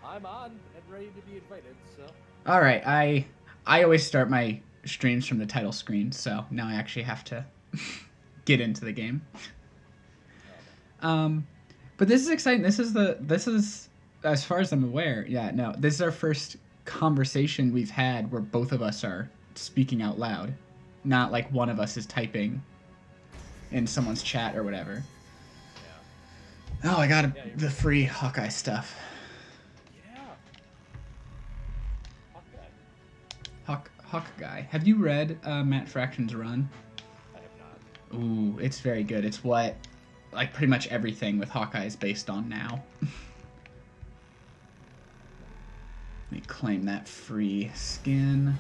I'm on and ready to be invited, so. All right, I always start my streams from the title screen, so now I actually have to get into the game. Okay. But this is exciting. This is as far as I'm aware. Yeah, no, this is our first conversation we've had where both of us are speaking out loud, not like one of us is typing in someone's chat or whatever. Yeah. Oh, I got the free Hawkeye stuff. Yeah. Hawkeye. Have you read Matt Fraction's run? I have not. Ooh, it's very good. It's what, like, pretty much everything with Hawkeye is based on now. Let me claim that free skin.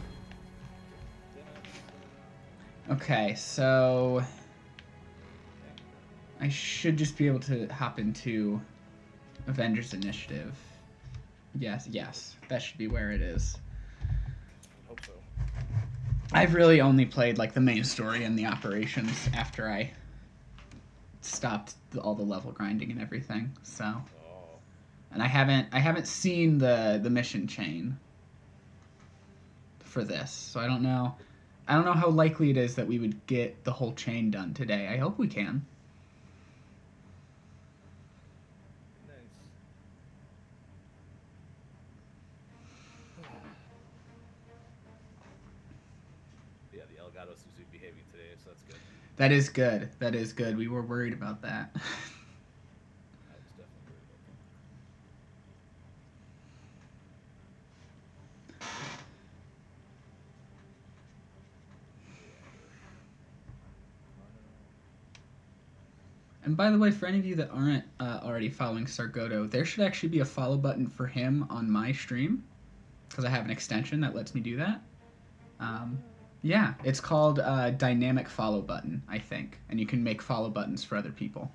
Okay, so I should just be able to hop into Avengers Initiative. Yes, that should be where it is. Hope so. I've really only played like the main story and the operations after I stopped all the level grinding and everything. So, and I haven't seen the mission chain for this, so I don't know how likely it is that we would get the whole chain done today. I hope we can. Yeah, the Elgato seems to be behaving today, so that's good. That is good. That is good. We were worried about that. I was definitely worried about that. And by the way, for any of you that aren't already following Sargoto, there should actually be a follow button for him on my stream, because I have an extension that lets me do that. Yeah, it's called Dynamic Follow Button, I think, and you can make follow buttons for other people.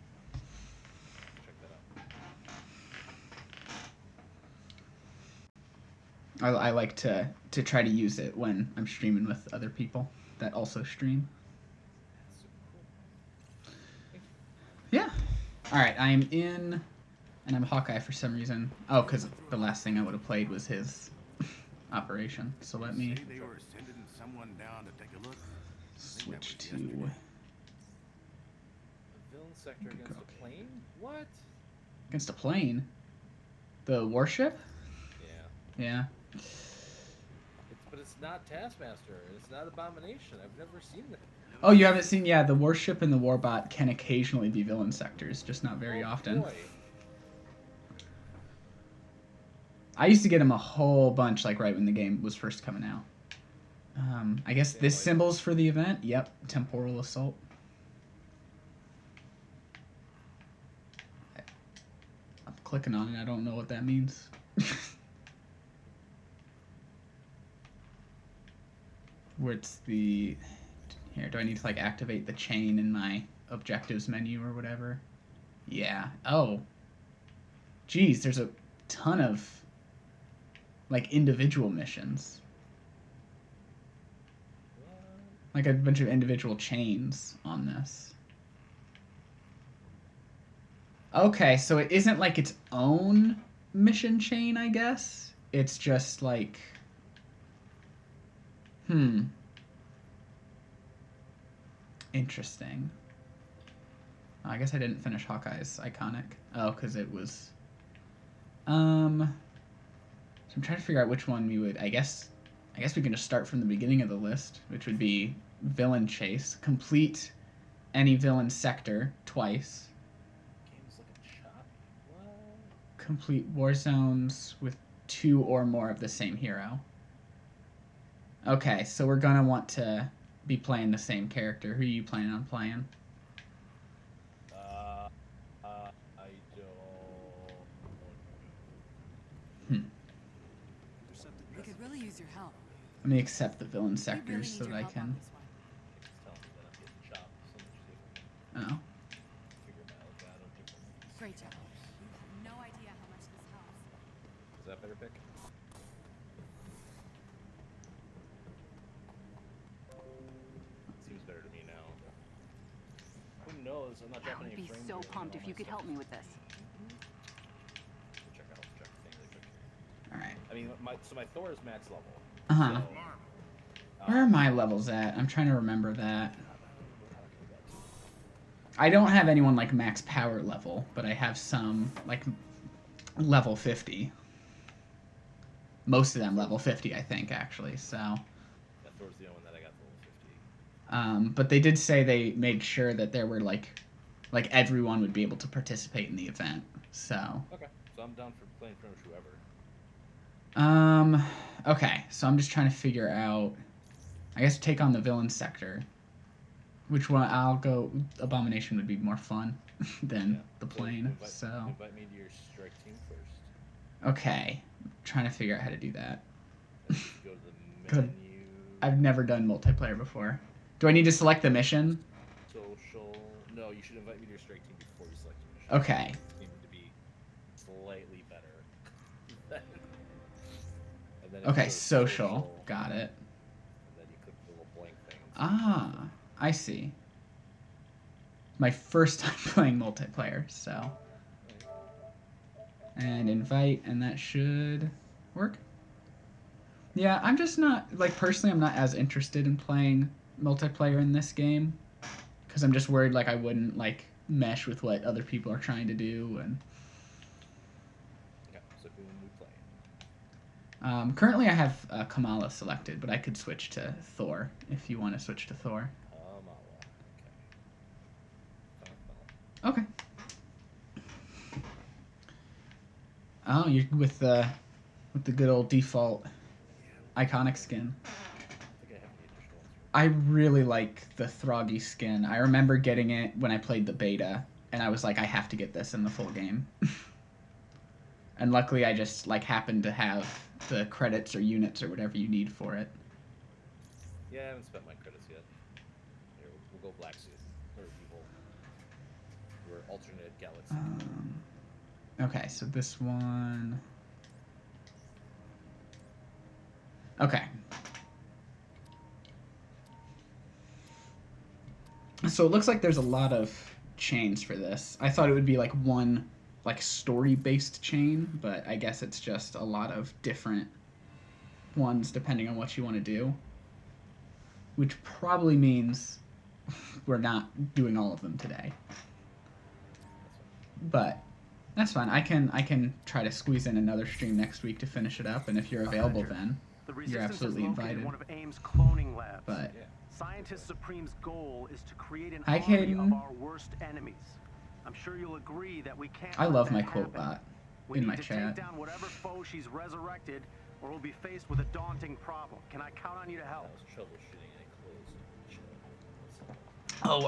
Check that out. I like to try to use it when I'm streaming with other people that also stream. That's super cool. Yeah. All right, I'm in, and I'm Hawkeye for some reason. Oh, because the last thing I would have played was his operation. So let me They were sending someone down to take a look. switch to. The villain sector against a plane? What? Against a plane? The warship? Yeah. Yeah. But it's not Taskmaster. It's not Abomination. I've never seen that. Oh, you haven't seen? Yeah, the warship and the warbot can occasionally be villain sectors, just not very often. Boy. I used to get them a whole bunch, like right when the game was first coming out. I guess this symbol's for the event. Yep, temporal assault. I'm clicking on it. I don't know what that means. Where it's the... Here, do I need to like activate the chain in my objectives menu or whatever? Yeah. Oh. Geez, there's a ton of like individual missions. Like a bunch of individual chains on this. Okay, so it isn't like its own mission chain, I guess. It's just like... Interesting. Oh, I guess I didn't finish Hawkeye's Iconic. Oh, because it was... So I'm trying to figure out which one we would... I guess we can just start from the beginning of the list, which would be Villain Chase. Complete any villain sector twice. Game's looking choppy. What? Complete war zones with 2 or more of the same hero. Okay, so we're going to want to be playing the same character. Who are you planning on playing? I don't... We could really use your help. Let me accept the villain sectors so that I can... Oh. Great job. You have no idea how much this helps. Is that better pick? Seems better to me now. Who knows? I'm not I dropping would any be frames so or pumped if you could help me with this. Check out thing really quick. I mean, my Thor is max level. Uh-huh. So, Where are my levels at? I'm trying to remember that. I don't have anyone like max power level, but I have some like level 50. Most of them level 50, I think, actually. So. Yeah, Thor's the only one that I got level 50. But they did say they made sure that there were like everyone would be able to participate in the event. So. Okay, so I'm down for playing pretty much whoever. Okay, so I'm just trying to figure out. I guess take on the villain sector. Which one? I'll go. Abomination would be more fun than the plane. So. Invite me to your strike team first. Okay, trying to figure out how to do that. And you go to the menu. I've never done multiplayer before. Do I need to select the mission? Social. No, you should invite me to your strike team before you select the mission. Okay. Seem to be slightly better. And then Okay, social. Got it. And then you click the little blank thing. Ah, I see. My first time playing multiplayer, so. And invite, and that should work. Yeah, I'm just not, like, personally, I'm not as interested in playing multiplayer in this game. Because I'm just worried, like, I wouldn't, like, mesh with what other people are trying to do, and. Yeah, so who we play? Currently I have Kamala selected, but I could switch to Thor, if you want to switch to Thor. Okay. Oh, you're with the good old default iconic skin. I really like the Throggy skin. I remember getting it when I played the beta, and I was like, I have to get this in the full game. And luckily, I just like happened to have the credits or units or whatever you need for it. Yeah, I haven't spent my credits yet. Here, we'll go Black Suit or Evil. We're alternate galaxy. Okay, so this one. Okay. So it looks like there's a lot of chains for this. I thought it would be like one like story-based chain, but I guess it's just a lot of different ones depending on what you want to do. Which probably means we're not doing all of them today. But that's fine. I can try to squeeze in another stream next week to finish it up, and if you're available then, you're absolutely invited. One of AIM's cloning labs. But Scientist Supreme's goal is to create an Hi, army Caden. of our worst enemies. I'm sure you'll agree that we can't. I love let my that quote happen. bot We in need my to chat. take down whatever foe she's resurrected, or we'll be faced with a daunting problem. Can I count on you to help? I was troubleshooting and it closed. Oh,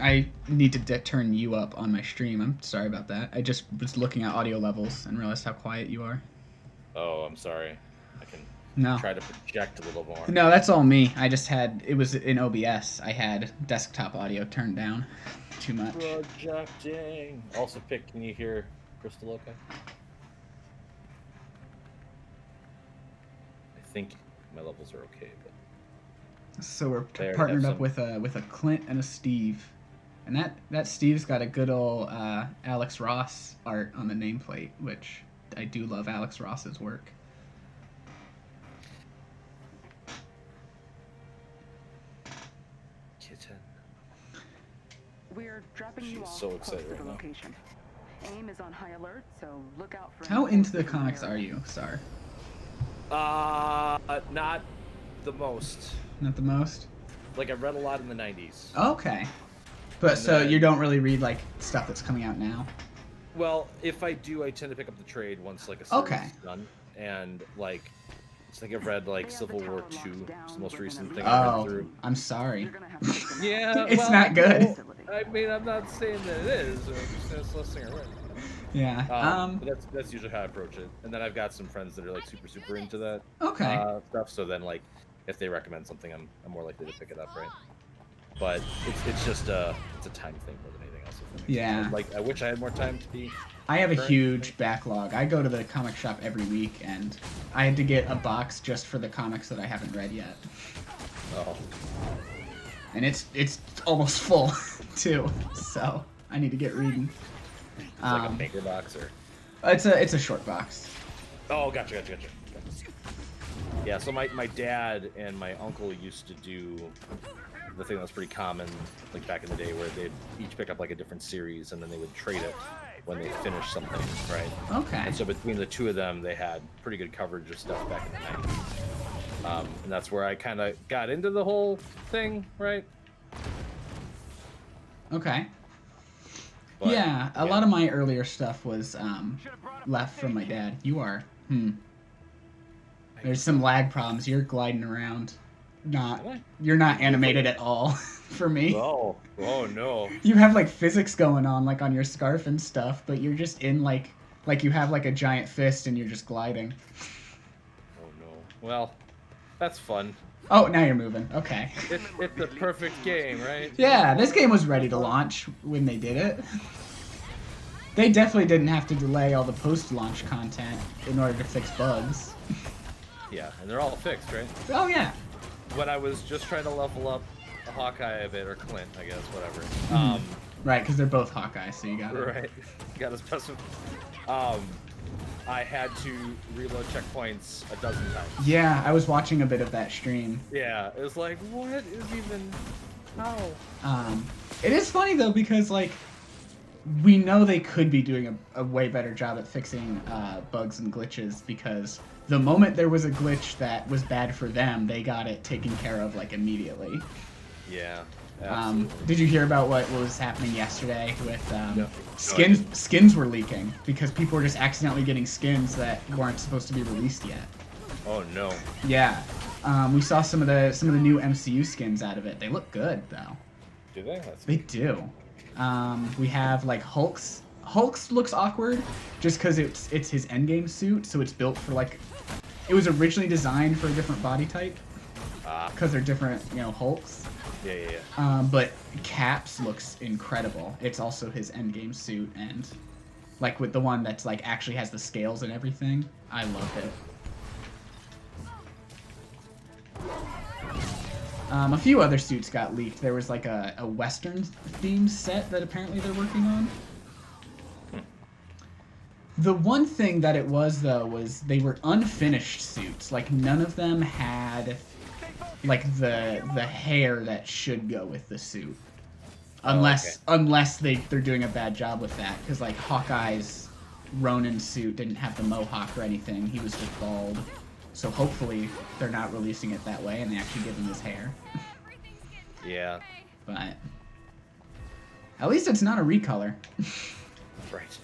I need to turn you up on my stream. I'm sorry about that. I just was looking at audio levels and realized how quiet you are. Oh, I'm sorry. I can No. try to project a little more. No, that's all me. I just had, it was in OBS. I had desktop audio turned down too much. Projecting. Also, can you hear Crystal okay? I think my levels are okay, but So we're There, partnered have up with a Clint and a Steve. And that Steve's got a good old Alex Ross art on the nameplate, which I do love Alex Ross's work. kitten. We're dropping you She's off so close excited to right the now. location. AIM is on high alert, so look out for. How any into the forces in comics area. are you, Sar? Not the most. Not the most? Like, I read a lot in the 90s. Okay. But And so then- you don't really read like stuff that's coming out now? Well, if I do, I tend to pick up the trade once, like, a series Okay. is done. And, like, it's like I've read, like, They have Civil the War tower II. locked It's the down most within recent a thing I've read Oh, through. I'm sorry. You're gonna have to take them out. Yeah, It's well, not good. Facility. I mean, I'm not saying that it is. I'm just saying it's less thing I read. Yeah. But that's usually how I approach it. And then I've got some friends that are, like, super into that Okay. stuff. So then, like, if they recommend something, I'm more likely to pick it up, right? But it's just it's a time thing more than anything else. If that makes Yeah. sense. Like, I wish I had more time to be. I have a current. huge backlog. I go to the comic shop every week, and I had to get a box just for the comics that I haven't read yet. Oh. And it's almost full, too. So I need to get reading. It's like a maker box or. It's a short box. Oh, gotcha. Yeah, so my dad and my uncle used to do the thing that was pretty common, like back in the day, where they'd each pick up like a different series, and then they would trade it when they finished something, right? Okay. And so between the two of them, they had pretty good coverage of stuff back in the 90s. And that's where I kind of got into the whole thing, right? Okay. But, yeah, a lot of my earlier stuff was left from my dad. You are. There's some lag problems. You're gliding around. You're not animated at all for me. Oh no. You have like physics going on, like on your scarf and stuff, but you're just in like you have like a giant fist and you're just gliding. Oh no. Well, that's fun. Oh, now you're moving. Okay. It's a perfect game, right? Yeah, this game was ready to launch when they did it. They definitely didn't have to delay all the post-launch content in order to fix bugs. Yeah, and they're all fixed, right? Oh yeah. When I was just trying to level up a Hawkeye a bit, or Clint, I guess, whatever. Right, because they're both Hawkeye, so you got it. Right. Got to specify. I had to reload checkpoints a dozen times. Yeah, I was watching a bit of that stream. Yeah, it was like, what is even... How? It is funny, though, because, like, we know they could be doing a way better job at fixing bugs and glitches, because the moment there was a glitch that was bad for them, they got it taken care of, like, immediately. Yeah. Did you hear about what was happening yesterday with No. skins were leaking because people were just accidentally getting skins that weren't supposed to be released yet. Oh no. Yeah. We saw some of the new MCU skins out of it. They look good though. Do they? They do. We have like Hulk's looks awkward just because it's his endgame suit, so it's built for like it was originally designed for a different body type because they're different, Hulks. Yeah. But Cap's looks incredible. It's also his endgame suit, and like with the one that's like actually has the scales and everything. I love it. A few other suits got leaked. There was like a Western themed set that apparently they're working on. The one thing that it was though was they were unfinished suits. Like none of them had like the hair that should go with the suit, unless they're doing a bad job with that, because like Hawkeye's Ronin suit didn't have the mohawk or anything, he was just bald, so hopefully they're not releasing it that way and they actually give him his hair. Yeah. But at least it's not a recolor. Right.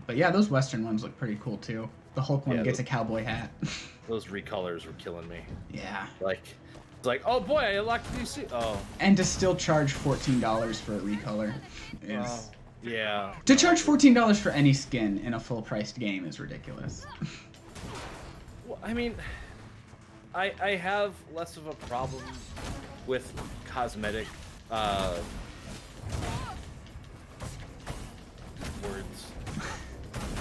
But yeah, those Western ones look pretty cool too. The Hulk one gets a cowboy hat. Those recolors were killing me. Yeah. It's like, oh boy, I unlocked a new suit. Oh. And to still charge $14 for a recolor is... Yeah. To charge $14 for any skin in a full-priced game is ridiculous. Well, I mean, I have less of a problem with cosmetic words.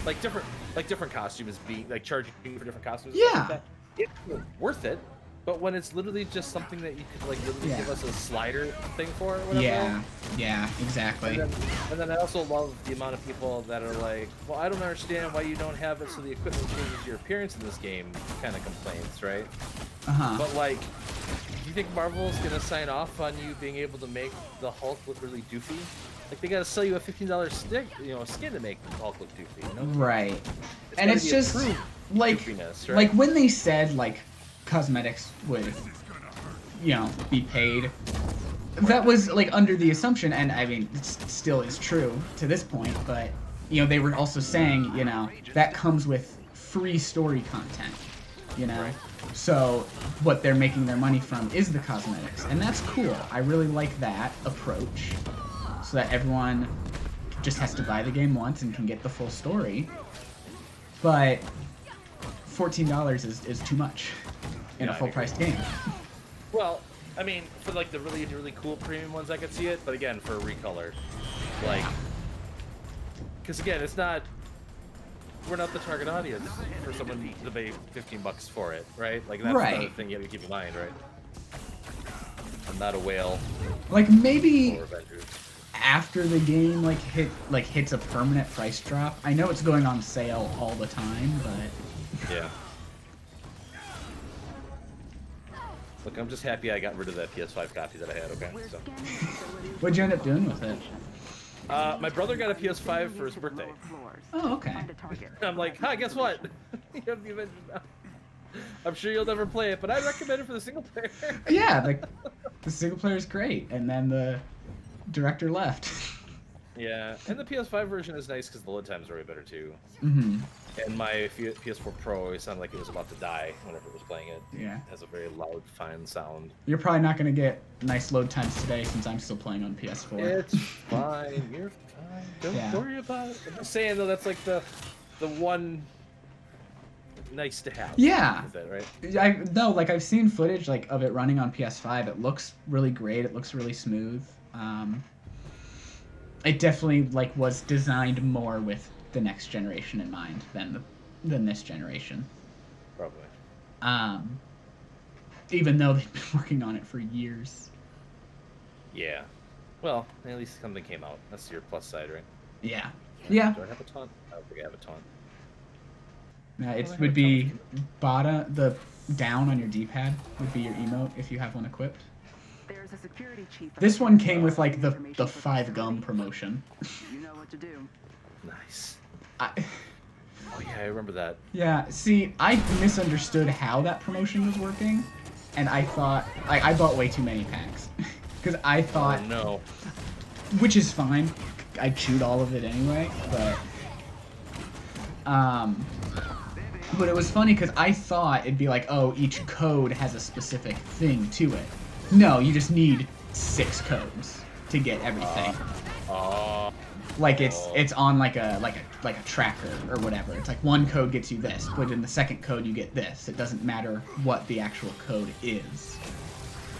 Like different costumes being like charging for different costumes. Yeah. Like that. It's worth it. But when it's literally just something that you could like literally give us a slider thing for or whatever. Yeah, exactly. And then I also love the amount of people that are like, well, I don't understand why you don't have it so the equipment changes your appearance in this game kind of complaints, right? But like, do you think Marvel's gonna sign off on you being able to make the Hulk look really doofy? Like they gotta sell you a $15 skin to make the Hulk look doofy, Right. And it's just like goofiness, right? like when they said like cosmetics would be paid, that was like under the assumption, and I mean it still is true to this point, but they were also saying that comes with free story content, Right. So what they're making their money from is the cosmetics, and that's cool. I really like that approach, so that everyone just has to buy the game once and can get the full story. But $14 is too much in a full-priced game. Well, I mean, for like the really, really cool premium ones, I could see it. But again, for a recolor, like, because again, we're not the target audience for someone to pay $15 for it, right? Like that's another thing you have to keep in mind, right? I'm not a whale. Like maybe or Avengers. after the game hits a permanent price drop. I know it's going on sale all the time, but yeah. Look, I'm just happy I got rid of that PS5 copy that I had. Okay, so. What'd you end up doing with it? My brother got a PS5 for his birthday. Oh, okay. I'm like, hi, guess what? You have the Avengers now. I'm sure you'll never play it, but I recommend it for the single player. Yeah, the single player is great, and then the director left. Yeah, and the PS5 version is nice because the load times are way better too. Mm-hmm. And my PS4 Pro always sounded like it was about to die whenever it was playing it. Yeah. It has a very loud, fine sound. You're probably not going to get nice load times today since I'm still playing on PS4. It's fine. You're fine. Don't worry about it. I'm just saying, though, that's like the one nice to have. Yeah. With it, right? No, like I've seen footage of it running on PS5. It looks really great. It looks really smooth. It definitely was designed more with the next generation in mind than this generation. Probably. Even though they've been working on it for years. Yeah. Well, at least something came out. That's your plus side, right? Yeah. Yeah. Do I have a taunt? I don't think I have a taunt. It would be the down on your D-pad would be your emote if you have one equipped. There's a security chief. This one came with the 5 gum promotion. You know what to do. Nice. Oh yeah, I remember that. Yeah, see, I misunderstood how that promotion was working, and I thought I bought way too many packs because I thought no, which is fine. I chewed all of it anyway, but it was funny because I thought it'd be like, oh, each code has a specific thing to it. No, you just need 6 codes to get everything. It's on like a tracker or whatever. It's like one code gets you this, but in the second code you get this. It doesn't matter what the actual code is.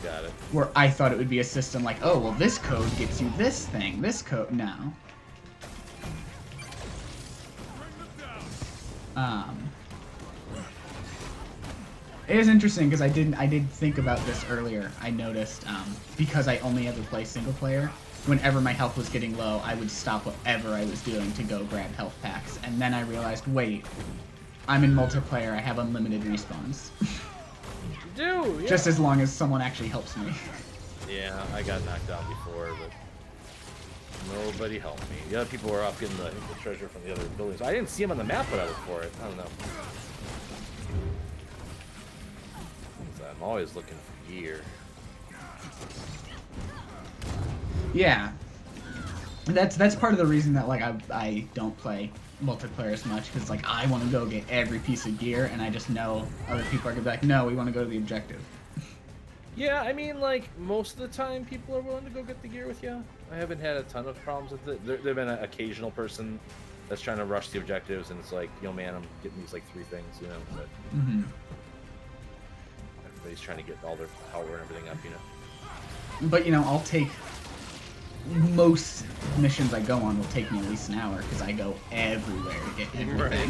Got it. Where I thought it would be a system like, oh, well, this code gets you this thing. This code, no. It is interesting because I did think about this earlier. I noticed because I only ever play single player. Whenever my health was getting low, I would stop whatever I was doing to go grab health packs, and then I realized, wait, I'm in multiplayer. I have unlimited respawns. You do. Yeah. Just as long as someone actually helps me. Yeah, I got knocked down before, but nobody helped me. The other people were up getting the treasure from the other buildings. I didn't see them on the map, but I looked for it. I don't know. I'm always looking for gear. Yeah, that's part of the reason that I don't play multiplayer as much, because I want to go get every piece of gear, and I just know other people are gonna be like, no, we want to go to the objective. Yeah, I mean, most of the time people are willing to go get the gear with you. I haven't had a ton of problems with it. There've been an occasional person that's trying to rush the objectives, and it's like, yo man, I'm getting these 3 things, you know. But everybody's trying to get all their power and everything up, you know. But I'll take most missions I go on will take me at least an hour because I go everywhere to get everything. Right.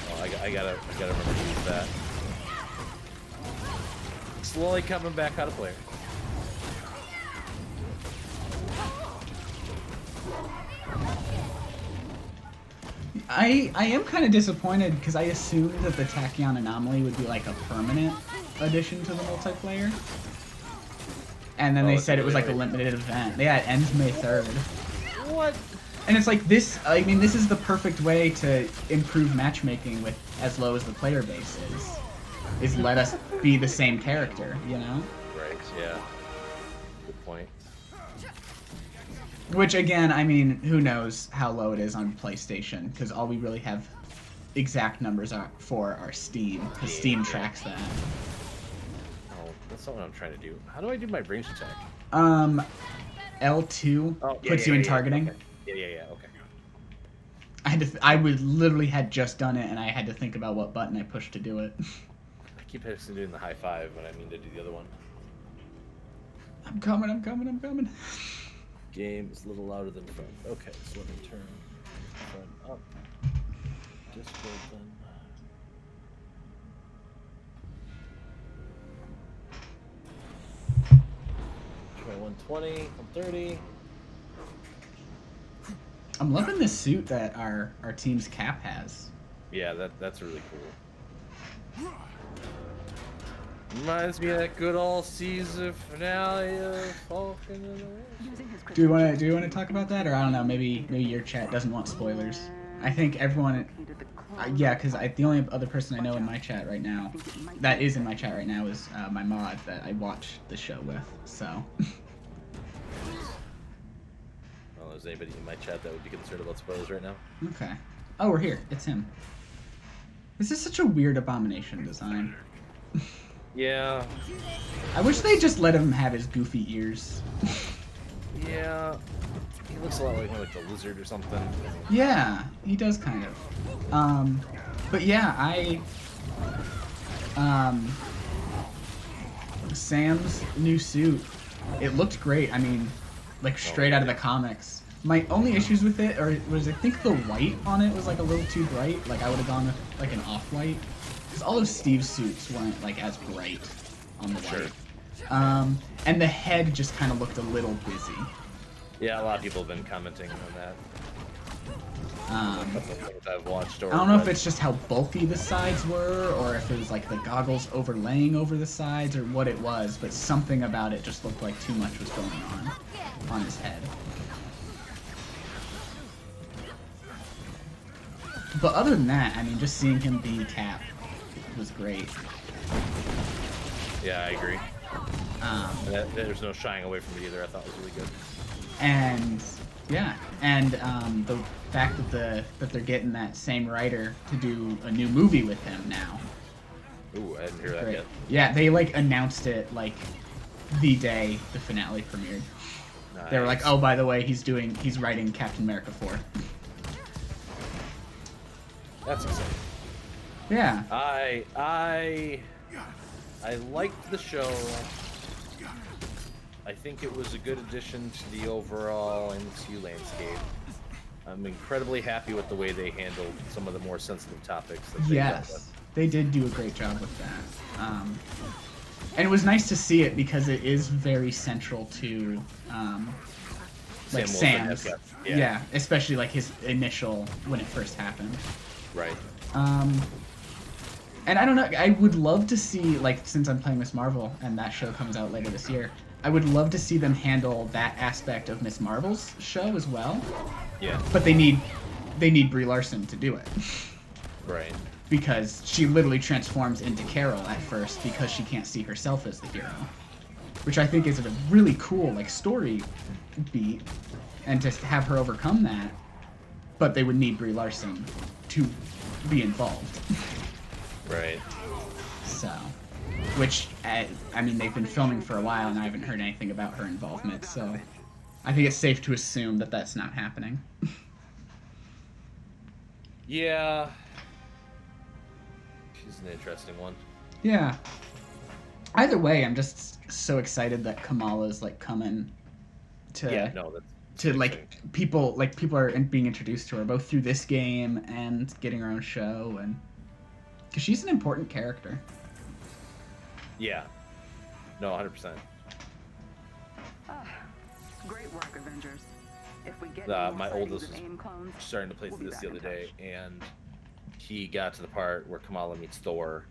Oh, I gotta remember to use that. Slowly coming back out of player. I am kind of disappointed because I assumed that the TACHYON Anomaly would be a permanent addition to the multiplayer. And then they said it was a limited event. Yeah, it ends May 3rd. What? And it's this, this is the perfect way to improve matchmaking with as low as the player base is let us be the same character, you know? Right, yeah. Good point. Which, again, who knows how low it is on PlayStation, because all we really have exact numbers for are Steam, because Steam tracks that. Oh, that's not what I'm trying to do. How do I do my range attack? L2 puts you in targeting. Okay. Yeah, okay. I literally had just done it, and I had to think about what button I pushed to do it. I keep doing the high 5 when I mean to do the other one. I'm coming. Game is a little louder than front. Okay, so let me turn front up. Discord then. 20. I'm 30. I'm loving this suit that our team's Cap has. Yeah, that's really cool. Reminds me of that good old season finale of Falcon and the Winter. Do you want to talk about that, or I don't know? Maybe your chat doesn't want spoilers. I think everyone, yeah, because the only other person I know in my chat right now, that is in my chat right now, is my mod that I watch the show with. So. Well, is anybody in my chat that would be concerned about spoilers right now? Okay. Oh, we're here. It's him. This is such a weird Abomination design. Yeah. I wish they just let him have his goofy ears. Yeah. He looks a lot like the lizard or something. Yeah, he does kind of. But yeah, Sam's new suit, it looked great. I mean, like straight out of the comics. My only issues with it was I think the white on it was like a little too bright. Like I would have gone with like an off-white. Because all of Steve's suits weren't like as bright on the white. And the head just kind of looked a little busy. Yeah, a lot of people have been commenting on that. I've watched. I don't know if it's just how bulky the sides were, or if it was like the goggles overlaying over the sides, or what it was, but something about it just looked like too much was going on his head. But other than that, I mean, just seeing him be Cap was great. Yeah, I agree. There's no shying away from it either. I thought it was really good. And yeah, and the fact that they're getting that same writer to do a new movie with him now. Ooh, I didn't hear that yet. Yeah, they like announced it like the day the finale premiered. Nice. They were like, "Oh, by the way, he's writing Captain America 4." That's exciting. Yeah. I liked the show. I think it was a good addition to the overall MCU landscape. I'm incredibly happy with the way they handled some of the more sensitive topics that they dealt with. They did do a great job with that. And it was nice to see it because it is very central to like Sam's. Yeah, especially like his initial when it first happened. Right. And I don't know, I would love to see, like, since I'm playing Miss Marvel and that show comes out later this year, I would love to see them handle that aspect of Miss Marvel's show as well. Yeah. But they need Brie Larson to do it. Right. Because she literally transforms into Carol at first because she can't see herself as the hero. Which I think is a really cool, like, story beat, and to have her overcome that, but they would need Brie Larson to be involved. Right. So, which, I mean, they've been filming for a while and I haven't heard anything about her involvement, so I think it's safe to assume that that's not happening. Yeah. She's an interesting one. Yeah. Either way, I'm just so excited that Kamala's, like, coming to... to people are being introduced to her both through this game and getting her own show, and because she's an important character. Yeah. No, 100%. Great work, Avengers. If we get my oldest was starting to play through this the other day, and he got to the part where Kamala meets Thor.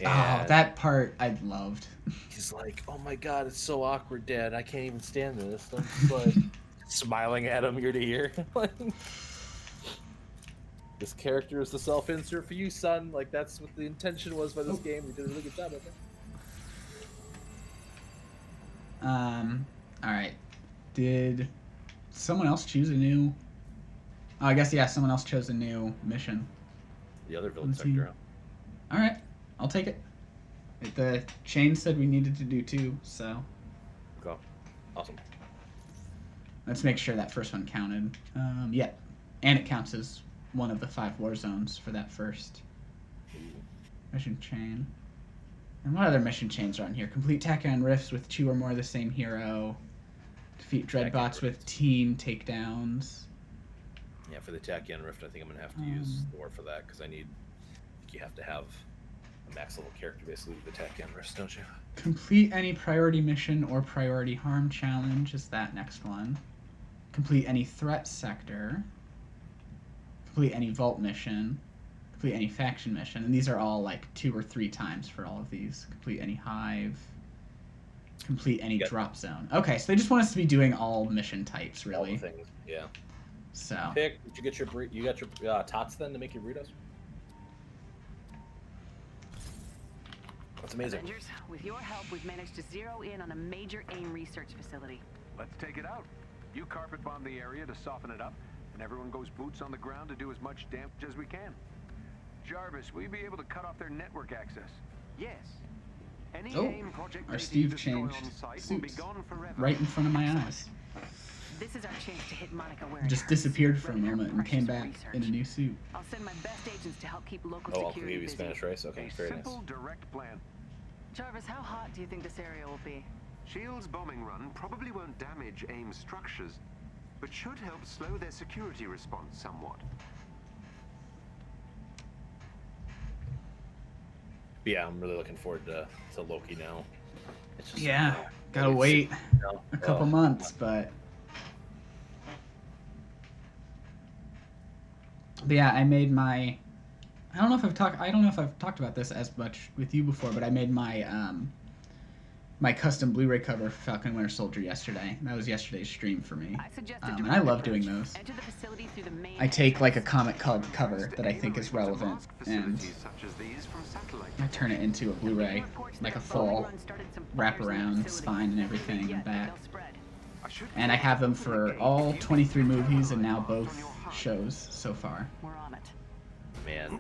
And that part I loved. He's like, "Oh my God, it's so awkward, Dad. I can't even stand this." I'm just like smiling at him ear to ear. This character is the self-insert for you, son. Like, that's what the intention was by this game. We did a really good job of it. Alright. Did someone else choose a new... Oh, I guess, yeah, someone else chose a new mission. The other villain sector. Alright, I'll take it. The chain said we needed to do 2, so... Go. Awesome. Let's make sure that first one counted. Yeah, and it counts as one of the 5 war zones for that first mission chain. And what other mission chains are on here? Complete Tachyon rifts with 2 or more of the same hero. Defeat dreadbots with team takedowns. Yeah, for the Tachyon rift, I think I'm gonna have to use Thor for that because you have to have a max level character basically with the tachyon wrist, don't you? Complete any priority mission or priority harm challenge is that next one. Complete any threat sector. Complete any vault mission. Complete any faction mission. And these are all like 2 or 3 times for all of these. Complete any hive. Complete any drop zone. Okay, so they just want us to be doing all mission types, really. All the things, yeah. So. Pick. Did you get your tots then to make your burritos? That's amazing. Avengers, with your help, we've managed to zero in on a major AIM research facility. Let's take it out. You carpet bomb the area to soften it up, and everyone goes boots on the ground to do as much damage as we can. Jarvis, will you be able to cut off their network access? Yes. Any AIM project our Steve changed suits right in front of my eyes. This is our chance to hit Monica where Just disappeared for a moment and came back in a new suit. I'll send my best agents to help keep local I'll security give you busy. Spanish rice. Okay, very nice. Simple, direct plan. Jarvis, how hot do you think this area will be? Shield's bombing run probably won't damage AIM structures, but should help slow their security response somewhat. Yeah, I'm really looking forward to Loki now. It's just, gotta wait a couple months, but yeah, I made my. I don't know if I've talked about this as much with you before, but I made my my custom Blu-ray cover for Falcon Winter Soldier yesterday. That was yesterday's stream for me, and I love doing those. I take like a comic called cover that I think is relevant, and I turn it into a Blu-ray, like a full wraparound spine and everything and back. And I have them for all 23 movies and now both shows so far. We're on it. Man,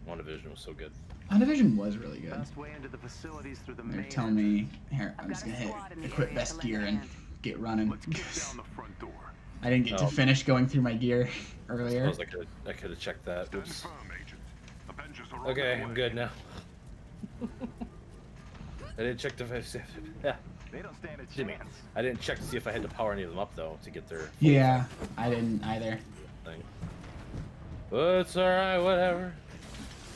WandaVision was so good. WandaVision was really good. Best way into the facilities through the They're main telling me, here, I'm just gonna hit equip best gear and get running. Let's kick down the front door. I didn't get to finish going through my gear I earlier. was like, I could have checked that. Oops. Confirm, Agent. Avengers are on Okay, their I'm way. good now. I didn't check yeah. They don't stand a Didn't- chance. I didn't check to see if I had to power any of them up though to get their Yeah, I didn't either. thing. But it's alright, whatever.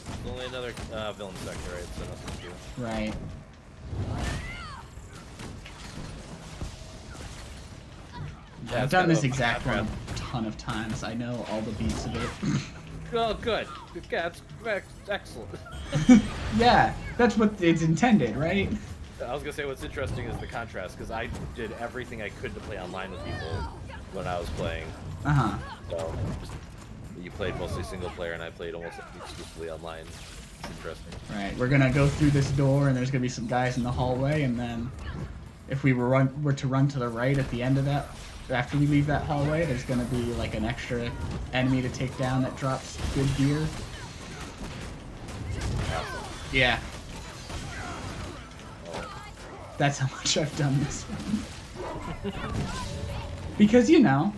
It's only another villain sector, right? So nothing to do. Right. Yeah, I've it's done kind this of a exact one background. a ton of times. I know all the beats of it. Oh, good. Yeah, that's excellent. Yeah, that's what it's intended, right? I was gonna say what's interesting is the contrast because I did everything I could to play online with people when I was playing. Uh-huh. So you played mostly single player and I played almost exclusively online. It's interesting. Right, we're gonna go through this door and there's gonna be some guys in the hallway, and then if we were to run to the right at the end of that, after we leave that hallway, there's gonna be like an extra enemy to take down that drops good gear. Yeah. That's how much I've done this one. Because, you know,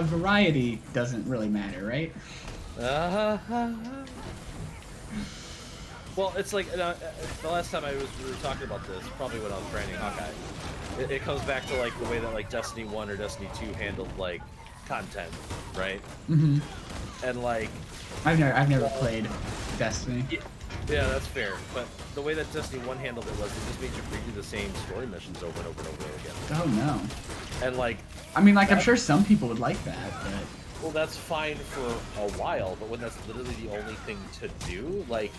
variety doesn't really matter, right? Well, it's like the last time we were talking about this, probably when I was branding Hawkeye. It comes back to like the way that like Destiny 1 or Destiny 2 handled like content, right? Mm-hmm. And like I've never played Destiny. Yeah, that's fair. But the way that Destiny 1 handled it was it just made you redo the same story missions over and over and over again. Oh no. And like I mean, like I'm sure some people would like that, but well, that's fine for a while, but when that's literally the only thing to do, like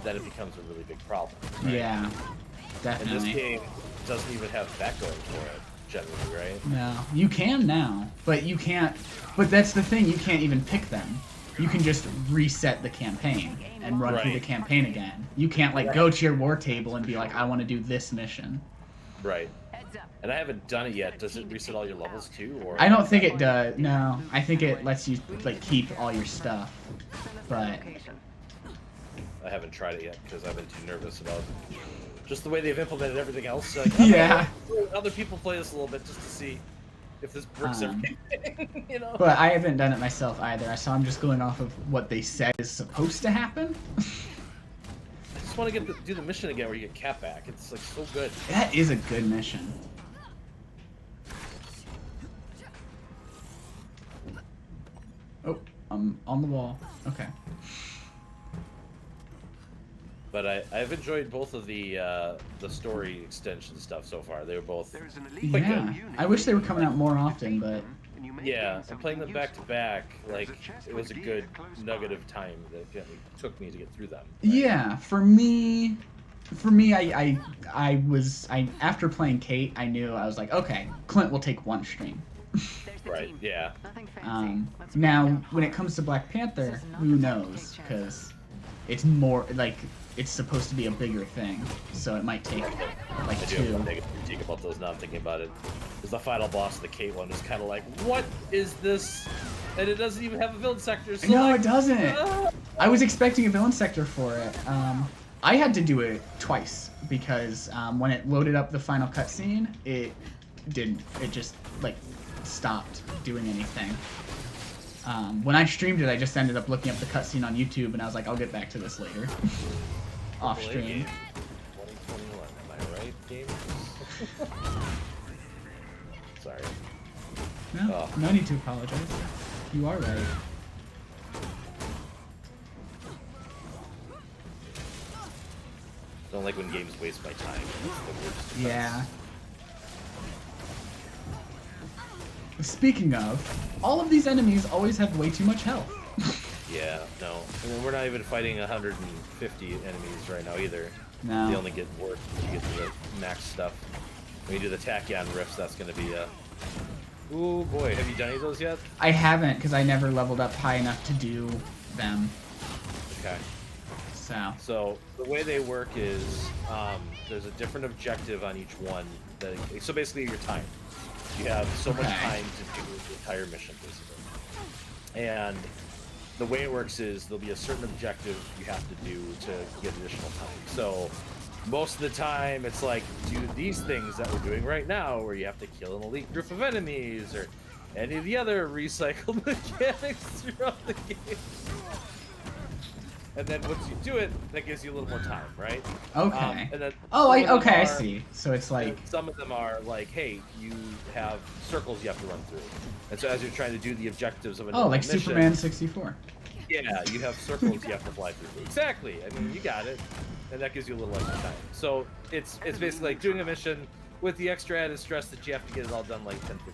then it becomes a really big problem. Right? yeah, And definitely. this game doesn't even have that going for it, generally, right? No, you can now, but you can't. But that's the thing, you can't even pick them. You can just reset the campaign and run through the campaign again. You can't like go to your war table and be like, I want to do this mission. Right. And I haven't done it yet. Does it reset all your levels too, or? I don't think it does. No, I think it lets you like keep all your stuff. But I haven't tried it yet because I've been too nervous about just the way they've implemented everything else. Like, yeah. Other people play this a little bit just to see if this bricks everything, you know. But I haven't done it myself either, so I'm just going off of what they said is supposed to happen. I just want to do the mission again where you get Cap back. It's like so good. That is a good mission. Oh, I'm on the wall. Okay. But I've enjoyed both of the story extension stuff so far. They were both quite Yeah, good. I wish they were coming out more often, but Yeah, and playing them back to back, like it was a good nugget of time that took me to get through them. Right? Yeah, for me, I was after playing Kate, I knew I was like, okay, Clint will take one stream. Right. Yeah. Now, when it comes to Black Panther, who knows? Because it's more like it's supposed to be a bigger thing, so it might take like I do have one negative critique about those. Now I'm thinking about it. Because the final boss of the Kate one was kind of like, what is this? And it doesn't even have a villain sector. So no, like, it doesn't. I was expecting a villain sector for it. I had to do it twice because when it loaded up the final cutscene, it didn't. It just like stopped doing anything. When I streamed it, I just ended up looking up the cutscene on YouTube, and I was like, I'll get back to this later. Off stream. 2021, am I right, game? Sorry. No, no need to apologize. You are right. Don't like when games waste my time. That's the worst. Yeah. Speaking of, all of these enemies always have way too much health. Yeah, no. I mean, we're not even fighting 150 enemies right now either. No. They only get worse when you get to the max stuff. When you do the Tachyon rifts, that's going to be a... Ooh, boy. Have you done any of those yet? I haven't, because I never leveled up high enough to do them. Okay. So the way they work is there's a different objective on each one. So basically your time. You have so much time to do the entire mission, basically. And the way it works is there'll be a certain objective you have to do to get additional time. So most of the time it's like do these things that we're doing right now where you have to kill an elite group of enemies or any of the other recycled mechanics throughout the game. And then once you do it, that gives you a little more time, right? Okay. And then I see. So it's like some of them are like, hey, you have circles you have to run through, and so as you're trying to do the objectives of another like mission, Superman 64. Yeah, you have circles you have to fly through. Exactly. I mean, you got it, and that gives you a little extra time. So it's basically like doing a mission with the extra added stress that you have to get it all done like 10-15 minutes.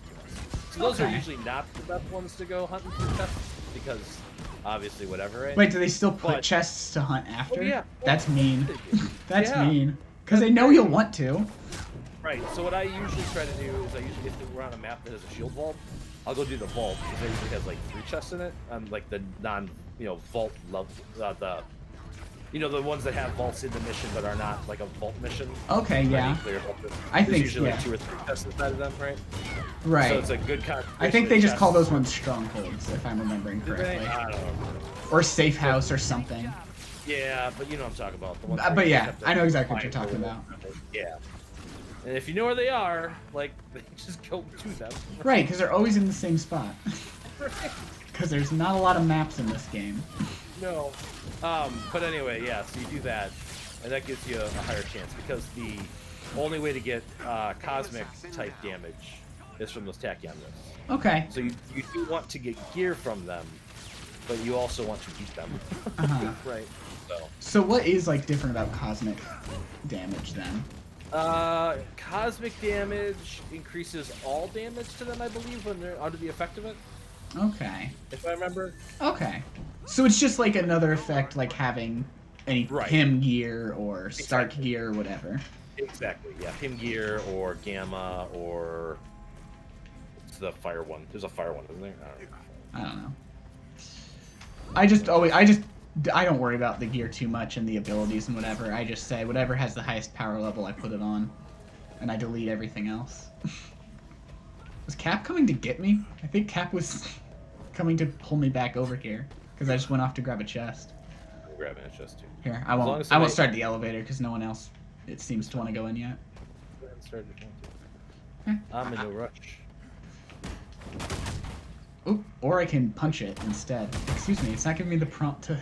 So those are usually not the best ones to go hunting for chests because. Obviously, whatever. Right? Wait, do they still put chests to hunt after? Oh, yeah. That's mean. That's mean. Because they know you'll want to. Right. So what I usually try to do is if we're on a map that has a shield vault, I'll go do the vault because it usually has like 3 chests in it. Like the vault level, the ones that have vaults in the mission but are not like a vault mission. Okay, yeah. I think usually like 2 or 3 chests inside of them, right? Right. So it's a good concentration. I think they just call those ones strongholds, if I'm remembering correctly. I don't know. Or safe house or something. Yeah, but you know what I'm talking about. The ones but yeah, I know exactly what you're talking about. Yeah. And if you know where they are, like, just go to them. Right, because they're always in the same spot. Because there's not a lot of maps in this game. No. But anyway, yeah, so you do that, and that gives you a higher chance, because the only way to get cosmic-type damage is from those Tachyon rifts. Okay. So you do want to get gear from them, but you also want to beat them. Right. So what is, like, different about cosmic damage, then? Cosmic damage increases all damage to them, I believe, when they're under the effect of it. Okay. If I remember. Okay. So it's just like another effect, like having any Pym gear or Stark gear or whatever. Exactly, yeah. Pym gear or Gamma or... What's the fire one? There's a fire one, isn't there? I don't know. I don't worry about the gear too much and the abilities and whatever. I just say whatever has the highest power level, I put it on. And I delete everything else. Was Cap coming to get me? I think Cap was coming to pull me back over here. Because I just went off to grab a chest. I'm grabbing a chest too. Here, I won't start the elevator because no one else, it seems, to want to go in yet. Go ahead and start if you want to. I'm in no rush. Oop, or I can punch it instead. Excuse me, it's not giving me the prompt to...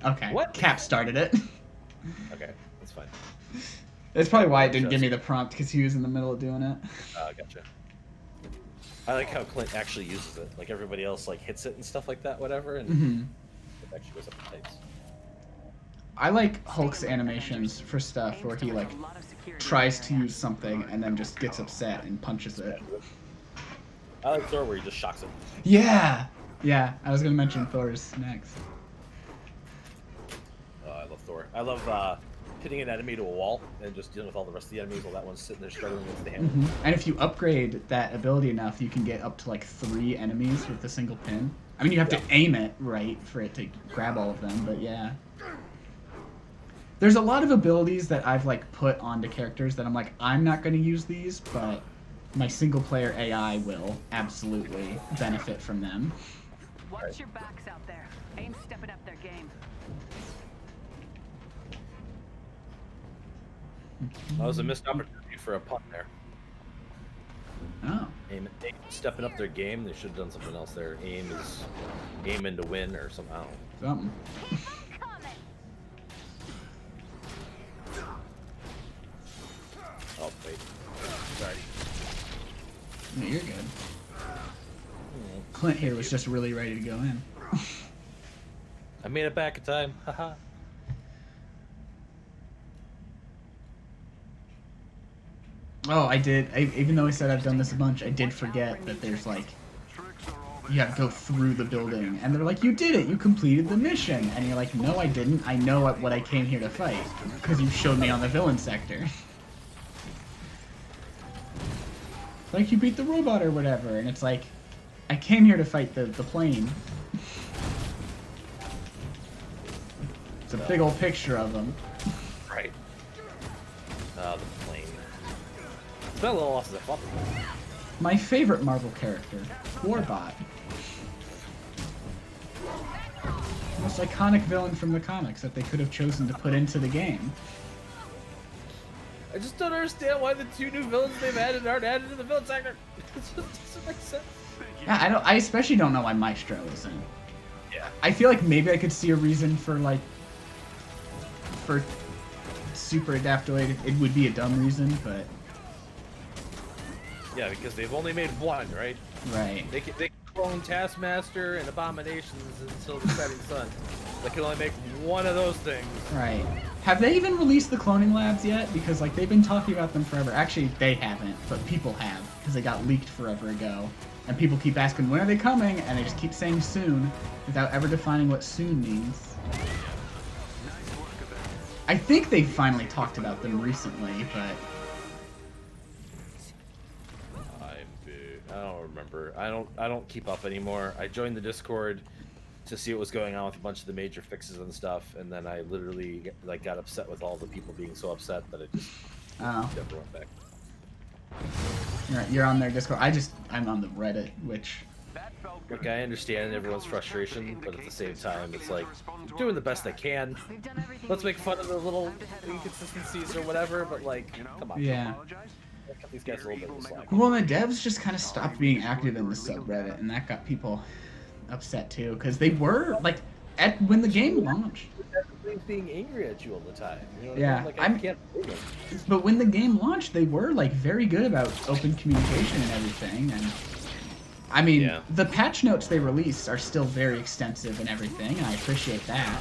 Okay, what? Cap started it. Okay, that's fine. That's probably why it didn't give me the prompt, because he was in the middle of doing it. Gotcha. I like how Clint actually uses it. Like, everybody else, like, hits it and stuff like that, whatever, and it actually goes up the I like Hulk's animations for stuff where he like tries to use something and then just gets upset and punches it. I like Thor where he just shocks it. Yeah, yeah. I was gonna mention Thor's next. I love Thor. I love hitting an enemy to a wall and just dealing with all the rest of the enemies while that one's sitting there struggling with the hammer. And if you upgrade that ability enough, you can get up to like 3 enemies with a single pin. I mean, you have to aim it right for it to grab all of them, but yeah. There's a lot of abilities that I've like put onto characters that I'm like, I'm not going to use these, but my single player AI will absolutely benefit from them. Watch your backs out there. AIM's stepping up their game. That was a missed opportunity for a punt there. Oh. AIM stepping up their game. They should have done something else there. AIM is aiming to win or somehow. Something. Oh, wait. Sorry. No, you're good. Clint here was just really ready to go in. I made it back in time. Haha. Oh, I did. Even though I said I've done this a bunch, I did forget that there's like, you have to go through the building, and they're like, you did it, you completed the mission, and you're like, no, I didn't. I know what I came here to fight because you showed me on the villain sector. Like you beat the robot or whatever, and it's like, I came here to fight the plane. It's a big old picture of them. Right. The plane. It's been a little lost as a fuck. My favorite Marvel character, Warbot. Most iconic villain from the comics that they could have chosen to put into the game. I just don't understand why the 2 new villains they've added aren't added to the villain sector. It just doesn't make sense. Yeah, I especially don't know why Maestro is in. Yeah. I feel like maybe I could see a reason for like Super Adaptoid. It would be a dumb reason, but Yeah, because they've only made 1, right? right. They can clone Taskmaster and Abominations until the setting sun. They can only make 1 of those things. Right. Have they even released the cloning labs yet? Because like they've been talking about them forever. Actually, they haven't, but people have because they got leaked forever ago. And people keep asking when are they coming, and they just keep saying soon without ever defining what soon means. I think they finally talked about them recently, but I don't remember. I don't keep up anymore. I joined the Discord to see what was going on with a bunch of the major fixes and stuff, and then I literally got upset with all the people being so upset that I just never went back. You're on their Discord. I'm on the Reddit, which Look, I understand everyone's frustration, but at the same time, it's like they're doing the best they can. Let's make fun of the little inconsistencies or whatever, but like, come on. yeah. Cut these guys a little bit of slack. Well, the devs just kind of stopped being active in the subreddit, and that got people upset too, because they were like when the game launched. Everybody's being angry at you all the time. You know what Yeah, I mean? Like, I can't believe it. But when the game launched, they were like very good about open communication and everything, and I mean, the patch notes they released are still very extensive and everything, and I appreciate that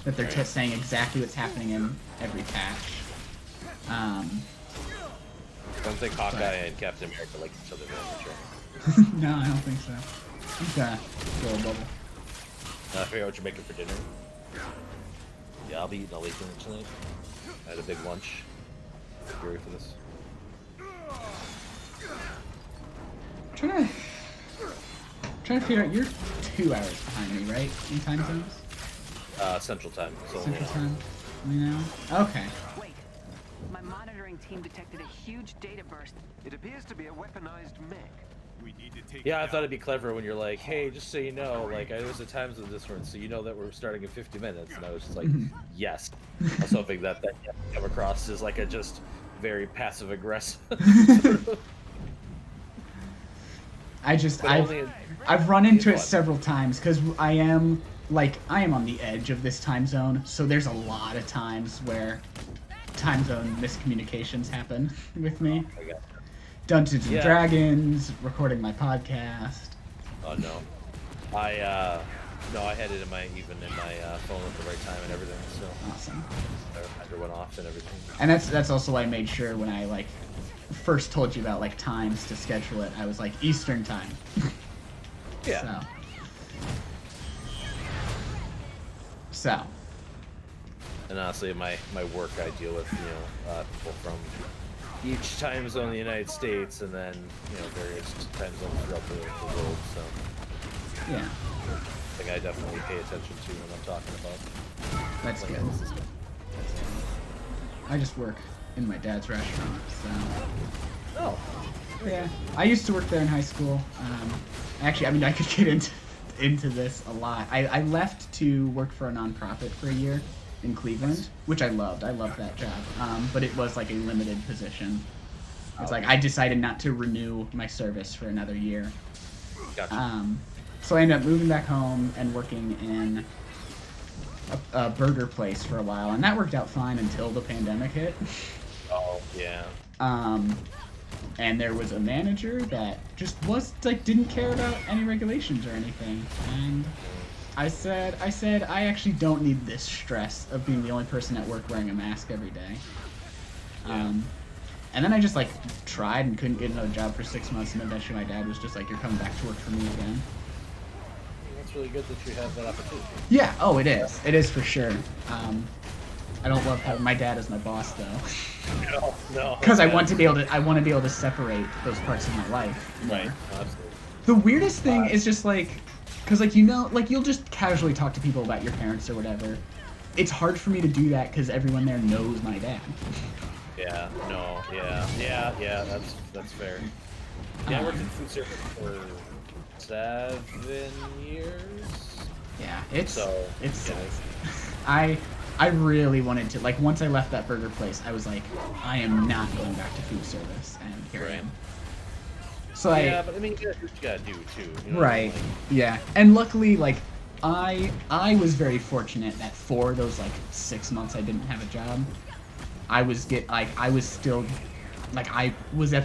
they're just saying exactly what's happening in every patch. I don't think Hawkeye and Captain America like each other very much. No, I don't think so. I'm gonna blow a bubble. I figure out what you're making for dinner. Yeah, I'll be eating a late dinner tonight. I had a big lunch. You ready for this? Trying to figure out, you're 2 hours behind me, right? In time zones? Central time. So, Central time? Okay. Wait. My monitoring team detected a huge data burst. It appears to be a weaponized mech. Yeah, I thought it'd be clever when you're like, hey, just so you know, like, there's a time zone difference, so you know that we're starting in 50 minutes. And I was just like, yes. I was hoping that come across as like a just very passive aggressive. I've run into it several times because I am on the edge of this time zone, so there's a lot of times where time zone miscommunications happen with me. Dungeons and Dragons, recording my podcast. Oh no. No, I had it in my phone at the right time and everything. So Awesome. the reminder went off and everything. And that's also why I made sure when I like first told you about like times to schedule it, I was like Eastern time. Yeah. So. And honestly, my work, I deal with people from each time zone in the United States, and then various time zones throughout the world. So yeah, I think I definitely pay attention to when I'm talking about. That's good. I just work in my dad's restaurant, so. Oh. Yeah, I used to work there in high school. Actually, I mean, I could get into this a lot. I left to work for a nonprofit for a year in Cleveland, which I loved. I loved that job. But it was like a limited position. It's like I decided not to renew my service for another year. Gotcha. So I ended up moving back home and working in a burger place for a while, and that worked out fine until the pandemic hit. Oh yeah. And there was a manager that just didn't care about any regulations or anything, and I said, I actually don't need this stress of being the only person at work wearing a mask every day. Yeah. And then I just tried and couldn't get another job for 6 months, and eventually my dad was just like, "You're coming back to work for me again." That's really good that you have that opportunity. Yeah. Oh, it is. It is for sure. I don't love having my dad as my boss though. No. Because I want to be able to separate those parts of my life. Right. Absolutely. The weirdest thing is just because you'll just casually talk to people about your parents or whatever. It's hard for me to do that because everyone there knows my dad. Yeah. No. Yeah. That's fair. Yeah, I worked in food service for 7 years. Yeah, it's Yeah. I really wanted to, once I left that burger place, I was like, I am not going back to food service, and here I am. So yeah, but I mean, you gotta do too. You know right. Yeah, and luckily, I was very fortunate that for those 6 months I didn't have a job, I was at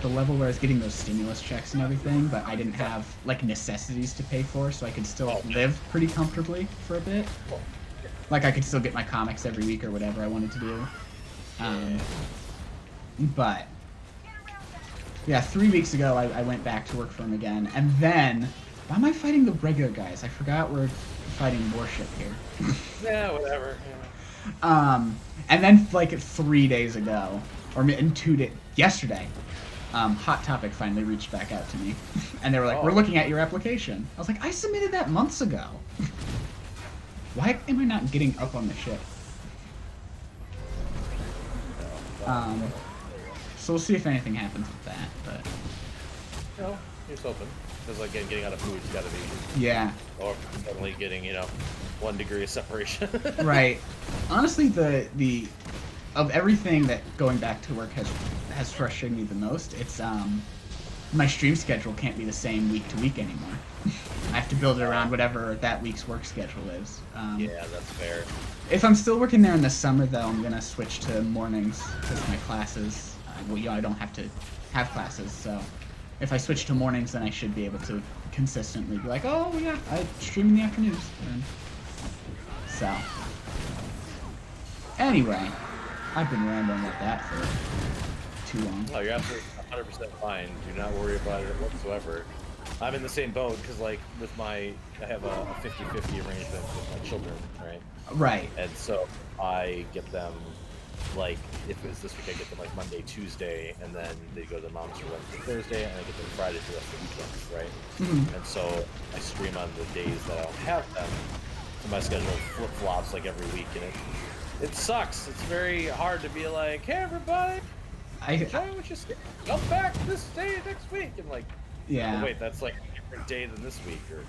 the level where I was getting those stimulus checks and everything, but I didn't have necessities to pay for, so I could still live pretty comfortably for a bit. I could still get my comics every week or whatever I wanted to do. But yeah, 3 weeks ago I went back to work for him again, and then why am I fighting the regular guys? I forgot we're fighting warship here. Yeah, whatever. And then 3 days ago, or in 2 days, yesterday, Hot Topic finally reached back out to me, and they were like, "We're looking at your application." I was like, "I submitted that months ago." Why am I not getting up on the ship? So we'll see if anything happens with that, but... No, here's hoping. Because, getting out of food's gotta be... Yeah. Or suddenly getting, 1 degree of separation. Right. Honestly, the of everything that going back to work has frustrated me the most, it's, my stream schedule can't be the same week to week anymore. I have to build it around whatever that week's work schedule is. Yeah, that's fair. If I'm still working there in the summer, though, I'm going to switch to mornings because my classes, I don't have to have classes, so if I switch to mornings, then I should be able to consistently be like, "Oh, yeah, I stream in the afternoons." So, anyway, I've been rambling like that for too long. No, you're absolutely 100% fine. Do not worry about it whatsoever. I'm in the same boat because, I have a 50-50 arrangement with my children, right? Right. And so I get them, if it's this week, I get them Monday, Tuesday, and then they go to their mom's for Wednesday, Thursday, and I get them Friday for the rest of the weekends, right? Mm-hmm. And so I stream on the days that I don't have them. So my schedule flip-flops every week, and it sucks. It's very hard to be like, "Hey, everybody, enjoy what you see. Come back this day next week." And yeah. Oh, wait, that's a different day than this week, or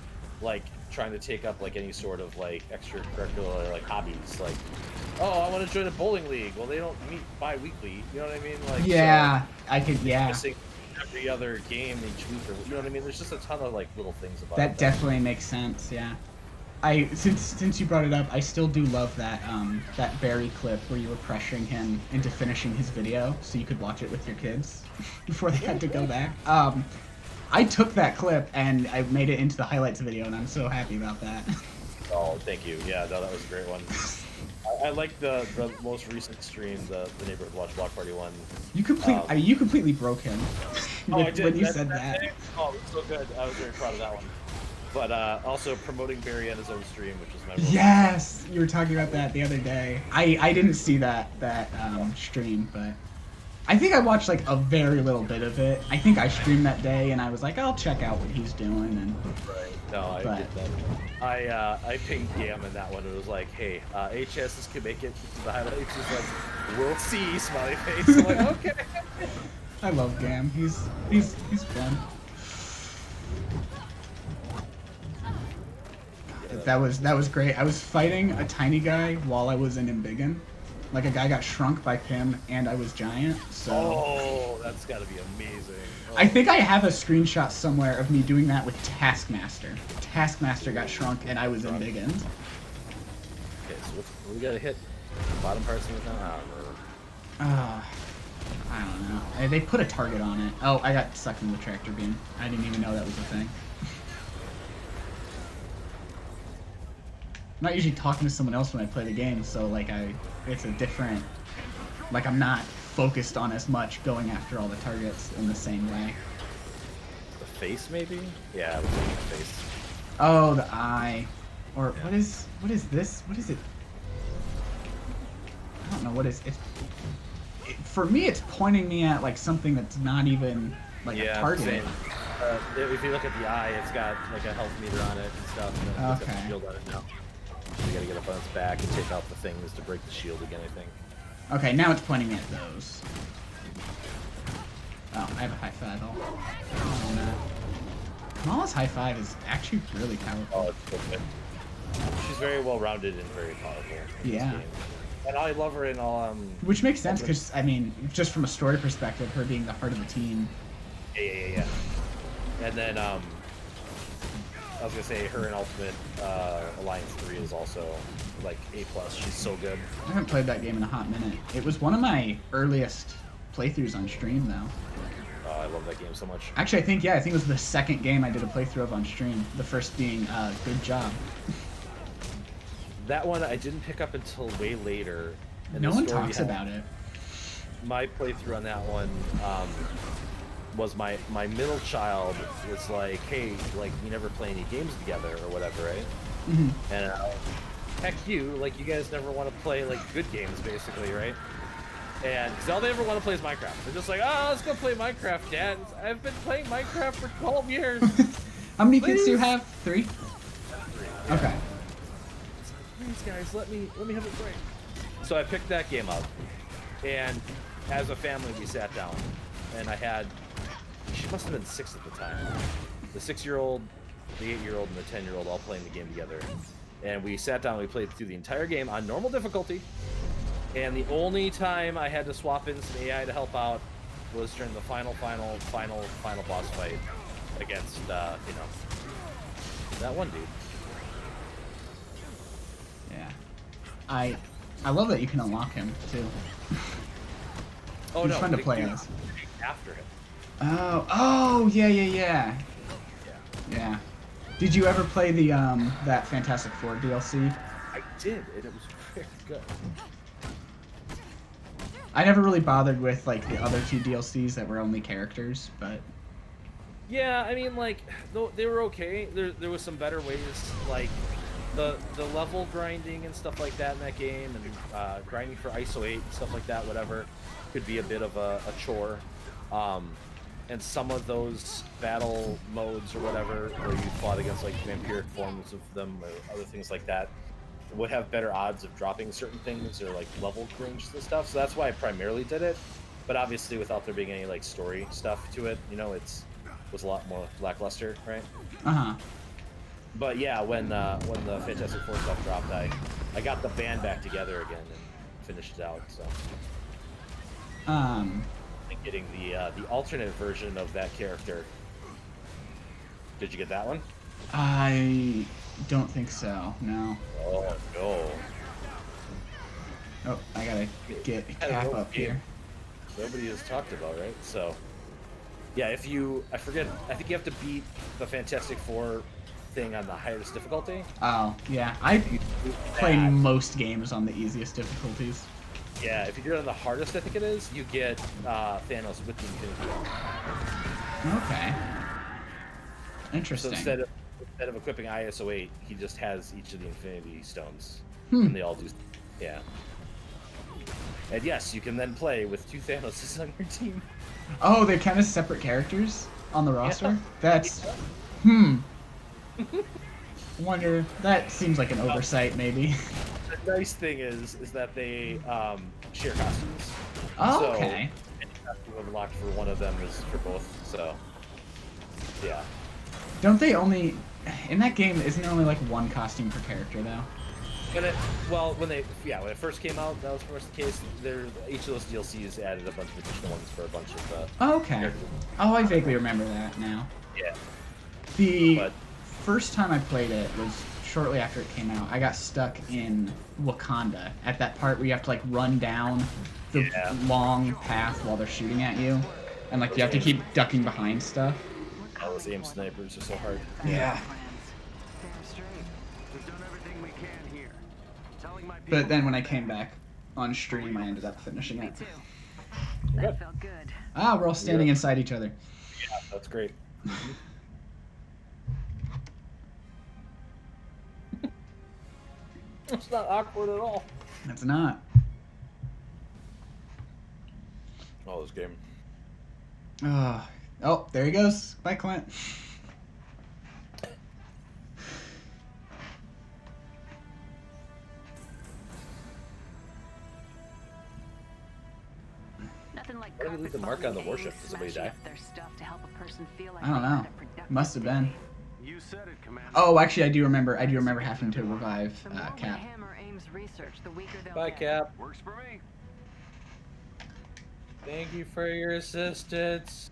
trying to take up any sort of extracurricular hobbies, oh, I want to join a bowling league. Well, they don't meet bi-weekly, you know what I mean? Yeah, so I could, yeah. Missing every other game each week, or you know what I mean? There's just a ton of little things about that. That definitely makes sense. Yeah. Since you brought it up, I still do love that that Barry clip where you were pressuring him into finishing his video so you could watch it with your kids before they had to go back. I took that clip and I made it into the highlights video, and I'm so happy about that. Oh, thank you. Yeah, no, that was a great one. I like the most recent stream, the Neighborhood Watch Block Party one. You completely broke him. I did. When you said that. Oh, it was so good. I was very proud of that one. But also promoting Barry on his own stream, which is my role. Yes, you were talking about that the other day. I didn't see that stream, but I think I watched like a very little bit of it. I think I streamed that day, and I was like, I'll check out what he's doing. And right. No, I did that. I pinged Gam in that one. It was like, hey, HSs can make it to the highlights. He's like, we'll see, smiley face. I'm like, okay. I love Gam. He's fun. That was great. I was fighting a tiny guy while I was in Embiggen. Like, a guy got shrunk by Pim, and I was giant, so... Oh, that's gotta be amazing. Oh. I think I have a screenshot somewhere of me doing that with Taskmaster. Taskmaster got shrunk, and I was Embiggen. Okay, so what we gotta hit? Bottom parts of it now? I don't know. They put a target on it. Oh, I got sucked into the tractor beam. I didn't even know that was a thing. I'm not usually talking to someone else when I play the game, so like it's a different, like I'm not focused on as much going after all the targets in the same way. The face maybe? Yeah, it was like the face. Oh, the eye, or yeah. What is this? What is it? I don't know what is it. For me, it's pointing me at like something that's not even like a target. Same. If you look at the eye, it's got like a health meter on it and stuff, and then it's got the shield on it now. So you gotta get up on its back and take out the things to break the shield again, I think. Okay, now it's pointing me at those. Oh, I have a high five. Oh, no. Kamala's high five is actually really powerful. Oh, it's so good. She's very well rounded and very powerful. Yeah. And I love her in all. Which makes sense because I mean, just from a story perspective, her being the heart of the team. Yeah. And then I was gonna say her in Ultimate Alliance 3 is also like A+. She's so good. I haven't played that game in a hot minute. It was one of my earliest playthroughs on stream, though. Oh, I love that game so much. Actually, I think it was the second game I did a playthrough of on stream. The first being Good Job. That one I didn't pick up until way later. No one talks about it. My playthrough on that one was my middle child was like, hey, like, we never play any games together or whatever, right? Mm-hmm. And heck you, like, you guys never want to play like good games, basically, right? And because all they ever want to play is Minecraft. They're just like, oh, let's go play Minecraft, Dad. I've been playing Minecraft for 12 years. How many kids do you have? 3? 3. Yeah. Okay. Please, guys, let me have a break. So I picked that game up, and as a family, we sat down, and I had, she must have been 6 at the time, the 6-year-old, the 8-year-old, and the 10-year-old all playing the game together. And we sat down, and we played through the entire game on normal difficulty, and the only time I had to swap in some AI to help out was during the final boss fight against, that one dude. Yeah. I love that you can unlock him, too. Oh, He's no, fun to play as. After him. Oh, yeah. Did you ever play the that Fantastic Four DLC? I did, and it was very good. I never really bothered with like the other 2 DLCs that were only characters, but yeah, I mean, like, they were okay. There was some better ways, like the level grinding and stuff like that in that game, and grinding for ISO 8 and stuff like that, whatever, could be a bit of a chore. And some of those battle modes or whatever, where you fought against like vampiric forms of them or other things like that, would have better odds of dropping certain things or like level range and stuff. So that's why I primarily did it. But obviously, without there being any like story stuff to it, was a lot more lackluster, right? But yeah, when the Fantastic Four stuff dropped, I got the band back together again and finished it out. So. And getting the alternate version of that character. Did you get that one? I don't think so. No. Oh no. Oh, I gotta get Cap up here. Nobody has talked about, right? So, yeah, I think you have to beat the Fantastic Four thing on the highest difficulty. Oh, yeah. I play most games on the easiest difficulties. Yeah, if you do it on the hardest, I think it is, you get Thanos with the Infinity Stone. Okay. Interesting. So instead of equipping ISO 8, he just has each of the Infinity Stones, Hmm. and they all do. Yeah. And yes, you can then play with 2 Thanoses on your team. Oh, they're kind of separate characters on the roster? Yeah. That's... Wonder... That seems like an oversight, maybe. The nice thing is that they share costumes. Oh, so okay. Any costume unlocked for one of them is for both, so... Yeah. Don't they only... In that game, isn't there only like one costume per character, though? When it first came out, that was first the case. Each of those DLCs added a bunch of additional ones for a bunch of Oh, okay. characters. Oh, I vaguely remember that now. Yeah. The first time I played it was shortly after it came out. I got stuck in Wakanda at that part where you have to like run down the long path while they're shooting at you, and like you have to keep ducking behind stuff. All those aim snipers are so hard. Yeah. Damn straight. We've done everything we can here. Telling my people But then when I came back on stream, I ended up finishing it. Too. That felt good. Ah, we're all standing inside each other. Yeah, that's great. It's not awkward at all. It's not. Oh, this game. Oh, there he goes. Bye, Clint. Nothing like Why did we leave the mark on the warship? Did somebody die? Their stuff to help a person feel like I don't they know. had a productive Must have been. day. You said it, Commander. Oh, actually, I do remember having to revive The more we Cap. hammer Ames research, the weaker they'll Bye, get. Cap. Works for me. Thank you for your assistance.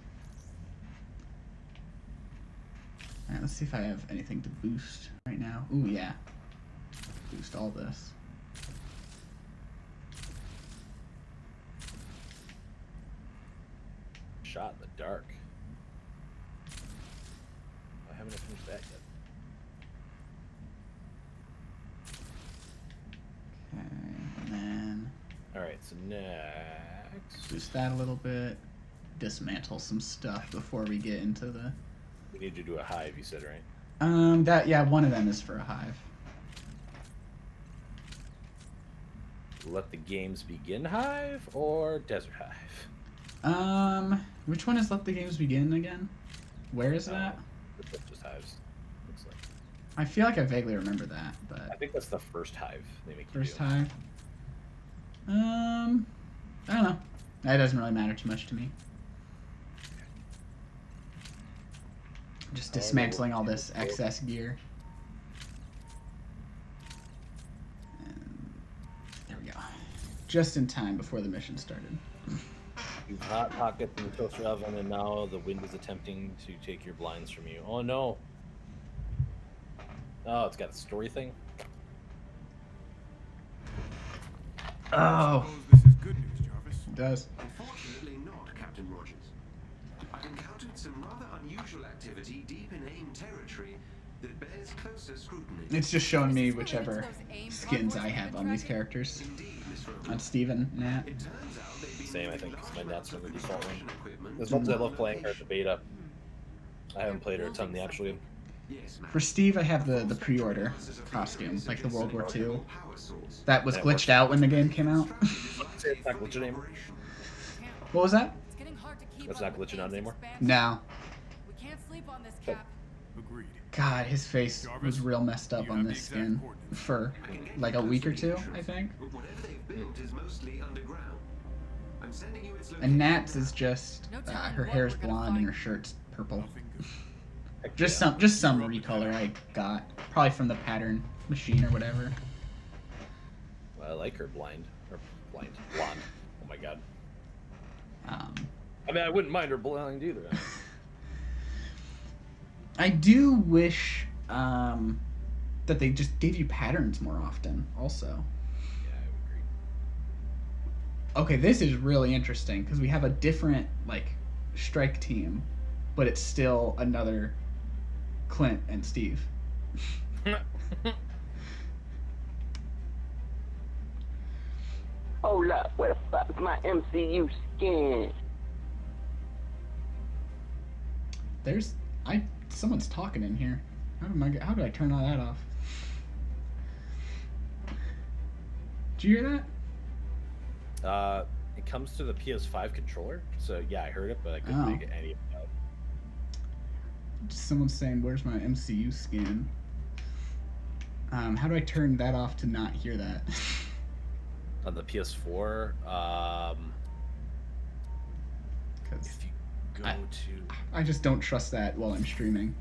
Alright, let's see if I have anything to boost right now. Ooh, yeah. Boost all this. Shot in the dark. I haven't finished that yet. Okay, and then Alright, so next... boost that a little bit. Dismantle some stuff before we get into the... We need to do a hive, you said, right? Yeah, one of them is for a hive. Let the games begin hive or desert hive? Which one is Let the Games Begin again? Where is that? It's just hives. Looks like. I feel like I vaguely remember that, I but... think that's the first hive they make you First do. hive? I don't know. That doesn't really matter too much to me. Just dismantling all this excess gear. And there we go. Just in time before the mission started. You've hot pocket in the toaster oven, and now the wind is attempting to take your blinds from you. Oh no! Oh, it's got a story thing. Oh, This is good news, Jarvis. it does. Unfortunately not, Captain Rogers. I've encountered some rather unusual activity deep in AIM territory that bears closer scrutiny. It's just showing me whichever skins I have on these characters. Indeed, Miss Rowan. On Steven, Nat. It turns out they've been Same, I using think. our My Nat's one of the default one. equipment As much as I on love playing her at location. the beta, I haven't played her a ton in the actual game. Yes, ma'am. For Steve, I have the pre-order costume, like the World War II. Power source. That was glitched out when the game came out. Say it's not glitching anymore? What was that? It's getting hard to keep That's up not with glitching out Ames' anymore? expansion. No. We can't sleep on this, Cap. Agreed. God, his face was real messed up You on have the this exact skin coordinates. for like a week or two, I think. But whatever they've built is mostly underground. I'm sending you its And location Nat's now. is just No telling her what hair's we're gonna blonde and her find. shirt's purple. Nothing good. Heck Just yeah. some recolor I got, probably from the pattern machine or whatever. Well, I like her blonde. Oh my god. I mean, I wouldn't mind her blonde either. I do wish that they just gave you patterns more often. Also, Yeah, I would agree. okay, this is really interesting because we have a different like strike team, but it's still another Clint and Steve. Hold up, where the fuck is my MCU skin? Someone's talking in here. How do I turn all that off? Did you hear that? It comes to the PS5 controller, so yeah, I heard it, but I couldn't make it any of it out. Someone's saying, "Where's my MCU skin?" How do I turn that off to not hear that? On the PS4, if you go to... I just don't trust that while I'm streaming.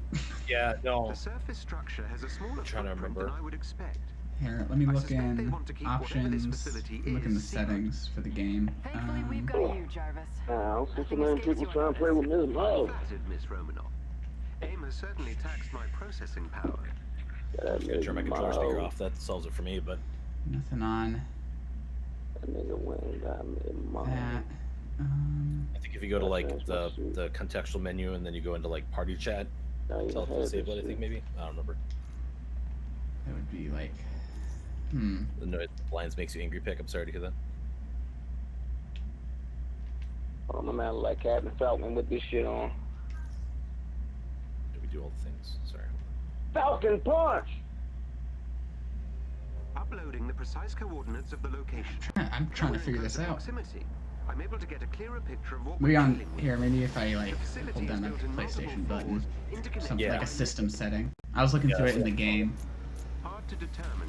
Yeah, no. The surface structure has a smaller footprint than I would expect. Here, let me look in options, look in the settings for the game. Thankfully, we've got you, Jarvis. I see so many people trying to play with Ms. Love. Miss Romanoff. AIM has certainly taxed my processing power. I'm gonna turn my controller speaker off. That solves it for me, but... Nothing on. That nigga went got me that. I think if you go to like the contextual menu and then you go into like party chat, tell it to disable it, I think maybe. I don't remember. That would be like, The noise blinds makes you angry pick. I'm sorry to hear that. Oh, my man like Captain Falcon with this shit on. Did we do all the things? Sorry. Falcon Punch! Uploading the precise coordinates of the location. I'm trying to figure this out. I'm able to get a clearer picture of what we on here. Maybe if I like hold down the PlayStation button, something like a system setting. I was looking through it in the game. Hard to determine.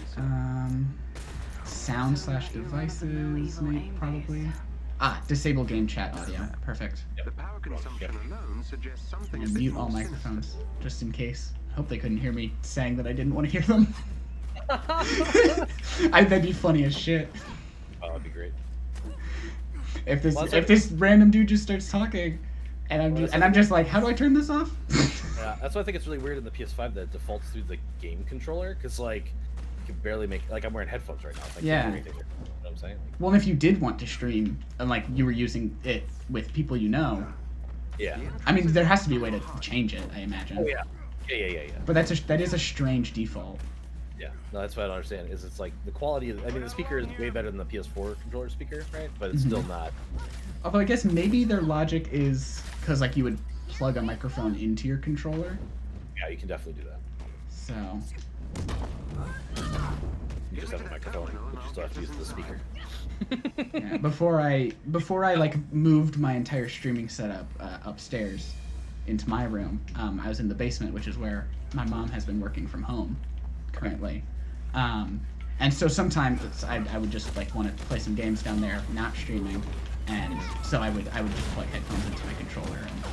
Sound/devices, maybe probably. Disable game chat audio. Perfect. The power consumption alone suggests something. And mute all microphones just in case. Hope they couldn't hear me saying that I didn't want to hear them. That'd be funny as shit. Oh, that'd be great. If this random dude just starts talking, and I'm just like, how do I turn this off? Yeah, that's why I think it's really weird in the PS5 that it defaults through the game controller, because like you can barely make, like, I'm wearing headphones right now. So I can't hear anything. You know what I'm saying? Like, well, if you did want to stream and like you were using it with people you know, yeah. I mean, there has to be a way to change it, I imagine. Oh yeah. Yeah. But that is a strange default. Yeah, no, that's what I don't understand. Is it's like the quality of, I mean, the speaker is way better than the PS4 controller speaker, right? But it's still not. Although I guess maybe their logic is because like you would plug a microphone into your controller. Yeah, you can definitely do that. So. You just have a microphone, but you still have to use the speaker. Yeah, before I like moved my entire streaming setup upstairs into my room, I was in the basement, which is where my mom has been working from home currently, and so sometimes I would just like want to play some games down there, not streaming, and so I would just plug headphones into my controller and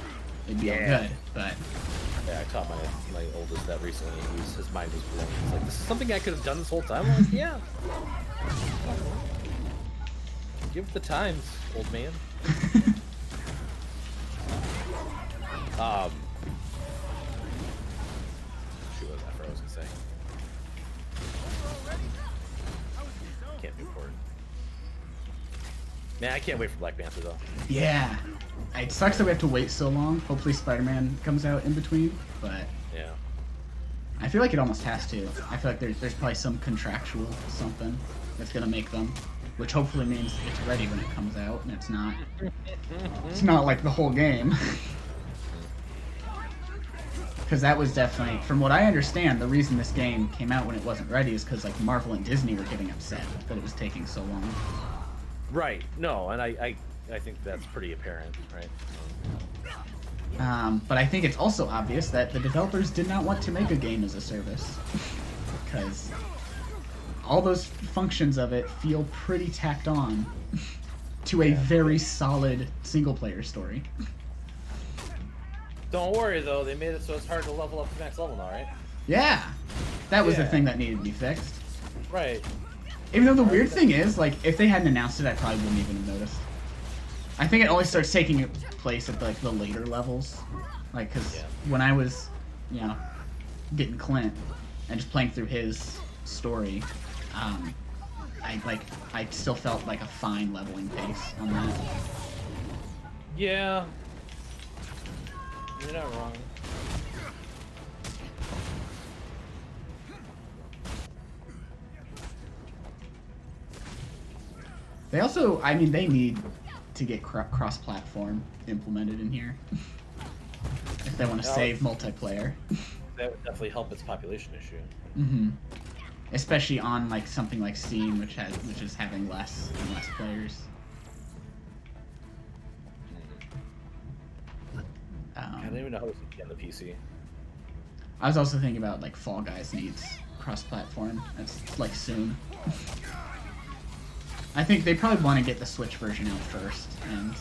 it'd be all good. But yeah, I taught my oldest that recently. His mind was blown. He's like, this is something I could have done this whole time. I'm like, yeah. Give it the times, old man. Shoot, what was I gonna say? Can't be important. Man, I can't wait for Black Panther though. Yeah, it sucks that we have to wait so long. Hopefully Spider-Man comes out in between, but yeah, I feel like it almost has to. I feel like there's probably some contractual something that's gonna make them, which hopefully means it's ready when it comes out and it's not like the whole game. Because that was definitely, from what I understand, the reason this game came out when it wasn't ready is because like Marvel and Disney were getting upset that it was taking so long. Right. No, and I think that's pretty apparent, right? But I think it's also obvious that the developers did not want to make a game as a service, because all those functions of it feel pretty tacked on to a very solid single-player story. Don't worry though, they made it so it's hard to level up to the next level now, right? Yeah, that was the thing that needed to be fixed. Right. Even though the weird thing is, like, if they hadn't announced it, I probably wouldn't even have noticed. I think it only starts taking place at like the later levels, like, because when I was, you know, getting Clint and just playing through his story, I still felt like a fine leveling pace on that. Yeah. You're not wrong. They also, I mean, they need to get cross-platform implemented in here if they want to save multiplayer. That would definitely help its population issue. Mm-hmm. Especially on like something like Steam, which is having less and less players. I don't even know how it's on the PC. I was also thinking about like Fall Guys needs cross-platform. That's like soon. I think they probably want to get the Switch version out first, and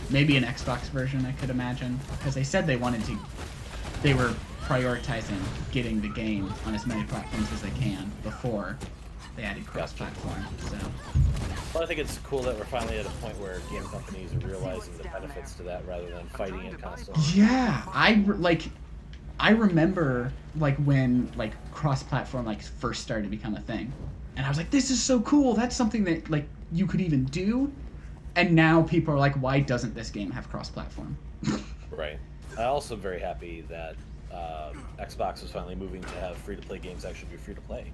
maybe an Xbox version, I could imagine, because they said they were prioritizing getting the game on as many platforms as they can before they added cross-platform. So. Well, I think it's cool that we're finally at a point where game companies are realizing the benefits to that rather than fighting it constantly. Yeah, I remember like when like cross-platform like first started to become a thing, and I was like, this is so cool. That's something that like you could even do. And now people are like, why doesn't this game have cross-platform? Right. I also am very happy that Xbox is finally moving to have free-to-play games actually be free-to-play.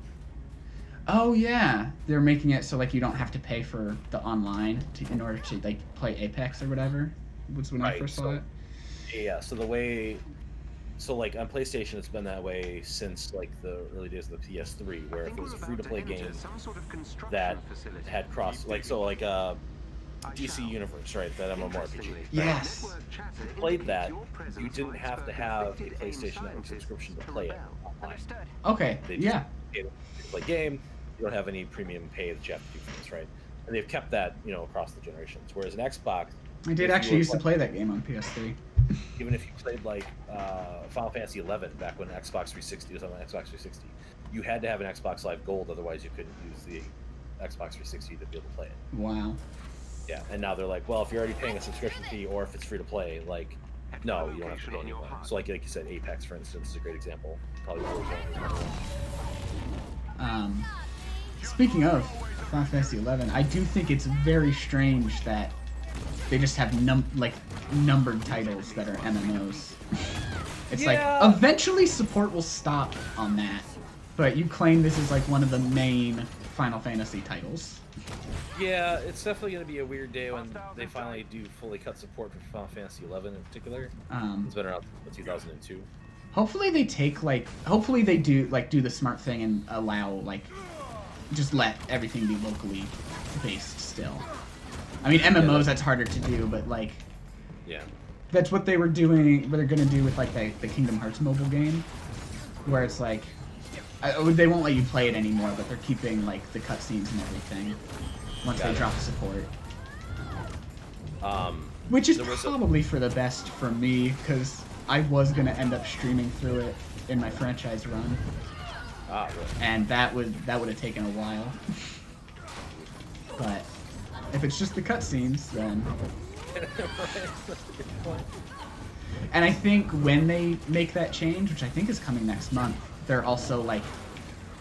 Oh yeah, they're making it so like you don't have to pay for the online in order to like play Apex or whatever. Was when I first saw it. Yeah. So like on PlayStation, it's been that way since like the early days of the PS3, where if it was a free-to-play game that had cross, like DC Universe, right? That MMORPG. Yes. If you played that, you didn't have to have a PlayStation Network subscription to play it online. Okay. Yeah. Play game, you don't have any premium pay that you have to do for this, right? And they've kept that, across the generations. Whereas an Xbox, I did actually used to play that game on PS3. Even if you played like Final Fantasy 11 back when Xbox 360 was on Xbox 360, you had to have an Xbox Live Gold, otherwise you couldn't use the Xbox 360 to be able to play it. Wow. Yeah, and now they're like, well, if you're already paying a subscription fee or if it's free to play, like, no, you don't have to pay anymore. So like you said, Apex, for instance, is a great example. Probably speaking of Final Fantasy 11, I do think it's very strange that they just have numbered titles that are MMOs. It's like eventually support will stop on that, but you claim this is like one of the main Final Fantasy titles. Yeah, it's definitely going to be a weird day when they finally do fully cut support for Final Fantasy 11 in particular. It's been around since 2002. Hopefully they hopefully they do the smart thing and allow just let everything be locally based still. I mean, MMOs that's harder to do, but yeah, that's what they were doing. What they're gonna do with the Kingdom Hearts mobile game, where it's like they won't let you play it anymore, but they're keeping the cutscenes and everything once they drop support. Which is probably for the best for me, because I was gonna end up streaming through it in my franchise run. Really? And that would have taken a while. But if it's just the cutscenes, then. And I think when they make that change, which I think is coming next month, they're also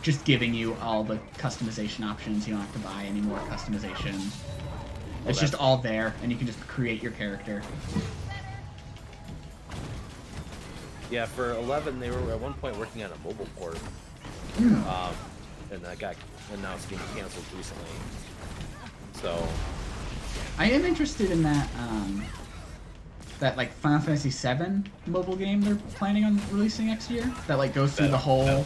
just giving you all the customization options. You don't have to buy any more customization. It's just all there, and you can just create your character. Yeah, for 11, they were at one point working on a mobile port. And that got announced being canceled recently. So I am interested in that Final Fantasy VII mobile game they're planning on releasing next year. That goes through the whole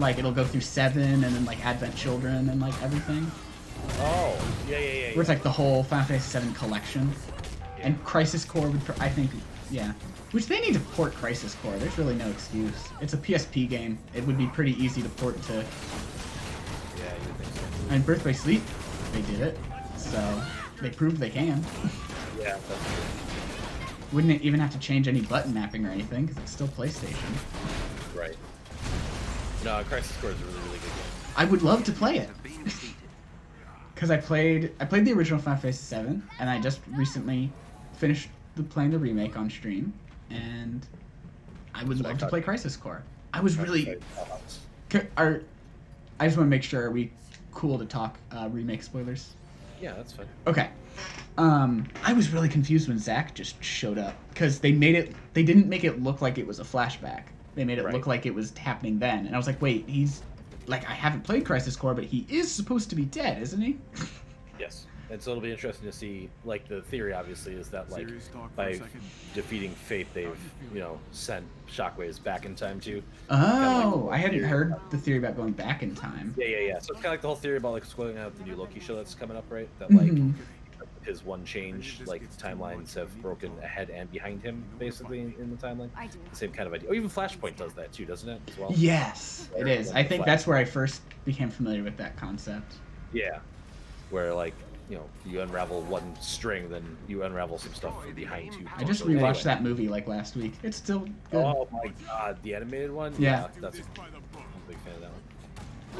it'll go through 7 and then Advent Children and everything. Oh, yeah. Where it's the whole Final Fantasy VII collection. Yeah. And Crisis Core would, I think, yeah. Which they need to port Crisis Core. There's really no excuse. It's a PSP game. It would be pretty easy to port to. Yeah, you would think so. And Birth by Sleep, they did it. So they proved they can. Yeah, that's true. Wouldn't it even have to change any button mapping or anything, because it's still PlayStation. Right. No, Crisis Core is a really, really good game. I would love to play it. Because I played the original Final Fantasy VII, and I just recently finished playing the remake on stream, and I would love to play Crisis Core. I was really... I just want to make sure, are we cool to talk remake spoilers? Yeah, that's fine. Okay. I was really confused when Zach just showed up, because they didn't make it look like it was a flashback. They made it look like it was happening then, and I was like, wait, he's... I haven't played Crisis Core, but he is supposed to be dead, isn't he? Yes. And so it'll be interesting to see, like, the theory obviously is that, like, Serious talk for by a second. defeating fate, they've, you know, sent Shockwaves back in time too. Oh, like I hadn't heard the theory about going back in time. Yeah. So it's kind of like the whole theory about, like, what's going on with the new Loki show that's coming up, right? That, like, his one change, like, timelines have broken ahead and behind him, basically, in the timeline. I do. The same kind of idea. Oh, even Flashpoint does that too, doesn't it, as well? Yes, it is. I think that's where I first became familiar with that concept. Yeah. Where, like, you know, you unravel one string, then you unravel some stuff from behind you. I just rewatched that movie like last week. It's still good. Oh my god, the animated one? Yeah. I'm a big fan of that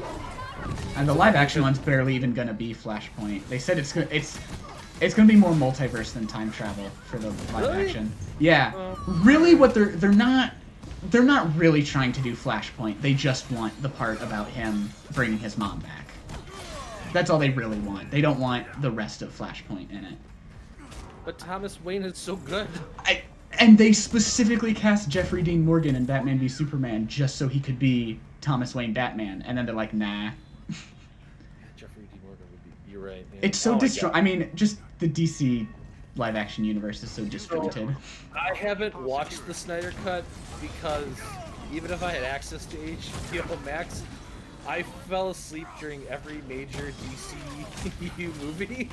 one. And the live action one's barely even gonna be Flashpoint. They said it's gonna be more multiverse than time travel for the live action. Yeah. Really, what they're not really trying to do Flashpoint. They just want the part about him bringing his mom back. That's all they really want. They don't want the rest of Flashpoint in it. But Thomas Wayne is so good. And they specifically cast Jeffrey Dean Morgan in Batman v Superman just so he could be Thomas Wayne Batman. And then they're like, nah. Jeffrey Dean Morgan would be. You're right. Yeah. It's so disjointed. I mean, just the DC live action universe is so disjointed. I haven't watched the Snyder Cut because even if I had access to HBO Max, I fell asleep during every major DCU movie,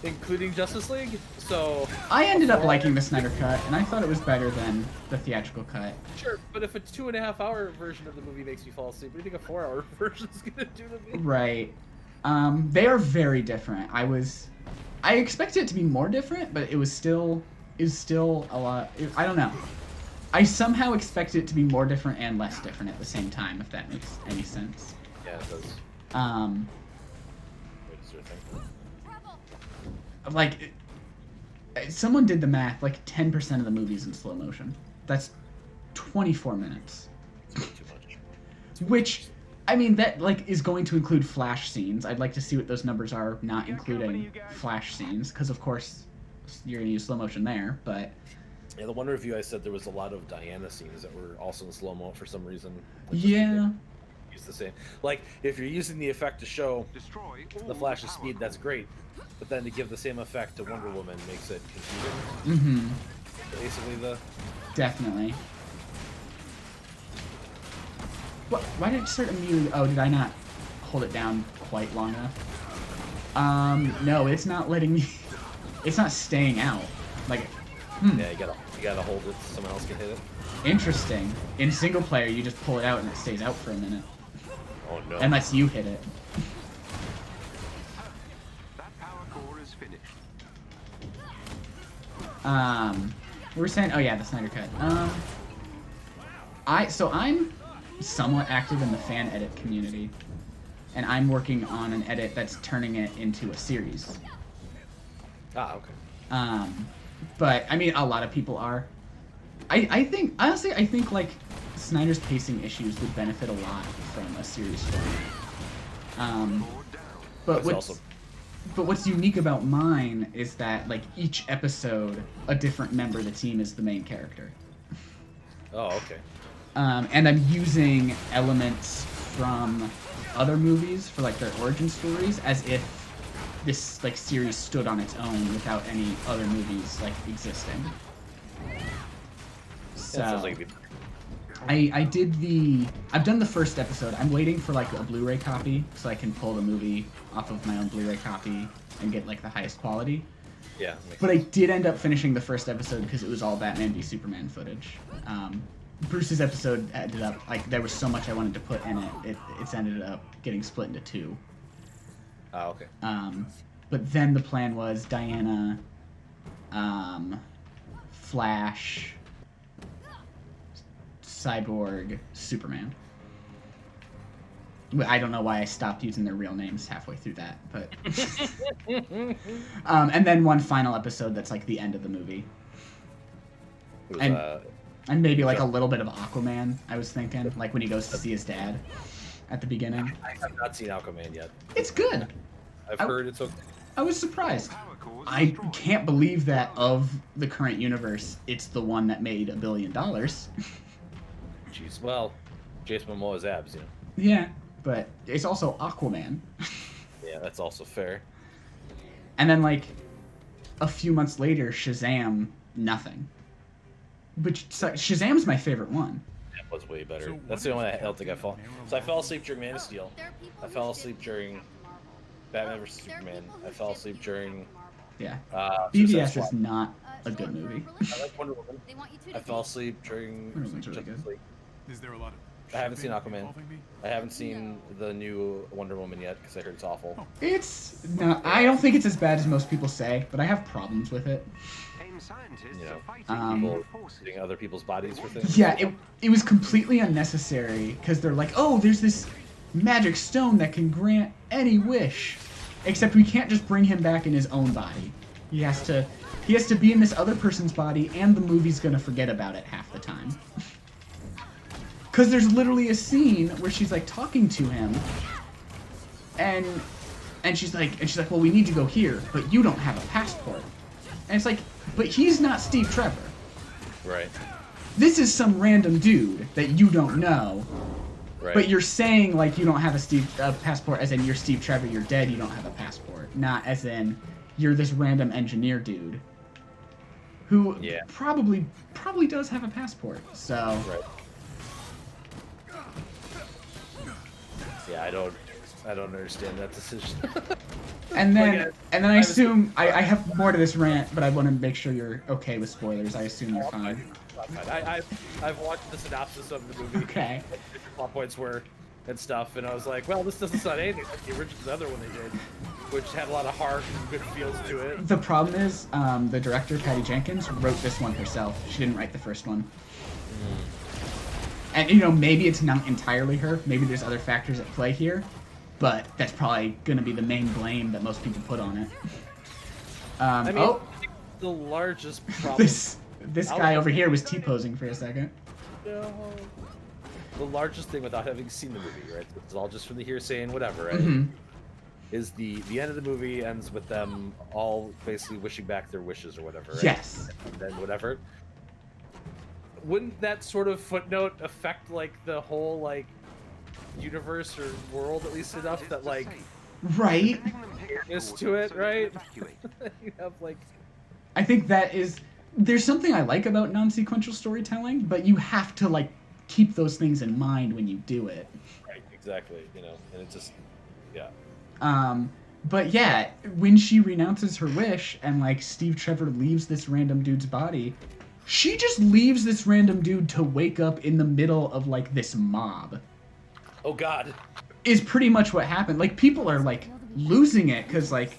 including Justice League. So I ended up liking the Snyder Cut, and I thought it was better than the theatrical cut. Sure, but if a 2.5-hour version of the movie makes me fall asleep, what do you think a 4-hour version is gonna do to me? Right. They are very different. I expected it to be more different, but it was still a lot. I don't know. I somehow expected it to be more different and less different at the same time, if that makes any sense. Yeah, it does. Wait, is there a thing? Like, someone did the math. Like 10% of the movie's in slow motion. That's 24 minutes. It's way too much. Which, I mean, that like is going to include flash scenes. I'd like to see what those numbers are, not including flash scenes, because of course you're gonna use slow motion there. But yeah, the one review I said there was a lot of Diana scenes that were also in slow mo for some reason. Yeah. Use the same. Like if you're using the effect to show the Flash's speed, that's great. But then to give the same effect to Wonder Woman makes it confusing. Mm-hmm. Basically, definitely. What? Why did it start immediately? Oh, did I not hold it down quite long enough? No, it's not letting me. It's not staying out. Like, yeah, you gotta hold it so someone else can hit it. Interesting. In single player, you just pull it out and it stays out for a minute. Oh no. Unless you hit it. That power core is finished. We were saying, oh yeah, the Snyder Cut. I'm somewhat active in the fan edit community, and I'm working on an edit that's turning it into a series. Ah, okay. But I mean, a lot of people are. I think honestly, I think like Snyder's pacing issues would benefit a lot from a series format. But what's unique about mine is that like each episode, a different member of the team is the main character. Oh, okay. And I'm using elements from other movies for like their origin stories, as if this like series stood on its own without any other movies like existing. So I've done the first episode. I'm waiting for like a Blu-ray copy so I can pull the movie off of my own Blu-ray copy and get like the highest quality. Yeah. But I did end up finishing the first episode because it was all Batman v Superman footage. Bruce's episode ended up like there was so much I wanted to put in it. It's ended up getting split into 2. Oh, okay. But then the plan was Diana, Flash, Cyborg, Superman. I don't know why I stopped using their real names halfway through that, but and then one final episode that's like the end of the movie. And maybe like a little bit of Aquaman, I was thinking, like when he goes to see his dad at the beginning. I have not seen Aquaman yet. It's good. I've heard it's okay. I was surprised. I can't believe that of the current universe, it's the one that made $1 billion. Jeez, well, Jason Momoa's abs, you know. Yeah, but it's also Aquaman. Yeah, that's also fair. And then like a few months later, Shazam, nothing. But Shazam's my favorite one. That was way better. That's the only one I don't think I fell. So I fell asleep during Man of Steel. I fell asleep during Batman vs Superman. I fell asleep during. Yeah. BVS is not a good movie. I like Wonder Woman. I fell asleep during Justice League. Is there a lot of I haven't seen Aquaman. I haven't seen the new Wonder Woman yet because I heard it's awful. It's not. I don't think it's as bad as most people say, but I have problems with it. You know, people using other people's bodies for things. Yeah, it was completely unnecessary because they're like, oh, there's this magic stone that can grant any wish, except we can't just bring him back in his own body. He has to be in this other person's body, and the movie's gonna forget about it half the time. Because there's literally a scene where she's like talking to him, and she's like, well, we need to go here, but you don't have a passport. And it's like, but he's not Steve Trevor. Right. This is some random dude that you don't know. Right. But you're saying like you don't have a passport, as in you're Steve Trevor, you're dead, you don't have a passport. Not as in you're this random engineer dude who probably does have a passport. So. Right. Yeah, I don't understand that decision. And then I assume I have more to this rant, but I want to make sure you're okay with spoilers. I assume you're fine. I've watched the synopsis of the movie. Okay. Plot points were and stuff, and I was like, well, this doesn't sound anything like the original, the other one they did, which had a lot of heart and good feels to it. The problem is, the director Patty Jenkins wrote this one herself. She didn't write the first one. And, you know, maybe it's not entirely her. Maybe there's other factors at play here. But that's probably going to be the main blame that most people put on it. I mean, the largest problem... This guy over here was T-posing for a second. No. The largest thing without having seen the movie, right? It's all just from the hearsay and whatever, right? Mm-hmm. Is the end of the movie ends with them all basically wishing back their wishes or whatever, right? Yes. And then whatever. Wouldn't that sort of footnote affect, like, the whole, like, universe or world at least enough that, like... Right. ...is to it, right? You have, like... I think that is... There's something I like about non-sequential storytelling, but you have to, like, keep those things in mind when you do it. Right, exactly, you know, and it just... Yeah. But yeah, when she renounces her wish and, like, Steve Trevor leaves this random dude's body... She just leaves this random dude to wake up in the middle of, like, this mob. Oh, God. Is pretty much what happened. Like, people are, like, losing it because, like,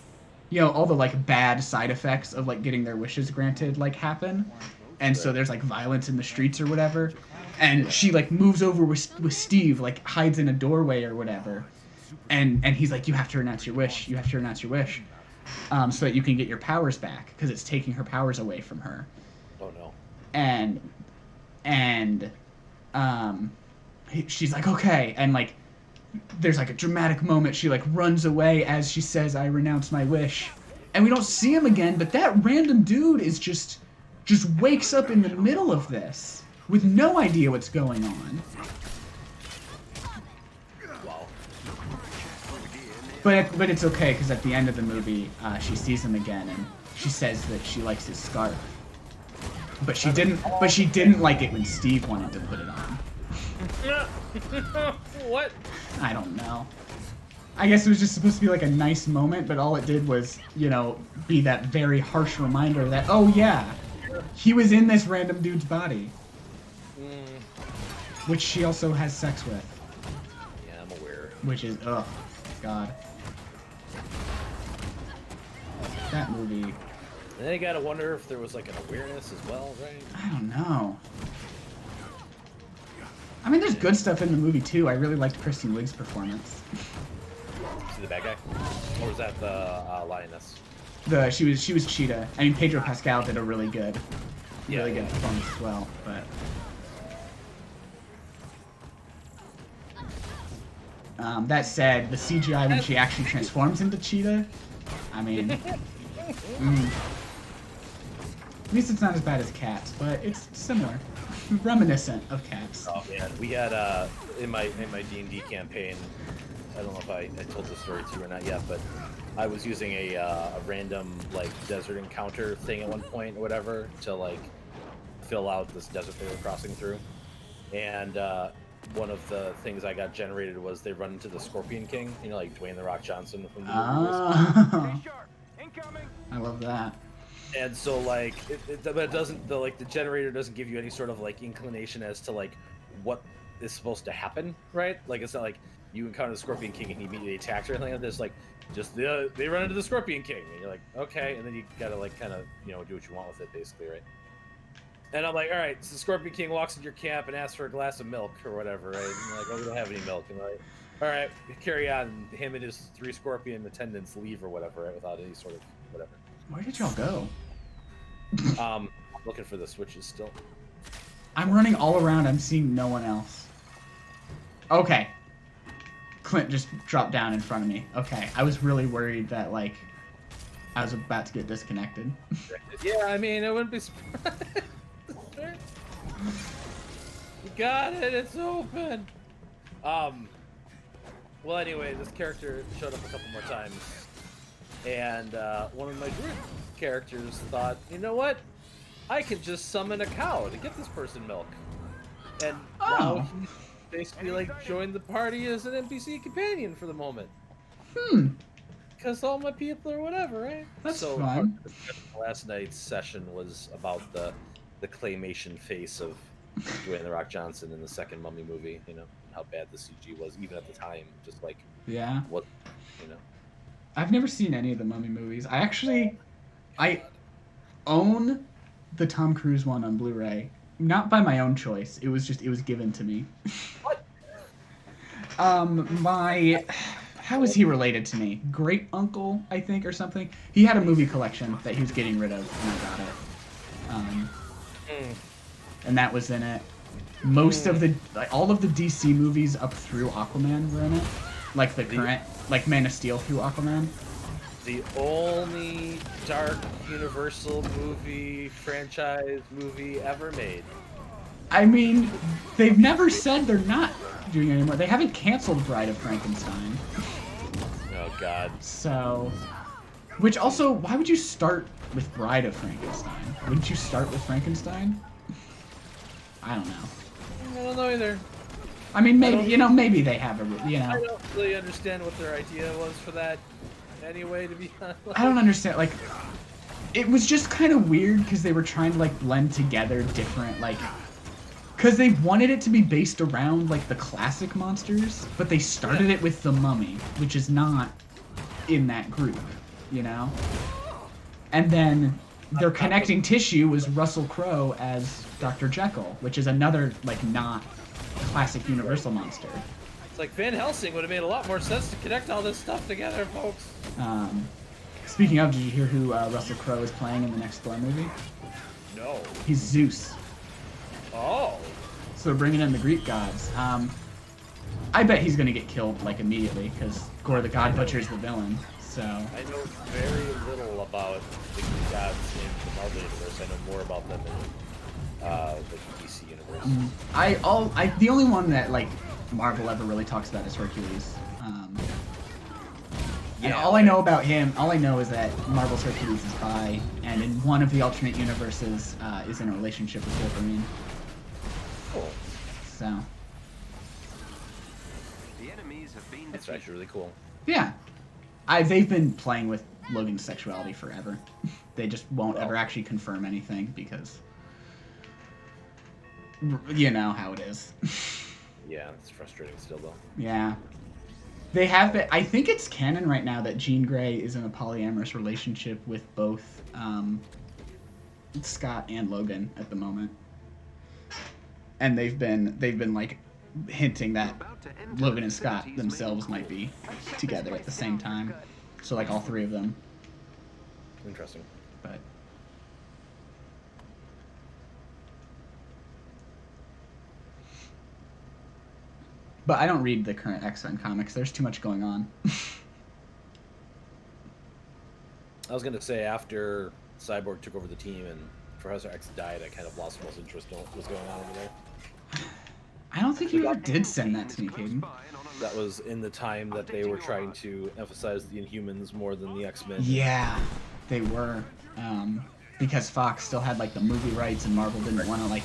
you know, all the, like, bad side effects of, like, getting their wishes granted, like, happen. And so there's, like, violence in the streets or whatever. And she, like, moves over with Steve, like, hides in a doorway or whatever. And he's like, you have to renounce your wish. You have to renounce your wish. So that you can get your powers back because it's taking her powers away from her. Oh, no. And she's like, okay, and like there's like a dramatic moment. She like runs away as she says, I renounce my wish, and we don't see him again, but that random dude is just wakes up in the middle of this with no idea what's going on. Wow. But it's okay because at the end of the movie she sees him again and she says that she likes his scarf. But she didn't like it when Steve wanted to put it on. What? I don't know. I guess it was just supposed to be like a nice moment, but all it did was, you know, be that very harsh reminder that, oh yeah, he was in this random dude's body. Which she also has sex with. Yeah, I'm aware. Which is, ugh, God. That movie... And then you gotta wonder if there was like an awareness as well, right? I don't know. I mean, there's good stuff in the movie too. I really liked Kristen Wiig's performance. See the bad guy? Or was that the lioness? She was Cheetah. I mean, Pedro Pascal did a really good performance as well. But that said, the CGI when she actually transforms into Cheetah, I mean. At least it's not as bad as Cats, but it's similar, reminiscent of Cats. Oh man, we had in my D&D campaign, don't know if I told the story to you or not yet, but I was using a random like desert encounter thing at one point or whatever to like fill out this desert they were crossing through, and one of the things I got generated was they run into the Scorpion King, you know, like Dwayne the Rock Johnson from the Oh. I love that. And so like, but it doesn't, the generator doesn't give you any sort of like inclination as to like what is supposed to happen, right? Like it's not like you encounter the Scorpion King and he immediately attacks or anything like this. Like just they run into the Scorpion King and you're like, okay, and then you gotta like kind of do what you want with it basically, right? And I'm like, all right, so the Scorpion King walks into your camp and asks for a glass of milk or whatever, right? And you're like, oh, we don't have any milk. And you're like, all right, carry on. And him and his 3 Scorpion attendants leave or whatever, right? Without any sort of whatever. Where did y'all go? I'm looking for the switches still. I'm running all around. I'm seeing no one else. Okay. Clint just dropped down in front of me. Okay. I was really worried that, like, I was about to get disconnected. Yeah, I mean, I wouldn't be surprised. You got it. It's open. Well, anyway, this character showed up a couple more times, and one of my druid characters thought, you know what? I could just summon a cow to get this person milk, and now he's basically like joined the party as an NPC companion for the moment. Because all my people or whatever, right? That's fun. Last night's session was about the claymation face of Dwayne the Rock Johnson in the second Mummy movie. You know how bad the CG was, even at the time. Just like what, I've never seen any of the Mummy movies. I own the Tom Cruise one on Blu-ray, not by my own choice. It was given to me. What? How is he related to me? Great uncle, I think, or something. He had a movie collection that he was getting rid of, and I got it. And that was in it. Most of all of the DC movies up through Aquaman were in it. Like the current, like Man of Steel through Aquaman. The only dark Universal franchise movie ever made. I mean, they've never said they're not doing it anymore. They haven't canceled Bride of Frankenstein. Oh, God. So, which also, why would you start with Bride of Frankenstein? Wouldn't you start with Frankenstein? I don't know. I don't know either. I mean, maybe, maybe they have a, I don't really understand what their idea was for that anyway, to be honest. I don't understand, like, it was just kind of weird because they were trying to, like, blend together different, like, because they wanted it to be based around, like, the classic monsters, but they started it with the Mummy, which is not in that group, And then their connecting tissue was Russell Crowe as Dr. Jekyll, which is another, like, not classic Universal monster. It's like Van Helsing would have made a lot more sense to connect all this stuff together, folks. Speaking of, did you hear who Russell Crowe is playing in the next Thor movie? No. He's Zeus. Oh. So they're bringing in the Greek gods. I bet he's gonna get killed, like, immediately, because Gore the God Butcher is the villain, so... I know very little about the Greek gods in the Marvel Universe. I know more about them in the DC Universe. The only one that, like, Marvel ever really talks about is Hercules. And all I know about him, all I know is that Marvel's Hercules is bi, and in one of the alternate universes is in a relationship with Wolverine. Cool. So. The enemies have been That's actually really cool. Yeah. They've been playing with Logan's sexuality forever. They just won't ever actually confirm anything because you know how it is. Yeah, it's frustrating still though. Yeah. They have been, I think it's canon right now that Jean Grey is in a polyamorous relationship with both Scott and Logan at the moment. And they've been like hinting that Logan and Scott themselves might be together at the same time. So like all three of them. Interesting. But I don't read the current X-Men comics. There's too much going on. I was gonna say after Cyborg took over the team and Professor X died, I kind of lost most interest in what was going on over there. I don't think you ever did send that to me, Caden. That was in the time that they were trying to emphasize the Inhumans more than the X-Men. Yeah, they were. Because Fox still had like the movie rights and Marvel didn't want to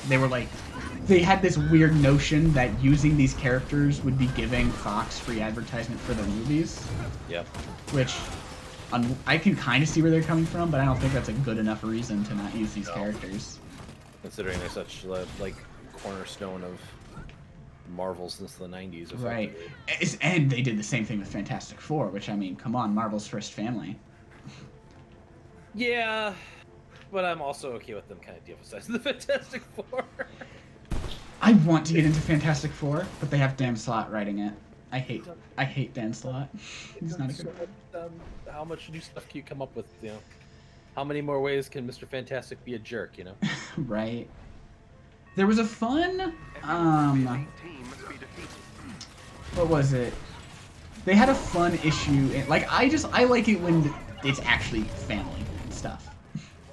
they had this weird notion that using these characters would be giving Fox free advertisement for their movies. Yep. Which I can kind of see where they're coming from, but I don't think that's a good enough reason to not use these characters. Considering they're such like cornerstone of Marvel since the 90s. Right. And they did the same thing with Fantastic Four, which, I mean, come on, Marvel's first family. Yeah, but I'm also okay with them kind of de-emphasizing the Fantastic Four. I want to get into Fantastic Four, but they have Dan Slott writing it. I hate Dan Slott. He's not a good how much new stuff can you come up with, you know? How many more ways can Mr. Fantastic be a jerk, you know? Right. There was a fun, what was it? They had a fun issue. Like, I like it when it's actually family stuff.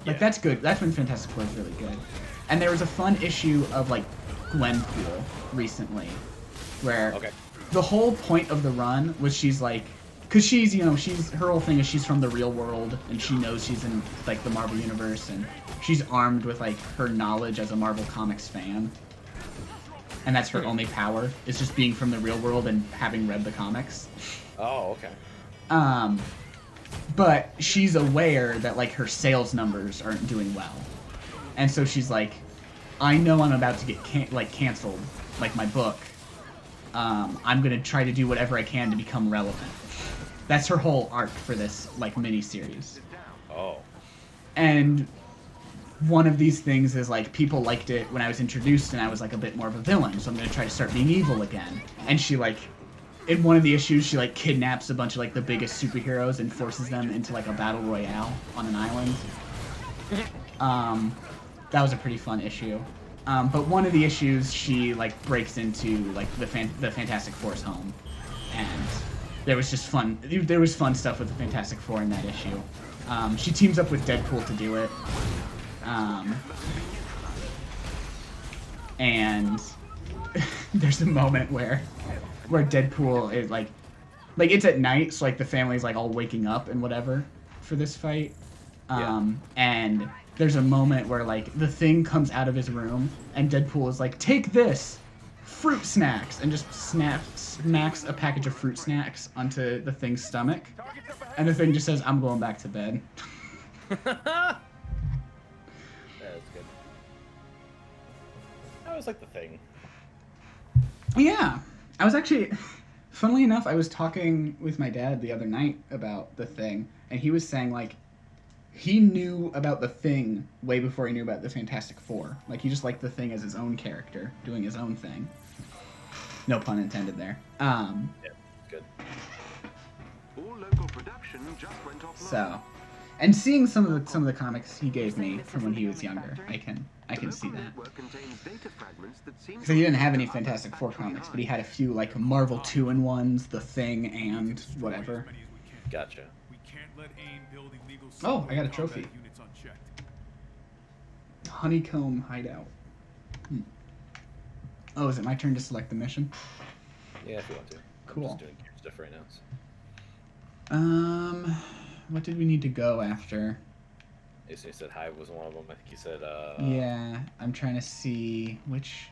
Like, that's good. That's when Fantastic Four is really good. And there was a fun issue of, like, Gwenpool recently, where the whole point of the run was she's like, because she's, you know, her whole thing is she's from the real world, and she knows she's in, like, the Marvel Universe, and she's armed with, like, her knowledge as a Marvel Comics fan. And that's her only power, is just being from the real world and having read the comics. Oh, okay. But she's aware that, like, her sales numbers aren't doing well. And so she's like, I know I'm about to get, canceled, like, my book. I'm gonna try to do whatever I can to become relevant. That's her whole arc for this, like, mini-series. Oh. And one of these things is, like, people liked it when I was introduced and I was, like, a bit more of a villain, so I'm gonna try to start being evil again. And she, like, in one of the issues, she, like, kidnaps a bunch of, like, the biggest superheroes and forces them into, like, a battle royale on an island. That was a pretty fun issue. But one of the issues, she, like, breaks into, like, the Fantastic Four's home. And there was just fun. There was fun stuff with the Fantastic Four in that issue. She teams up with Deadpool to do it. And there's a moment where Deadpool is, like, it's at night, so, like, the family's, like, all waking up and whatever for this fight. And there's a moment where, like, the Thing comes out of his room, and Deadpool is like, take this! Fruit snacks! And just smacks a package of fruit snacks onto the Thing's stomach. And the Thing just says, I'm going back to bed. That's good. I always like the Thing. Yeah. I was actually, funnily enough, I was talking with my dad the other night about the Thing, and he was saying, like, he knew about the Thing way before he knew about the Fantastic Four. Like, he just liked the Thing as his own character, doing his own thing. No pun intended there. Yeah, good. All local production just went offline. So, and seeing some of the comics he gave me from when he was younger, I can see that. So he didn't have any Fantastic Four comics, but he had a few, like, Marvel 2-in-1s, The Thing, and whatever. Gotcha. Oh, I got a trophy. Honeycomb Hideout. Oh, is it my turn to select the mission? Yeah, if you want to. Cool. I'm just doing stuff right now. So. What did we need to go after? You said Hive was one of them. I think you said. Yeah, I'm trying to see which.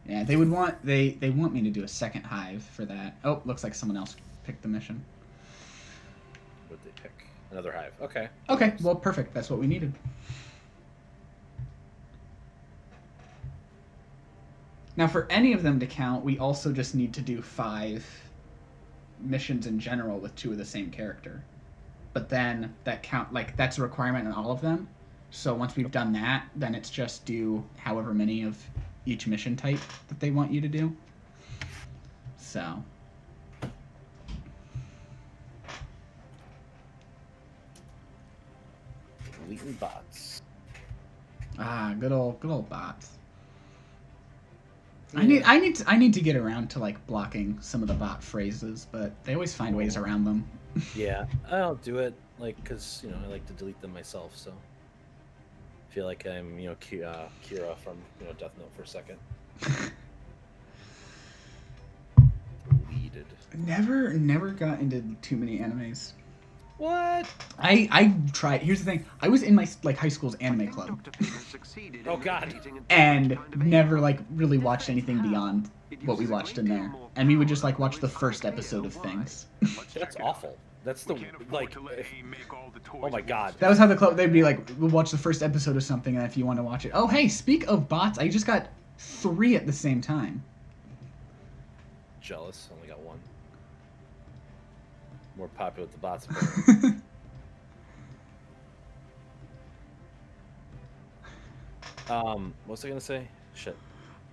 Yeah, they want me to do a second Hive for that. Oh, looks like someone else picked the mission. What'd they pick? Another Hive. Okay. Okay, well, perfect. That's what we needed. Now, for any of them to count, we also just need to do 5 missions in general with 2 of the same character. But then that's a requirement in all of them. So once we've done that, then it's just do however many of each mission type that they want you to do. So. Deleting bots. Ah, good old bots. Yeah. I need to get around to, like, blocking some of the bot phrases, but they always find ways around them. Yeah, I don't do it, like, because, you know, I like to delete them myself, so I feel like I'm, you know, Kira from, you know, Death Note for a second. ended. Never got into too many animes. What? I tried. Here's the thing. I was in my high school's anime club. Oh God. And never really watched anything beyond what we watched in there. And we would just watch the first episode of things. That's awful. That's the oh my God. That was how the club, they'd be we'll watch the first episode of something, and if you want to watch it. Oh hey, speak of bots, I just got 3 at the same time. Jealous. Only got 1. More popular with the bots. What was I gonna say? Shit.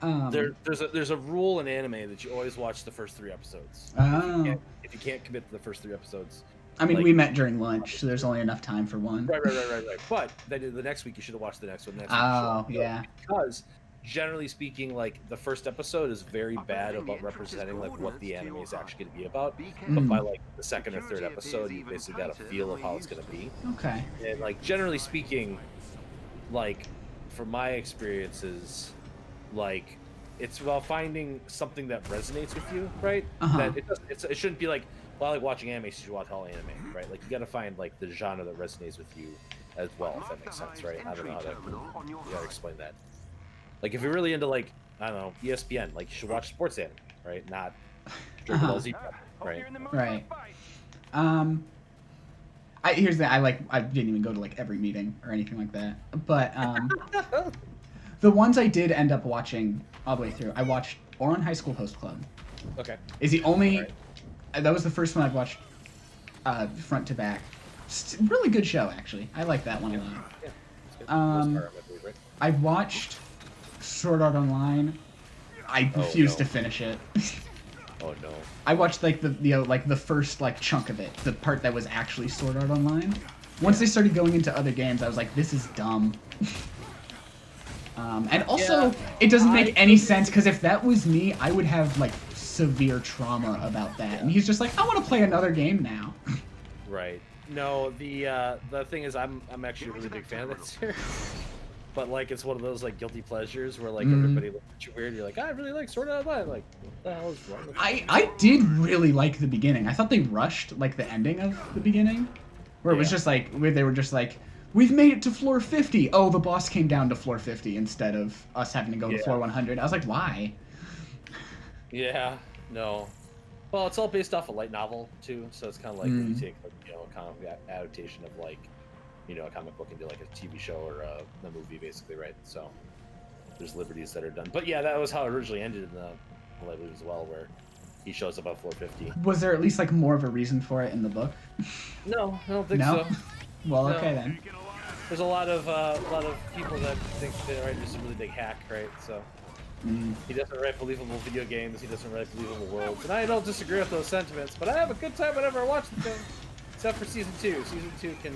There's a rule in anime that you always watch the first 3 episodes. Oh. If you can't commit to the first 3 episodes. I mean, we met during lunch, so there's only enough time for one. Right. But then the next week you should have watched the next one. Yeah. Because generally speaking, the first episode is very bad about representing what the anime is actually going to be about. But by the second or third episode, you basically got a feel of how it's going to be. Okay. And generally speaking, from my experiences, it's about finding something that resonates with you, right? That it shouldn't be well, I like watching anime, so you should watch all anime, right? You got to find the genre that resonates with you as well, if that makes sense, right? I don't know how to explain that. If you're really into I don't know, ESPN, you should watch sports anime, right? Not Dragon Ball Z, right? Right. Here's the I didn't even go to every meeting or anything like that, but the ones I did end up watching all the way through, I watched Ouran High School Host Club. Okay. Is the only that was the first one I've watched front to back. Really good show, actually. I like that one a lot. Yeah. I watched Sword Art Online. I refused to finish it. Oh no. I watched the first chunk of it, the part that was actually Sword Art Online. Once they started going into other games, I was like, this is dumb. And also, it doesn't make any sense, because if that was me, I would have severe trauma about that. And he's just I want to play another game now. Right. No, the thing is, I'm actually a really big fan of that series. But it's one of those guilty pleasures where everybody looks at you weird. You're I really like Sword Art Online. What the hell is wrong with you? I did really like the beginning. I thought they rushed the ending of the beginning, where it was just where they were just we've made it to floor 50. Oh, the boss came down to floor 50 instead of us having to go to floor 100. I was why? Yeah. No. Well, it's all based off a light novel too, so it's kind of when you take a comic adaptation of a comic book and do a TV show or a movie, basically, right? So there's liberties that are done. But yeah, that was how it originally ended in the library as well, where he shows up at 450. Was there at least more of a reason for it in the book? No, I don't think so. Well, no. okay then. There's a lot of people that think they're just a really big hack, right? So he doesn't write believable video games. He doesn't write believable worlds, and I don't disagree with those sentiments. But I have a good time whenever I watch the thing, except for season 2. Season 2 can.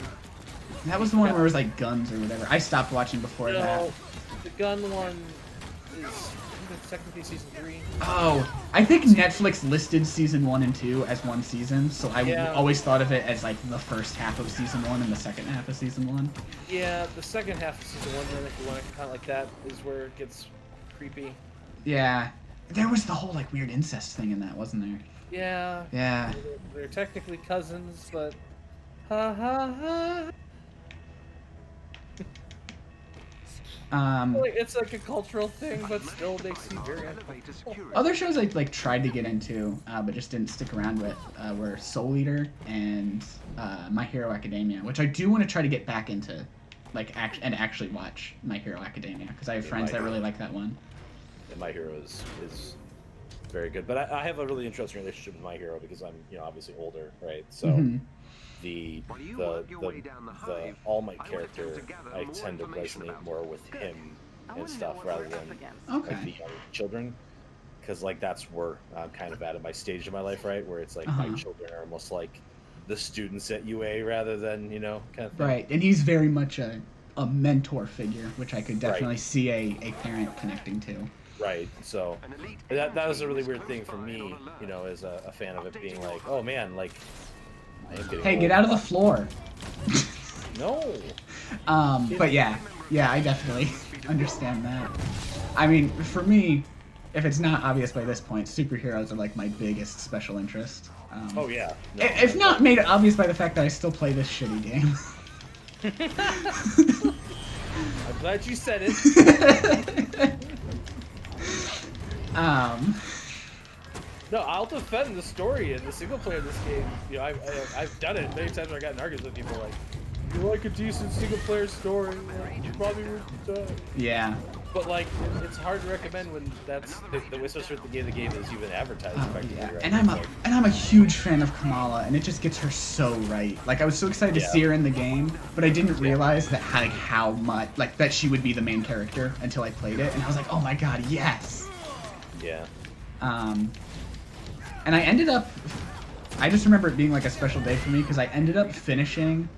That was the one where it was guns or whatever. I stopped watching before that. The gun one is technically season 3. Oh, I think Netflix listed season 1 and 2 as one season, so I always thought of it as the first half of season 1 and the second half of season 1. Yeah, the second half of season 1, then if you want to count like that, is where it gets creepy. Yeah, there was the whole weird incest thing in that, wasn't there? Yeah. Yeah. They're technically cousins, but ha ha ha. It's a cultural thing, but still makes you very uncomfortable. Other shows I tried to get into, but just didn't stick around with, were Soul Eater and My Hero Academia, which I do want to try to get back into, and actually watch My Hero Academia, because I have friends that really like that one. And My Hero is very good, but I have a really interesting relationship with My Hero because I'm obviously older, right? So. The All Might character, I tend to resonate more with him and stuff rather than the young children, because that's where I'm kind of at my stage of my life, right? Where it's my children are almost the students at UA rather than kind of thing. Right, and he's very much a mentor figure, which I could definitely see a parent connecting to. Right, so that was a really weird thing for me, as a fan of it being oh man, hey, get out of the floor. No. But yeah, I definitely understand that. I mean, for me, if it's not obvious by this point, superheroes are like my biggest special interest. Oh yeah. No, if not made it obvious by the fact that I still play this shitty game. I'm glad you said it. No, I'll defend the story and the single player of this game. You know, I've done it many times where I got in arguments with people like, you like a decent single player story, you probably would. Yeah. But like, it's hard to recommend when that's the way especially at the beginning of the game is even advertised. Yeah. Right? And I'm a huge fan of Kamala, and it just gets her so right. Like I was so excited to see her in the game, but I didn't realize that how much that she would be the main character until I played it, and I was like, oh my god, yes. Yeah. And I ended up, I just remember it being like a special day for me because I ended up finishing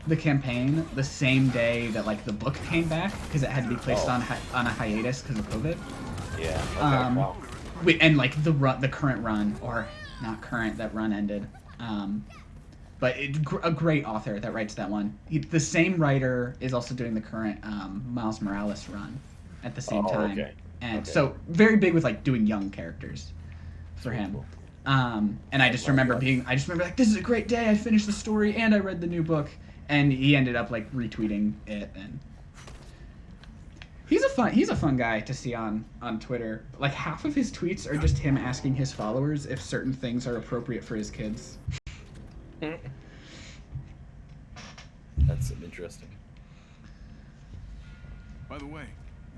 the campaign the same day that like the book came back because it had to be placed on a hiatus because of COVID. Yeah. Okay. Wow. And like the current run, or not current, that run ended. But a great author that writes that one. The same writer is also doing the current Miles Morales run at the same time. Okay. And so very big with like doing young characters for him. Cool. And I just remember like, this is a great day. I finished the story and I read the new book. And he ended up like retweeting it, and he's a fun guy to see on Twitter. Like half of his tweets are just him asking his followers if certain things are appropriate for his kids. That's interesting. By the way,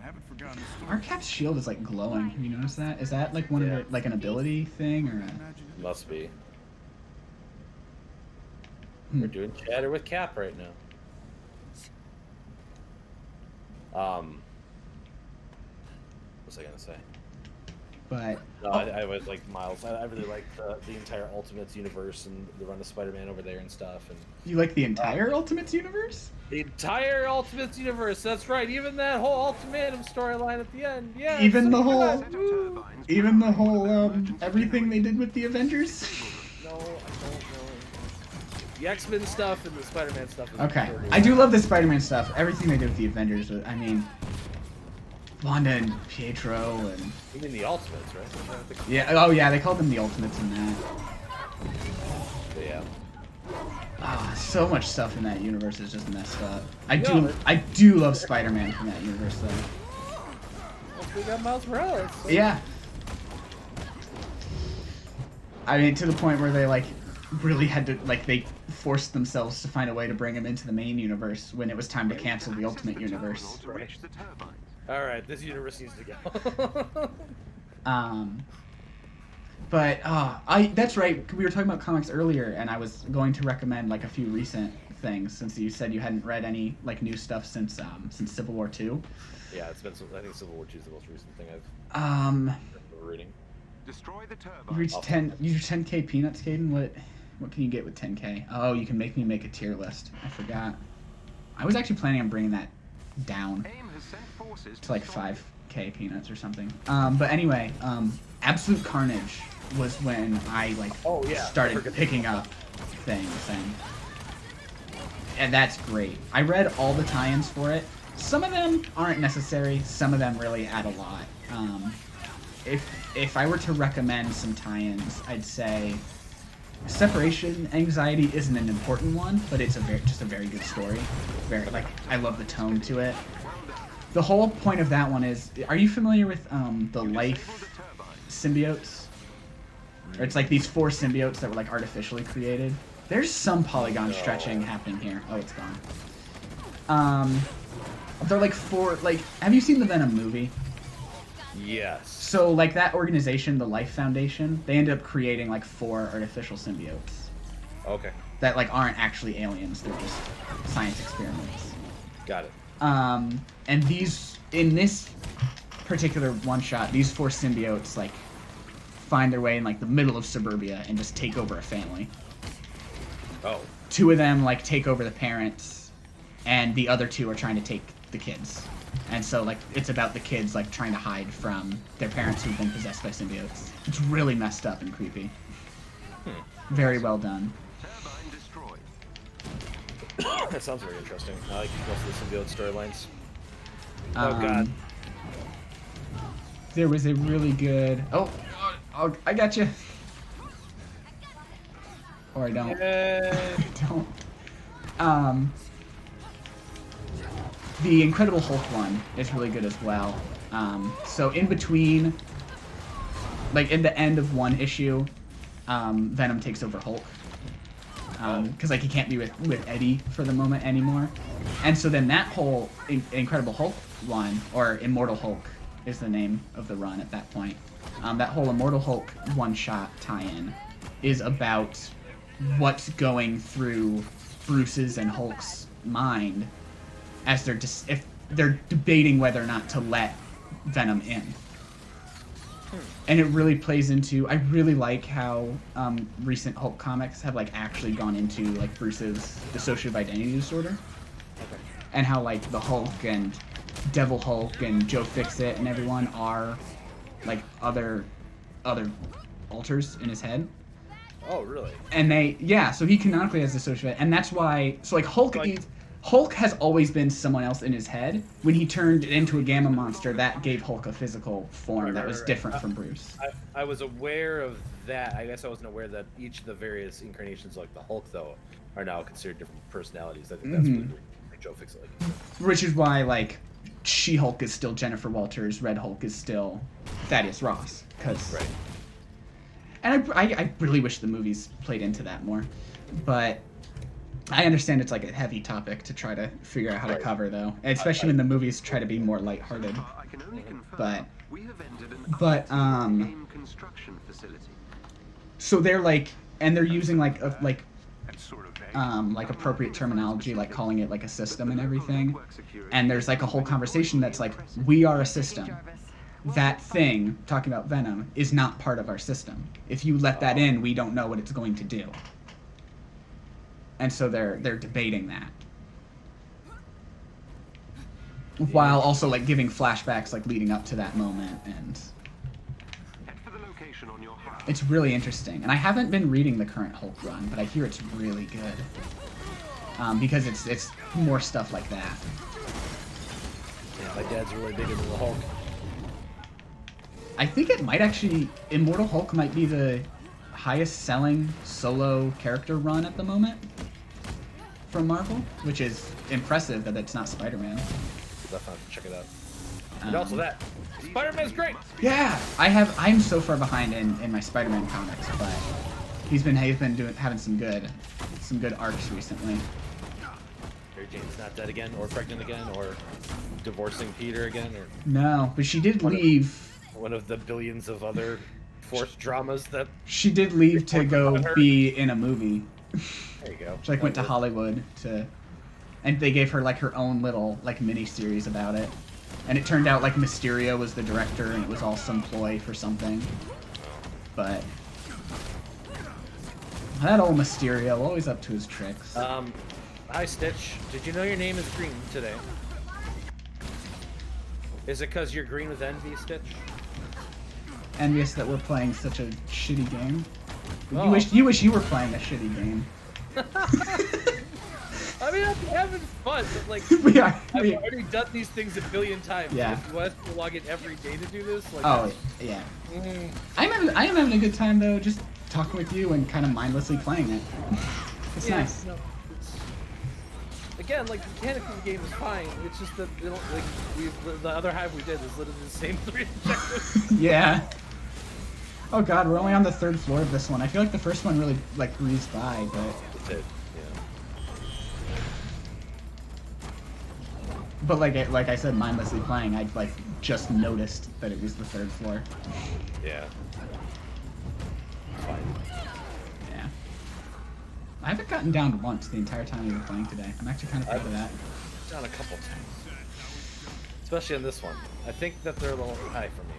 I haven't forgotten the story. Our Cap's shield is like glowing. Have you noticed that? Is that like one of the, like an ability thing or? Must be. We're doing chatter with Cap right now. What was I gonna say? But no, I was like Miles. I really like the entire Ultimates universe and the run of Spider-Man over there and stuff. And you like the entire Ultimates universe? The entire Ultimates universe. That's right. Even that whole Ultimatum storyline at the end. Yeah. Even the whole everything they did with the Avengers. No, I don't know. The X-Men stuff and the Spider-Man stuff. Okay, I do love the Spider-Man stuff. Everything they did with the Avengers. I mean, Wanda and Pietro and. You mean the Ultimates, right? Yeah. Oh yeah, they called them the Ultimates in that. Yeah. So much stuff in that universe is just messed up. I do love Spider-Man from that universe though. Well, we got Miles Morales. So. Yeah. I mean, to the point where they like really had to they forced themselves to find a way to bring him into the main universe when it was time to cancel the Ultimate Universe. Right. All right, this universe needs to go. But that's right. We were talking about comics earlier, and I was going to recommend like a few recent things since you said you hadn't read any like new stuff since Civil War 2. Yeah, it's been. I think Civil War 2 is the most recent thing I've reading. Destroy the turbine. You reached 10K peanuts, Caden. What can you get with 10K? Oh, you can make me make a tier list. I forgot. I was actually planning on bringing that down to like 5K peanuts or something. But anyway, Absolute Carnage was when I started picking up things, and that's great. I read all the tie-ins for it. Some of them aren't necessary. Some of them really add a lot. If I were to recommend some tie-ins, I'd say Separation Anxiety isn't an important one, but it's just a very good story. I love the tone to it. The whole point of that one is, are you familiar with the life symbiotes? Or it's like these 4 symbiotes that were like artificially created. There's some polygon stretching happening here. Oh, it's gone. They're like 4. Have you seen the Venom movie? Yes. So like that organization, the Life Foundation, they ended up creating like 4 artificial symbiotes. Okay. That like aren't actually aliens. They're just science experiments. Got it. And these, in this particular one shot, these 4 symbiotes like find their way in like the middle of suburbia and just take over a family. Oh. 2 of them like take over the parents, and the other 2 are trying to take the kids. And so like it's about the kids like trying to hide from their parents who've been possessed by symbiotes. It's really messed up and creepy. Very well done. That sounds very interesting. I like most of the symbiote storylines. Oh god. there was a really good... Oh, I got you. Or I don't. Don't. The Incredible Hulk one is really good as well. So in between, like in the end of one issue, Venom takes over Hulk. Because like he can't be with Eddie for the moment anymore. And so then that whole Incredible Hulk one, or Immortal Hulk is the name of the run at that point. That whole Immortal Hulk one-shot tie-in is about what's going through Bruce's and Hulk's mind as if they're debating whether or not to let Venom in. And it really plays into... I really like how recent Hulk comics have like actually gone into like Bruce's dissociative identity disorder. Okay. And how like the Hulk and Devil Hulk and Joe Fixit and everyone are like other alters in his head. Oh, really? And so he canonically has dissociative, and that's why. So like Hulk has always been someone else in his head. When he turned into a gamma monster, that gave Hulk a physical form that was different from Bruce. I was aware of that. I guess I wasn't aware that each of the various incarnations, like the Hulk, though, are now considered different personalities. I think that's really for Joe Fixit. Like, which is why, like, She-Hulk is still Jennifer Walters, Red Hulk is still Thaddeus Ross. Right. And I really wish the movies played into that more. But I understand it's like a heavy topic to try to figure out how to cover, though. Especially when the movies try to be more lighthearted. But so they're like, and they're using like appropriate terminology, like calling it like a system and everything. And there's like a whole conversation that's like, we are a system. That thing, talking about Venom, is not part of our system. If you let that in, we don't know what it's going to do. And so they're debating that. While also like giving flashbacks like leading up to that moment, and it's really interesting. And I haven't been reading the current Hulk run, but I hear it's really good. Because it's more stuff like that. Yeah, my dad's really big into the Hulk. I think it might actually... Immortal Hulk might be the highest selling solo character run at the moment from Marvel, which is impressive that it's not Spider-Man. Definitely check it out. And also that, Spider-Man's great! Yeah! I'm so far behind in my Spider-Man comics, but he's been having some good arcs recently. Mary Jane's not dead again, or pregnant again, or divorcing Peter again, or... No, but she did leave... One of the billions of other forced dramas that... She did leave to go be in a movie. There you go. She like went to Hollywood to... And they gave her like her own little like mini-series about it. And it turned out like Mysterio was the director and it was all some ploy for something. But... that old Mysterio, always up to his tricks. Hi Stitch. Did you know your name is green today? Is it because you're green with envy, Stitch? Envious that we're playing such a shitty game. Oh. You wish you were playing a shitty game. I mean, I'm having fun, but like, I've already done these things a billion times. Yeah. If you want to log in every day to do this, like, oh yeah. I am having a good time though, just talking with you and kind of mindlessly playing it. It's nice. No, again, like, mechanically the game is fine. It's just that they don't, like, the other hive we did is literally the same 3 objectives. Yeah. Oh god, we're only on the 3rd floor of this one. I feel like the first one really like breezed by, but it did, yeah. But like I said, mindlessly playing, I like just noticed that it was the 3rd floor. Yeah. Fine. Yeah. I haven't gotten down once the entire time we've been playing today. I'm actually kind of proud of that. Down a couple times. Especially on this one. I think that they're a little high for me.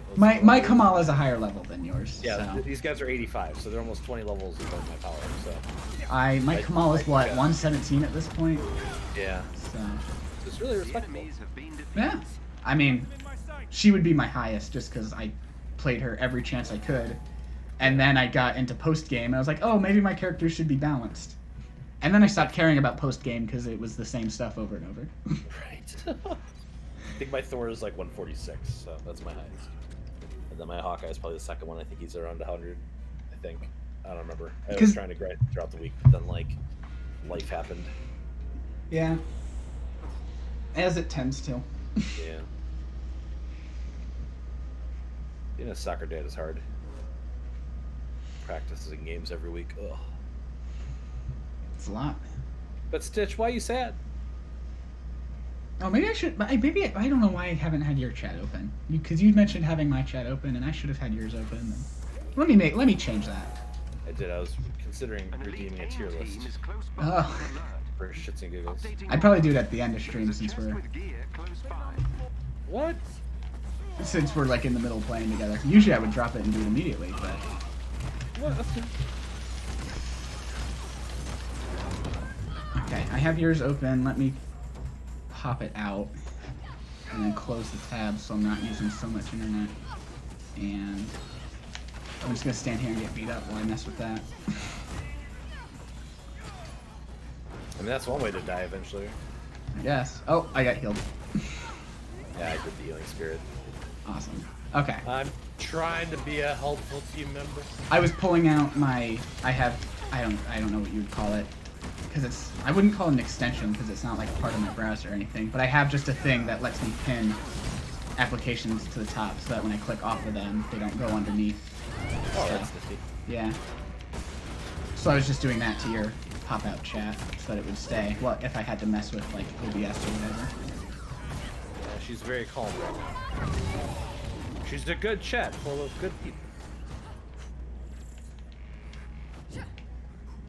My Kamala is a higher level than yours. Yeah, so. These guys are 85, so they're almost 20 levels above my power, so... My Kamala is what, 117 at this point? Yeah. So... it's really respectable. Yeah. I mean, she would be my highest just because I played her every chance I could. And then I got into post-game, and I was like, oh, maybe my character should be balanced. And then I stopped caring about post-game because it was the same stuff over and over. Right. I think my Thor is like 146, so that's my highest. And then my Hawkeye is probably the second one. I think he's around 100. I think. I don't remember. I was trying to grind throughout the week, but then like life happened. Yeah. As it tends to. Yeah. Being a soccer dad is hard. Practices and games every week. Ugh. It's a lot. But Stitch, why are you sad? Oh, maybe I should. Maybe I don't know why I haven't had your chat open. Because you mentioned having my chat open, and I should have had yours open. Let me change that. I did. I was considering redeeming a tier list. Oh. For shits and giggles. I'd probably do it at the end of stream since we're. What? Since we're like in the middle playing together. Usually I would drop it and do it immediately, but. What? Okay, I have yours open. Let me pop it out and then close the tab so I'm not using so much internet. And I'm just gonna stand here and get beat up while I mess with that. I mean, that's one way to die eventually. I guess. Oh, I got healed. Yeah, I did the healing spirit. Awesome. Okay. I'm trying to be a helpful team member. I was pulling out my. I don't know what you would call it, because it's. I wouldn't call it an extension because it's not like part of my browser or anything. But I have just a thing that lets me pin applications to the top so that when I click off of them, they don't go underneath. Oh, that's nifty. Yeah. So I was just doing that to your pop-out chat so that it would stay. Well, if I had to mess with like OBS or whatever. Yeah, she's very calm right now. She's a good chat full of good people.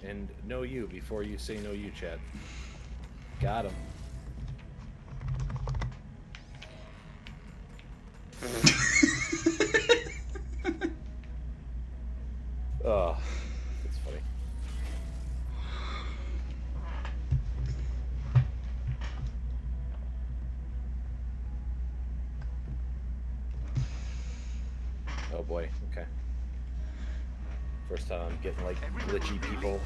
And know you before you say no you, chat. Got him. Oh, that's funny. Oh boy, okay. First time I'm getting like glitchy people.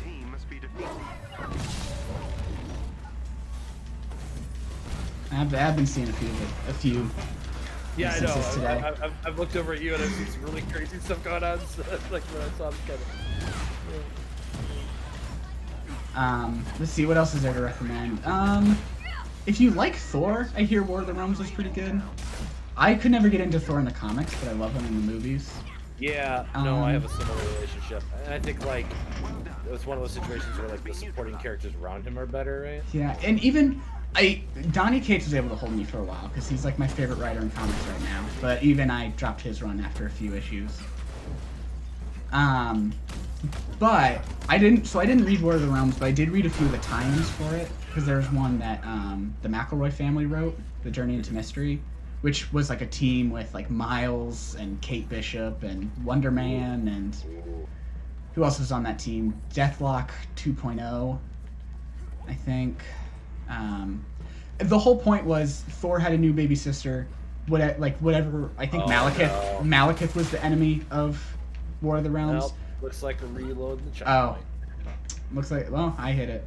I've been seeing a few. Yeah, I know. Today. I've looked over at you and I've seen some really crazy stuff going on. So like when I saw them kind of. Let's see what else is there to recommend. If you like Thor, I hear War of the Realms is pretty good. I could never get into Thor in the comics, but I love him in the movies. Yeah, no, I have a similar relationship. And I think like it was one of those situations where like the supporting characters around him are better, right? Yeah, and even Donny Cates was able to hold me for a while because he's like my favorite writer in comics right now. But even I dropped his run after a few issues. But I didn't read War of the Realms, but I did read a few of the tie-ins for it because there's one that the McElroy family wrote, The Journey into Mystery, which was like a team with like Miles and Kate Bishop and Wonder Man and who else was on that team? Deathlock 2.0, I think. The whole point was Thor had a new baby sister. Whatever. I think Malekith. No. Malekith was the enemy of War of the Realms. Nope. Looks like a reload in the chat. Looks like. Well, I hit it.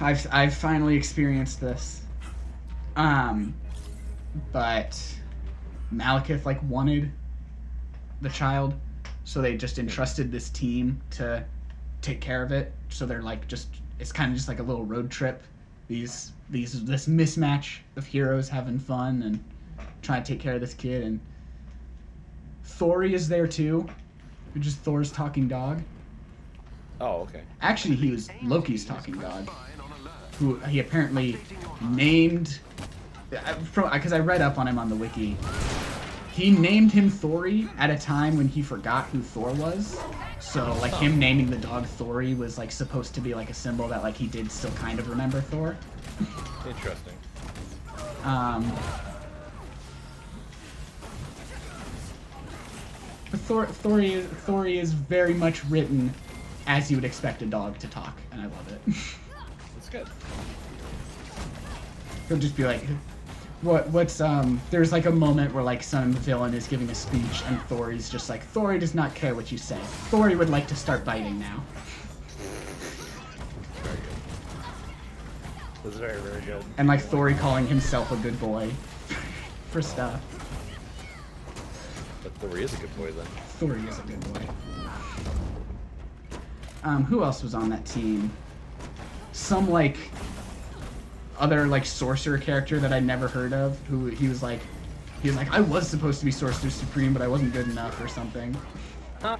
I've finally experienced this. But Malekith like wanted the child, so they just entrusted this team to take care of it. So they're like it's kind of just like a little road trip. This mismatch of heroes having fun and trying to take care of this kid. And Thori is there too, which is Thor's talking dog. Oh, okay. Actually, he was Loki's talking dog, who he apparently named. Because I read up on him on the wiki. He named him Thori at a time when he forgot who Thor was. So, like, him naming the dog Thori was, like, supposed to be, like, a symbol that, like, he did still kind of remember Thor. Interesting. But Thori is very much written as you would expect a dog to talk, and I love it. That's good. He'll just be like... there's like a moment where like some villain is giving a speech and Thori's just like, Thori does not care what you say. Thori would like to start biting now. Very good. That's very, very good. And like Thori calling himself a good boy for stuff. Thor is a good boy then. Thor is a good boy. Who else was on that team? Some like other like sorcerer character that I'd never heard of. Who he was like I was supposed to be Sorcerer Supreme, but I wasn't good enough or something. Huh.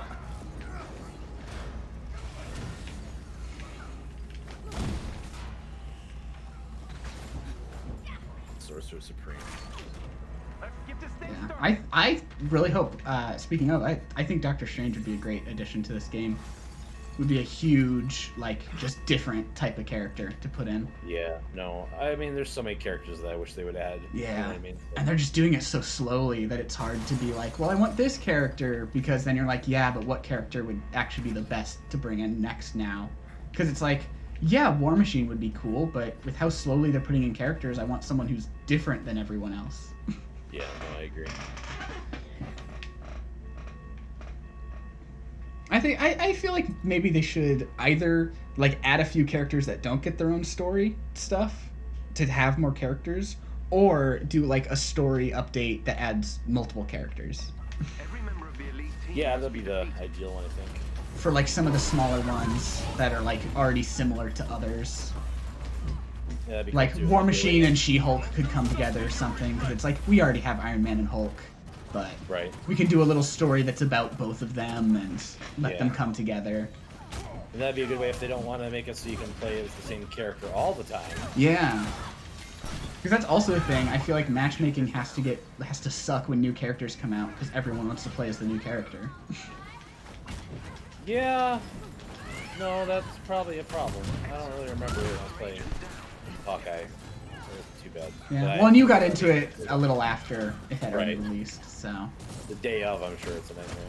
Sorcerer Supreme. Yeah, I really hope. Speaking of, I think Doctor Strange would be a great addition to this game. Would be a huge, like, just different type of character to put in. Yeah, no. I mean, there's so many characters that I wish they would add. Yeah. You know what I mean? And they're just doing it so slowly that it's hard to be like, well, I want this character, because then you're like, yeah, but what character would actually be the best to bring in next now? Because it's like, yeah, War Machine would be cool, but with how slowly they're putting in characters, I want someone who's different than everyone else. Yeah, no, I agree. I feel like maybe they should either like add a few characters that don't get their own story stuff to have more characters, or do like a story update that adds multiple characters. Yeah, that'd be the ideal one, I think. For like some of the smaller ones that are like already similar to others. Yeah, that'd be like cool too. War Machine and She-Hulk could come together or something, because it's like we already have Iron Man and Hulk, but right. we can do a little story that's about both of them and let them come together. And that'd be a good way if they don't want to make it so you can play as the same character all the time. Yeah. Because that's also a thing. I feel like matchmaking has to suck when new characters come out, because everyone wants to play as the new character. Yeah. No, that's probably a problem. I don't really remember when I was playing Hawkeye. It wasn't too bad. Yeah. Well, and you got into it a little after it had already released, so. The day of, I'm sure it's a nightmare.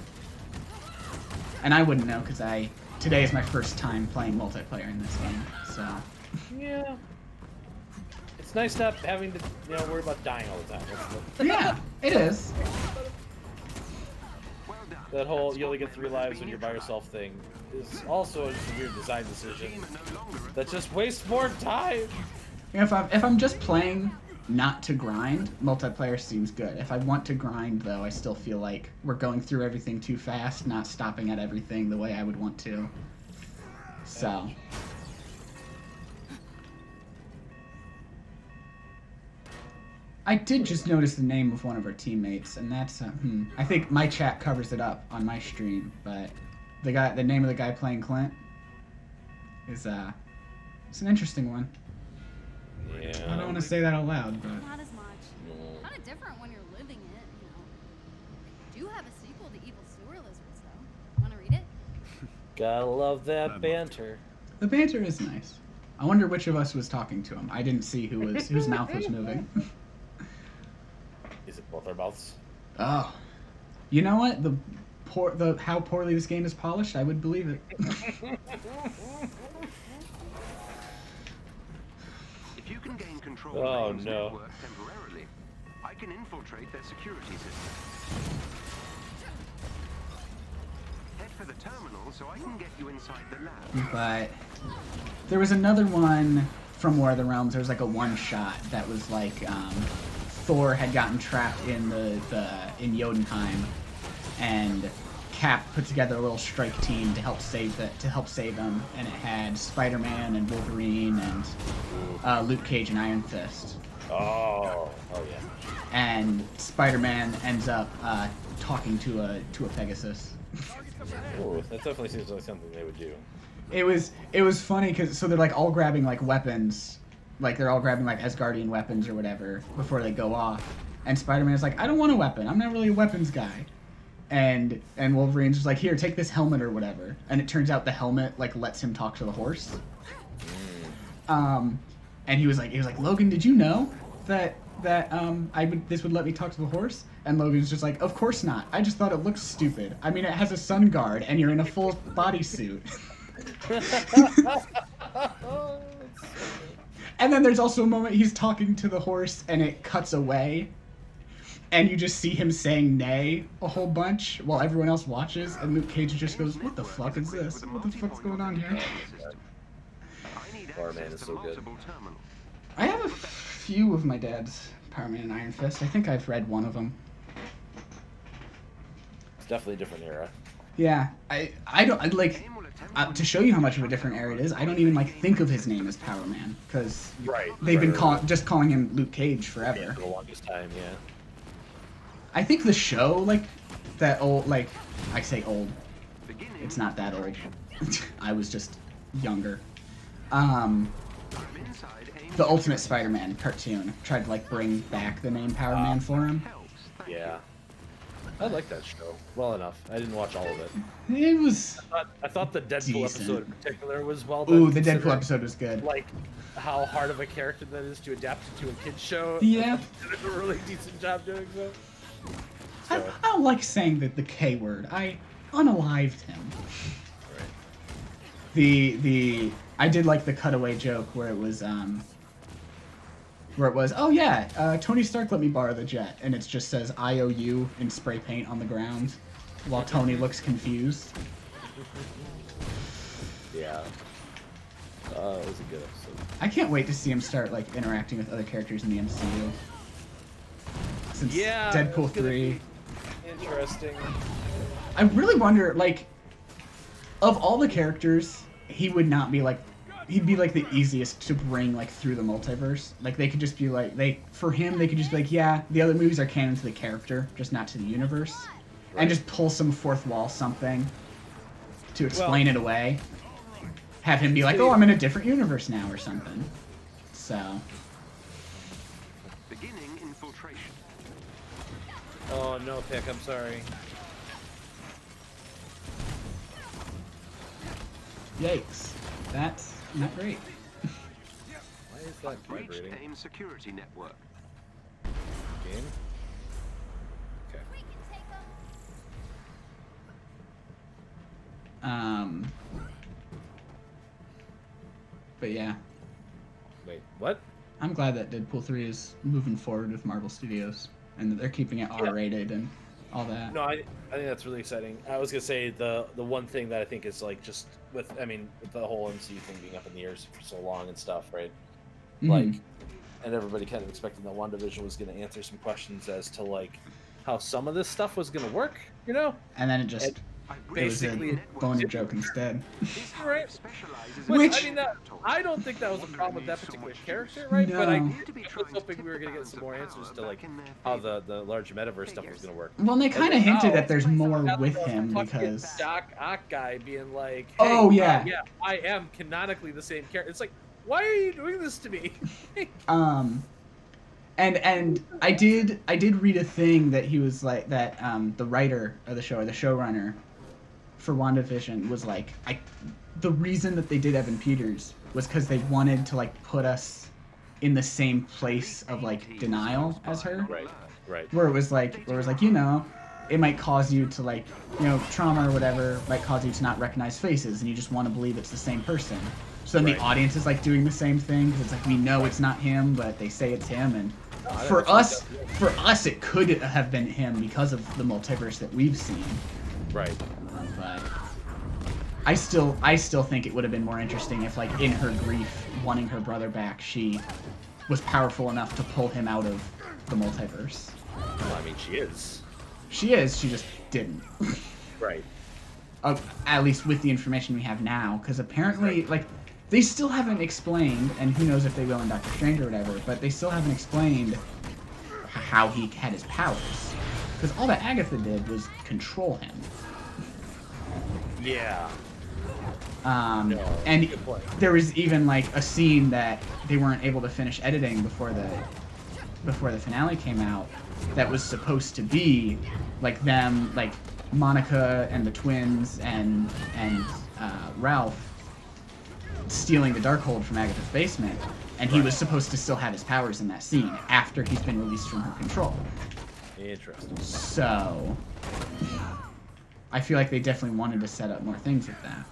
And I wouldn't know, because today is my first time playing multiplayer in this game, so. Yeah. It's nice not having to, worry about dying all the time. Yeah, it is. That whole you only get 3 lives when you're by yourself thing is also just a weird design decision that just wastes more time. If I'm just playing not to grind, multiplayer seems good. If I want to grind, though, I still feel like we're going through everything too fast, not stopping at everything the way I would want to. So. I did just notice the name of one of our teammates, and that's I think my chat covers it up on my stream, but the name of the guy playing Clint is it's an interesting one. Yeah. I don't want to say that out loud, but Not as much. Kind of different when you're living it, Do have a sequel to Evil Sewer Lizards, though. Want to read it? Gotta love that banter. The banter is nice. I wonder which of us was talking to him. I didn't see whose mouth was moving. Is it both our mouths? Oh, you know what? How poorly this game is polished, I would believe it. If you can gain control of AIM's network temporarily, I can infiltrate their security system. Head for the terminal so I can get you inside the lab. But there was another one from War of the Realms. There was like a one-shot that was like Thor had gotten trapped in in Jotunheim, and Cap put together a little strike team to help save him, and it had Spider-Man and Wolverine and Luke Cage and Iron Fist. Oh yeah. And Spider-Man ends up talking to a Pegasus. Oh, that definitely seems like something they would do. It was funny because they're like all grabbing like weapons, like they're all grabbing like Asgardian weapons or whatever before they go off, and Spider-Man is like, I don't want a weapon. I'm not really a weapons guy. And Wolverine's just like, here, take this helmet or whatever. And it turns out the helmet like lets him talk to the horse. And he was like, Logan, did you know that this would let me talk to the horse? And Logan's just like, of course not. I just thought it looked stupid. I mean, it has a sun guard and you're in a full bodysuit. And then there's also a moment he's talking to the horse and it cuts away. And you just see him saying nay a whole bunch while everyone else watches, and Luke Cage just goes, what the fuck is this? What the fuck's going on here? Power Man is so good. I have a few of my dad's Power Man and Iron Fist. I think I've read one of them. it's definitely a different era. Yeah, I don't like to show you how much of a different era it is. I don't even like think of his name as Power Man because they've been just calling him Luke Cage forever. Yeah, for the longest time, yeah. I think the show, like that old, like I say old, it's not that old. I was just younger. The Ultimate Spider-Man cartoon tried to like bring back the name Power Man for him. Yeah. I like that show well enough. I didn't watch all of it. It was. I thought the Deadpool decent. episode in particular was well done. Ooh, the Deadpool episode was good. Like how hard of a character that is to adapt to a kid's show. Yeah. They did a really decent job doing so. I don't like saying the K word. I unalived him. Right. I did like the cutaway joke where it was oh yeah, Tony Stark let me borrow the jet, and it just says IOU in spray paint on the ground while Tony looks confused. Yeah. It was a good episode. I can't wait to see him start like interacting with other characters in the MCU. Since Deadpool 3. Interesting. I really wonder, like, of all the characters, he would not be like, he'd be like the easiest to bring like through the multiverse. Like they could just be like, for him they could just be like, yeah, the other movies are canon to the character, just not to the universe, and just pull some fourth wall something to explain it away. Have him be like, oh, I'm in a different universe now or something. So. Beginning infiltration. Oh no, Pick, I'm sorry. Yikes. That's not great. Why is that vibrating? AIM security network. Game? Okay. But yeah. Wait, what? I'm glad that Deadpool 3 is moving forward with Marvel Studios and that they're keeping it R-rated and all that. No, I think that's really exciting. I was gonna say the one thing that I think is like just with the whole MCU thing being up in the air for so long and stuff, right? Mm-hmm. Like, and everybody kind of expecting that WandaVision was gonna answer some questions as to like how some of this stuff was gonna work, you know? And then it just basically it was a boner joke instead. Right? Which I don't think that was a problem with that particular character, right? No. But I was hoping we were gonna get some more answers to like how the large metaverse stuff was gonna work. Well, they kind of hinted that there's more with him because Doc Ock guy being like, hey, oh yeah, yeah, I am canonically the same character. It's like, why are you doing this to me? And I did read a thing that he was like that the writer of the show or the showrunner for WandaVision was like, the reason that they did Evan Peters was because they wanted to like put us in the same place of like denial as her. Right. Where it was like, you know, it might cause you to like, you know, trauma or whatever might cause you to not recognize faces, and you just want to believe it's the same person. So then the audience is like doing the same thing because it's like, we know it's not him, but they say it's him, and for us it could have been him because of the multiverse that we've seen. Right. But I still think it would have been more interesting if, like, in her grief, wanting her brother back, she was powerful enough to pull him out of the multiverse. Well, I mean, she is. She is. She just didn't. Right. At least with the information we have now, because apparently, like, they still haven't explained, and who knows if they will in Doctor Strange or whatever, but they still haven't explained how he had his powers. Because all that Agatha did was control him. Yeah. And there was even like a scene that they weren't able to finish editing before the finale came out that was supposed to be like them, like Monica and the twins and Ralph stealing the Darkhold from Agatha's basement, and he was supposed to still have his powers in that scene after he's been released from her control. Interesting. So I feel like they definitely wanted to set up more things with that.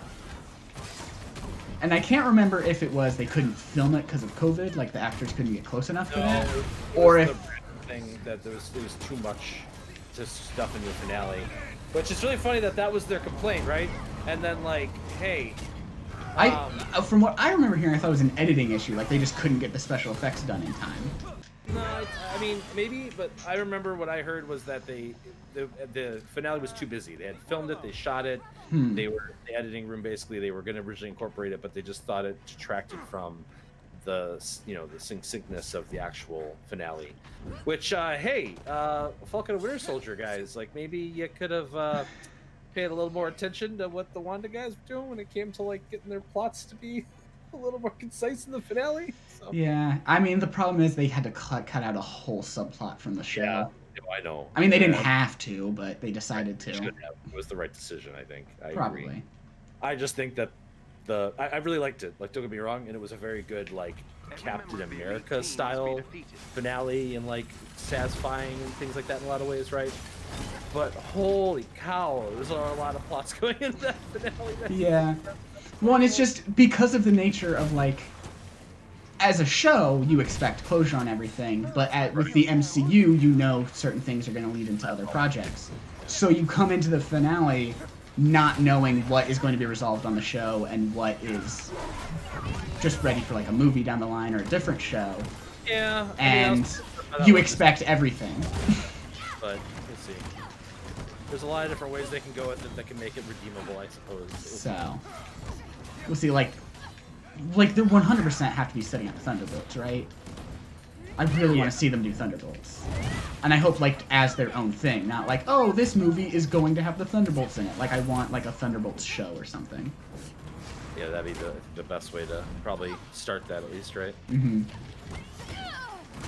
And I can't remember if it was they couldn't film it because of COVID, like the actors couldn't get close enough to that, or if thing that there was too much to stuff in the finale, which is really funny that was their complaint, right? And then like, hey, from what I remember hearing, I thought it was an editing issue, like they just couldn't get the special effects done in time. No, I mean maybe, but I remember what I heard was that the finale was too busy. They had filmed it, they shot it, they were in the editing room basically. They were going to originally incorporate it, but they just thought it detracted from the the succinctness of the actual finale. Which hey, Falcon and Winter Soldier guys, like maybe you could have paid a little more attention to what the Wanda guys were doing when it came to like getting their plots to be a little more concise in the finale. So. Yeah, I mean the problem is they had to cut out a whole subplot from the show. Yeah, I know. I mean they didn't have to, but they decided to. It was the right decision, I think. I Probably. agree. I just think that I really liked it. Like, don't get me wrong, and it was a very good like Captain America style finale and like satisfying and things like that in a lot of ways, right? But holy cow, there's a lot of plots going into that finale. Yeah. Well, and it's just because of the nature of like, as a show, you expect closure on everything, but with the MCU, you know certain things are going to lead into other projects. So you come into the finale not knowing what is going to be resolved on the show and what is just ready for like a movie down the line or a different show. Yeah. And you expect everything. But we'll see. There's a lot of different ways they can go with it that can make it redeemable, I suppose. So we'll see. Like they 100% have to be setting up Thunderbolts, right? I really want to see them do Thunderbolts. And I hope, like, as their own thing, not like, oh, this movie is going to have the Thunderbolts in it. Like, I want, like, a Thunderbolts show or something. Yeah, that'd be the best way to probably start that, at least, right? Mm-hmm.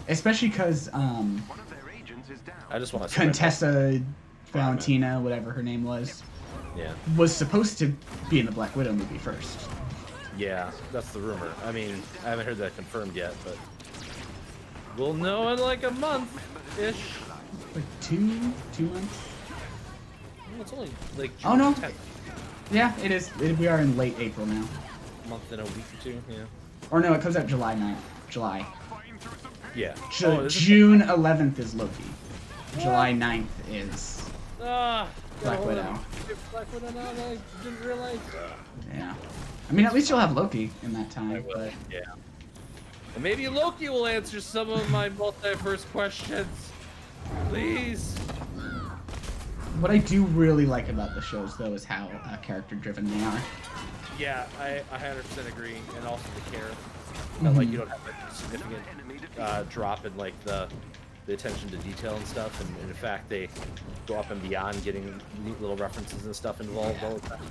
Especially because, I just want to Contessa Valentina, whatever her name was, was supposed to be in the Black Widow movie first. Yeah, that's the rumor. I mean, I haven't heard that confirmed yet, but we'll know in like a month-ish. Like 2 months? Well, it's only like June 10th. Yeah, it is. We are in late April now. A month and a week or two, yeah. Or no, it comes out July 9th. July. Yeah. June 11th is Loki. July 9th is Black Widow. Black Widow now, I didn't realize. Yeah. I mean, at least you'll have Loki in that time. But... Yeah. And maybe Loki will answer some of my multiverse questions. Please. What I do really like about the shows, though, is how character-driven they are. Yeah, I 100% agree, and also the care. That, like, you don't have a significant drop in like the attention to detail and stuff, and in fact they go up and beyond, getting neat little references and stuff involved all the time.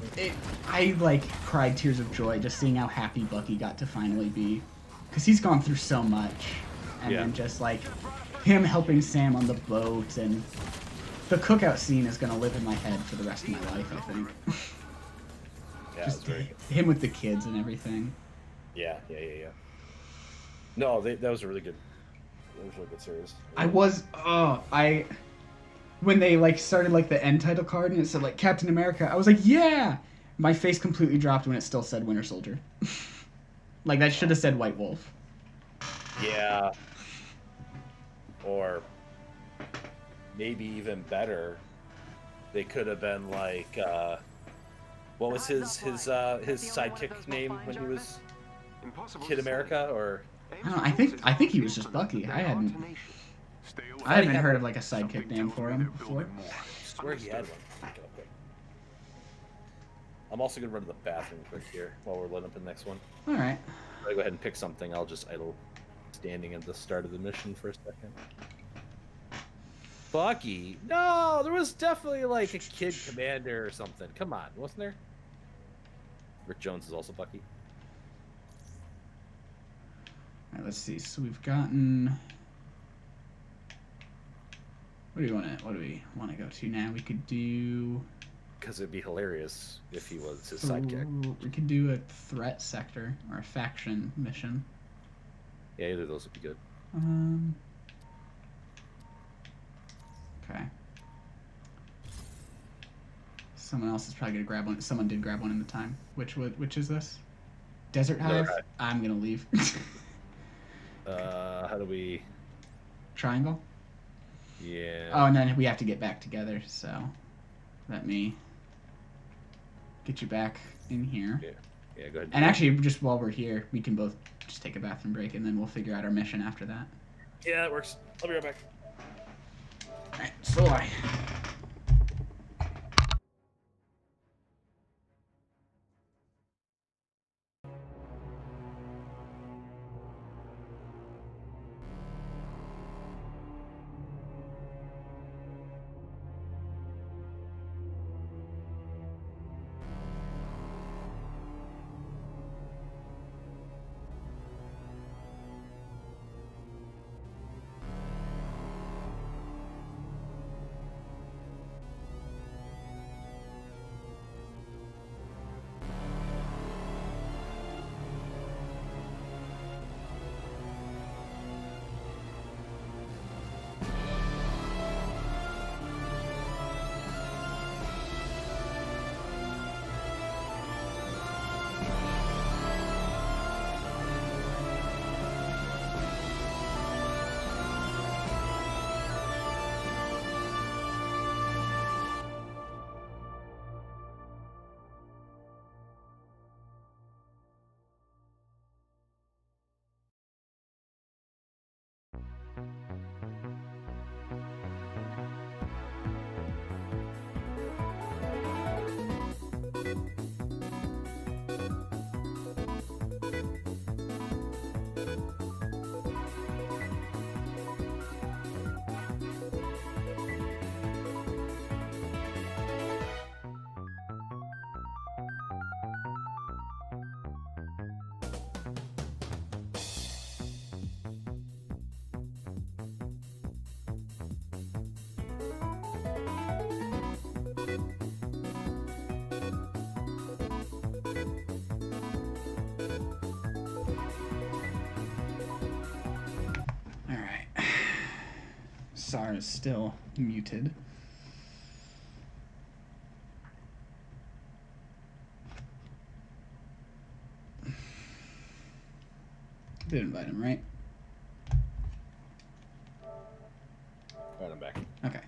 I like cried tears of joy just seeing how happy Bucky got to finally be, because he's gone through so much, and then just like him helping Sam on the boat, and the cookout scene is gonna live in my head for the rest of my life, I think. Yeah, just very good. Him with the kids and everything. Yeah. No, that was a really good. It was a really good series. When they like started like the end title card and it said like Captain America, I was like, yeah! My face completely dropped when it still said Winter Soldier. Like that should have said White Wolf. Yeah. Or maybe even better, they could have been like, what was his sidekick name when he was Kid America, or? I don't know, I think he was just Bucky. I haven't heard of like a sidekick name for him before. I swear he had one. I'm also gonna run to the bathroom quick here while we're letting up the next one. All right. If I go ahead and pick something, I'll just idle standing at the start of the mission for a second. Bucky? No, there was definitely like a kid commander or something. Come on, wasn't there? Rick Jones is also Bucky. All right, let's see. So we've gotten. What do we want to go to now? We could do. Because it'd be hilarious if he was his sidekick. We could do a threat sector or a faction mission. Yeah, either of those would be good. Okay. Someone else is probably gonna grab one. Someone did grab one in the time. Which is this? Desert Hive? I'm gonna leave. How do we... Triangle? Yeah. Oh, and then we have to get back together, so... Let me... get you back in here. Yeah, go ahead. And actually, just while we're here, we can both just take a bathroom break, and then we'll figure out our mission after that. Yeah, that works. I'll be right back. Alright, so do I. Alright. SAR is still muted. Did invite him, right? Alright, I'm back. Okay.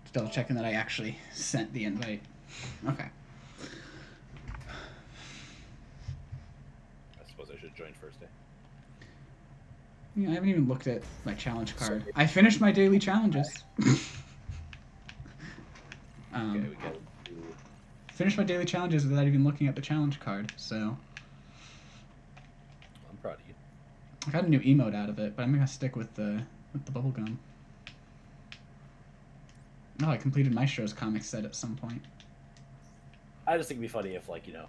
Just double checking that I actually sent the invite. Okay. I suppose I should join first, eh? Yeah, I haven't even looked at my challenge card. I finished my daily challenges. Okay, we got Finished my daily challenges without even looking at the challenge card, so... I'm proud of you. I got a new emote out of it, but I'm gonna stick with the bubble gum. Oh, I completed Maestro's comic set at some point. I just think it'd be funny if, like, you know,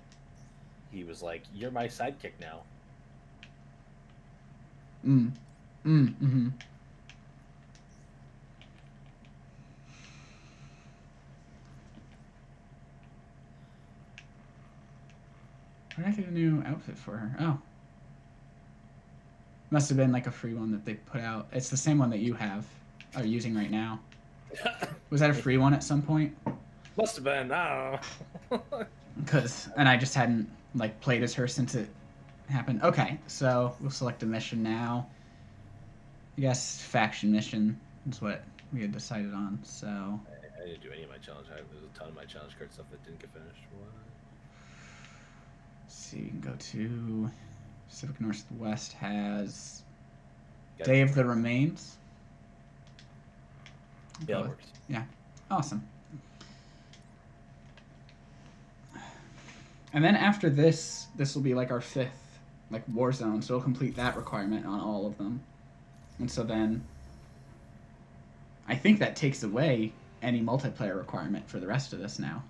he was like, "You're my sidekick now." Mm-hmm. Where did I get a new outfit for her? Oh. Must have been like a free one that they put out. It's the same one that you are using right now. Was that a free one at some point? Must have been. I don't know. And I just hadn't like played as her since it happened. Okay, so we'll select a mission now. I guess faction mission is what we had decided on. So I didn't do any of my challenge. There's a ton of my challenge card stuff that didn't get finished. What? Let's see, you can go to Pacific Northwest has Day of the Remains. Yeah, that works. Yeah, awesome. And then after this will be like our 5th, like Warzone, so we'll complete that requirement on all of them. And so then, I think that takes away any multiplayer requirement for the rest of this now.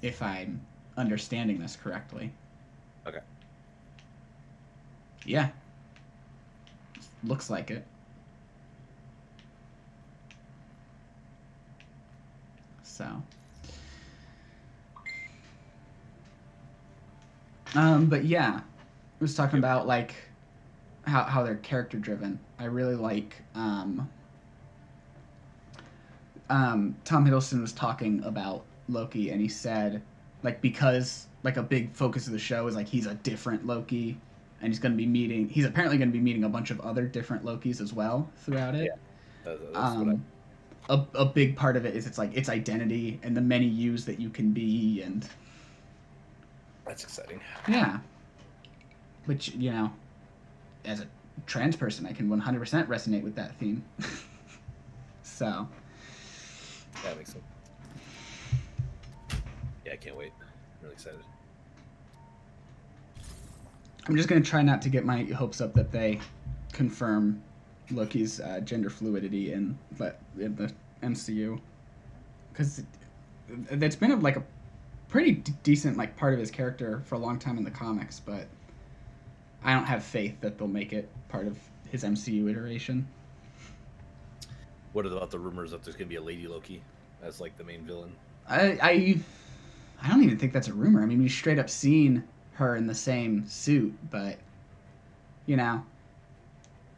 If I'm understanding this correctly. Okay. Yeah. Looks like it. So. But yeah, I was talking about like how they're character driven. I really like Tom Hiddleston was talking about Loki, and he said like because like a big focus of the show is like he's a different Loki, and he's apparently going to be meeting a bunch of other different Lokis as well throughout it. Yeah, that's what a big part of it is it's like its identity and the many yous that you can be, and that's exciting. Yeah. Which, you know, as a trans person, I can 100% resonate with that theme. So. That makes sense. Yeah, I can't wait. I'm really excited. I'm just going to try not to get my hopes up that they confirm Loki's gender fluidity in the MCU. Because that's been a pretty decent part of his character for a long time in the comics, but I don't have faith that they'll make it part of his MCU iteration. What about the rumors that there's going to be a Lady Loki as the main villain? I don't even think that's a rumor. I mean, we've straight up seen her in the same suit, but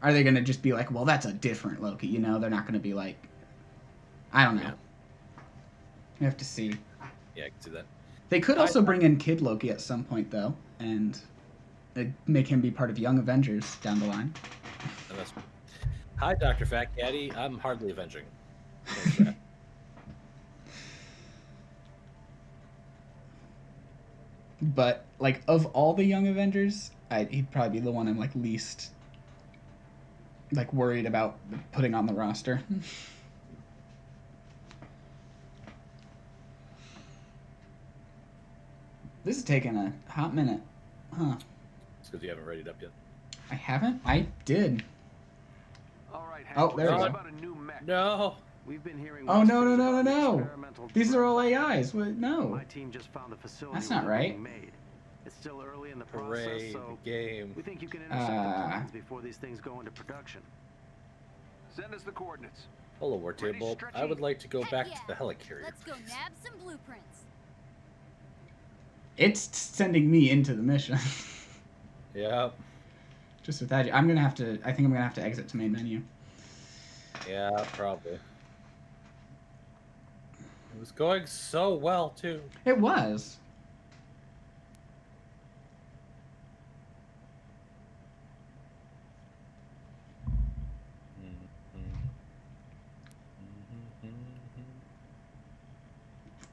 are they going to just be well, that's a different Loki? They're not going to be I don't know. Yeah. We have to see. Yeah, I can see that. They could also bring in Kid Loki at some point, though, and make him be part of Young Avengers down the line. Hi, Dr. Fat Caddy. I'm hardly avenging. But of all the Young Avengers, he'd probably be the one I'm least worried about putting on the roster. This is taking a hot minute, huh? It's because you haven't readied up yet. I haven't? I did. All right, oh, there we go. about a new mech. No. We've been hearing oh, no. These are all AIs. What? No. My team just found the facility. That's not right. Made. It's still early in the Hooray, process, so the game. we think you can intercept the plans before these things go into production. Send us the coordinates. Hello, War Table. I would like to go back to the helicarrier. Let's go nab some blueprints. It's sending me into the mission. Yeah. Just with that, I think I'm gonna have to exit to main menu. Yeah, probably. It was going so well too. It was.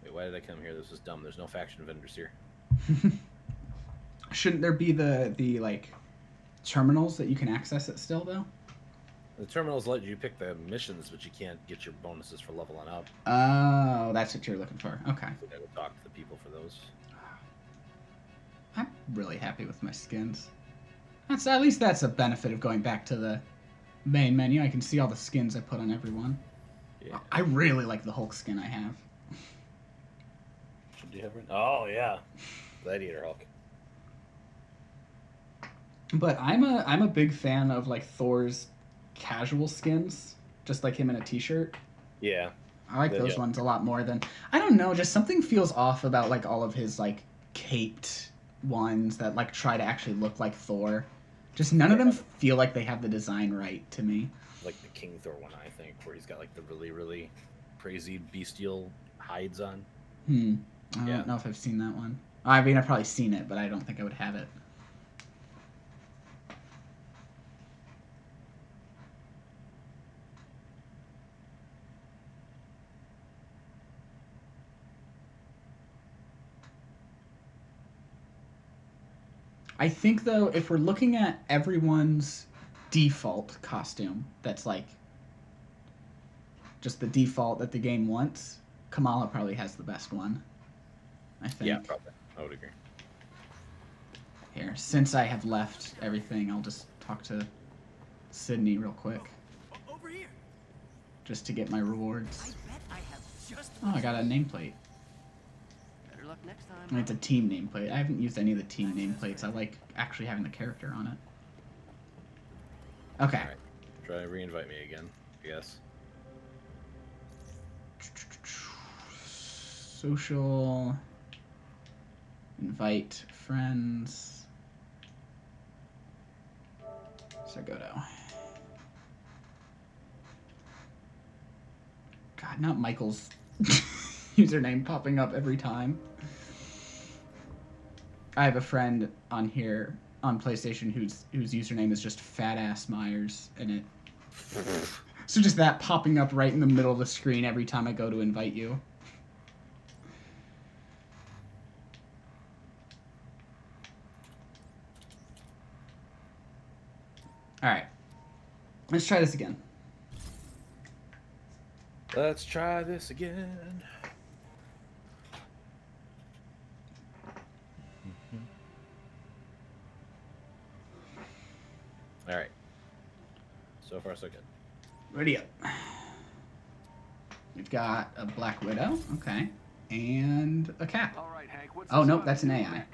Wait, why did I come here? This is dumb. There's no faction vendors here. Shouldn't there be the terminals that you can access it still though? The terminals let you pick the missions, but you can't get your bonuses for leveling up. Oh, that's what you're looking for. Okay. So I gotta talk to the people for those. I'm really happy with my skins. At least that's a benefit of going back to the main menu. I can see all the skins I put on everyone. Yeah. I really like the Hulk skin I have. Should you have one? Oh yeah, Gladiator Hulk. But I'm a big fan of Thor's casual skins, just him in a t-shirt. Yeah. I like those ones a lot more than, I don't know, just something feels off about all of his caped ones that try to actually look like Thor. Just none of them feel like they have the design right to me. Like the King Thor one, I think, where he's got the really, really crazy bestial hides on. I don't know if I've seen that one. I mean, I've probably seen it, but I don't think I would have it. I think, though, if we're looking at everyone's default costume, that's just the default that the game wants, Kamala probably has the best one, I think. Yeah, probably. I would agree. Here, since I have left everything, I'll just talk to Sydney real quick. Over here. Just to get my rewards. I bet I have just I got a nameplate. better luck next time. I mean, it's a team nameplate. I haven't used any of the team nameplates. I like actually having the character on it. Okay. Alright. Try to reinvite me again, I guess. Social. Invite friends. Sargoto. God, not Michael's username popping up every time. I have a friend on here on PlayStation whose username is just Fat Ass Myers, and it. So just that popping up right in the middle of the screen every time I go to invite you. Alright. Let's try this again. Let's try this again. All right. So far, so good. Ready up. We've got a Black Widow. Okay. And a cat. All right, Hank, what's Oh, this nope, about that's an you, AI. Hank?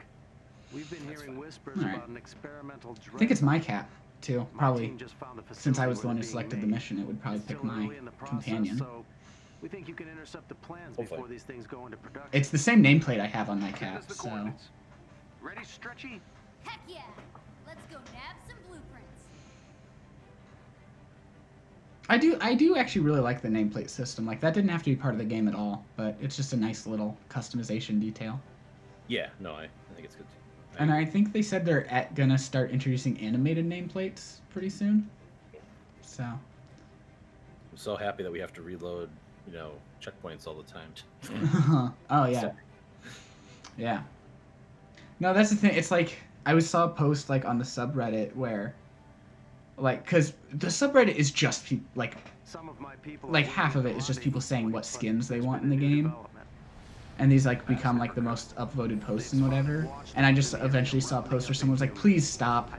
We've been hearing whispers All right. about an experimental drug. I think it's my cat, too. My Probably. team just found the Since I was facility the one where who they're selected being the made. mission, it would probably It's pick still my early in the process, companion. So we think you can intercept the plans Hopefully. before these things go into production. It's the same nameplate I have on my Send cat, us the so... coordinates. Ready, Stretchy? Heck yeah! Let's go nab some blueprints. I do actually really like the nameplate system. Like, that didn't have to be part of the game at all, but it's just a nice little customization detail. Yeah, no, I think it's good. And I think they said they're gonna start introducing animated nameplates pretty soon. So... I'm so happy that we have to reload, you know, checkpoints all the time. Oh, yeah. So- Yeah. No, that's the thing. It's like, I saw a post, like, on the subreddit where, like, because the subreddit is just, like, Some of my people like are half of it working is on just a people saying point, what but skins they there's want in been the a new game. development. And these, like, become, like, the most upvoted posts and whatever. And I just eventually saw a post where someone was like, please stop,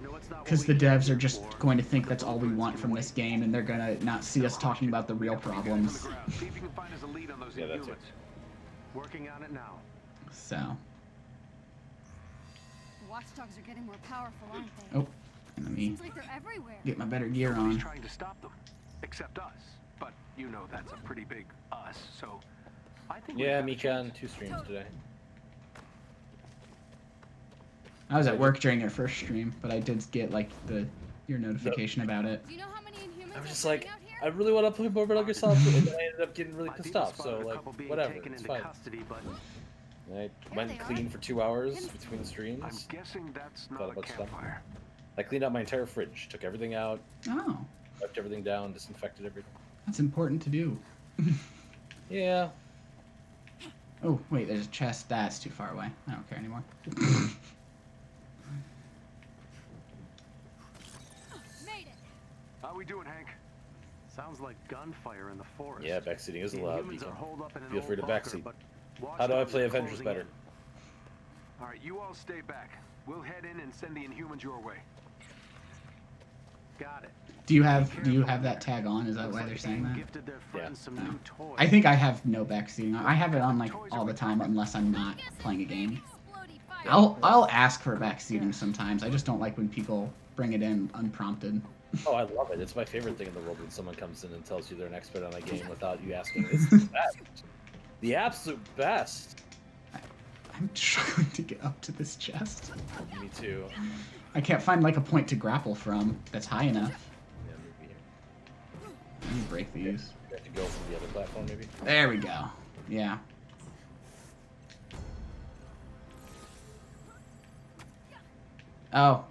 because the devs are just going to think that's all we want from this game, and they're gonna not see us talking about the real problems. See if you can find us a lead on those Yeah, that's it. Inhumans. Working on it now. So... The watchdogs are getting more powerful, aren't they? Oh, let me Seems like they're everywhere. get my better gear Nobody's on. trying to stop them, except us. But you know that's a pretty big us, so I think we've Yeah, got a Mika on chance. 2 streams today. I was at work during your first stream, but I did get, like, your notification about it. Do you know how many Inhumans I was are just coming like, out here? I really want to play more Metal Gear Solid 2, and then I ended up getting really My pissed people off. So spotted a like, couple being whatever, taken it's into fine. custody, but I There went they are. clean for 2 hours between I'm streams. guessing that's Got not a a bunch of stuff. campfire. I cleaned out my entire fridge, took everything out, Oh, wiped everything down, disinfected everything. that's important to do. Yeah. Oh, wait, there's a chest. That's too far away. I don't care anymore. Made it. How we doing, Hank? Sounds like gunfire in the forest. Yeah, backseating is The allowed. Inhumans Beacon. are holed up in an Feel old free to bunker, backseat. but How do I watchdogs play are Avengers closing better? in. All right, you all stay back. We'll head in and send the Inhumans your way. Got it. Do you have that tag on? Is that Looks why like they're saying Hank that? gifted their friends some new toys. I think I have no backseating on. I have it on, like, all the time unless I'm not playing a game. Explodey fire. I'll ask for backseating sometimes. I just don't like when people bring it in unprompted. Oh, I love it. It's my favorite thing in the world when someone comes in and tells you they're an expert on a game without you asking. It's the best. The absolute best. I'm struggling to get up to this chest. Me too. I can't find, like, a point to grapple from that's high enough. Yeah, maybe here. Let me break these. You have to go from the other platform, maybe. There we go. Yeah. Oh.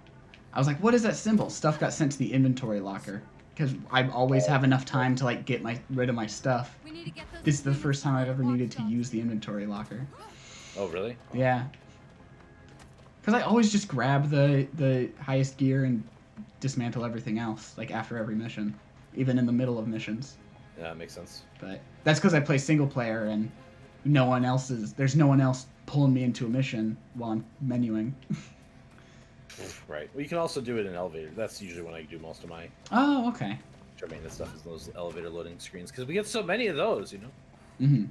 I was like, what is that symbol? Stuff got sent to the inventory locker. Because I always have enough time to, like, get rid of my stuff. We need to get those This is the Inhumans first time I've ever needed to watchdogs. use the inventory locker. Oh, really? Yeah. Because I always just grab the highest gear and dismantle everything else, like, after every mission. Even in the middle of missions. Yeah, that makes sense. But that's because I play single player and there's no one else pulling me into a mission while I'm menuing. Right. Well, you can also do it in elevator. That's usually when I do most of my Oh, okay. maintenance stuff, is those elevator loading screens, because we get so many of those, you know. Mm-hmm.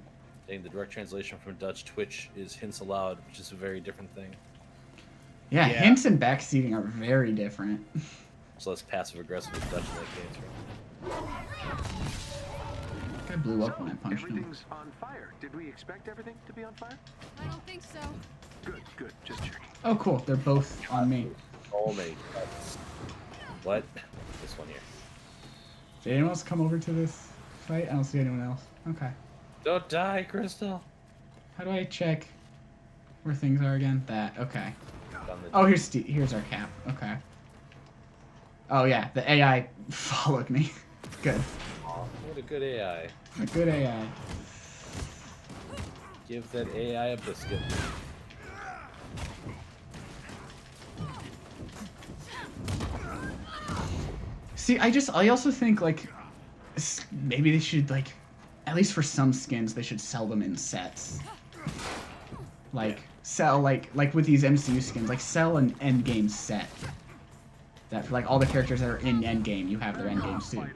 Saying the direct translation from Dutch Twitch is hints allowed, which is a very different thing. Yeah, Yeah. hints and backseating are very different. So less passive aggressive with Dutch in that case, right? I blew up when I punched him. Everything's on fire. Did we expect everything to be on fire? I don't think so. Good, good. Just checking. Oh, cool. They're both on me. So many cuts. What? This one here. Did anyone else come over to this fight? I don't see anyone else. Okay. Don't die, Crystal. How do I check where things are again? That. Okay. On the- Oh, here's our cap. Okay. Oh yeah, the AI followed me. Good. Aw, what a good AI. A good AI. Give that AI a biscuit. See, I also think, like, maybe they should, like, at least for some skins, they should sell them in sets. Like, sell, like with these MCU skins, like, sell an endgame set. That for, like, all the characters that are in endgame, you have their endgame suit.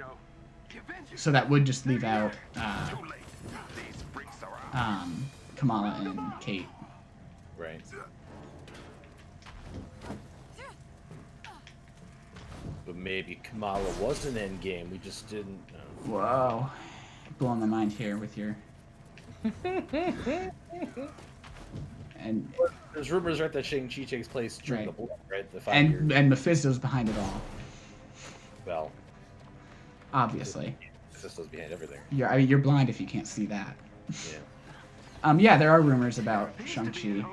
So that would just leave out, Kamala and Kate. Right. But maybe Kamala was an endgame, we just didn't know. Whoa. Blowing my mind here with your... And there's rumors, right, that Shang-Chi takes place during the war, right? The 5 years. And Mephisto's behind it all. Well, obviously. Mephisto's behind everything. I mean, you're blind if you can't see that. Yeah. Yeah, there are rumors about Shang-Chi.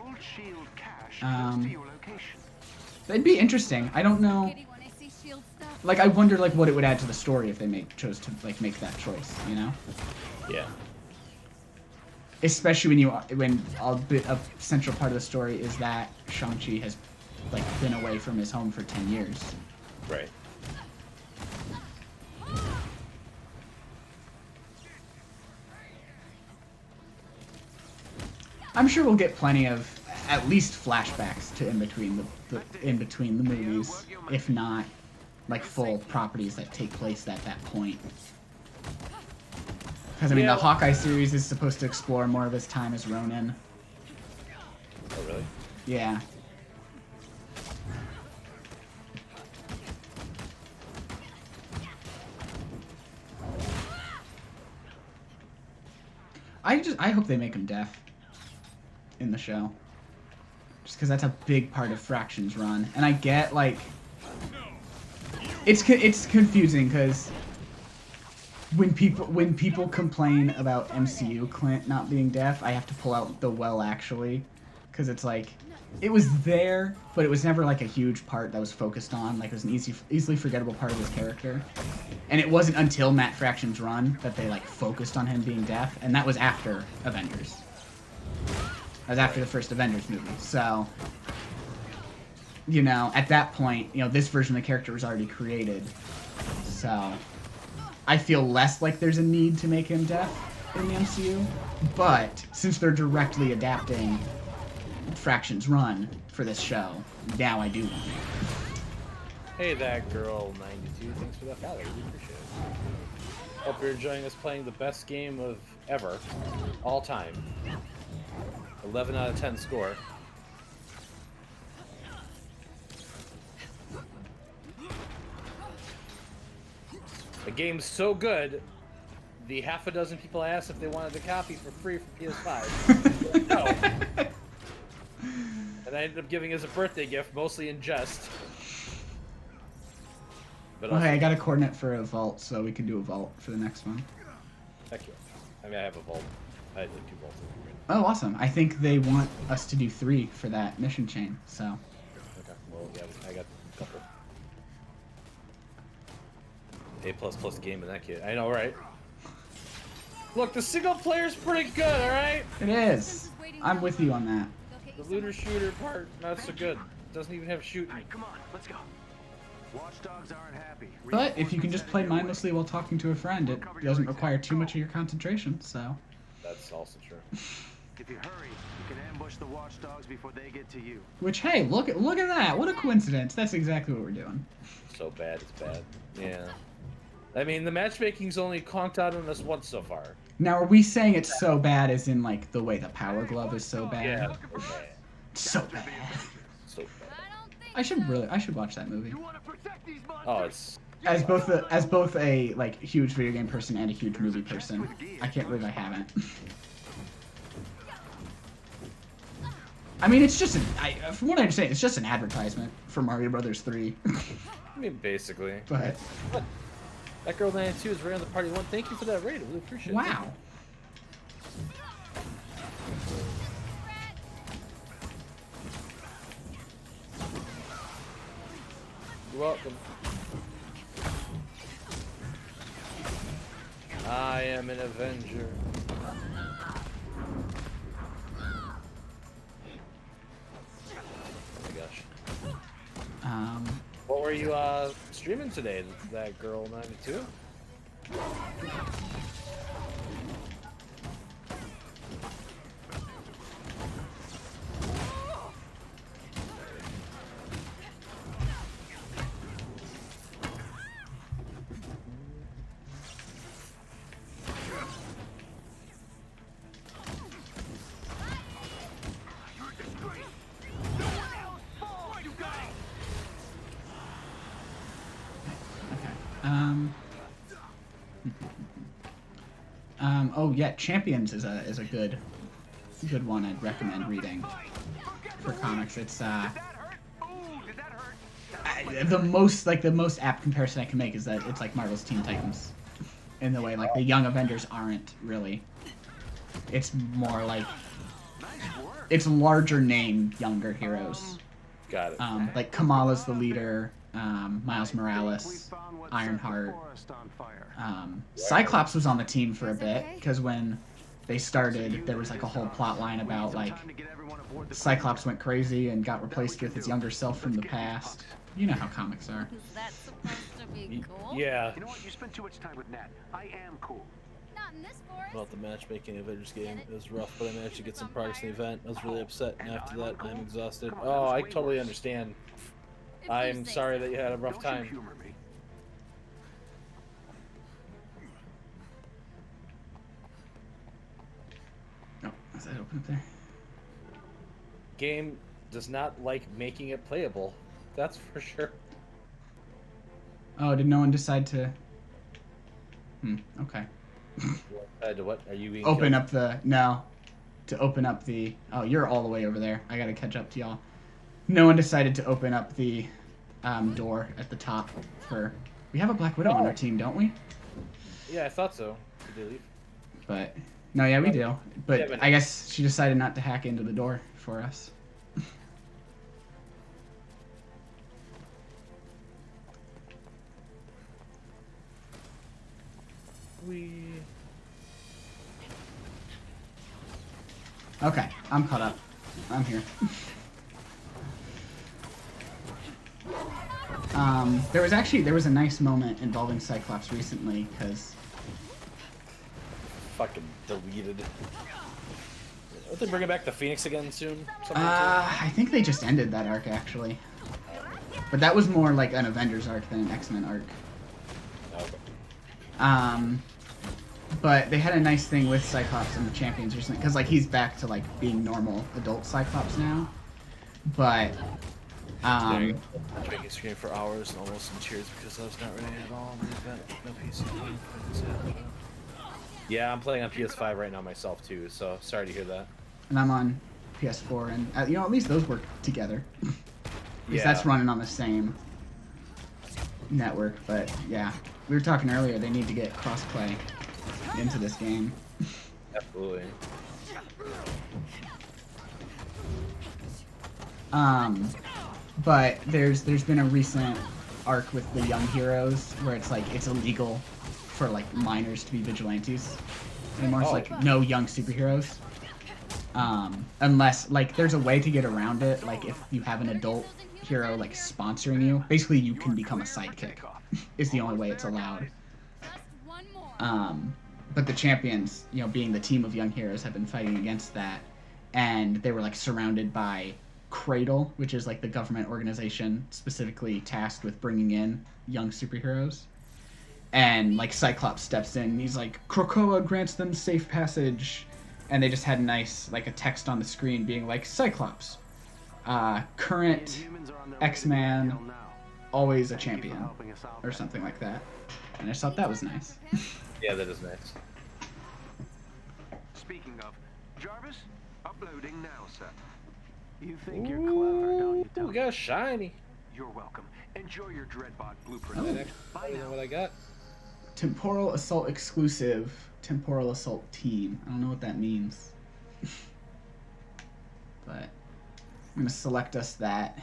That'd be interesting. I don't know. Like, I wonder, like, what it would add to the story if they chose to, like, make that choice, you know? Yeah. Especially when a central part of the story is that Shang-Chi has, like, been away from his home for 10 years. Right. I'm sure we'll get plenty of at least flashbacks to in between the movies, if not like full properties that take place at that point. Because I mean, the Hawkeye series is supposed to explore more of his time as Ronin. Oh really? Yeah. I hope they make him deaf in the show. Just because that's a big part of Fraction's run. And I get, like... It's confusing, because when people complain about MCU Clint not being deaf, I have to pull out the well, actually. Because it's like... It was there, but it was never, like, a huge part that was focused on. Like, it was an easily forgettable part of his character. And it wasn't until Matt Fraction's run that they, like, focused on him being deaf. And that was after Avengers. That was after the first Avengers movie. So, you know, at that point, you know, this version of the character was already created. So, I feel less like there's a need to make him deaf in the MCU. But, since they're directly adapting Fraction's run for this show, now I do want it. Hey, that girl 92, thanks for that follow. We appreciate it. Hope you're enjoying us playing the best game of ever, all time. 11 out of 10 score. The game's so good, the half a dozen people asked if they wanted a copy for free for PS5. No. And I ended up giving as a birthday gift, mostly in jest. But okay, I got a coordinate for a vault, so we can do a vault for the next one. Heck yeah. I mean, I have a vault. I had like 2 vaults. Oh, awesome. I think they want us to do 3 for that mission chain, so... Okay, well, yeah, I got a couple. A++ game in that kid. I know, right? Look, the single player's pretty good, alright? It is. I'm with you on that. The looter shooter part, not so good. Doesn't even have shooting. Hey, come on, let's go. Watchdogs aren't happy. But if you can just play mindlessly while talking to a friend, it doesn't require too much of your concentration, so... That's also true. If you hurry, you can ambush the watchdogs before they get to you. Which, hey, look at that! What a coincidence! That's exactly what we're doing. So bad, it's bad. Yeah. I mean, the matchmaking's only conked out on us once so far. Now, are we saying it's so bad as in, like, the way the Power Glove is so bad? Yeah, okay. So bad. So bad. I should watch that movie. Oh, it's... As both a like huge video game person and a huge movie person, I can't believe I haven't. I mean, it's just from what I understand, it's just an advertisement for Mario Brothers 3. I mean, basically. But that girl 92 is right on the party one. Thank you for that raid. I really appreciate it. Wow. You're welcome. I am an Avenger. Oh my gosh. What were are you streaming today? That girl 92? Oh yeah, Champions is a good one I'd recommend reading for comics. It's the most apt comparison I can make is that it's like Marvel's Teen Titans, in the way like the Young Avengers aren't really. It's more like it's larger name younger heroes. Got it. Like Kamala's the leader, Miles Morales, Ironheart. Cyclops was on the team for a bit, because when they started, there was like a whole plot line about like Cyclops went crazy and got replaced with his younger self from the past. You know how comics are. Is that supposed to be cool? Yeah. You know what? You spend too much time with Nat. I am cool. Not in this forest. About the matchmaking Avengers game, it was rough, but I managed to get some progress in the event. I was really upset, and after that, I'm exhausted. Oh, I totally understand. If you I'm say sorry so. that you had a rough Don't you time. humor me. Oh, is that open up there? Game does not like making it playable. That's for sure. Oh, did no one decide to? Okay. To what? Are you being Open killed? up the to open up the. Oh, you're all the way over there. I gotta catch up to y'all. No one decided to open up the door at the top for. We have a Black Widow on our team, don't we? Yeah, I thought so. Did they leave? But no, yeah, we do. Yeah, But but- I guess she decided not to hack into the door for us. Okay, I'm caught up. I'm here. There was a nice moment involving Cyclops recently, because Fucking deleted. Aren't they bringing back the Phoenix again soon? I think they just ended that arc actually. But that was more like an Avengers arc than an X-Men arc. Okay. But they had a nice thing with Cyclops in the Champions recently, because like he's back to like being normal adult Cyclops now. But Making screen for hours and almost in tears because I was not ready at all in the event. No PC. Yeah, I'm playing on PS5 right now myself too, so sorry to hear that. and I'm on PS4, and at least those work together. Because Yeah. that's running on the same network. But yeah, we were talking earlier. They need to get crossplay into this game. Absolutely. But there's been a recent arc with the young heroes where it's like it's illegal for like minors to be vigilantes anymore. It's like no young superheroes. Unless like there's a way to get around it. Like if you have an adult hero like sponsoring you, basically you can become a sidekick. Is the only way it's allowed. Just one more. But the champions, being the team of young heroes, have been fighting against that, and they were like surrounded by Cradle, which is like the government organization specifically tasked with bringing in young superheroes. And like Cyclops steps in, and he's like, Krakoa grants them safe passage. And they just had nice, like a text on the screen being like, Cyclops, current X-Man, always a champion, or something like that. And I just thought that was nice. Yeah, that is nice. Speaking of, Jarvis, uploading now, sir. You think you're clever, don't you, We Tony? got a shiny. You're welcome. Enjoy your Dreadbot blueprint. I don't know what I got. Temporal Assault exclusive, Temporal Assault team. I don't know what that means. But I'm gonna select us that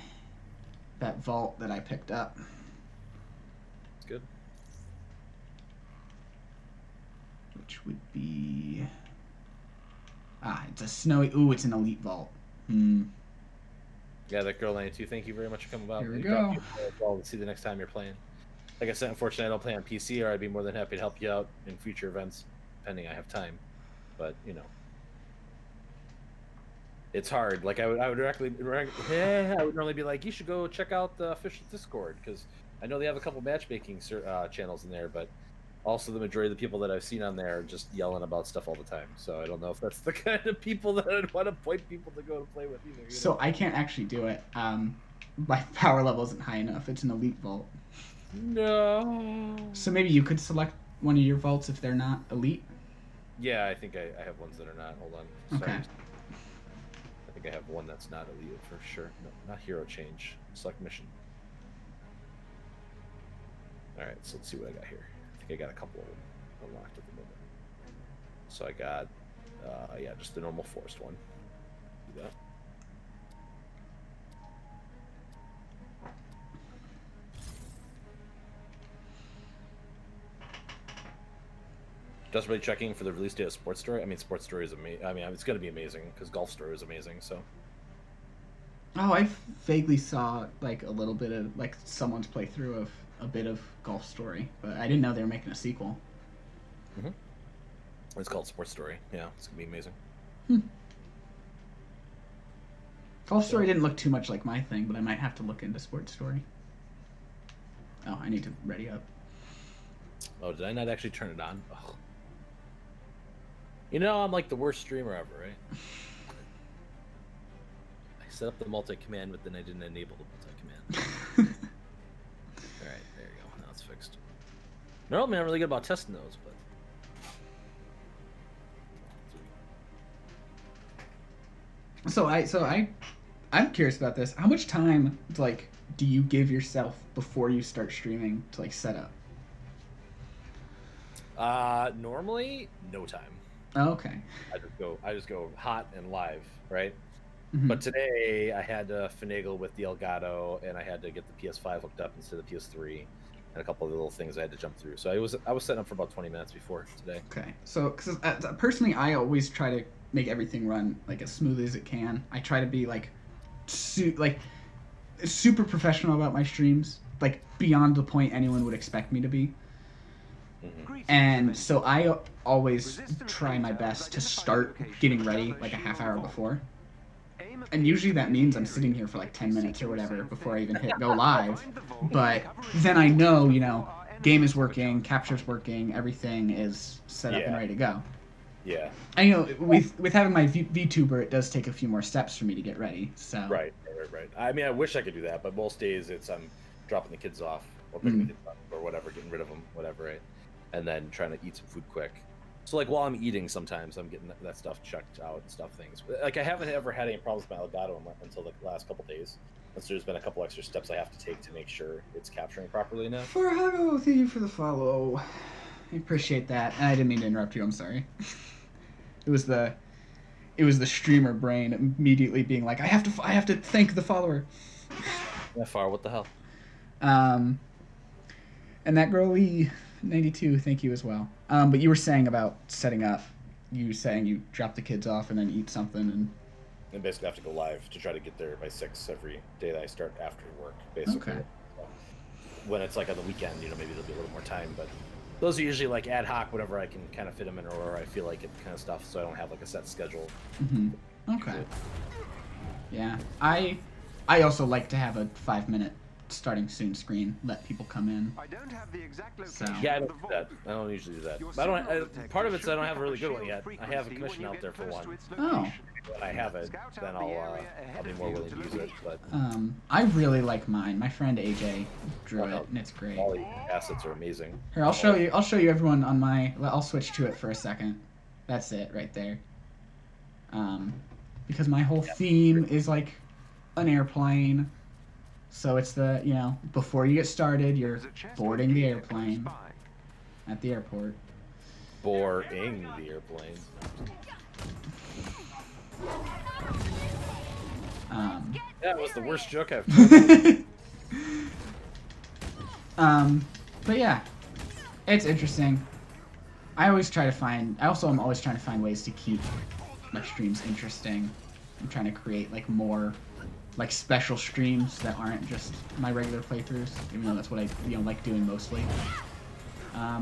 vault that I picked up. It's good. Which would be it's a snowy. Ooh, it's an elite vault. Yeah, that girl 92. Thank you very much for coming by. Here we go. Well, see the next time you're playing. Like I said, unfortunately, I don't play on PC, or I'd be more than happy to help you out in future events, depending I have time. But you know, it's hard. Like I would normally be like, you should go check out the official Discord, because I know they have a couple matchmaking channels in there, but also the majority of the people that I've seen on there are just yelling about stuff all the time. So I don't know if that's the kind of people that I'd want to point people to go to play with either. So I can't actually do it. My power level isn't high enough. It's an elite vault. No. So maybe you could select one of your vaults if they're not elite? Yeah, I think I have ones that are not. Hold on. Sorry. Okay. I think I have one that's not elite for sure. No, not hero change. Select mission. Alright, so let's see what I got here. I think I got a couple of them unlocked at the moment. So I got, yeah, just the normal forest one. Do that. Desperately checking for the release date of Sports Story. I mean, Sports Story is amazing. I mean, it's going to be amazing because Golf Story is amazing. So. Oh, I vaguely saw like a little bit of like someone's playthrough of a bit of Golf Story, but I didn't know they were making a sequel. Mm-hmm. It's called Sports Story. Yeah, it's gonna be amazing. Golf Story didn't look too much like my thing, but I might have to look into Sports Story. Oh, I need to ready up. Oh, did I not actually turn it on? Oh. You know, I'm like the worst streamer ever, right? I set up the multi-command, but then I didn't enable the multi-command. Alright, there you go. Now it's fixed. Normally I'm really good about testing those, but... I'm curious about this. How much time, like, do you give yourself before you start streaming to, like, set up? Normally, no time. Oh, okay. I just go hot and live, right? Mm-hmm. But today I had to finagle with the Elgato, and I had to get the PS5 hooked up instead of the PS3, and a couple of little things I had to jump through. So I was setting up for about 20 minutes before today. Okay. So, cause, personally, I always try to make everything run like as smoothly as it can. I try to be like, super professional about my streams, like beyond the point anyone would expect me to be. Mm-hmm. And so I always try my best to start getting ready like a half hour before. And usually that means I'm sitting here for like 10 minutes or whatever before I even hit go live. But then I know, you know, game is working, capture's working, everything is set up and ready to go. Yeah. I know with having my VTuber, it does take a few more steps for me to get ready. So. Right. I mean, I wish I could do that, but most days I'm dropping the kids off or picking the kids up or whatever, getting rid of them, whatever, right? And then trying to eat some food quick. So like while I'm eating, sometimes I'm getting that stuff checked out and stuff things. Like I haven't ever had any problems with my Elgato until the last couple days. And so there's been a couple extra steps I have to take to make sure it's capturing properly now. Farhago, thank you for the follow. I appreciate that. And I didn't mean to interrupt you. I'm sorry. It was the streamer brain immediately being like, I have to thank the follower. Yeah, Far, what the hell? And that girlie 92, thank you as well. But you were saying about setting up. You were saying you drop the kids off and then eat something and basically have to go live to try to get there by 6 every day that I start after work, basically. Okay. So when it's like on the weekend, you know, maybe there'll be a little more time, but those are usually like ad hoc, whatever I can kind of fit them in or I feel like it kind of stuff, so I don't have like a set schedule. Mm-hmm. Okay. Yeah, I also like to have a 5-minute starting soon screen, let people come in. I don't have the exact location. So. Yeah, I don't do that. I don't usually do that. But part of it's I don't have a really good one yet. I have a commission out there for one. Oh. When I have it, then I'll be more willing to use it. But I really like mine. My friend AJ drew it, and it's great. All the assets are amazing. Here, I'll show you everyone on my. I'll switch to it for a second. That's it right there. Because my whole theme is like an airplane. So it's the, you know, before you get started, you're boarding the airplane at the airport. Boarding the airplane. That was the worst joke I've told. But yeah, it's interesting. I'm always trying to find ways to keep my streams interesting. I'm trying to create like more like special streams that aren't just my regular playthroughs, even though that's what I like doing mostly.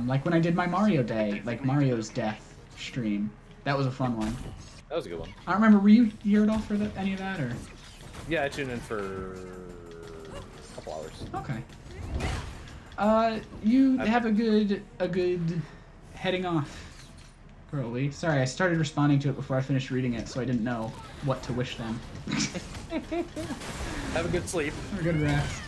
Like when I did my Mario Day, like Mario's Death stream. That was a fun one. That was a good one. I don't remember, were you here at all for any of that, or? Yeah, I tuned in for a couple hours. Okay. You have a good heading off, probably. Sorry, I started responding to it before I finished reading it, so I didn't know what to wish them. Have a good sleep. Have a good rest.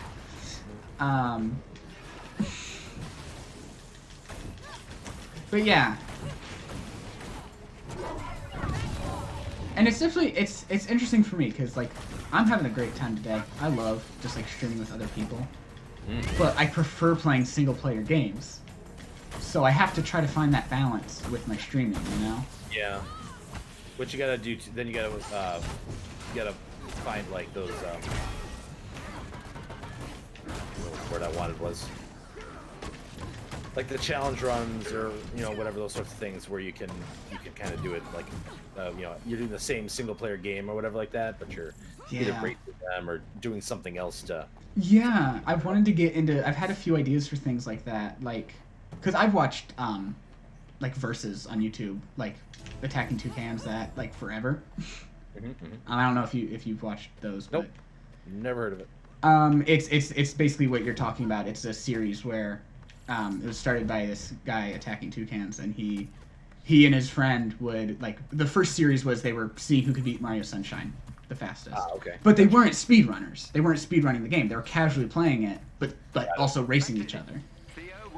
But yeah. And it's definitely, it's interesting for me, because, like, I'm having a great time today. I love just, like, streaming with other people. But I prefer playing single-player games. So I have to try to find that balance with my streaming, you know? Yeah. What you gotta do, then you gotta find, like, those, what word I wanted was, like, the challenge runs, or, you know, whatever, those sorts of things where you can kind of do it, like, you know, you're doing the same single-player game or whatever like that, but you're either racing them or doing something else to... Yeah, I've wanted to get into... I've had a few ideas for things like that, like... Because I've watched, like, Versus on YouTube, like, Attacking Toucans, that, like, forever. I don't know if you've watched those, Nope. Never heard of it. It's basically what you're talking about. It's a series where... it was started by this guy, Attacking Toucans, and he and his friend would, like, the first series was they were seeing who could beat Mario Sunshine the fastest. Okay. But they weren't speedrunners. They weren't speedrunning the game. They were casually playing it, but also racing each other.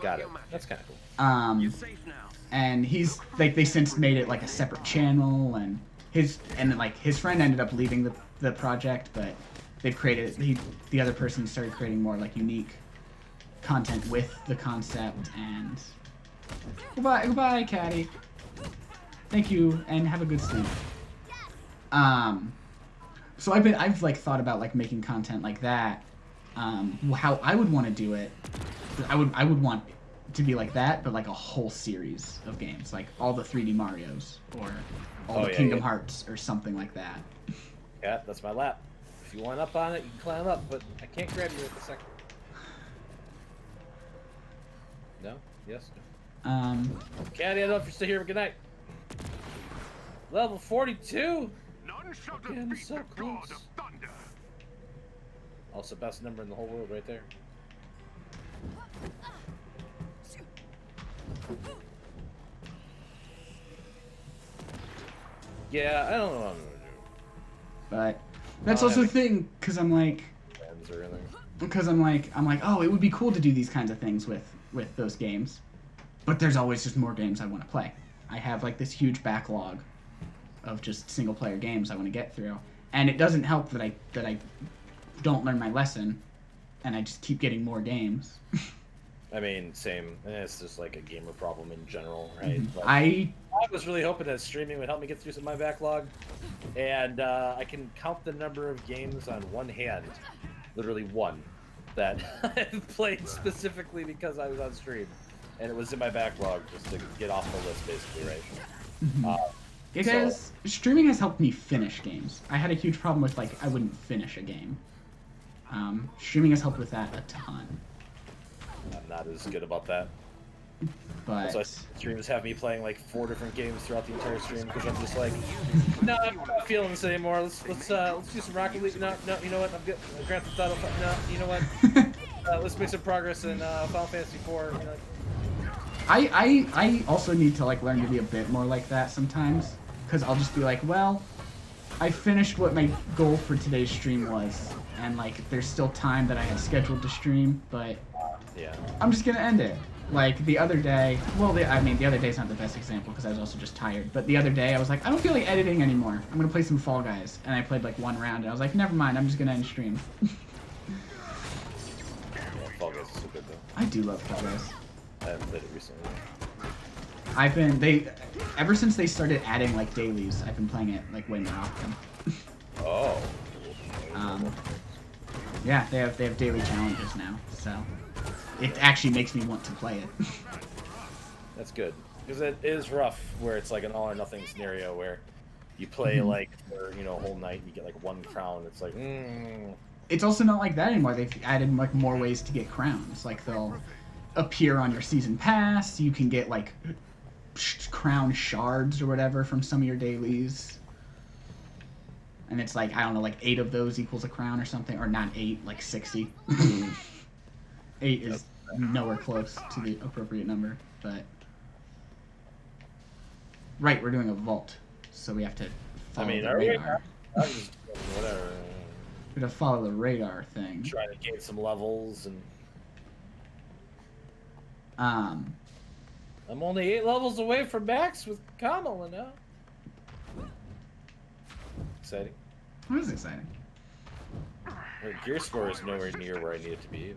Got it. That's kind of cool. And he's, like, they since made it, like, a separate channel, and his friend ended up leaving the project, but they've created, the other person started creating more, like, unique content with the concept. And goodbye Caddy, thank you, and have a good sleep. So I've like thought about, like, making content like that. How I would want to do it, I would want to be like that, but like a whole series of games, like all the 3D Marios, or all the Kingdom Hearts, or something like that. Yeah, that's my lap. If you want up on it, you can climb up, but I can't grab you at the second. No? Yes? Caddy, I don't know if you're still here, but good night. Level 42? Again, so close. Also, best number in the whole world right there. Yeah, I don't know what I'm gonna do. But that's also the thing, because I'm like... Friends or anything. Because I'm like, oh, it would be cool to do these kinds of things with those games. But there's always just more games I want to play. I have, like, this huge backlog of just single-player games I want to get through. And it doesn't help that I don't learn my lesson, and I just keep getting more games. I mean, same. It's just, like, a gamer problem in general, right? Like, I was really hoping that streaming would help me get through some of my backlog. And I can count the number of games on one hand. Literally one. That I've played specifically because I was on stream. And it was in my backlog just to get off the list, basically, right? Streaming has helped me finish games. I had a huge problem with, like, I wouldn't finish a game. Streaming has helped with that a ton. I'm not as good about that. But also, streamers have me playing like 4 different games throughout the entire stream because I'm just like, no, I'm not feeling this anymore. Let's do some Rocket League. No, you know what? I'm good. Grand Theft Auto. No, you know what? Let's make some progress in Final Fantasy 4. You know? I also need to, like, learn to be a bit more like that sometimes, because I'll just be like, well, I finished what my goal for today's stream was, and, like, there's still time that I had scheduled to stream, but yeah, I'm just gonna end it. Like, the other day, well, the other day's not the best example because I was also just tired, but the other day I was like, I don't feel like editing anymore. I'm gonna play some Fall Guys, and I played, like, 1 round, and I was like, never mind, I'm just gonna end stream. Yeah, Fall Guys is so good, though. I do love Fall Guys. I haven't played it recently. Ever since they started adding, like, dailies, I've been playing it, like, way more often. Oh. Yeah, they have daily challenges now, so it actually makes me want to play it. That's good, because it is rough where it's like an all or nothing scenario where You play like for a whole night, and you get like 1 crown. It's like, It's also not like that anymore. They've added like more ways to get crowns. Like they'll appear on your season pass. You can get like crown shards or whatever from some of your dailies. And it's like, I don't know, like 8 of those equals a crown or something, or not 8, like 60. 8 is nowhere close to the appropriate number, but right, we're doing a vault, so we have to follow the radar. I'm just whatever. We have to follow the radar thing. Trying to gain some levels and. I'm only 8 levels away from max with Kamala now. Exciting. What is exciting? Her gear score is nowhere near where I need it to be.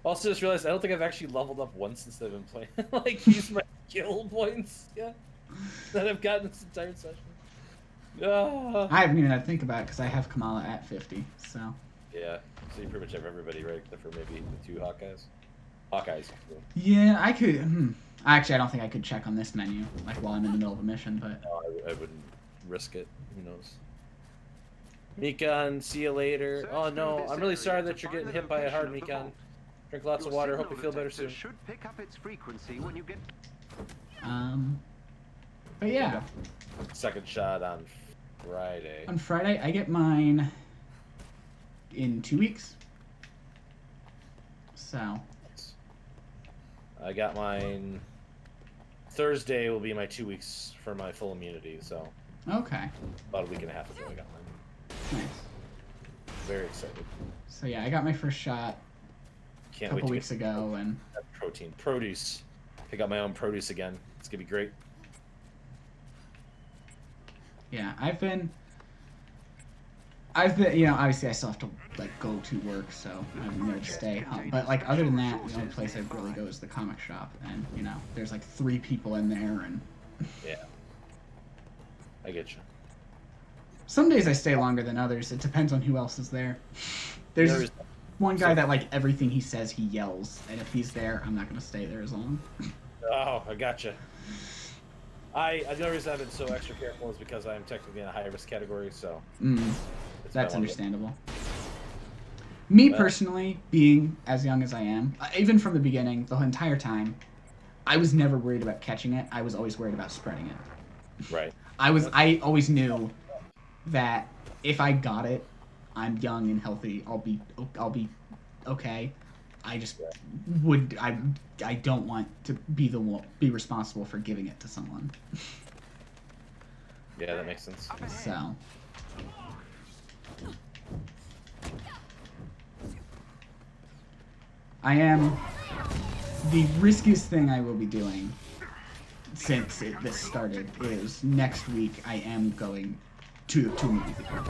Also, just realized I don't think I've actually leveled up once since I've been playing. Like, use my skill points, that I've gotten this entire session. I haven't even had to think about it because I have Kamala at 50, so. Yeah, so you pretty much have everybody, right? Except for maybe the 2 Hawkeyes. Hawkeyes. Yeah, I could. Actually, I don't think I could check on this menu, like while I'm in the middle of a mission, but. No, I wouldn't risk it. Who knows? Mikan, see you later. Oh no, I'm really sorry that you're getting hit by a hard Mikan. Drink lots of water. Hope you feel better soon. Should pick up its frequency when you get. But yeah. Second shot on Friday. On Friday, I get mine in 2 weeks. So. I got mine. Thursday will be my 2 weeks for my full immunity, so. Okay. About a week and a half ago I got mine. Nice. Very excited. So yeah, I got my first shot Can't a wait couple to weeks ago, and produce. Pick up my own produce again. It's gonna be great. Yeah, I've been, obviously I still have to like go to work, so I'm there to stay home. But like other than that, the only place I really go is the comic shop, and there's like 3 people in there, and yeah, I get you. Some days I stay longer than others. It depends on who else is there. There's one guy that like everything he says he yells, and if he's there, I'm not gonna stay there as long. Oh, I gotcha. The only reason I've been so extra careful is because I'm technically in a high-risk category, so... That's understandable. Me personally, being as young as I am, even from the beginning, the entire time, I was never worried about catching it. I was always worried about spreading it. Right. I always knew that if I got it, I'm young and healthy. I'll be okay. I just I don't want to be responsible for giving it to someone. Yeah, that makes sense. So. The riskiest thing I will be doing since this started is next week I am going to a movie theater.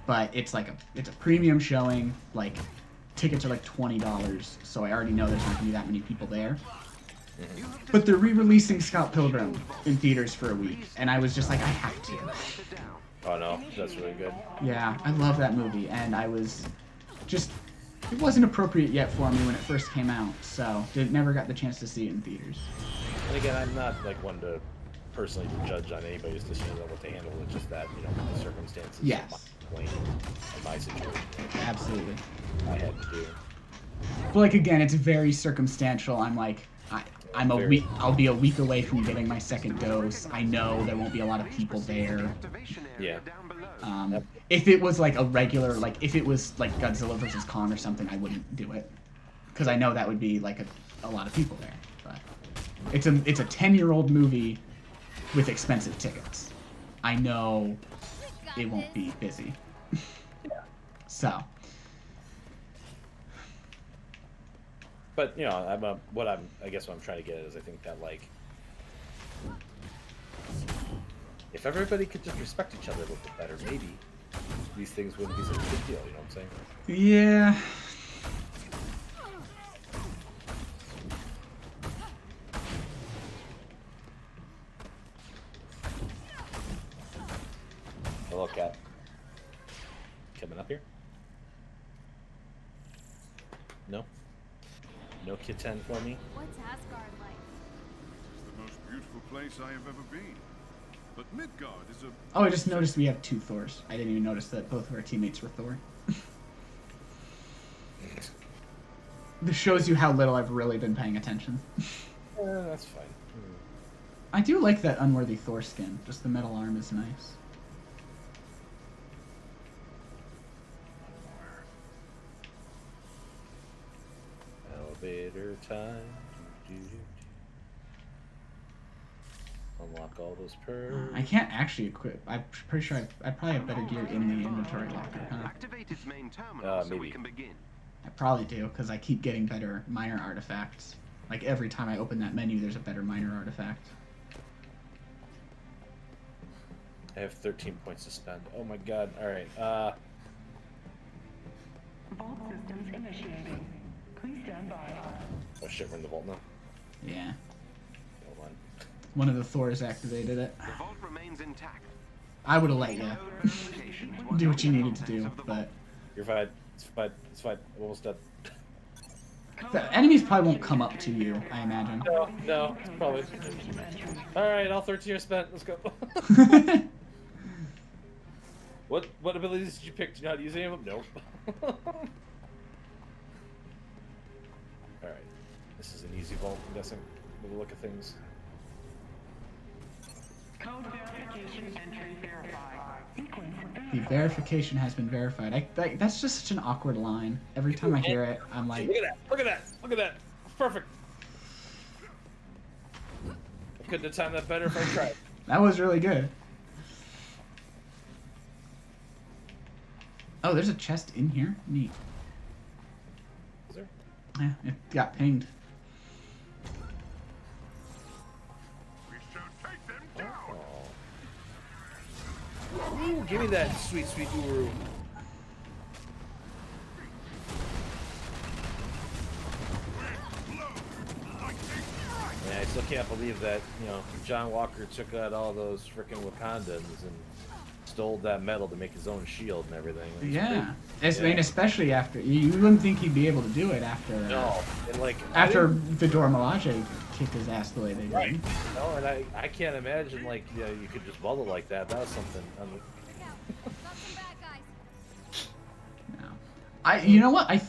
But it's like it's a premium showing, like tickets are like $20, so I already know there's not going to be that many people there. But they're re-releasing Scott Pilgrim in theaters for a week, and I was just like, I have to. Oh no, that's really good. Yeah, I love that movie, and I was just... It wasn't appropriate yet for me when it first came out, so never got the chance to see it in theaters. And again, I'm not like one to personally judge on anybody's decision on what they handle. It's just that, the circumstances. Yes. In my situation. Absolutely. I had to do. But like again, it's very circumstantial. I'm like, I'll be a week away from getting my second dose. I know there won't be a lot of people there. Yeah. If it was like a regular, like if it was like Godzilla vs. Kong or something, I wouldn't do it, because I know that would be like a lot of people there. But it's a 10-year-old movie with expensive tickets. I know it won't be busy. Yeah. So. But I guess what I'm trying to get at is I think that like if everybody could just respect each other a little bit better, maybe these things wouldn't be such a big deal. You know what I'm saying? Yeah. Hello, cat. Coming up here? No? No kitten for me? What's Asgard like? beautiful place I have ever been. But Midgard is a... Oh, I just noticed we have 2 Thors. I didn't even notice that both of our teammates were Thor. This shows you how little I've really been paying attention. That's fine. I do like that unworthy Thor skin. Just the metal arm is nice. Elevator time. Unlock all those perks. I can't actually equip. I'm pretty sure I probably have better gear in the inventory locker. Huh? Activate its main terminal so we can begin. I probably do, because I keep getting better minor artifacts. Like every time I open that menu, there's a better minor artifact. I have 13 points to spend. Oh my god. Alright, Vault systems initiating. Please stand by. Oh shit, we're in the vault now. Yeah. Hold on. One of the Thors activated it. The vault remains intact. I would have let you do what you needed to do, but... You're fine. It's fine. It's fine. I'm almost done. The enemies probably won't come up to you, I imagine. No, it's probably... Alright, all 13 are spent. Let's go. What abilities did you pick? Do you know how to use any of them? Nope. Alright. This is an easy vault, I'm guessing, with the look of things. Code verification entry verified. Sequence The verification has been verified. That's just such an awkward line. Every time I hear it, I'm like... Look at that! Look at that! Look at that! Perfect! I couldn't have timed that better if I tried. That was really good. Oh, there's a chest in here? Neat. Is there? Yeah, it got pinged. We shall take them down. Oh. Ooh, give me that sweet, sweet uru. Yeah, I still can't believe that, you know, John Walker took out all those frickin' Wakandans and stole that metal to make his own shield and everything. Yeah. I mean, especially after... You wouldn't think he'd be able to do it after... No, and like... After the Dora Milaje kicked his ass the way they did. Right. No, and I can't imagine, like, you know, you could just bubble like that. That was something... No. You know what? I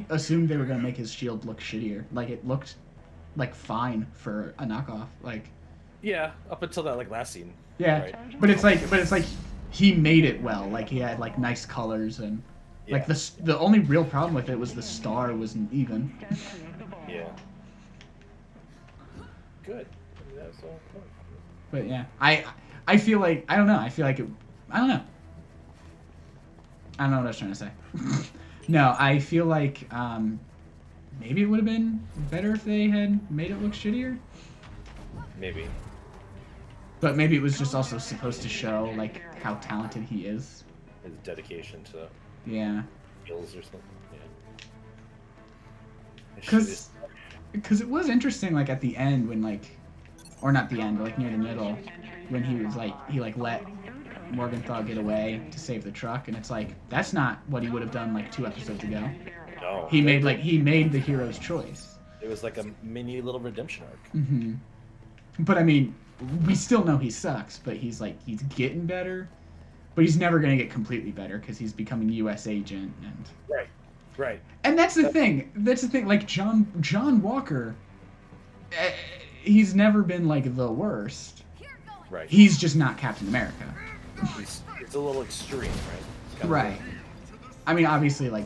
assumed they were gonna make his shield look shittier. Like, it looked, like, fine for a knockoff. Like... Yeah, up until that, like, last scene. Yeah, right. but it's like he made it well. Like he had like nice colors and like the only real problem with it was the star wasn't even. Yeah. Good. I mean, that's all fun. But yeah, I feel like I don't know. I feel like it. I don't know. I don't know what I was trying to say. No, I feel like maybe it would have been better if they had made it look shittier. Maybe. But maybe it was just also supposed to show like how talented he is. His dedication to skills or something. Yeah. Because it was interesting like at the end when like, or not the end, but like near the middle, when he was like he let Morgenthau get away to save the truck, and it's like that's not what he would have done like 2 episodes ago. No. He made the hero's choice. It was like a mini little redemption arc. Mm-hmm. But I mean, we still know he sucks, but he's getting better. But he's never gonna get completely better because he's becoming U.S. agent and. Right. And that's the thing. Like John Walker, he's never been like the worst. Right. He's just not Captain America. It's a little extreme, right? Right. I mean, obviously, like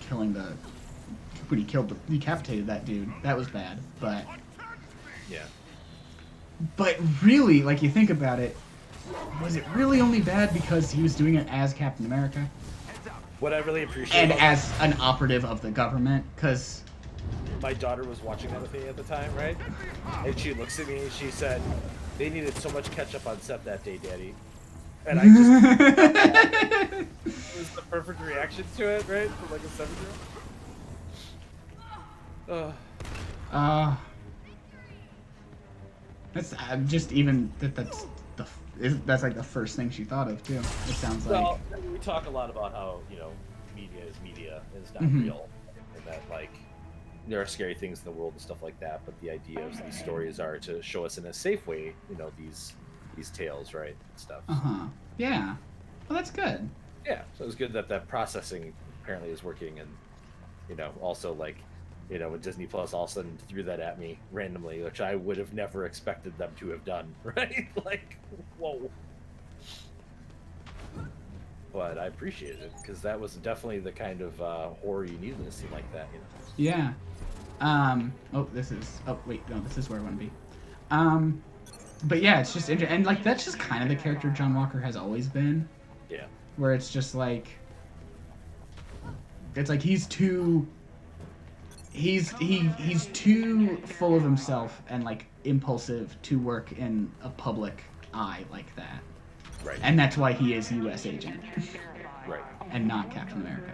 killing when he decapitated that dude, that was bad. But. Yeah. But really, like you think about it, was it really only bad because he was doing it as Captain America? What I really appreciate and as an operative of the government, because my daughter was watching that with me at the time, right? And she looks at me and she said, "They needed so much ketchup on set that day, Daddy." And I just it was the perfect reaction to it, right? For like a 7-year-old. That's just even that's like the first thing she thought of too. It sounds like. Well, we talk a lot about how media is media and it's not real, and that like there are scary things in the world and stuff like that, but the idea of these stories are to show us in a safe way, these tales, right, and stuff. Yeah. Well, that's good. Yeah, so it's good that processing apparently is working, and also like, when Disney Plus all of a sudden threw that at me randomly, which I would have never expected them to have done, right? Like, whoa. But I appreciated it because that was definitely the kind of horror you needed to see like that, Yeah. Oh, this is. Oh, wait, no, this is where I want to be. But yeah, it's just interesting, and like that's just kind of the character John Walker has always been. Yeah. Where it's just like, it's like he's too too full of himself and like impulsive to work in a public eye like that. Right. And that's why he is U.S. agent. Right. And not Captain America.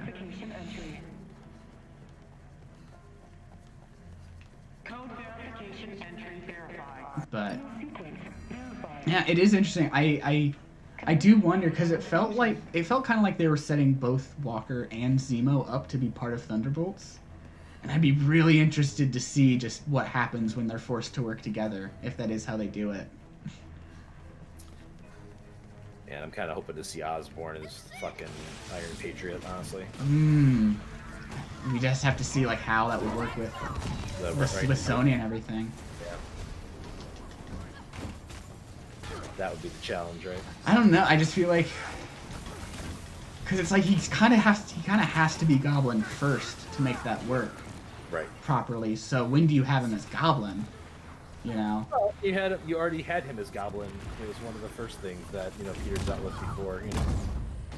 But yeah, it is interesting. I do wonder because it felt kind of like they were setting both Walker and Zemo up to be part of Thunderbolts, and I'd be really interested to see just what happens when they're forced to work together, if that is how they do it. And I'm kind of hoping to see Osborn as fucking Iron Patriot, honestly. We just have to see like how that would work with Sony and everything. Yeah. That would be the challenge, right? I don't know. I just feel like because it's like he kind of has to be Goblin first to make that work. Right. Properly. So when do you have him as Goblin? Well, you already had him as Goblin. It was one of the first things that Peter dealt with before.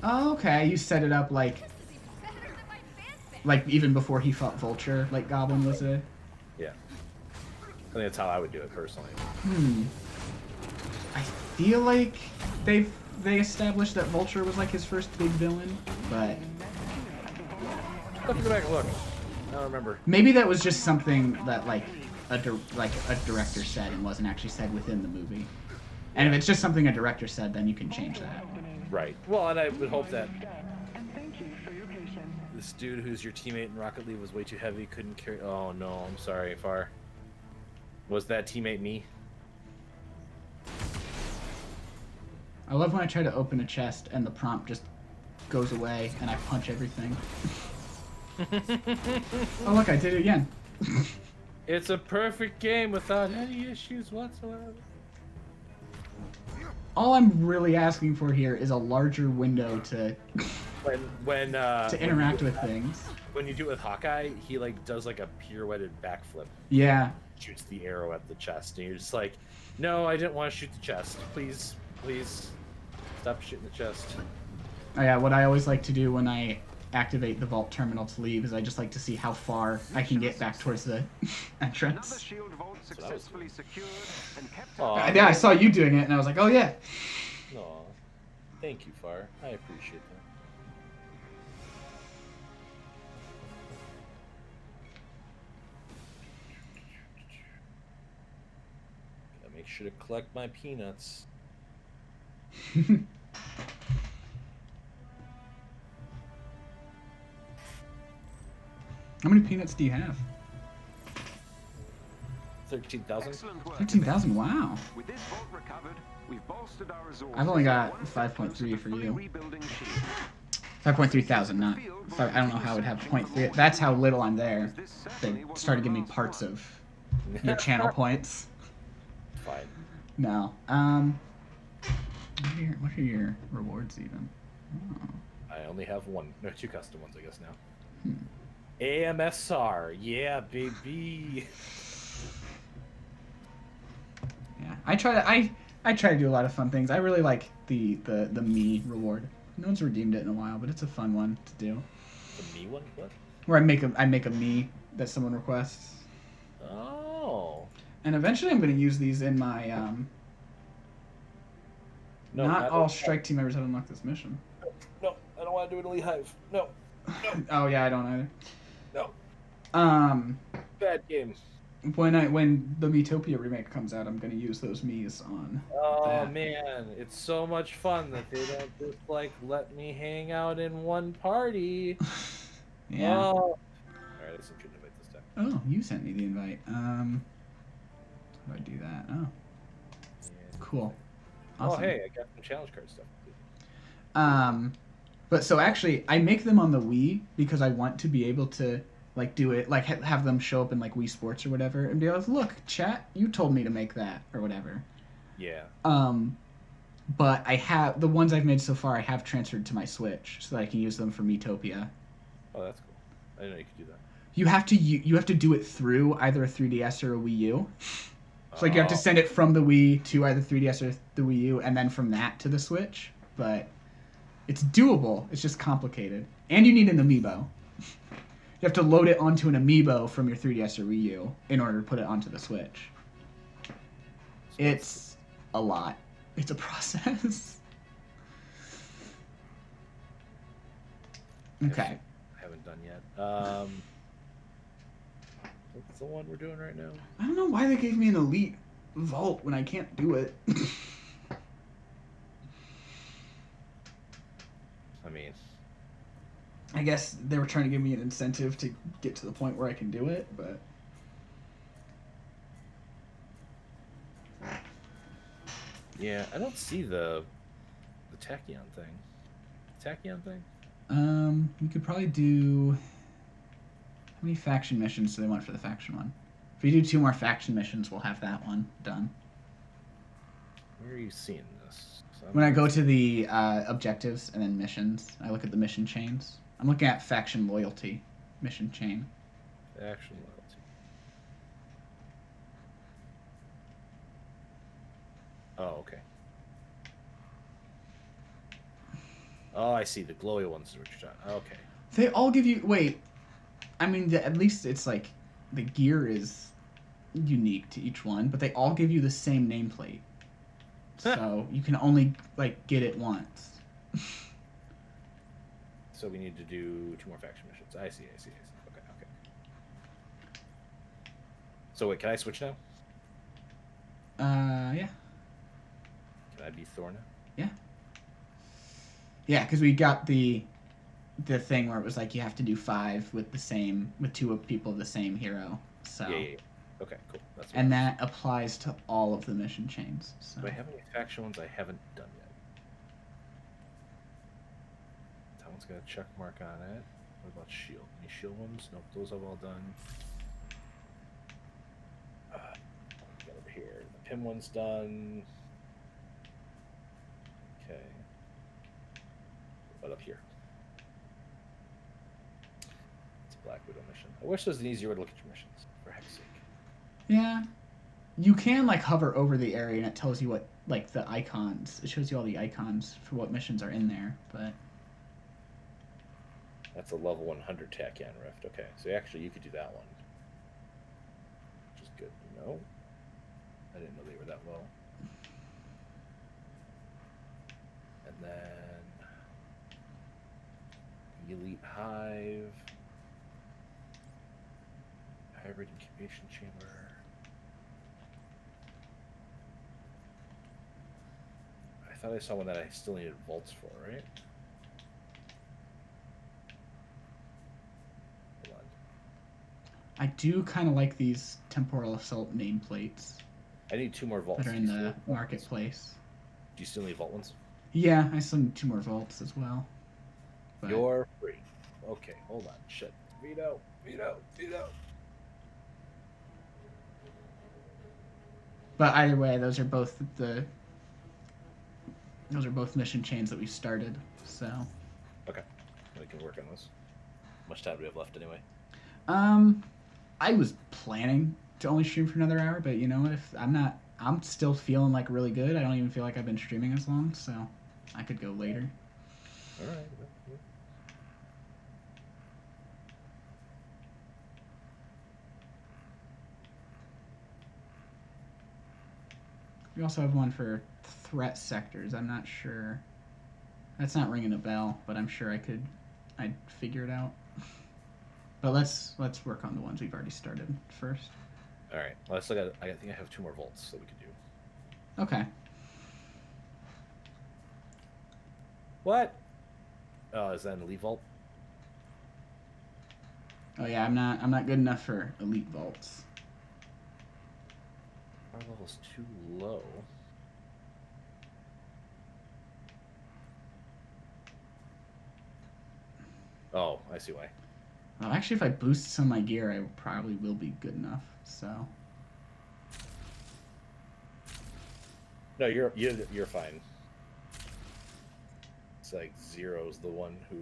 Oh, okay. You set it up like even before he fought Vulture, like Goblin was a. Yeah. I think that's how I would do it personally. I feel like they established that Vulture was like his first big villain, but. I'll have to go back and look. I don't remember. Maybe that was just something that like a director said and wasn't actually said within the movie. And if it's just something a director said, then you can change that. Right. Well, and I would hope that this dude who's your teammate in Rocket League was way too heavy, couldn't carry. Oh no, I'm sorry, Far. Was that teammate me? I love when I try to open a chest and the prompt just goes away and I punch everything. Oh look, I did it again. It's a perfect game without any issues whatsoever. All I'm really asking for here is a larger window to to interact with things. When you do it with Hawkeye, he like does like a pirouetted backflip. Yeah. Shoots the arrow at the chest, and you're just like, no, I didn't want to shoot the chest. Please, please, stop shooting the chest. Oh yeah, what I always like to do when I activate the vault terminal to leave is I just like to see how far I can get back towards the entrance. Yeah, I saw you doing it, and I was like, oh yeah. Aw, thank you, Far. I appreciate that. Gotta make sure to collect my peanuts. How many peanuts do you have? 13,000. 13,000, wow. With this vault recovered, we've bolstered our resources. I've only got 5.3 for you. 5.3 thousand, not. I don't know how it would have 0.3. That's how little I'm there. They started giving me parts of your channel points. Fine. No. What are your rewards even? Oh. I only have two custom ones, I guss now. AMSR, yeah, baby. Yeah, I try to do a lot of fun things. I really like the me reward. No one's redeemed it in a while, but it's a fun one to do. The me one? What? Where I make a me that someone requests. Oh. And eventually I'm going to use these in my No, not all strike team members have unlocked this mission. No, I don't want to do an Elite Hive. No. Oh yeah, I don't either. No. Bad game. When the Metopia remake comes out, I'm gonna use those Mii's on. Oh that. man, it's so much fun that they don't just like let me hang out in one party. Yeah. Oh. Alright, I shouldn't invite this time. Oh, you sent me the invite. How do I do that? Oh. Cool. Awesome. Oh, hey, I got some challenge card stuff. But so actually, I make them on the Wii because I want to be able to like do it, like have them show up in like Wii Sports or whatever, and be like, look, chat, you told me to make that or whatever. Yeah. But I have the ones I've made so far. I have transferred to my Switch so that I can use them for Miitopia. Oh, that's cool. I didn't know you could do that. You have to do it through either a 3DS or a Wii U. So like you have to send it from the Wii to either 3DS or the Wii U, and then from that to the Switch. But it's doable. It's just complicated, and you need an amiibo. You have to load it onto an amiibo from your 3DS or Wii U in order to put it onto the Switch. It's a lot. It's a process. Okay. I haven't done yet. What's the one we're doing right now? I don't know why they gave me an Elite Vault when I can't do it. I mean, I guess they were trying to give me an incentive to get to the point where I can do it, but... Yeah, I don't see the Tachyon thing. Tachyon thing? We could probably do... How many faction missions do they want for the faction one? If we do 2 more faction missions, we'll have that one done. Where are you seeing this? When I go to the objectives and then missions, I look at the mission chains. I'm looking at faction loyalty mission chain. Faction loyalty. Oh, okay. Oh, I see. The glowy ones is what you're talking. Okay. They all give you... Wait. I mean, at least it's like... The gear is unique to each one, but they all give you the same nameplate. So you can only, like, get it once. So we need to do 2 more faction missions. I see. Okay. So wait, can I switch now? Yeah. Can I be Thor now? Yeah. Yeah, because we got the thing where it was like you have to do 5 with 2 people of the same hero. So. Yeah. Okay, cool. That's and that applies to all of the mission chains. So. Do I have any faction ones I haven't done yet? That one's got a check mark on it. What about shield? Any shield ones? Nope, those I've all done. Got over here. The Pim one's done. Okay. What about up here? It's a Black Widow mission. I wish there was an easier way to look at your missions, for heck's sake. Yeah. You can, like, hover over the area and it tells you what, like, the icons. It shows you all the icons for what missions are in there, but... That's a level 100 Tachyon Rift. Okay, so actually you could do that one. Which is good. No? I didn't know they were that low. And then... Elite Hive. Hybrid Incubation Chamber. I thought I saw one that I still needed vaults for, right? Hold on. I do kind of like these Temporal Assault nameplates. I need 2 more vaults. That are in the marketplace. Do you still need vault ones? Yeah, I still need 2 more vaults as well. But... You're free. Okay, hold on. Shit. Veto. But either way, those are both mission chains that we started. So. Okay, we can work on those. How much time do we have left anyway? I was planning to only stream for another hour, but you know what? If I'm still feeling like really good. I don't even feel like I've been streaming as long, so I could go later. All right. We also have one for threat sectors. I'm not sure. That's not ringing a bell, but I'm sure I'd figure it out. But let's work on the ones we've already started first. All right. Well, I think I have 2 more vaults that we could do. Okay. What? Oh, is that an elite vault? Oh yeah, I'm not good enough for elite vaults. Our level's too low. Oh, I see why. Well, actually, if I boost some of my gear, I probably will be good enough. So. No, you're fine. It's like Zero's the one who.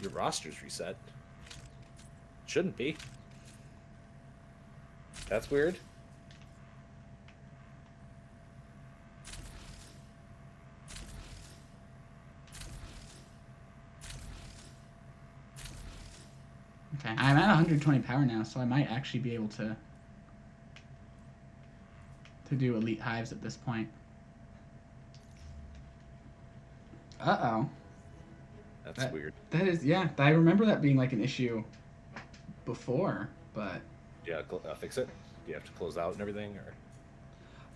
Your roster's reset. Shouldn't be. That's weird. Okay, I'm at 120 power now, so I might actually be able to do elite hives at this point. Uh-oh. That's weird. That is, yeah. I remember that being like an issue before, but... Yeah, fix it? Do you have to close out and everything,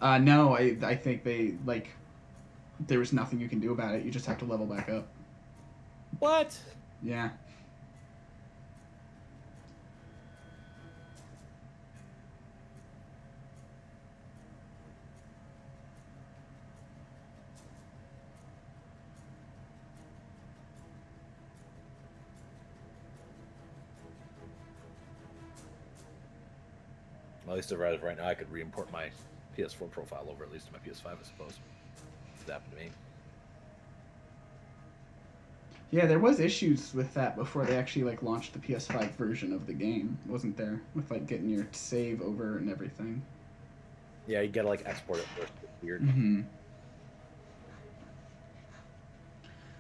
or...? No, I think they, like... There was nothing you can do about it. You just have to level back up. What? Yeah. At least right now, I could re-import my PS4 profile over at least to my PS5, I suppose. If that happened to me. Yeah, there was issues with that before they actually like launched the PS5 version of the game, wasn't there? With like getting your save over and everything. Yeah, you gotta like export it first. It's weird. Mm-hmm.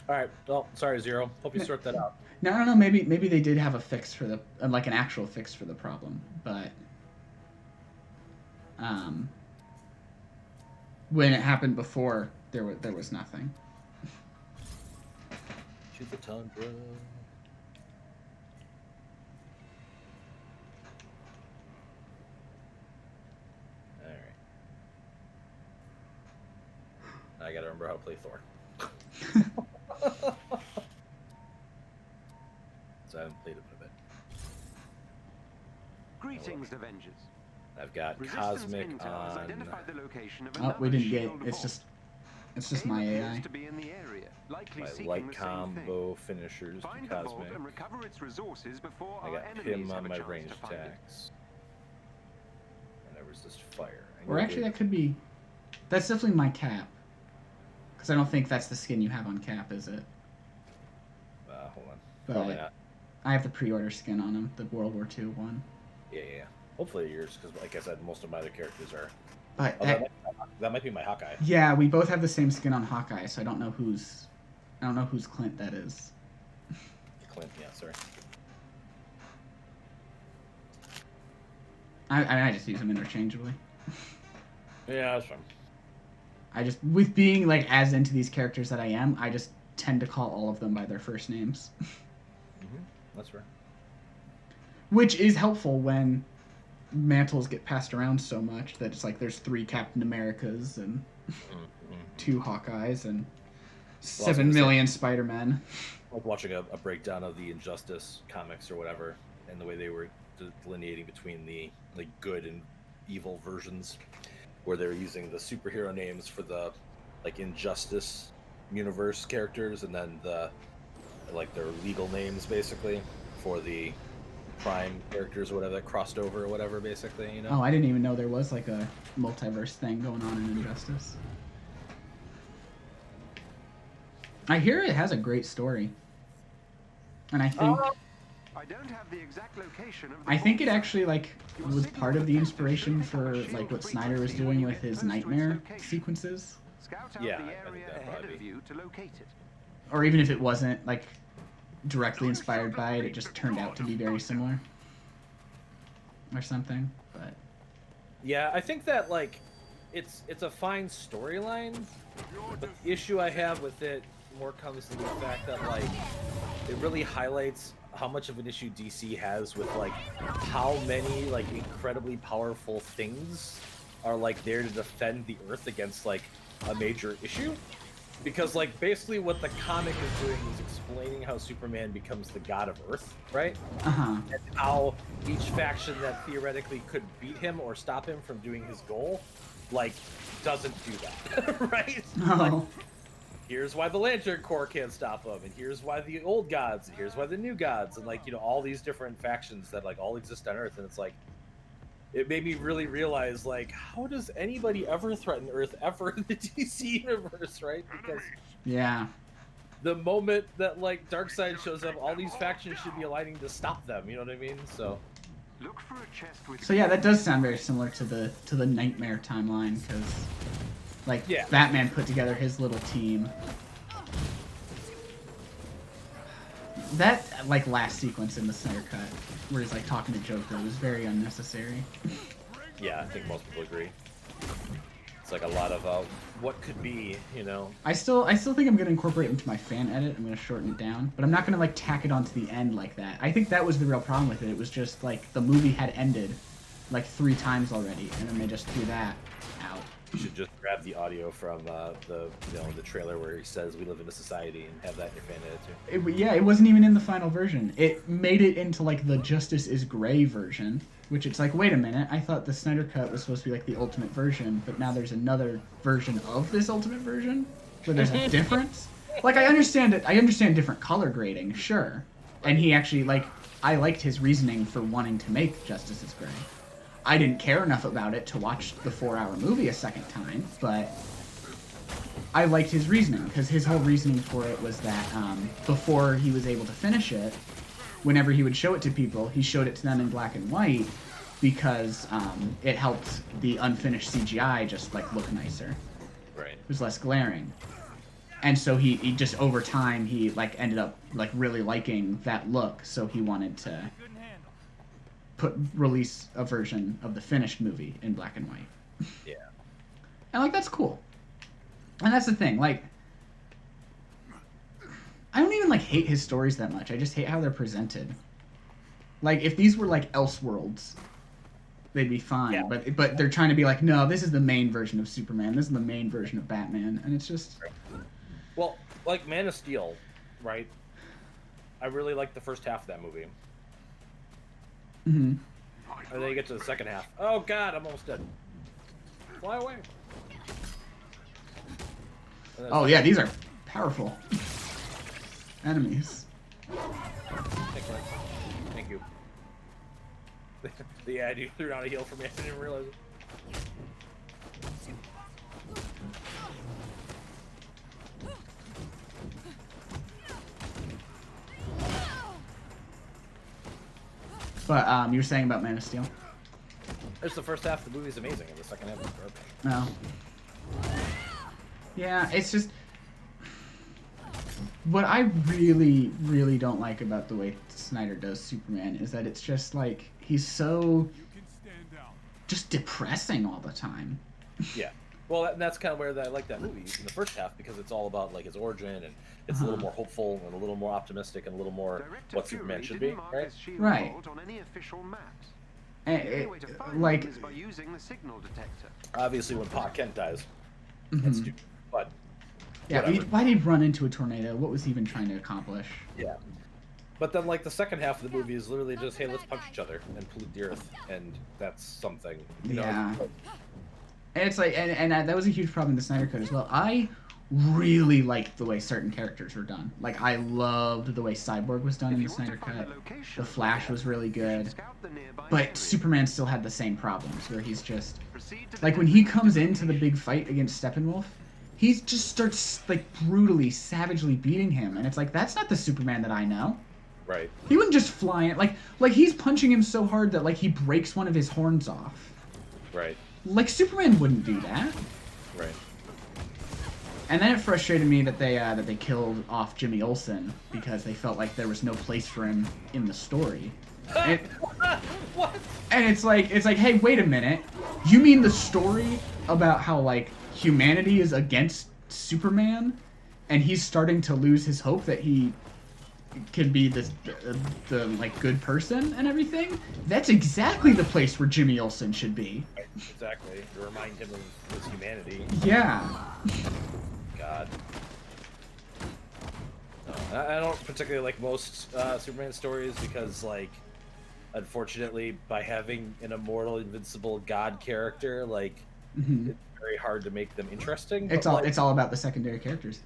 All right. Well, sorry, Zero. Hope you sort that out. No. Maybe they did have a fix for the like an actual fix for the problem, but when it happened before, there was nothing. To the tundra. All right. I gotta remember how to play Thor. So I haven't played it in a bit. Greetings, Avengers. I've got Resistance Cosmic Intel has on. identified the location of Oh, we another didn't get. shield It's vault. just AIM my appears AI. to be in the area, likely My seeking light the same combo thing. finishers Find to the vault Cosmic. and recover its resources before I our got enemies him have on a my chance ranged to find it. attacks. And there was this fire. Or actually, that could be. That's definitely my cap. Because I don't think that's the skin you have on Cap, is it? Hold on. But Probably not. I have the pre-order skin on him, the World War II one. Yeah. Hopefully yours, because like I said, most of my other characters are. But that might be my Hawkeye. yeah, we both have the same skin on Hawkeye, so I don't know whose Clint that is. Clint, yeah, sorry. I just use them interchangeably. Yeah, that's fine. I just, with being like as into these characters that I am, I just tend to call all of them by their first names. That's fair. Which is helpful when mantles get passed around so much that it's like there's 3 Captain Americas and 2 Hawkeyes and 7 million Spider-Men. I was watching a breakdown of the Injustice comics or whatever, and the way they were delineating between the like good and evil versions, where they were using the superhero names for the like Injustice universe characters, and then the like their legal names basically for the Prime characters or whatever that crossed over or whatever, basically, you know. Oh, I didn't even know there was like a multiverse thing going on in Injustice. I hear it has a great story, and I think I don't have the exact location of the I think it vault. actually like was part of the inspiration for like what Snyder was doing with his nightmare sequences. Scout out Yeah, the I think area that'd ahead probably of be. you to locate it. Or even if it wasn't like directly inspired by it, it just turned out to be very similar or something. But Yeah, I think that like it's a fine storyline, but the issue I have with it more comes to the fact that like it really highlights how much of an issue DC has with like how many like incredibly powerful things are like there to defend the Earth against like a major issue. Because, like, basically what the comic is doing is explaining how Superman becomes the god of Earth, right? And how each faction that theoretically could beat him or stop him from doing his goal, like, doesn't do that, right? Like, here's why the Lantern Corps can't stop him, and here's why the old gods, and here's why the new gods, and, like, you know, all these different factions that, like, all exist on Earth, and it's like, it made me really realize, like, how does anybody ever threaten Earth ever in the DC universe, right? Because the moment that, like, Darkseid shows up, all these factions should be aligning to stop them. You know what I mean? So. Look for a chest with. So yeah, that does sound very similar to the Nightmare timeline, because, like, Batman put together his little team. That, like, last sequence in the Snyder Cut, where he's, like, talking to Joker, was very unnecessary. Yeah, I think most people agree. It's like a lot of what could be, you know. I still think I'm gonna incorporate it into my fan edit. I'm gonna shorten it down, but I'm not gonna, like, tack it onto the end like that. I think that was the real problem with it. It was just like the movie had ended like 3 times already, and then they just threw that out. You should just grab the audio from the trailer where he says we live in a society and have that in your fan edit too. Yeah, it wasn't even in the final version. It made it into, like, the Justice is Gray version, which it's like, wait a minute, I thought the Snyder Cut was supposed to be like the ultimate version, but now there's another version of this ultimate version where there's a difference. Like, I understand it. I understand different color grading, sure. And he actually, like, I liked his reasoning for wanting to make Justice is Gray. I didn't care enough about it to watch the 4-hour movie a second time, but I liked his reasoning, because his whole reasoning for it was that before he was able to finish it, whenever he would show it to people, he showed it to them in black and white, because it helped the unfinished CGI just, like, look nicer. Right. It was less glaring. And so he just, over time, he, like, ended up, like, really liking that look, so he wanted to release a version of the finished movie in black and white. Yeah. And, like, that's cool. And that's the thing, like, I don't even, like, hate his stories that much. I just hate how they're presented. Like, if these were, like, Elseworlds, they'd be fine. Yeah. But they're trying to be like, no, this is the main version of Superman. This is the main version of Batman. And it's just... Well, like, Man of Steel, right? I really like the first half of that movie. Mm-hmm. And then you get to the second half. Oh, God, I'm almost dead. Fly away. Oh, yeah, these are powerful enemies. Thank you. Yeah, you threw out a heal for me. I didn't realize it. But you were saying about Man of Steel? Just the first half of the movie is amazing, and the second half is garbage. No. Yeah, it's just... What I really, really don't like about the way Snyder does Superman is that it's just, like, he's so... just depressing all the time. Yeah. Well, that's kind of where I like that movie in the first half, because it's all about, like, his origin, and it's a little more hopeful and a little more optimistic and a little more what Superman should be, right? Right. Like, obviously when Pa Kent dies, that's stupid, but yeah, why did he run into a tornado? What was he even trying to accomplish? Yeah. But then, like, the second half of the movie is literally just, hey, let's punch each other and pollute the earth, and that's something, you know? Yeah. And it's like, and that was a huge problem in the Snyder Cut as well. I really liked the way certain characters were done. Like, I loved the way Cyborg was done in the Snyder Cut. The Flash was really good. But Superman still had the same problems, where he's just... Like, when he comes into the big fight against Steppenwolf, he just starts, like, brutally, savagely beating him. And it's like, that's not the Superman that I know. Right. He wouldn't just fly in. Like he's punching him so hard that, like, he breaks one of his horns off. Right. Like, Superman wouldn't do that. Right. And then it frustrated me that they killed off Jimmy Olsen because they felt like there was no place for him in the story. And what? And it's like, hey, wait a minute. You mean the story about how, like, humanity is against Superman, and he's starting to lose his hope that he can be the like, good person and everything? That's exactly the place where Jimmy Olsen should be. Exactly. To remind him of his humanity. Yeah. I don't particularly like most Superman stories because, like, unfortunately, by having an immortal, invincible god character, like, it's very hard to make them interesting. It's all about the secondary characters.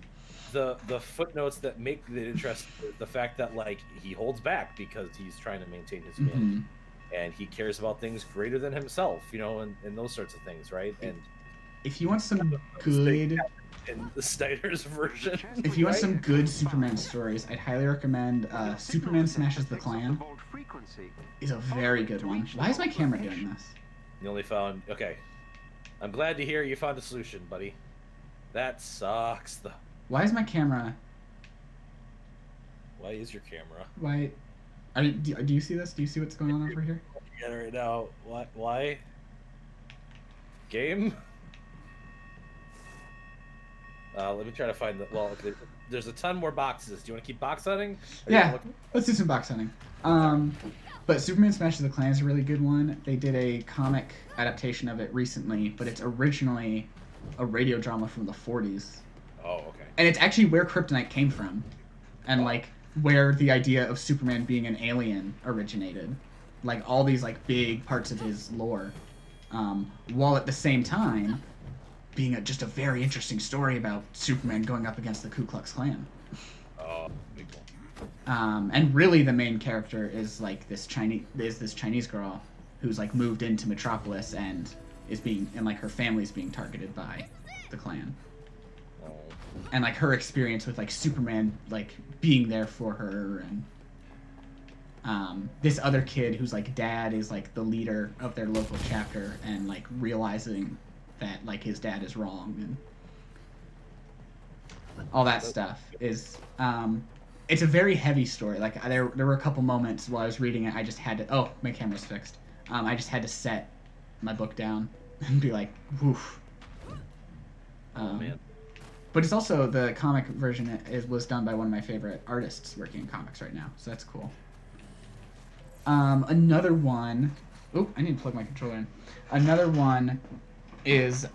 The footnotes that make it interesting is the fact that, like, he holds back because he's trying to maintain his men, and he cares about things greater than himself, you know, and those sorts of things, right? And if you want some good in the Snyder's version, if you want some good Superman stories, I'd highly recommend Superman Smashes the Klan. Is a very good one. Why is my camera doing this? You only found okay. I'm glad to hear you found a solution, buddy. That sucks, though. Why is my camera? Why is your camera? Why? Do you see this? Do you see what's going on over here? Yeah, right now. What? Why? Game? Let me try to find the. Well, there's a ton more boxes. Do you want to keep box hunting? Yeah, let's do some box hunting. But Superman Smashes the Klan is a really good one. They did a comic adaptation of it recently, but it's originally a radio drama from the 40s. Oh, okay. And it's actually where Kryptonite came from, and like where the idea of Superman being an alien originated, like all these like big parts of his lore, while at the same time being just a very interesting story about Superman going up against the Ku Klux Klan. Oh, big one. And really the main character is like this Chinese girl who's like moved into Metropolis and like her family's being targeted by the Klan. Oh. And like her experience with like Superman like being there for her, and this other kid whose like dad is like the leader of their local chapter and like realizing that like his dad is wrong and all that stuff is it's a very heavy story. Like there were a couple moments while I was reading it I just had to my camera's fixed. I just had to set my book down and be like, woof. Oh man. But it's also the comic version was done by one of my favorite artists working in comics right now, so that's cool. Another one. Oh, I need to plug my controller in. Another one is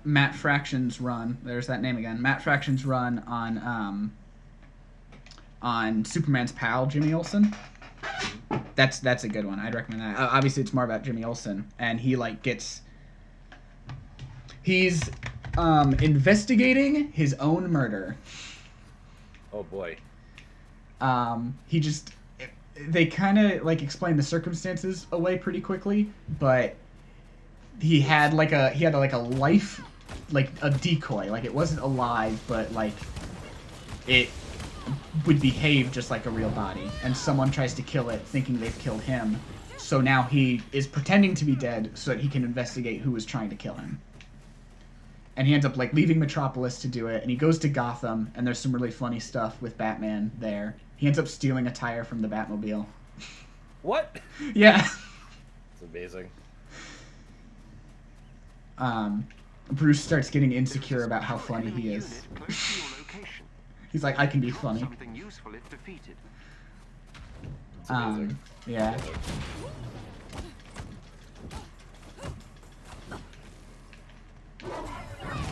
Matt Fraction's run. There's that name again. Matt Fraction's run on Superman's pal Jimmy Olsen. That's a good one. I'd recommend that. Obviously, it's more about Jimmy Olsen, and he like he's investigating his own murder. Oh boy. They kind of like explain the circumstances away pretty quickly, but he had a life, like a decoy. Like it wasn't alive, but like it would behave just like a real body, and someone tries to kill it thinking they've killed him, so now he is pretending to be dead so that he can investigate who was trying to kill him. And he ends up like leaving Metropolis to do it, and he goes to Gotham, and there's some really funny stuff with Batman there. He ends up stealing a tire from the Batmobile. What? Yeah. It's amazing. Bruce starts getting insecure about how funny he is. He's like, I can be funny. Yeah.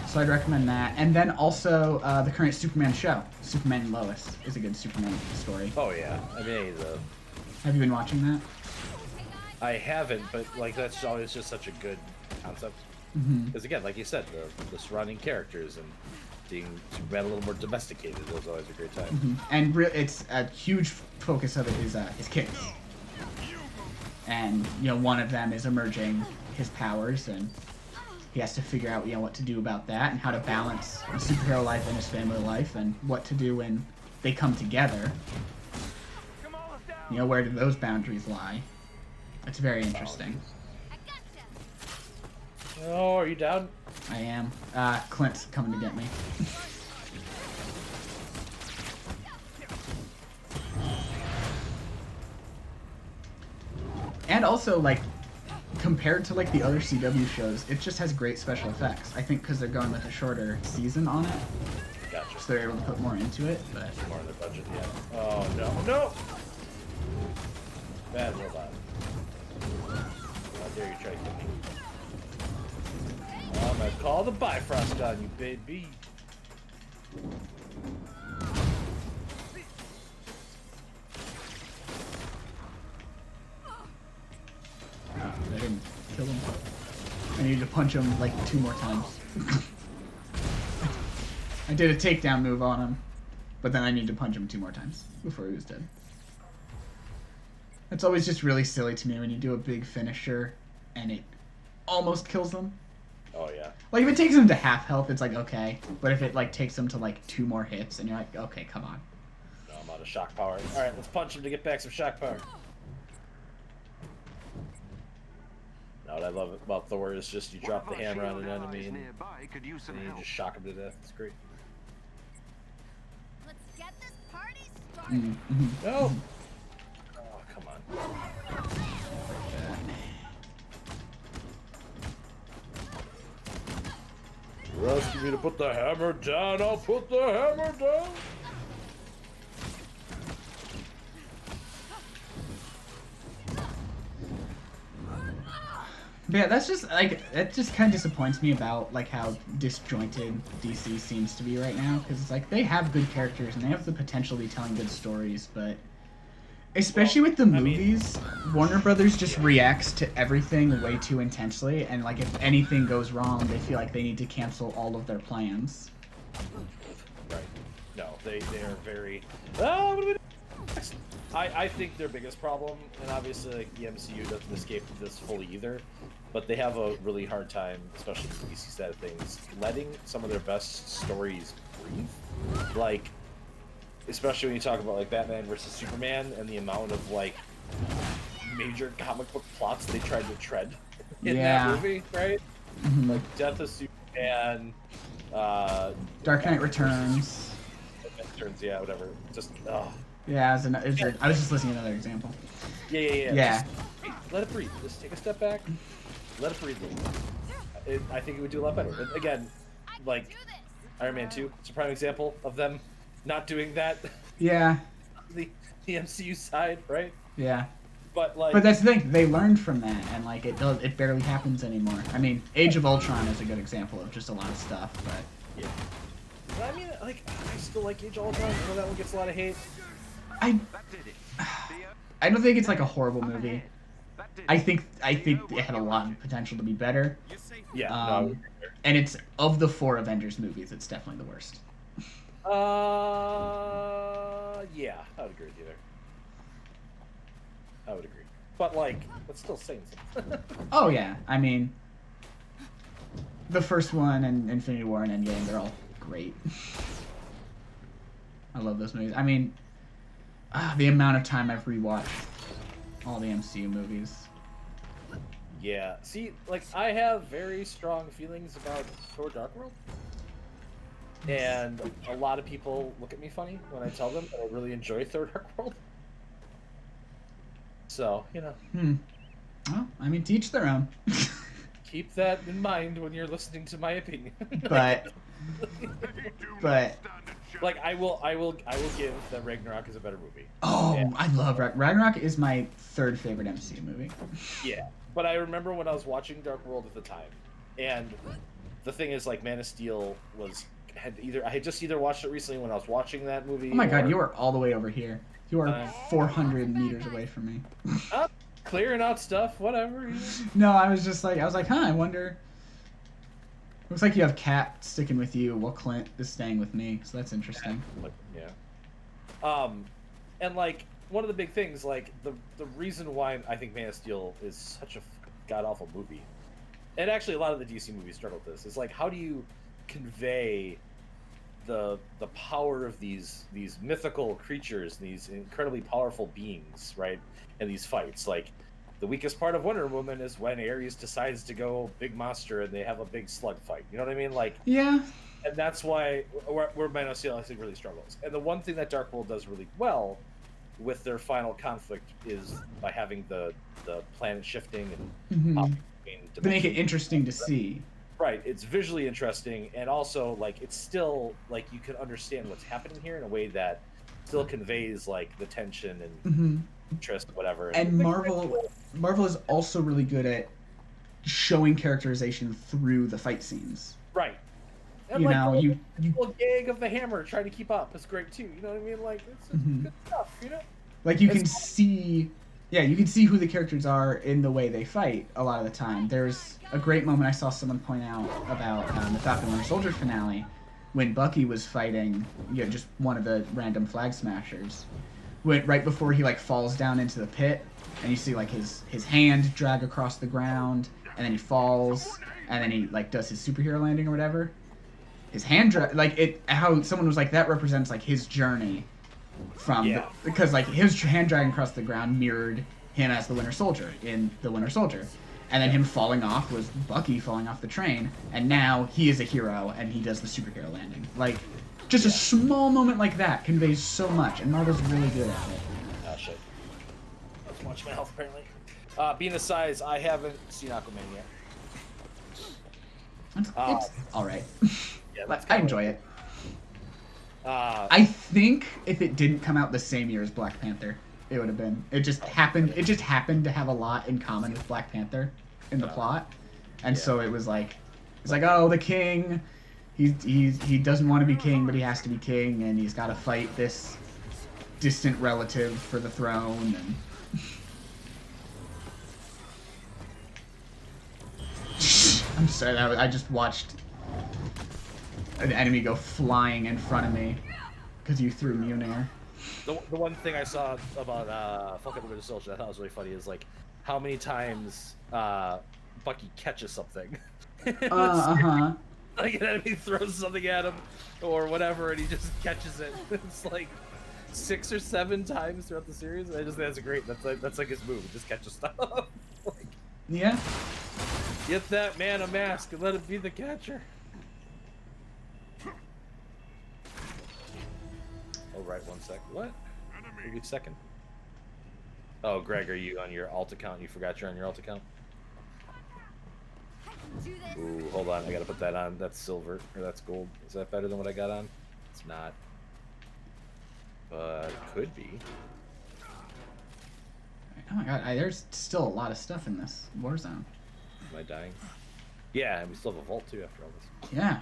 So I'd recommend that. And then also the current Superman show, Superman and Lois, is a good Superman story. Oh yeah, I mean, have you been watching that? I haven't, but like that's always just such a good concept. Because again, like you said, the surrounding characters and being Superman a little more domesticated was always a great time. And it's a huge focus of it is his kids. And one of them is emerging his powers, and he has to figure out what to do about that and how to balance his superhero life and his family life, and what to do when they come together. Where do those boundaries lie? It's very interesting. Oh, are you down? I am. Clint's coming to get me. And also, like, compared to like the other CW shows, it just has great special effects. I think because they're going with a shorter season on it. Gotcha. So they're able to put more into it, but more in their budget, yeah. Oh no. Bad robot. How dare you try to kill me? I'm gonna call the Bifrost on you, baby. punch him like 2 more times. I did a takedown move on him, but then I need to punch him 2 more times before he was dead. It's always just really silly to me when you do a big finisher and it almost kills them. Oh yeah. Like if it takes him to half health, it's like okay, but if it like takes him to like 2 more hits, and you're like, okay, come on. No, I'm out of shock power. All right, let's punch him to get back some shock power. Now what I love about Thor is just you drop the hammer on an enemy and you just shock him to death. It's great. Let's get this party started. No. Oh, come on. You're asking me to put the hammer down, I'll put the hammer down. But yeah, that's just like that just kind of disappoints me about like how disjointed DC seems to be right now, because it's like they have good characters and they have the potential to be telling good stories, but especially with the movies, Warner Brothers just reacts to everything way too intensely, and like if anything goes wrong, they feel like they need to cancel all of their plans. Right. No, they are very. Oh, what do we do next? I think their biggest problem, and obviously like the MCU doesn't escape this fully either, but they have a really hard time, especially the DC side of things, letting some of their best stories breathe. Like, especially when you talk about like Batman versus Superman and the amount of like major comic book plots they tried to tread in that movie, right? Like Death of Superman, Dark Knight Returns. Yeah, whatever. Just yeah, I was just listening to another example. Yeah. Just, hey, let it breathe. Just take a step back. Let it breathe. I think it would do a lot better. And again, like Iron Man 2, it's a prime example of them not doing that. Yeah. the MCU side, right? Yeah. But that's the thing. They learned from that, and like it barely happens anymore. I mean, Age of Ultron is a good example of just a lot of stuff, but yeah. But I mean, like I still like Age of Ultron. I know that one gets a lot of hate. I don't think it's like a horrible movie. I think it had a lot of potential to be better. Yeah. And it's of the 4 Avengers movies, it's definitely the worst. Yeah, I would agree with you there. I would agree. But like, that's still saying something. Oh yeah, I mean, the first one and Infinity War and Endgame, they're all great. I love those movies. I mean, the amount of time I've rewatched all the MCU movies. Yeah. See, like, I have very strong feelings about Thor Dark World. And a lot of people look at me funny when I tell them that I really enjoy Thor Dark World. So, you know. Well, I mean, to each their own. Keep that in mind when you're listening to my opinion. But like I will give that Ragnarok is a better movie. Oh, yeah. I love Ragnarok is my 3rd favorite MCU movie. Yeah, but I remember when I was watching Dark World at the time, and the thing is, like, Man of Steel I had just either watched it recently when I was watching that movie. Oh my god, you are all the way over here. You are 400 meters away from me. Clearing out stuff, whatever. No, I was like, huh, I wonder. Looks like you have Cat sticking with you while Clint is staying with me, so that's interesting. Yeah. And like one of the big things, like the reason why I think Man of Steel is such a god awful movie, and actually a lot of the DC movies struggle with this, is like how do you convey the power of these mythical creatures, these incredibly powerful beings, right? In these fights, like the weakest part of Wonder Woman is when Ares decides to go big monster and they have a big slug fight. You know what I mean? Like, yeah. And that's why where Man of Steel I think really struggles. And the one thing that Dark World does really well with their final conflict is by having the planet shifting and to make it interesting to see. Right, it's visually interesting, and also like it's still like you can understand what's happening here in a way that still conveys like the tension and interest, whatever. And Marvel is also really good at showing characterization through the fight scenes. Right. And you like, know, you gag of the hammer trying to keep up is great too. You know what I mean? Like it's good stuff. You know. Like you can see Yeah, you can see who the characters are in the way they fight a lot of the time. There's a great moment I saw someone point out about the Falcon Winter Soldier finale when Bucky was fighting, just one of the random flag smashers. Right before he like falls down into the pit, and you see like his hand drag across the ground, and then he falls, and then he like does his superhero landing or whatever. His hand how someone was like, that represents like his journey from because like his hand dragging across the ground mirrored him as the Winter Soldier in the Winter Soldier, and then him falling off was Bucky falling off the train, and now he is a hero and he does the superhero landing. Like, just a small moment like that conveys so much, and Marvel's really good at it. Oh shit! That's much my health apparently. Being the size, I haven't seen Aquaman yet. It's all right. Yeah, I enjoy it. I think if it didn't come out the same year as Black Panther, it would have been. It just happened. It just happened to have a lot in common with Black Panther in the plot, and so it was like, it's like, oh, the king, he doesn't want to be king, but he has to be king, and he's got to fight this distant relative for the throne, and. I'm sorry, I just watched an enemy go flying in front of me because you threw Mjolnir. The one thing I saw about Falcon the Winter Soldier I thought was really funny is like how many times Bucky catches something. Like an enemy throws something at him or whatever, and he just catches it. It's like 6 or 7 times throughout the series. I just think that's great. That's like his move. He just catches stuff. Like, yeah. Get that man a mask and let him be the catcher. Oh, right, 1 sec. What? Maybe second. Oh, Greg, are you on your alt account? You forgot you're on your alt account? Ooh, hold on. I gotta put that on. That's silver, or that's gold. Is that better than what I got on? It's not. But it could be. Oh my god, there's still a lot of stuff in this Warzone. Am I dying? Yeah, and we still have a vault too after all this. Yeah.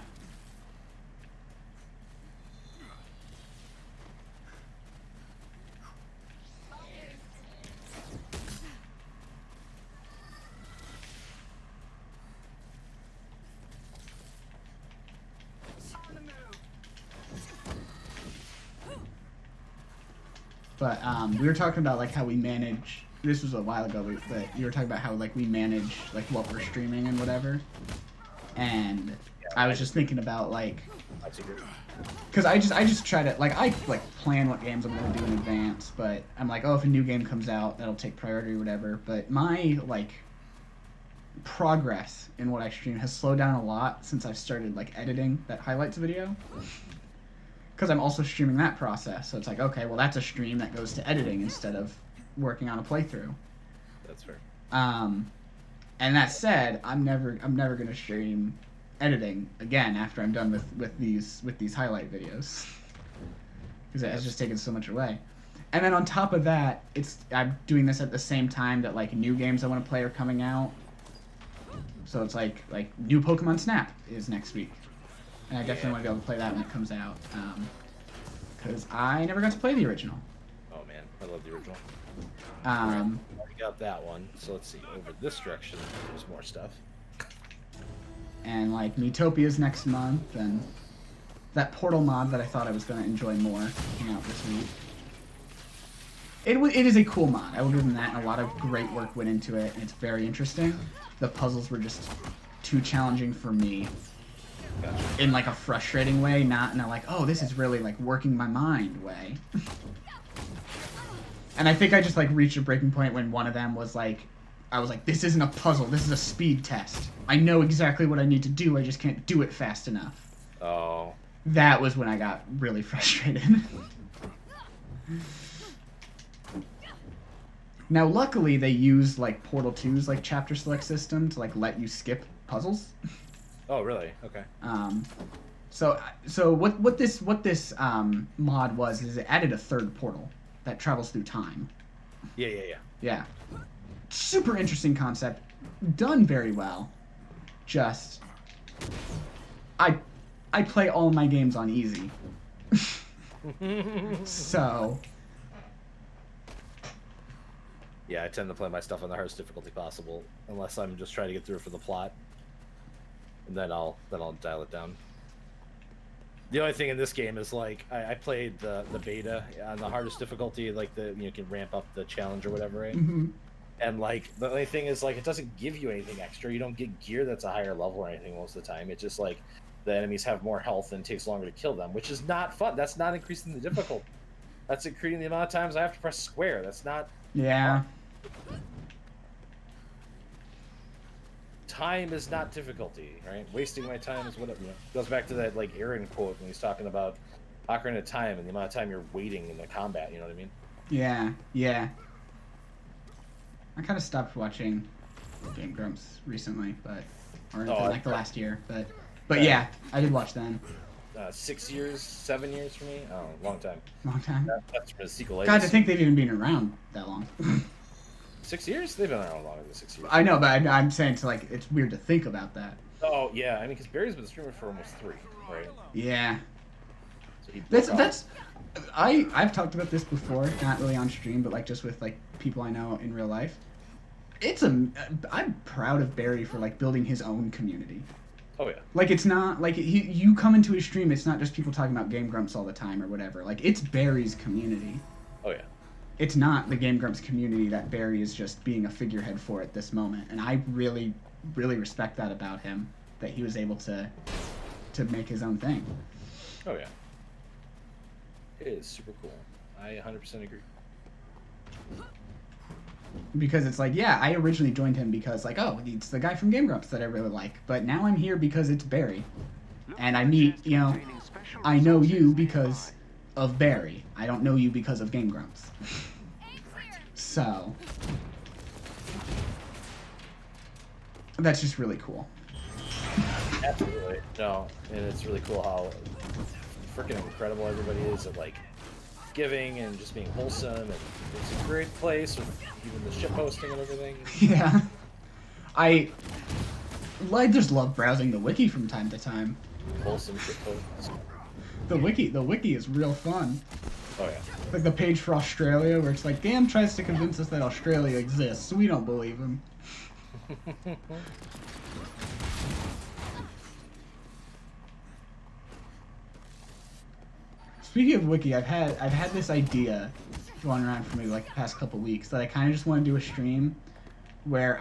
But we were talking about like how we manage. This was a while ago, but you were talking about how like we manage like what we're streaming and whatever. And I was just thinking about like, because I just try to I plan what games I'm gonna do in advance. But I'm like, oh, if a new game comes out, that'll take priority or whatever. But my like progress in what I stream has slowed down a lot since I've started like editing that highlights video. Because I'm also streaming that process, so it's like, okay, well, that's a stream that goes to editing instead of working on a playthrough. That's fair. And that said, I'm never gonna stream editing again after I'm done with these highlight videos, because it has just taken so much away. And then on top of that, I'm doing this at the same time that like new games I want to play are coming out. So it's like new Pokemon Snap is next week. And I definitely want to be able to play that when it comes out, because I never got to play the original. Oh man, I love the original. I got that one, so let's see. Over this direction, there's more stuff. And like Miitopia's next month, and that Portal mod that I thought I was going to enjoy more came out this week. It is a cool mod. I will give them that, and a lot of great work went into it, and it's very interesting. The puzzles were just too challenging for me. Gotcha. In like a frustrating way, not in a like, oh, this is really like working my mind way. And I think I just like reached a breaking point when one of them was like, I was like, this isn't a puzzle, this is a speed test. I know exactly what I need to do, I just can't do it fast enough. Oh. That was when I got really frustrated. Now luckily they use like Portal 2's like chapter select system to like let you skip puzzles. Oh really? Okay. So what this mod was is it added a third portal that travels through time. Yeah. Super interesting concept, done very well. Just I play all my games on easy. So Yeah, I tend to play my stuff on the hardest difficulty possible, unless I'm just trying to get through for the plot, and then I'll dial it down. The only thing in this game is like I played the beta on the hardest difficulty, like you can ramp up the challenge or whatever, right? Mm-hmm. And like the only thing is like it doesn't give you anything extra. You don't get gear that's a higher level or anything most of the time. It's just like the enemies have more health and it takes longer to kill them, which is not fun. That's not increasing the difficulty. That's increasing the amount of times I have to press square. That's not. Yeah. Fun. Time is not difficulty, right? Wasting my time is whatever. You know, goes back to that like Aaron quote when he's talking about Ocarina of Time and the amount of time you're waiting in the combat. You know what I mean? Yeah. Yeah. I kind of stopped watching Game Grumps recently, or like the last year, but yeah, I did watch them. 6 years, 7 years for me. Oh, long time. Long time. That's for the sequel. God, I think they've even been around that long. 6 years? They've been around longer than 6 years. I know, but I'm saying it's weird to think about that. Oh yeah, I mean, because Barry's been streaming for almost 3, right? Yeah. So I've talked about this before, not really on stream, but like just with like people I know in real life. I'm proud of Barry for like building his own community. Oh yeah. Like it's not like you come into his stream, it's not just people talking about Game Grumps all the time or whatever. Like it's Barry's community. Oh yeah. It's not the Game Grumps community that Barry is just being a figurehead for at this moment, and I really, really respect that about him, that he was able to make his own thing. Oh yeah. It is super cool. I 100% agree. Because it's like, yeah, I originally joined him because like, oh, it's the guy from Game Grumps that I really like, but now I'm here because it's Barry, and I meet, you know, I know you because of Barry. I don't know you because of Game Grumps. So that's just really cool. Absolutely. No, and it's really cool how freaking incredible everybody is at like giving and just being wholesome, and it's a great place with even the ship posting and everything. Yeah. I just love browsing the wiki from time to time. Wholesome ship posts. The wiki is real fun. Oh yeah. Like the page for Australia where it's like, Dan tries to convince us that Australia exists. We don't believe him. Speaking of wiki, I've had this idea going around for me like the past couple weeks that I kind of just want to do a stream where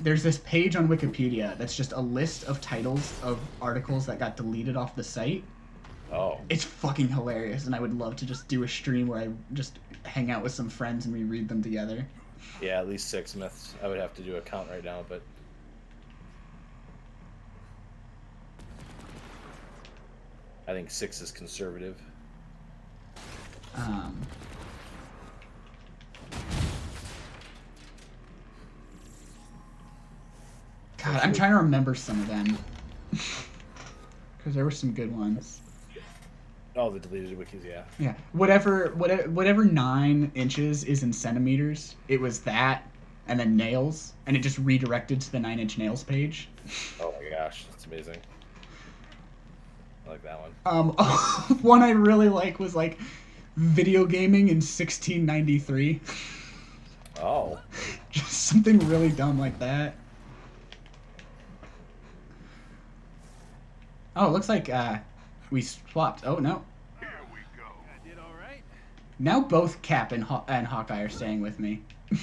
there's this page on Wikipedia that's just a list of titles of articles that got deleted off the site. Oh. It's fucking hilarious, and I would love to just do a stream where I just hang out with some friends and we read them together. Yeah, at least 6 myths. I would have to do a count right now, but I think 6 is conservative. God, I'm trying to remember some of them. Because there were some good ones. Oh, the deleted wikis, yeah. Yeah. Whatever 9 inches is in centimeters, it was that, and then nails, and it just redirected to the 9-inch nails page. Oh my gosh, that's amazing. I like that one. One I really like was like video gaming in 1693. Oh. Just something really dumb like that. Oh, it looks like we swapped. Oh no. Here we go. I did all right. Now both Cap and Hawkeye are staying with me. Yeah,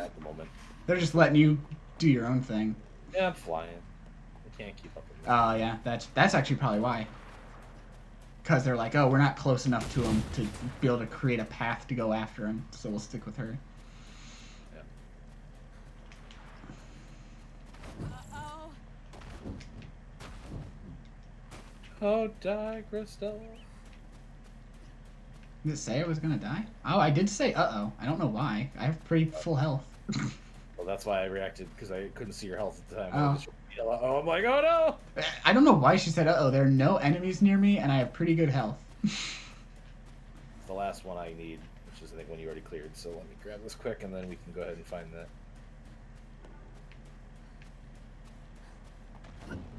at the moment. They're just letting you do your own thing. Yeah, I'm flying. I can't keep up with them. Oh yeah, that's actually probably why. Because they're like, oh, we're not close enough to him to be able to create a path to go after him, so we'll stick with her. Yeah. Uh-oh. Oh, die, Crystal. Did it say I was gonna die? Oh, I did say uh-oh. I don't know why. I have pretty full health. Well, that's why I reacted, because I couldn't see your health at the time. Oh. I just yell, uh-oh, I'm like, oh no! I don't know why she said uh-oh. There are no enemies near me, and I have pretty good health. The last one I need, which is I think one you already cleared, so let me grab this quick, and then we can go ahead and find that.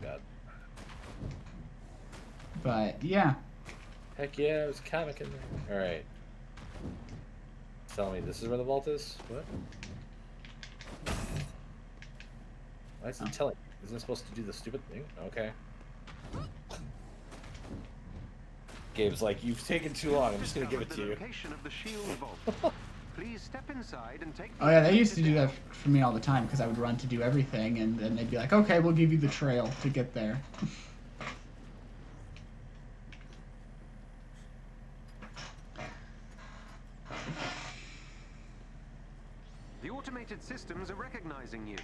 God. But, yeah. Heck yeah, there's a comic in there. Alright. Tell me, this is where the vault is? What? Why is it telling? Isn't it supposed to do the stupid thing? Okay. Gabe's like, you've taken too long. I'm just gonna give it to you. Please step inside and take. Oh yeah, they used to do that for me all the time because I would run to do everything, and then they'd be like, "Okay, we'll give you the trail to get there." The automated systems are recognizing you.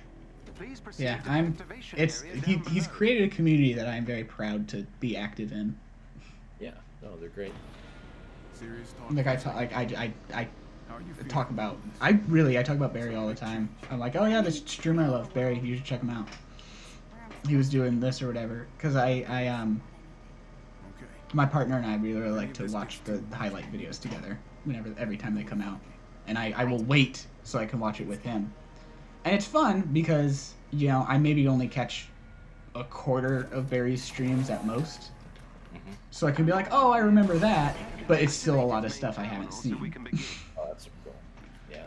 Please proceed Yeah, to the I'm. activation It's area down he's below. created a community that I'm very proud to be active in. Yeah, no, they're great. Serious talk. Like I talk about I talk about Barry all the time. I'm like, oh yeah, this streamer I love, Barry. You should check him out. He was doing this or whatever. Cause my partner and I really like to watch the highlight videos together every time they come out, and I will wait so I can watch it with him. And it's fun because, you know, I maybe only catch a quarter of Barry's streams at most. So I can be like, oh, I remember that, but it's still a lot of stuff I haven't seen. Oh, that's super cool. Yeah.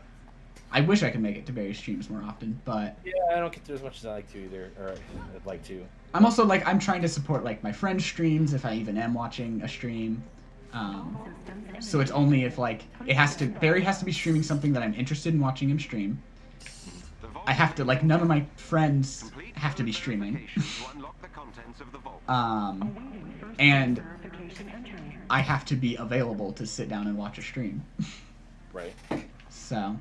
I wish I could make it to Barry's streams more often, but... Yeah, I don't get through as much as I like to either, or I'd like to. I'm also, like, I'm trying to support, like, my friends' streams if I even am watching a stream. So it's only if, like, Barry has to be streaming something that I'm interested in watching him stream. I have to, like, none of my friends have to be streaming. And I have to be available to sit down and watch a stream. Right. So.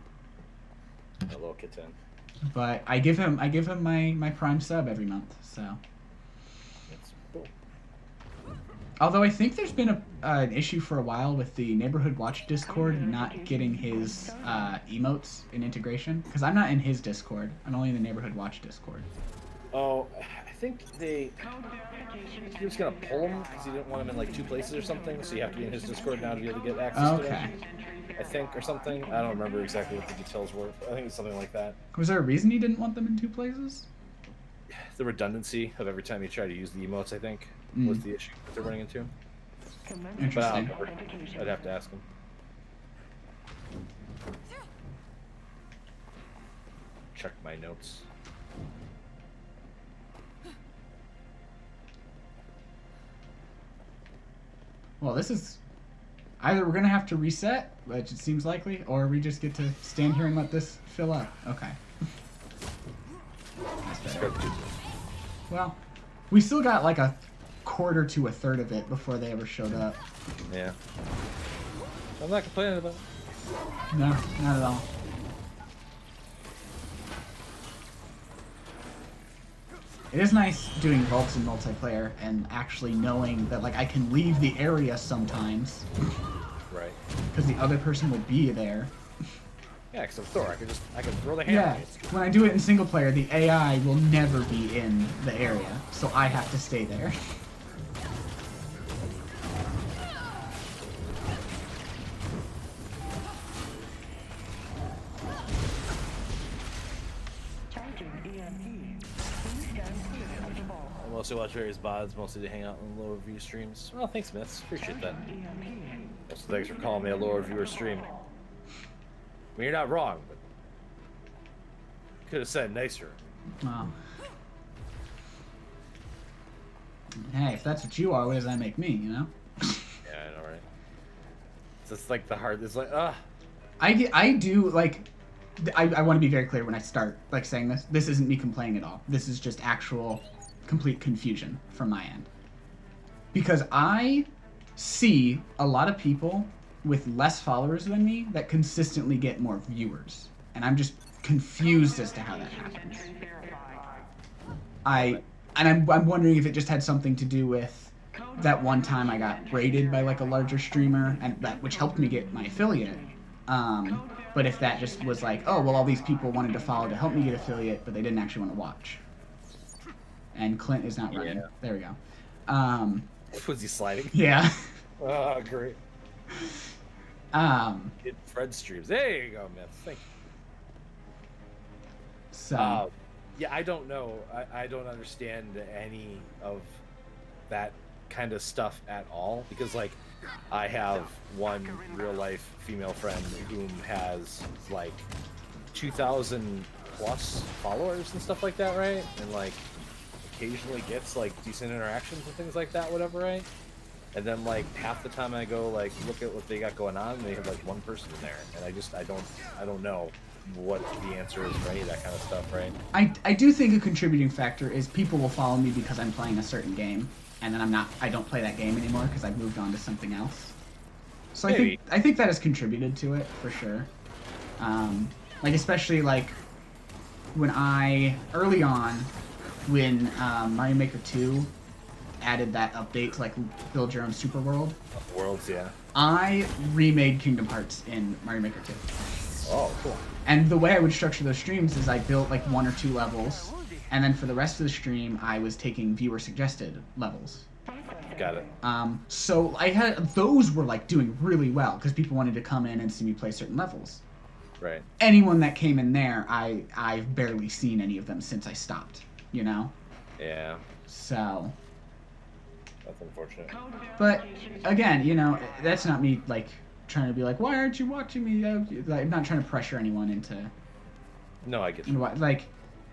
A little kitten. But I give him my Prime sub every month, so. That's cool. Although I think there's been an issue for a while with the Neighborhood Watch Discord not getting his emotes in integration. Because I'm not in his Discord. I'm only in the Neighborhood Watch Discord. Oh, I think he was going to pull him because he didn't want him in like 2 places or something, so you have to be in his Discord now to be able to get access to them. I think, or something. I don't remember exactly what the details were. I think it's something like that. Was there a reason he didn't want them in 2 places? The redundancy of every time you try to use the emotes, I think, was the issue that they're running into. Interesting. But I'd have to ask him. Check my notes. Well, this is... Either we're going to have to reset, which it seems likely, or we just get to stand here and let this fill up. Okay. That's better. Well, we still got like a quarter to a third of it before they ever showed up. Yeah. I'm not complaining about it. No, not at all. It is nice doing vaults in multiplayer and actually knowing that, like, I can leave the area sometimes. Right. Because the other person will be there. Yeah, because I'm Thor. I can throw the hammer. Yeah. When I do it in single player, the AI will never be in the area, so I have to stay there. I mostly watch various VODs, mostly to hang out in lower view streams. Well, thanks, Myths. Appreciate that. Also, thanks for calling me a lower viewer stream. I mean, you're not wrong, but could have said nicer. Wow. Hey, if that's what you are, what does that make me, you know? Yeah, I know, right? So it's like the hard, it's like, I do, like, I want to be very clear when I start, like, saying this. This isn't me complaining at all. This is just actual complete confusion from my end. Because I see a lot of people with less followers than me that consistently get more viewers. And I'm just confused as to how that happens. I'm wondering if it just had something to do with that one time I got rated by like a larger streamer, and which helped me get my affiliate. But if that just was like, oh, well, all these people wanted to follow to help me get affiliate, but they didn't actually want to watch. And Clint is not running. Yeah. There we go. Was he sliding? Yeah. Oh, great. Get Fred streams. There you go, Myths. Thank you. So. Yeah, I don't know. I don't understand any of that kind of stuff at all, because like I have one real life female friend whom has like 2,000 plus followers and stuff like that, right? And like occasionally gets like decent interactions and things like that, whatever, right? And then like half the time I go like look at what they got going on, and they have like one person in there, and I don't know what the answer is for any of that kind of stuff, right? I do think a contributing factor is people will follow me because I'm playing a certain game, and then I don't play that game anymore because I've moved on to something else. So Maybe. I think that has contributed to it for sure. Like especially like when early on when Mario Maker 2 added that update to like build your own super world. Worlds, yeah. I remade Kingdom Hearts in Mario Maker 2. Oh, cool. And the way I would structure those streams is I built like 1 or 2 levels, and then for the rest of the stream I was taking viewer suggested levels. Got it. So I had those were like doing really well because people wanted to come in and see me play certain levels. Right. Anyone that came in there, I've barely seen any of them since I stopped. You know. Yeah. So. That's unfortunate. But again, you know, that's not me like trying to be like, why aren't you watching me? Like, I'm not trying to pressure anyone into. No, I get you. Like,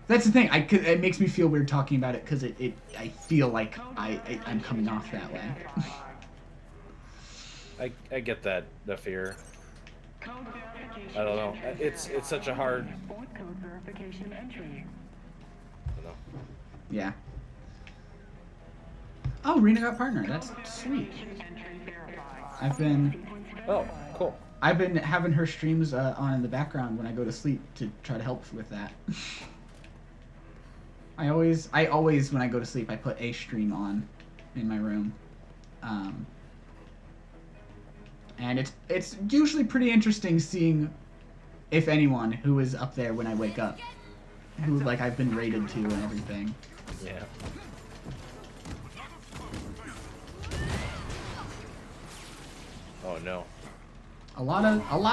that's the thing. It makes me feel weird talking about it because I feel like I'm coming off that way. I get that, the fear. I don't know. It's such a hard. I don't know. Yeah. Oh, Rena got partner. That's sweet. Oh, cool. I've been having her streams on in the background when I go to sleep to try to help with that. I always when I go to sleep I put a stream on in my room, and it's usually pretty interesting seeing if anyone who is up there when I wake up, who like I've been rated to and everything. Yeah. Oh no. A lot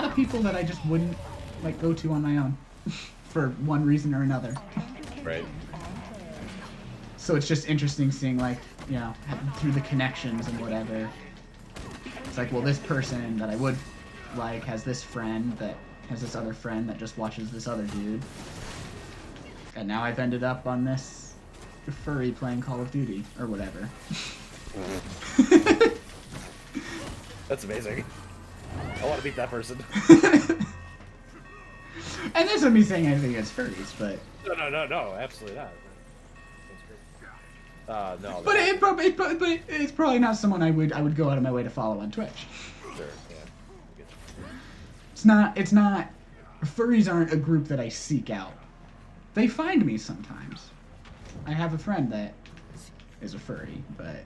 of people that I just wouldn't like go to on my own for one reason or another. Right. So it's just interesting seeing like, you know, through the connections and whatever. It's like, well, this person that I would like has this friend that has this other friend that just watches this other dude. And now I've ended up on this furry playing Call of Duty or whatever. That's amazing. I want to beat that person. And that's not me saying anything against furries, but... No, absolutely not. No. But it's probably not someone I would go out of my way to follow on Twitch. Sure, yeah. It's not... Furries aren't a group that I seek out. They find me sometimes. I have a friend that is a furry, but...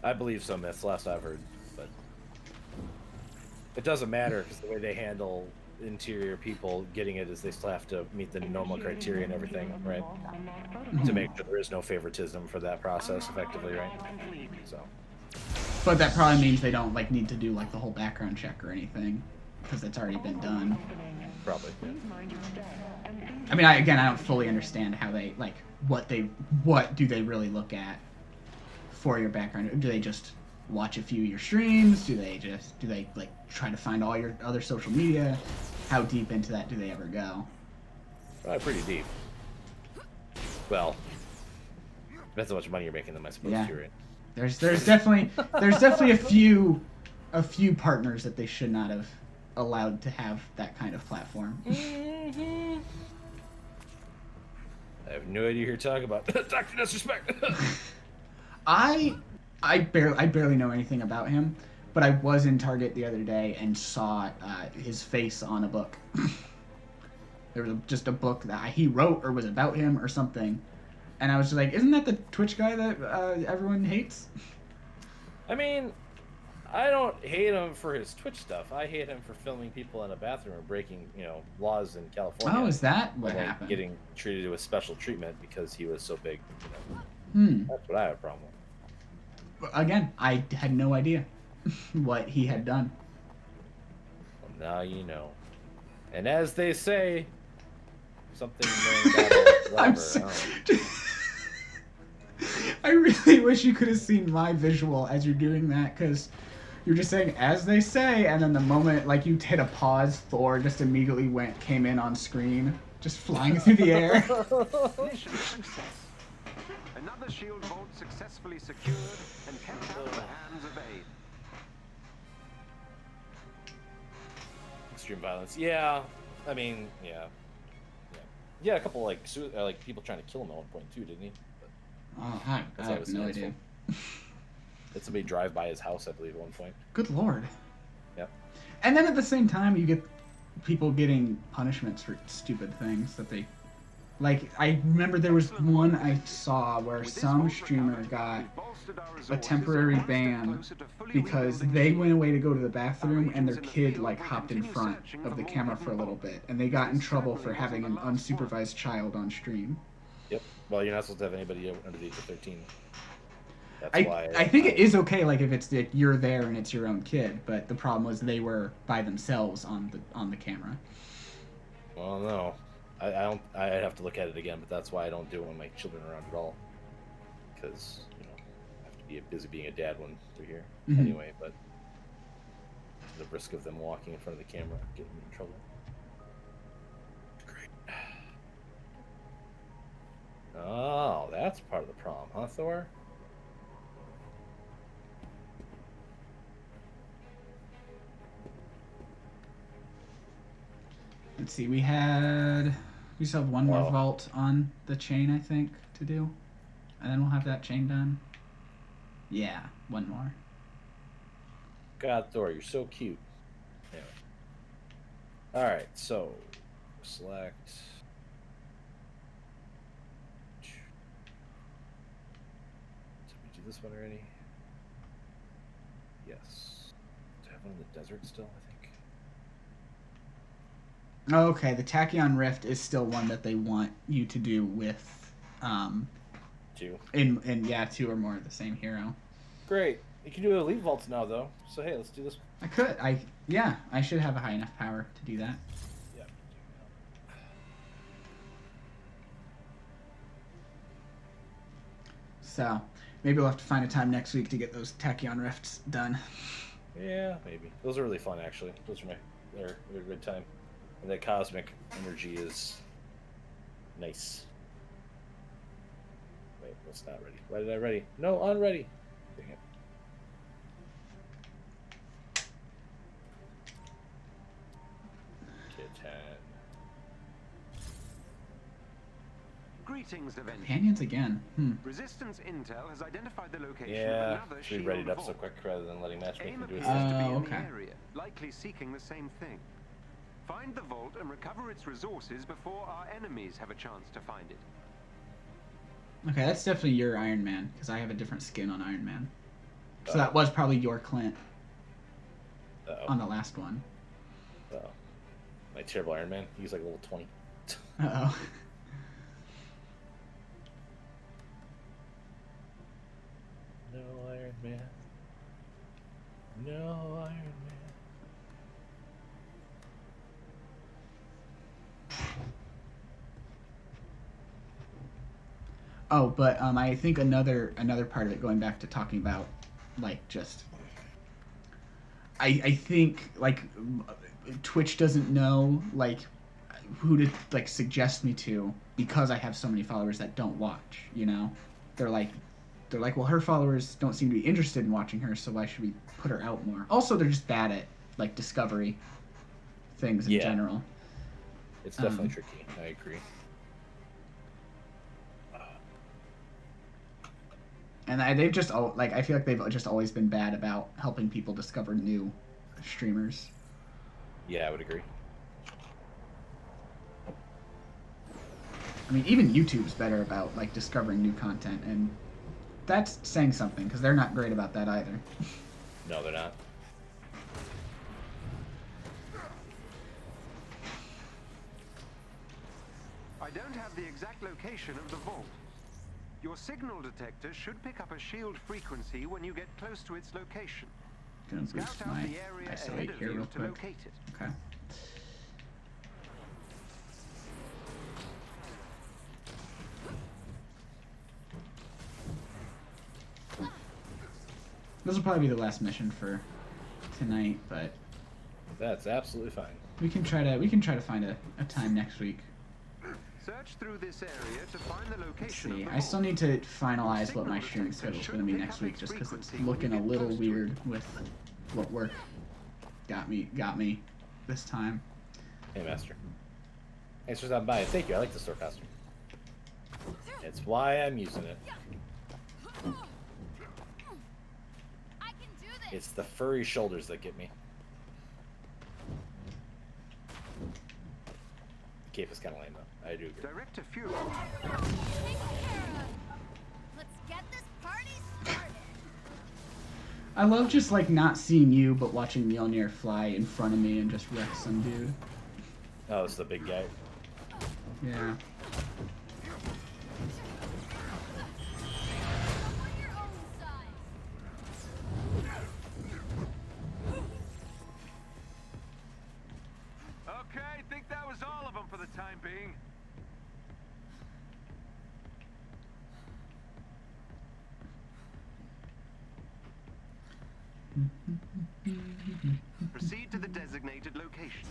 I believe so, myths, last I've heard, but it doesn't matter because the way they handle interior people getting it is they still have to meet the normal criteria and everything, right? To make sure there is no favoritism for that process effectively, right? So. But that probably means they don't like need to do like the whole background check or anything because that's already been done. Probably. Yeah. I mean, I don't fully understand how they like what do they really look at for your background? Do they just watch a few of your streams? Do they like try to find all your other social media? How deep into that do they ever go? Pretty deep. Well, depends how much money you're making them, I suppose. Yeah. Too, right? There's definitely a few partners that they should not have allowed to have that kind of platform. Mm-hmm. I have no idea who you're talking about. Dr. Disrespect. I barely know anything about him, but I was in Target the other day and saw his face on a book. There was just a book that he wrote or was about him or something, and I was just like, isn't that the Twitch guy that everyone hates? I mean, I don't hate him for his Twitch stuff. I hate him for filming people in a bathroom or breaking, laws in California. Oh, is that what happened? Getting treated with special treatment because he was so big. That's what I have a problem with. Again, I had no idea what he had done. Well, now you know. And as they say, something whatever. I'm so... I really wish you could have seen my visual as you're doing that, because You're just saying, as they say, and then the moment, like, you hit a pause, Thor just immediately came in on screen, just flying through the air. Mission success. Another shield vault successfully secured and kept out of the hands of aid. Extreme violence. Yeah. I mean, yeah. Yeah, a couple, like, people trying to kill him at one point, too, didn't he? But I have no idea. Did somebody drive by his house, I believe, at one point. Good lord. Yep. And then at the same time, you get people getting punishments for stupid things that they... Like, I remember there was one I saw where some streamer got a temporary ban because they went away to go to the bathroom and their kid, like, hopped in front of the camera for a little bit. And they got in trouble for having an unsupervised child on stream. Yep. Well, you're not supposed to have anybody under the age of 13. That's why... I think it is okay, like, if it's that you're there and it's your own kid, but the problem was they were by themselves on the camera. Well, no. I'd have to look at it again, but that's why I don't do it when my children are around at all. Because, you know, I have to be busy being a dad when they're here anyway, but the risk of them walking in front of the camera getting me in trouble. Great. Oh, that's part of the problem, huh, Thor? Let's see, we still have one more vault on the chain, I think, to do. And then we'll have that chain done. Yeah, one more. God, Thor, you're so cute. Anyway. Alright, so select. Did we do this one already? Yes. Do I have one in the desert still, I think? Okay, the Tachyon Rift is still one that they want you to do with, two. Yeah, two or more of the same hero. Great. You can do elite vaults now, though. So hey, let's do this. I could. I should have a high enough power to do that. Yeah. So maybe we'll have to find a time next week to get those Tachyon Rifts done. Yeah, maybe. Those are really fun, actually. They're a good time. And that cosmic energy is nice. Wait, that's not ready. Why did I ready? No, unready. Dang it. Kitten. Greetings, Avengers. Companions again. Resistance Intel has identified the location Yeah, of another should we ready it up so quick rather than letting matchmaking do it? Okay. Area, likely seeking the same thing. Find the vault and recover its resources before our enemies have a chance to find it. Okay, that's definitely your Iron Man, because I have a different skin on Iron Man. So that was probably your Clint on the last one. Uh-oh. My terrible Iron Man. He's like level 20. Uh-oh. No Iron Man. No Iron Man. Oh, but I think another part of it, going back to talking about, like, just... I think, like, Twitch doesn't know, like, who to, like, suggest me to, because I have so many followers that don't watch, you know? They're like, well, her followers don't seem to be interested in watching her, so why should we put her out more? Also, they're just bad at, like, discovery things in general. It's definitely tricky. I agree. And they've just, I feel like they've just always been bad about helping people discover new streamers. Yeah, I would agree. I mean, even YouTube's better about, like, discovering new content, and that's saying something, because they're not great about that either. No, they're not. I don't have the exact location of the vault. Your signal detector should pick up a shield frequency when you get close to its location. Gonna boost my isolate here real quick. Locate it. Okay. This will probably be the last mission for tonight, but that's absolutely fine. We can try to find a time next week. Search through this area to find the location See, of the I still need to finalize what my streaming schedule is going to be next week, just because it's looking a little weird with what work got me this time. Hey, Master. Thanks for stopping by. Thank you. I like the store costume. It's why I'm using it. It's the furry shoulders that get me. Cape is kind of lame though. I do agree. Director Fury. Let's get this party started. I love just like not seeing you, but watching Mjolnir fly in front of me and just wreck some dude. Oh, it's the big guy. Yeah. Okay, I think that was all of them for the time being. Proceed to the designated location.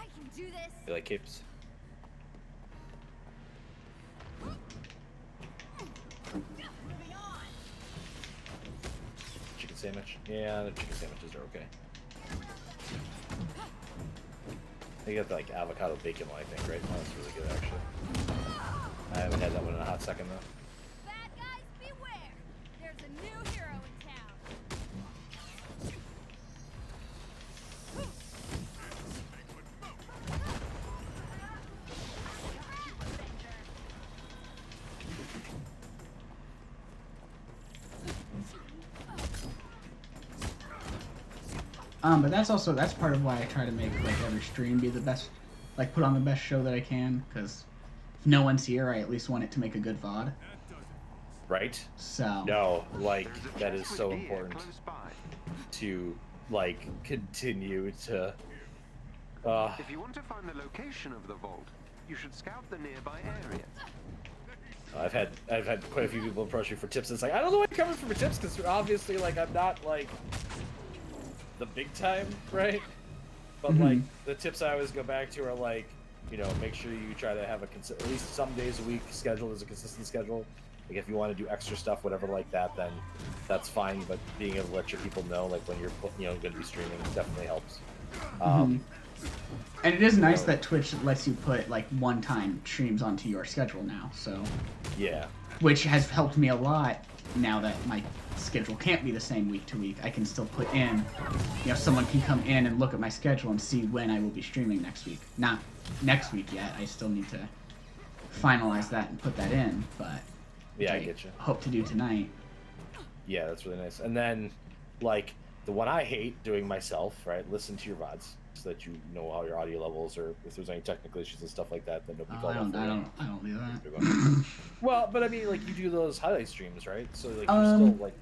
I can do this. You like capes? Chicken sandwich? Yeah, the chicken sandwiches are okay. They got the, like avocado bacon one, I think, right? Oh, that's really good actually. I haven't had that one in a hot second though. Bad guys beware. There's a new hero in town. But that's part of why I try to make like every stream be the best, like put on the best show that I can, because if no one's here, I at least want it to make a good VOD. Right? So. No, like that is so important to like continue to. If you want to find the location of the vault, you should scout the nearby area. I've had quite a few people approach me for tips. And it's like I don't know why you're coming for tips because obviously like I'm not like the big time, right? But like the tips I always go back to are like, you know, make sure you try to have a at least some days a week schedule is a consistent schedule. Like if you want to do extra stuff, whatever like that, then that's fine. But being able to let your people know like when you're going to be streaming definitely helps. And it is nice that Twitch lets you put like one-time streams onto your schedule now. So. Yeah. Which has helped me a lot now that my schedule can't be the same week to week. I can still put in, you know, someone can come in and look at my schedule and see when I will be streaming next week. Not next week yet. I still need to finalize that and put that in, but yeah, I get you. Hope to do tonight. Yeah, that's really nice. And then, like, the one I hate doing myself, right? Listen to your VODs so that you know all your audio levels or if there's any technical issues and stuff like that, then nobody called out for I don't do that. Well, but I mean, like, you do those highlight streams, right? So, like, you're still, like,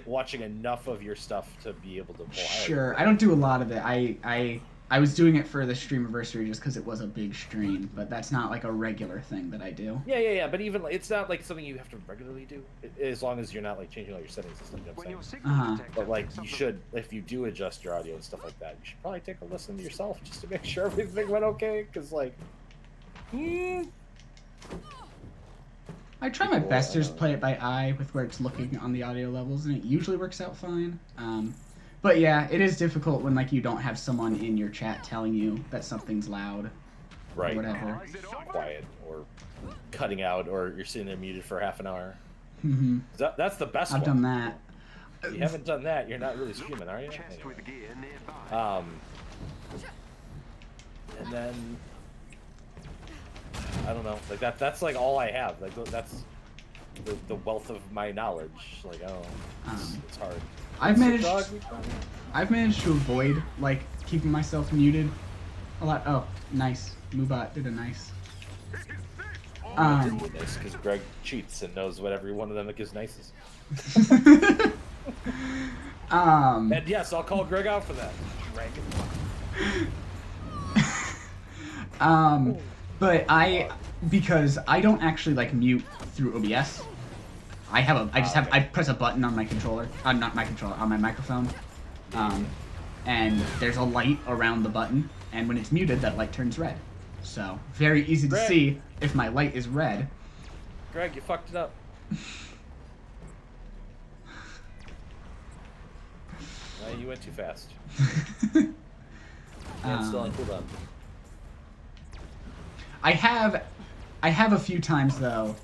watching enough of your stuff to be able to pull Sure. I don't do a lot of it. I was doing it for the Streamiversary just because it was a big stream, but that's not like a regular thing that I do. Yeah. But even like, it's not like something you have to regularly do, as long as you're not like changing all your settings and stuff. You know what I'm saying? But like, you should, if you do adjust your audio and stuff like that, you should probably take a listen to yourself just to make sure everything went okay. Because like, I try my best to just play it by eye with where it's looking on the audio levels, and it usually works out fine. But yeah, it is difficult when like you don't have someone in your chat telling you that something's loud, right? Or whatever. Quiet or cutting out, or you're sitting there muted for half an hour. That's the best one. I've done that. If you haven't done that, you're not really streaming, are you? Anyway. And then I don't know, like that's like all I have. Like that's the wealth of my knowledge. Like I don't know, it's hard. I've managed to avoid like keeping myself muted a lot. Oh, nice. Mubot did a nice. Nice because Greg cheats and knows what every one of them is nicest. And yes, I'll call Greg out for that. But because I don't actually like mute through OBS. I press a button on my controller, not my controller, on my microphone, and there's a light around the button, and when it's muted, that light turns red. So very easy to see if my light is red. Greg, you fucked it up. You went too fast. And still on cooldown. I have a few times though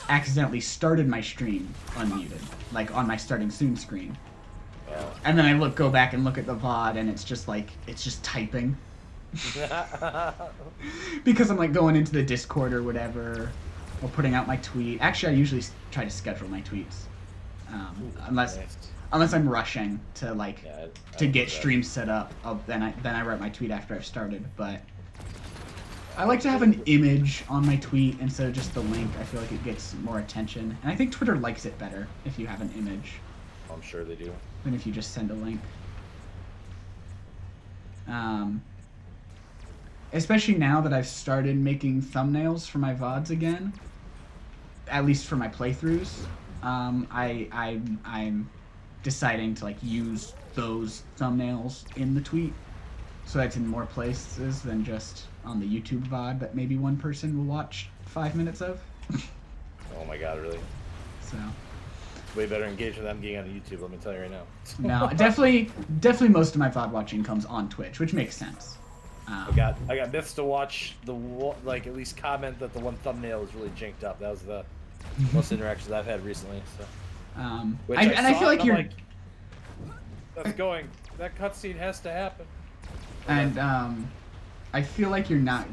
accidentally started my stream unmuted, like on my starting soon screen. And then I go back and look at the VOD and it's just typing. Because I'm like going into the Discord or whatever, or putting out my tweet. Actually, I usually try to schedule my tweets, unless I'm rushing to to get streams set up. Then I write my tweet after I've started. But I like to have an image on my tweet instead of just the link. I feel like it gets more attention, and I think Twitter likes it better if you have an image. I'm sure they do. Than if you just send a link. Especially now that I've started making thumbnails for my VODs again, at least for my playthroughs, I'm deciding to use those thumbnails in the tweet, so that's in more places than just on the YouTube VOD that maybe one person will watch 5 minutes of. Oh my god, really? So. Way better engaged with them getting on YouTube, let me tell you right now. No, definitely most of my VOD watching comes on Twitch, which makes sense. I got myths to watch at least comment that the one thumbnail is really jinked up. That was the most interactions I've had recently. So. I feel like you're. That cutscene has to happen. And I feel like you're not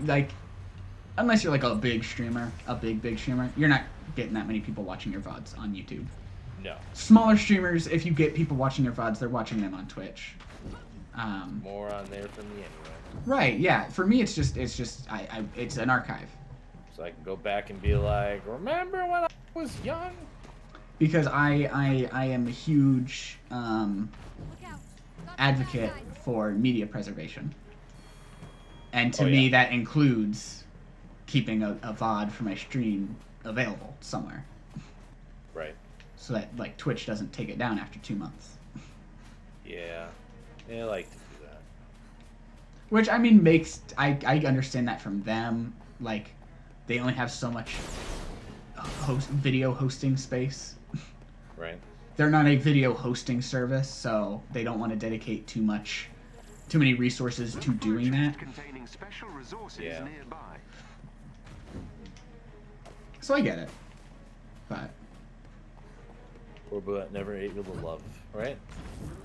unless you're a big streamer, big streamer, you're not getting that many people watching your VODs on YouTube. No. Smaller streamers, if you get people watching your VODs, they're watching them on Twitch. More on there for me anyway. Right, yeah. For me, it's an archive. So I can go back and be like, remember when I was young? Because I am a huge advocate for media preservation. And to me, that includes keeping a VOD for my stream available somewhere. Right. So that Twitch doesn't take it down after 2 months. Yeah. They like to do that. Which, I mean, I understand that from them. They only have so much video hosting space. Right. They're not a video hosting service, so they don't want to dedicate too many resources to doing that. Yeah. So I get it. But But never ate with love, right?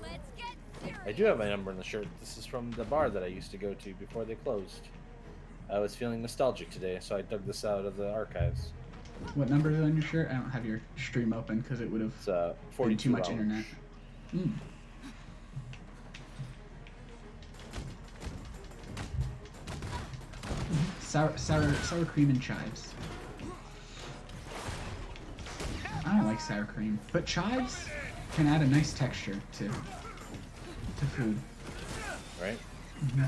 Let's get serious. I do have my number in the shirt. This is from the bar that I used to go to before they closed. I was feeling nostalgic today, so I dug this out of the archives. What number is on your shirt? I don't have your stream open because it would have been too much internet. Sour cream and chives. I don't like sour cream, but chives can add a nice texture to food. Right? Mm-hmm.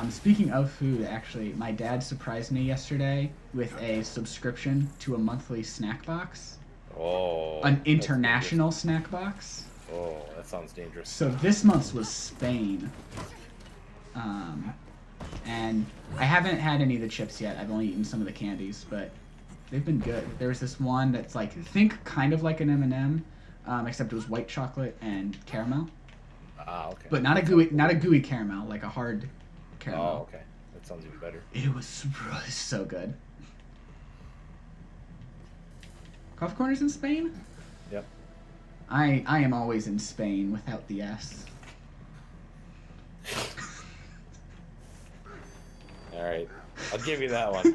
Speaking of food, actually, my dad surprised me yesterday with a subscription to a monthly snack box. Oh. An international snack box. Oh, that sounds dangerous. So this month's was Spain. And I haven't had any of the chips yet. I've only eaten some of the candies, but they've been good. There was this one that's think kind of like an M&M, except it was white chocolate and caramel. Ah, okay. But not a gooey caramel, like a hard caramel. Oh, okay. That sounds even better. It was really so good. Coffee corners in Spain? Yep. I am always in Spain without the S. All right, I'll give you that one.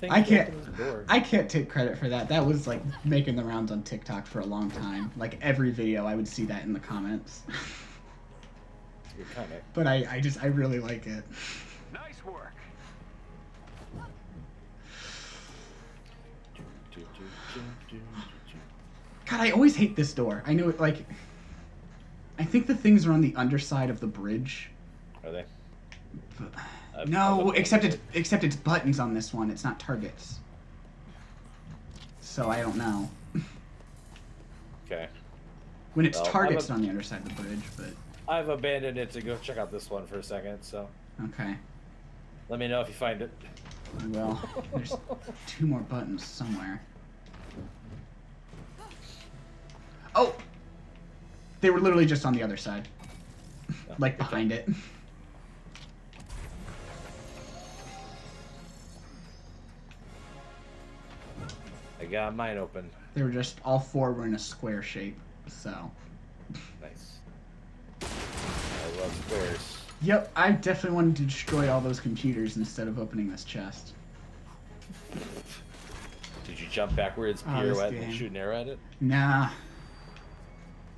I can't take credit for that. That was making the rounds on TikTok for a long time. Every video, I would see that in the comments. It's a good comment. But I really like it. Nice work. God, I always hate this door. I know it, I think the things are on the underside of the bridge. Are they? No, except it's buttons on this one. It's not targets. So I don't know. Okay. When it's targets on the underside of the bridge, but... I've abandoned it to go check out this one for a second, so... Okay. Let me know if you find it. I will. There's 2 more buttons somewhere. Oh! They were literally just on the other side. Oh, like, behind it. I got mine open. They were just... All 4 were in a square shape, so... Nice. I love squares. Yep, I definitely wanted to destroy all those computers instead of opening this chest. Did you jump backwards, pirouette, and shoot an arrow at it? Nah.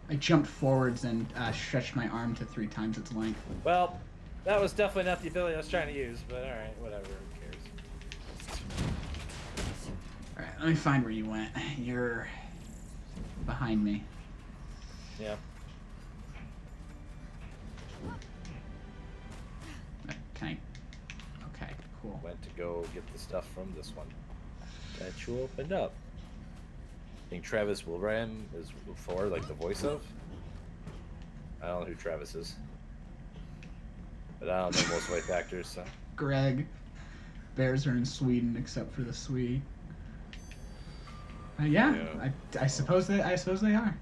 I jumped forwards and stretched my arm to 3 times its length. Well, that was definitely not the ability I was trying to use, but alright, whatever, who cares. Alright, let me find where you went. You're behind me. Yeah. Can I... Okay, cool. Went to go get the stuff from this one that you opened up. I think Travis Wilbraham is for, like, the voice of. I don't know who Travis is. But I don't know most voice actors, so. Greg. Bears are in Sweden except for the Swede. Yeah. I suppose they are.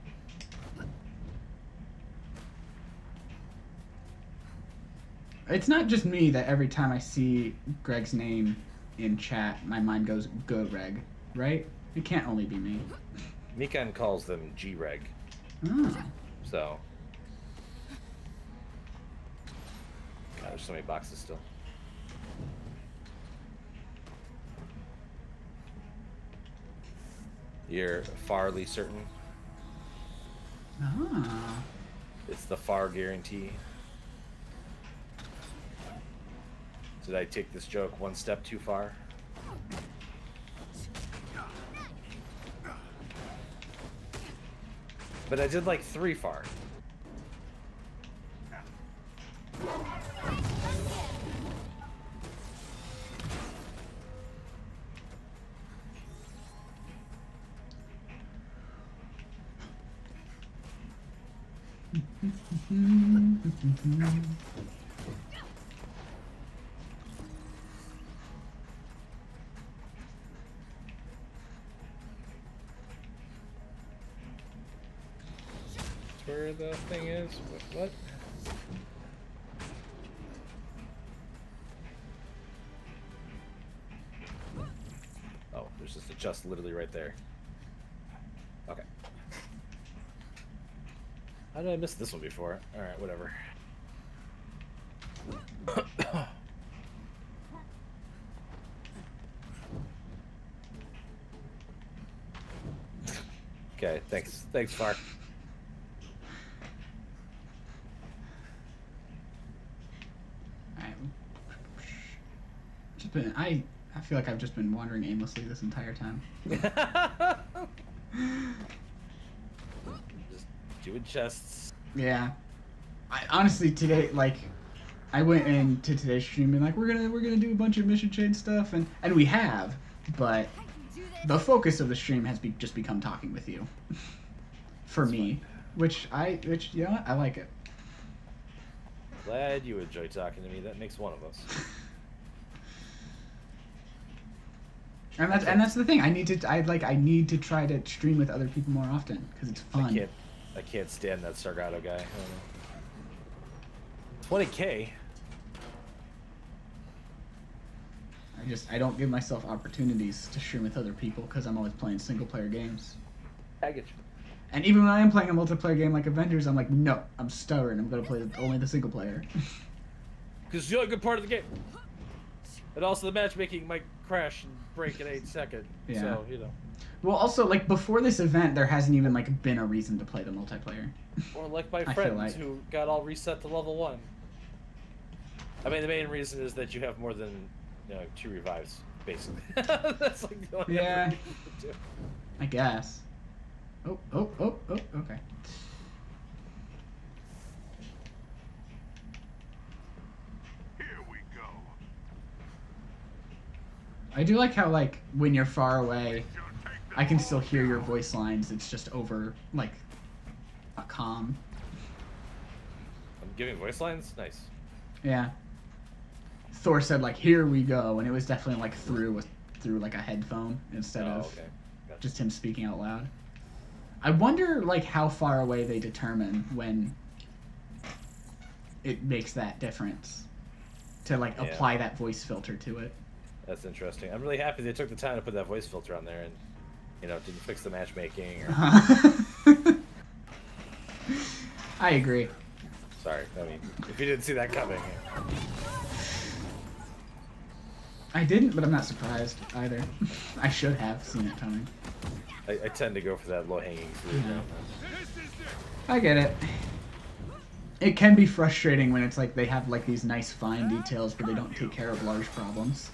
It's not just me that every time I see Greg's name in chat, my mind goes, go Greg, right? It can't only be me. Mikan calls them G-Reg. Ah. So. God, there's so many boxes still. You're farly certain? Ah. It's the far guarantee. Did I take this joke one step too far? But I did like 3 far. Where the thing is? What? Oh, there's just a chest literally right there. Okay. How did I miss this one before? Alright, whatever. Okay, thanks. Thanks, Far. I feel like I've just been wandering aimlessly this entire time. Just doing chests. Yeah. Honestly today, like, I went into today's stream and like we're gonna do a bunch of mission chain stuff and we have, but the focus of the stream has just become talking with you. For me, which you know what? I like it. Glad you enjoy talking to me. That makes one of us. And that's the thing. I need to try to stream with other people more often because it's fun. I can't stand that Sargato guy. 20K. I don't give myself opportunities to stream with other people because I'm always playing single player games. Package. And even when I am playing a multiplayer game like Avengers, I'm like, no, I'm stubborn. I'm gonna play only the single player. Because you're a good part of the game. And also the matchmaking might crash and break at 8 seconds. Yeah. So, you know. Well, also, like, before this event, there hasn't even, like, been a reason to play the multiplayer. Or like my friends who got all reset to level 1. I mean, the main reason is that you have more than, 2 revives, basically. That's like the only yeah. reason to do. I guess. Oh, okay. Here I do like how, like, when you're far away, I can still hear your voice lines. It's just over, like, a comm. I'm giving voice lines? Nice. Yeah. Thor said, like, here we go, and it was definitely, like, through like, a headphone instead of okay. Gotcha. just him speaking out loud. I wonder, like, how far away they determine when it makes that difference to, like, apply that voice filter to it. That's interesting. I'm really happy they took the time to put that voice filter on there and, you know, didn't fix the matchmaking or... I agree. Sorry, I mean, if you didn't see that coming... I didn't, but I'm not surprised either. I should have seen it coming. I tend to go for that low-hanging fruit. Yeah. I get it. It can be frustrating when it's like they have like these nice fine details, but they don't take care of large problems.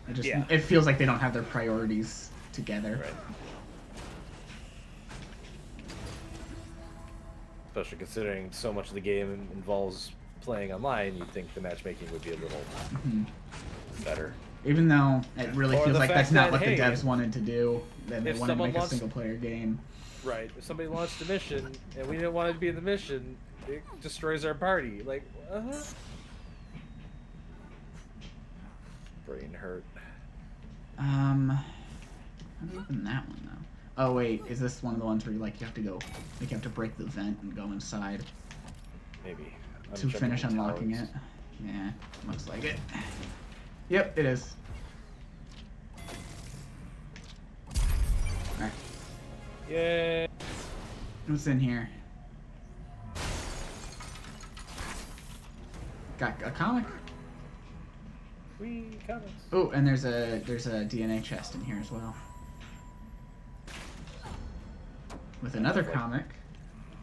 It feels like they don't have their priorities together. Right. Especially considering so much of the game involves playing online, you'd think the matchmaking would be a little better. Even though it really feels like that's not what the devs wanted to do. That they wanted to make a single-player game. Right. If somebody launched a mission and we didn't want it to be in the mission, it destroys our party. Like, Brain hurt. How do you open that one though? Oh wait, is this one of the ones where you like you have to go, like you have to break the vent and go inside? Maybe. To finish unlocking it. Yeah, looks like it. Yep, it is. Alright. Yay! What's in here? Got a comic. Whee, comics. Oh, and there's a DNA chest in here as well. With another comic.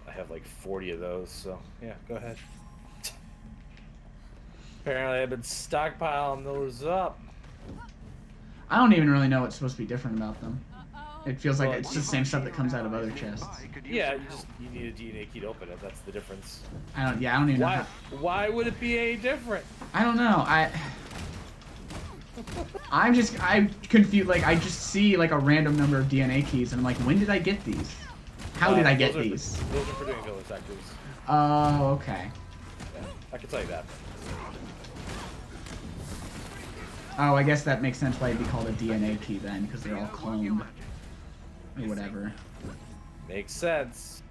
I have like 40 of those, so yeah, go ahead. Apparently I've been stockpiling those up. I don't even really know what's supposed to be different about them. It feels like it's the same stuff that comes out of other chests. Yeah, you need a DNA key to open it. That's the difference. I don't even know. Why would it be any different? I don't know. I'm confused. Like I just see like a random number of DNA keys, and I'm like, when did I get these? How did I get these? Those are for doing vivisectors. Oh, okay. Yeah, I can tell you that. Oh, I guess that makes sense why it'd be called a DNA key then, because they're all cloned. Or whatever. Makes sense.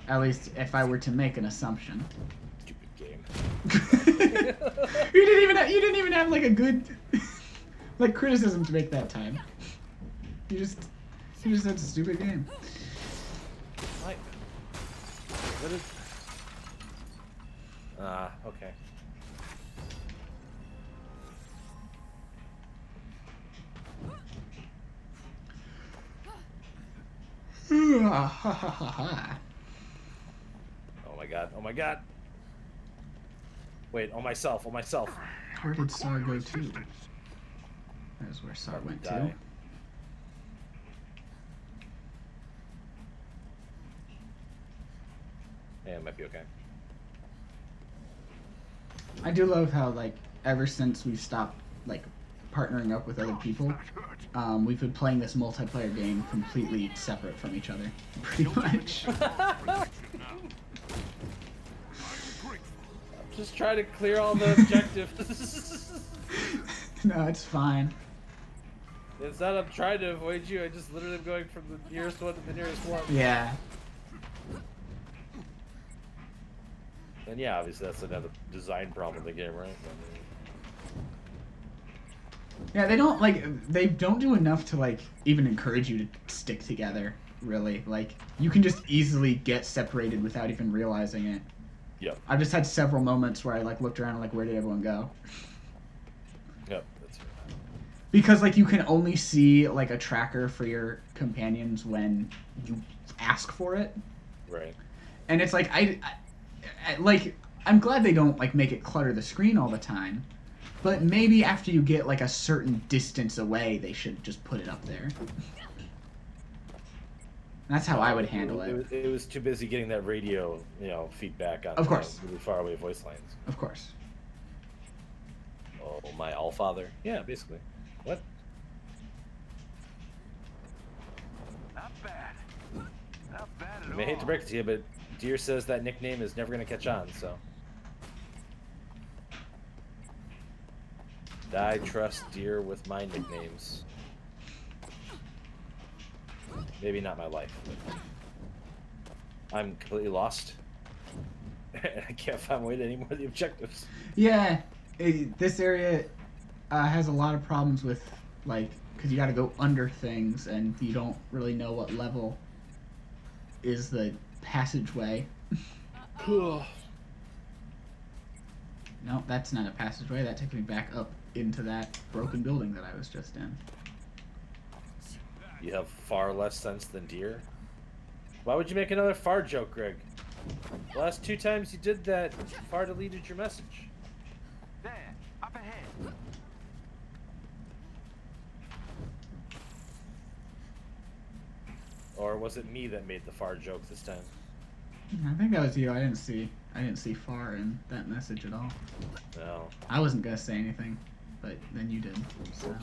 At least if I were to make an assumption. Stupid game. You didn't even have like a good like criticism to make that time. You just said it's a stupid game. What is... okay. Oh my god, oh my god. Wait, on myself, on myself. Where did Sar go to? There's where Sar went to. Yeah, it might be okay. I do love how, like, ever since we've stopped, like, partnering up with other people, we've been playing this multiplayer game completely separate from each other, pretty much. Just try to clear all the objectives. No, it's fine. It's not I'm trying to avoid you, I just literally am going from the nearest one to the nearest one. Yeah. And yeah, obviously that's another design problem of the game, right? Yeah, they don't do enough to, like, even encourage you to stick together, really. Like, you can just easily get separated without even realizing it. Yep. I've just had several moments where I, like, looked around and, like, where did everyone go? Yep, that's right. Because, like, you can only see, like, a tracker for your companions when you ask for it. Right. And it's like, I'm glad they don't, like, make it clutter the screen all the time. But maybe after you get, like, a certain distance away, they should just put it up there. That's how I would handle it. It was too busy getting that radio, you know, feedback on of course. Really far away voice lines. Of course. Oh, my Allfather? Yeah, basically. What? Not bad. Not bad at I hate to break it to you, but Deer says that nickname is never going to catch on, so. I trust Deer with my nicknames. Maybe not my life. I'm completely lost. I can't find my way to any more of the objectives. Yeah, this area has a lot of problems with, like, because you got to go under things, and you don't really know what level is the passageway. No, that's not a passageway. That takes me back up into that broken building that I was just in. You have far less sense than Deer. Why would you make another far joke, Greg? The last 2 times you did that, far deleted your message. There, up ahead. Or was it me that made the far joke this time? I think that was you. I didn't see far in that message at all. No. I wasn't gonna say anything, but then you did. So.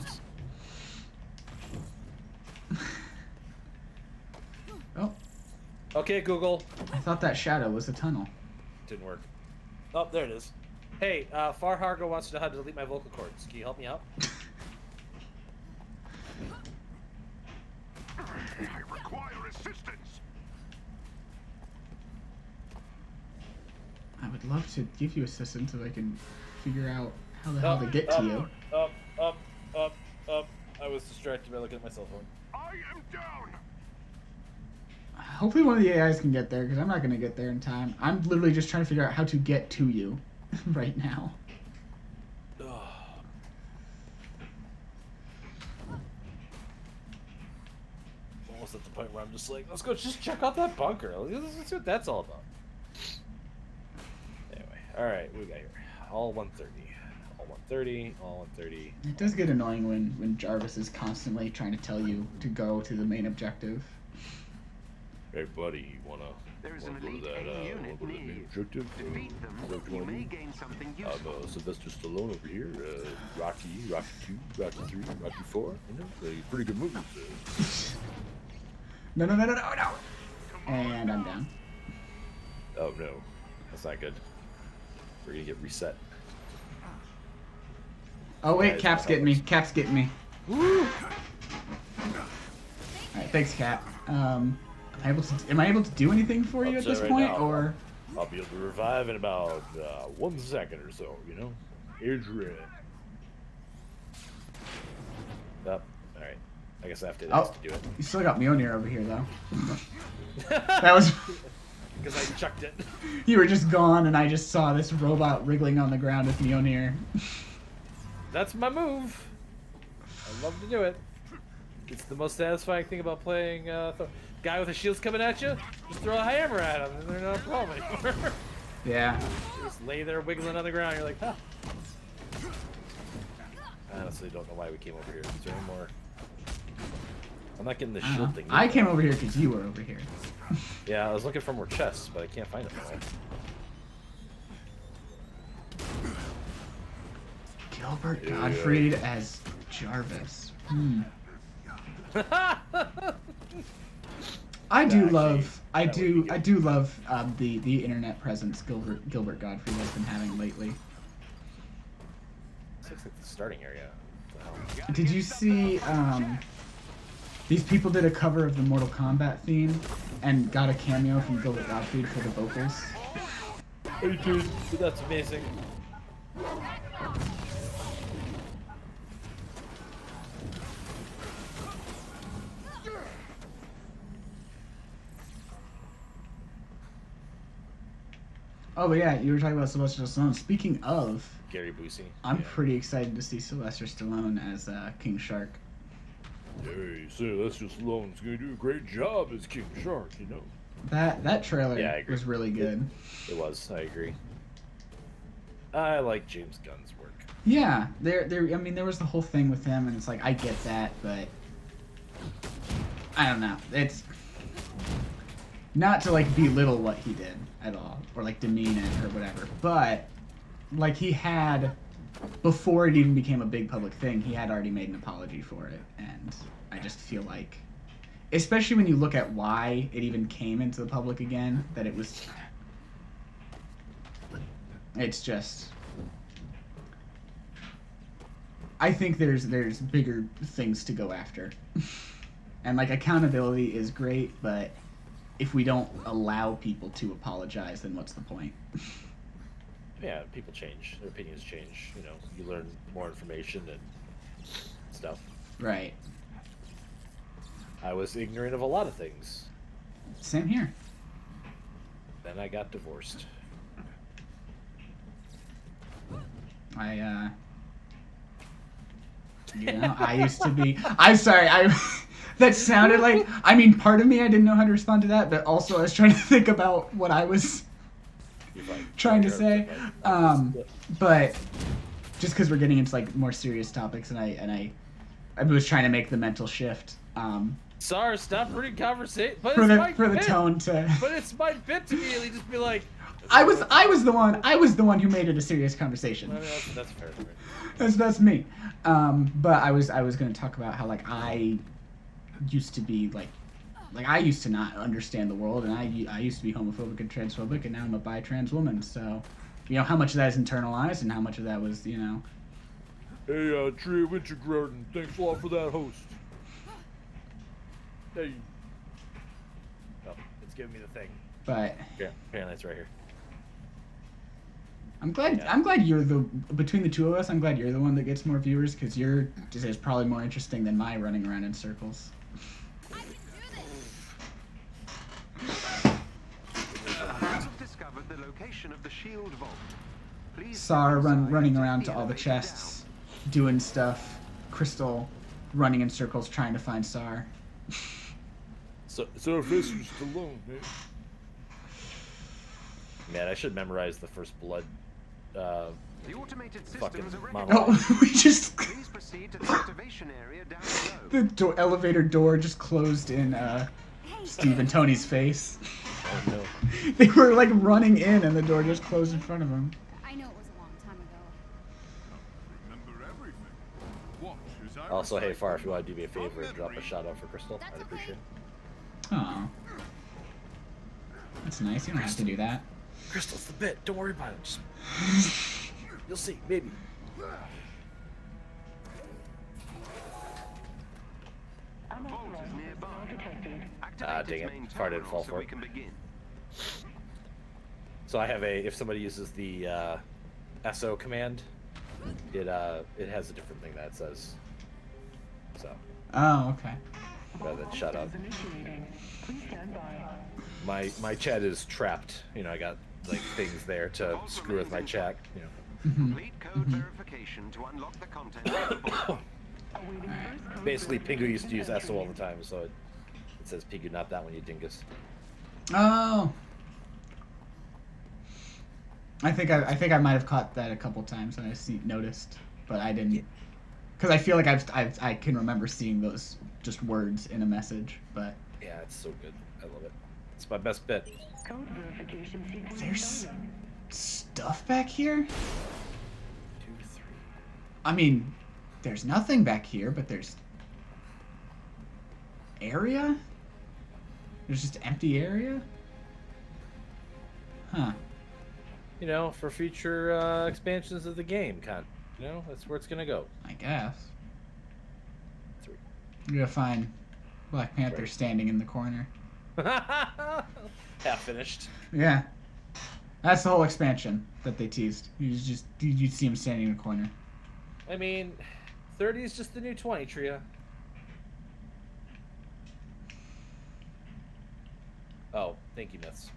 Oh. Okay, Google. I thought that shadow was a tunnel. Didn't work. Oh, there it is. Hey, Far Hargo wants to know how to delete my vocal cords. Can you help me out? I require assistance. I would love to give you assistance if I can figure out how the hell to get to you. Up. I was distracted by looking at my cell phone. I am down. Hopefully one of the AIs can get there, because I'm not going to get there in time. I'm literally just trying to figure out how to get to you right now. Almost at the point where I'm just like, let's go just check out that bunker. Let's see what that's all about. Anyway, alright, what do we got here? All 130. All 130, all 130. It does get annoying when Jarvis is constantly trying to tell you to go to the main objective. Hey buddy, you wanna There's go an to elite that unit what was near the you. objective? Defeat them, you may gain something useful. I'm Sylvester Stallone over here. Rocky 2, Rocky 3, Rocky 4. You know, pretty good movies. No. And I'm down. Oh no, that's not good. We're gonna get reset. Oh wait, Cap's getting me. Cap's getting me. Woo! Alright, thanks, Cap. Am I able to do anything for you at this point, or? I'll be able to revive in about 1 second or so. You know, Adrian. Up. All right. I guess I have to do it. You still got Mjolnir over here, though. That was because I chucked it. You were just gone, and I just saw this robot wriggling on the ground with Mjolnir. That's my move. I love to do it. It's the most satisfying thing about playing guy with a shield's coming at you. Just throw a hammer at him, and they're not a problem anymore. Yeah. Just lay there wiggling on the ground. You're like, huh. I honestly don't know why we came over here. Is there any more? I'm not getting the shield thing. I came over here because you were over here. Yeah, I was looking for more chests, but I can't find them all. Gilbert Gottfried as Jarvis. I do love the internet presence Gilbert Gottfried has been having lately. This looks like the starting area. Did you see these people did a cover of the Mortal Kombat theme and got a cameo from Gilbert Gottfried for the vocals? Hey dude, that's amazing. Oh, but yeah, you were talking about Sylvester Stallone. Speaking of Gary Busey, I'm pretty excited to see Sylvester Stallone as King Shark. Hey, Sylvester Stallone's gonna do a great job as King Shark, you know. That trailer was really good. It was. I agree. I like James Gunn's work. Yeah, I mean, there was the whole thing with him, and it's like I get that, but I don't know. It's not to like belittle what he did at all, or like demean it or whatever. But like he had before it even became a big public thing, he had already made an apology for it, and I just feel like, especially when you look at why it even came into the public again, that it was, it's just, I think there's bigger things to go after. And like accountability is great, but if we don't allow people to apologize, then what's the point? Yeah, people change. Their opinions change. You know, you learn more information and stuff. Right. I was ignorant of a lot of things. Same here. Then I got divorced. You know, I used to be. I'm sorry. That sounded like. I mean, part of me I didn't know how to respond to that, but also I was trying to think about what I was trying to say. But just because we're getting into like more serious topics, and I was trying to make the mental shift. Sorry, stop reading conversation. But for it's the tone to. But it's my bit to immediately just be like. I was the one who made it a serious conversation. I mean, that's fair. That's me. But I was going to talk about how like I used to be like I used to not understand the world, and I used to be homophobic and transphobic, and now I'm a bi-trans woman. So, you know, how much of that is internalized, and how much of that was, you know. Hey, Tria Wintergarden, thanks a lot for that host. Hey. Oh, it's giving me the thing. But. Yeah, apparently it's right here. I'm glad you're between the two of us. I'm glad you're the one that gets more viewers, because you're is probably more interesting than my running around in circles. Discovered the location of the shield vault. Sar running around to all the chests, doing stuff. Crystal running in circles trying to find Sar. So Sylvester's alone, man. Man, I should memorize the First Blood. The automated systems are ready. Oh, we just. Please proceed to the activation area down The below. elevator door just closed in Steve and Tony's face. Oh no. They were like running in, and the door just closed in front of them. I know it was a long time ago. Remember everything. Watch as I Also, hey, Far, if you want to do me a favor and drop a shout out for Crystal, I'd appreciate it. Oh, that's nice. You don't have to do that. Crystal's the bit. Don't worry about it. Just... You'll see, maybe. The vault is nearby. Dang it. Far didn't fall for it. So I have if somebody uses the SO command, it has a different thing that it says. So. Oh, okay. Rather than shut up. My chat is trapped. You know, I got like things there to screw with my chat. You know. Complete code verification to unlock the content of the vault. Basically, Pingu used to use SO all the time, so it says Pingu, not that one, you dingus. Oh. I think I might have caught that a couple times and I noticed, but I didn't, because I feel like I can remember seeing those just words in a message, but. Yeah, it's so good. I love it. It's my best bet. Code verification sequence. There's stuff back here? 2, 3. I mean, there's nothing back here, but there's area? There's just empty area? Huh. You know, for future expansions of the game, you know, that's where it's gonna go. I guess. 3. You're gonna find Black Panther standing in the corner. Half finished. Yeah. That's the whole expansion that they teased. You see him standing in the corner. I mean, 30 is just the new 20, Tria. Oh, thank you, Myths.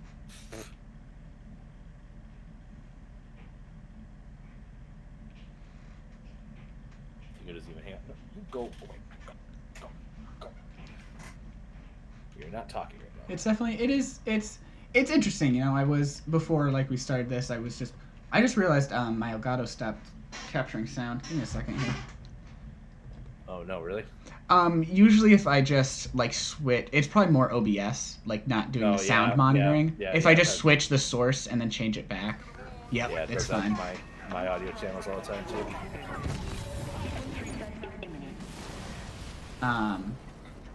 You doesn't even have. No, you go, boy. Go. You're not talking right now. It's definitely. It's interesting. You know, I was before like we started this. I just realized my Elgato stopped capturing sound. Give me a second here. Oh no, really? Usually if I just like switch, it's probably more OBS, like not doing the sound monitoring. Yeah, if I just switch the source and then change it back, yep, it it's does that fine. my audio channels all the time too.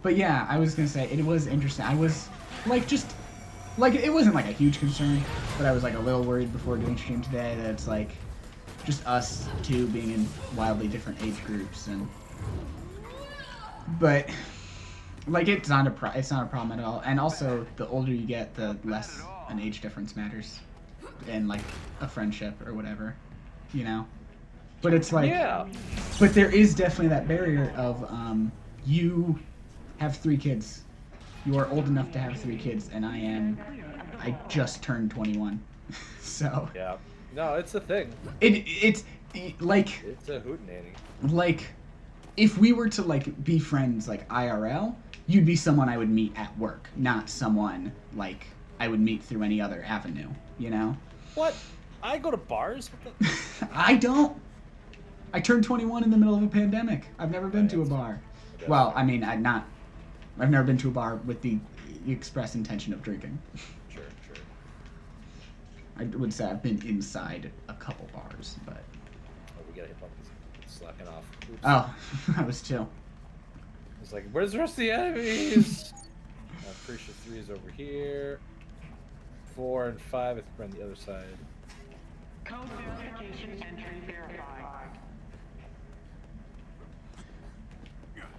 But yeah, I was gonna say it was interesting. I was like it wasn't like a huge concern, but I was like a little worried before doing stream today that it's like just us two being in wildly different age groups but like it's not a problem at all. And also the older you get, the less an age difference matters in like a friendship or whatever, you know. But it's like but there is definitely that barrier of you have 3 kids. You are old enough to have 3 kids, and I just turned 21. So yeah, no, it's a thing. It's like it's a hootenanny. Like if we were to like be friends like IRL, you'd be someone I would meet at work, not someone like I would meet through any other avenue, you know? What? I go to bars? What the... I don't. I turned 21 in the middle of a pandemic. I've never been to a bar. Well, I mean, I've never been to a bar with the express intention of drinking. Sure. I would say I've been inside a couple bars, but... Oh, we got hip hop slacking off. Oops. Oh, I was too. It's like, where's the rest of the enemies? I'm pretty sure 3 is over here. 4 and 5, I think we're on the other side. Code verification entry verified.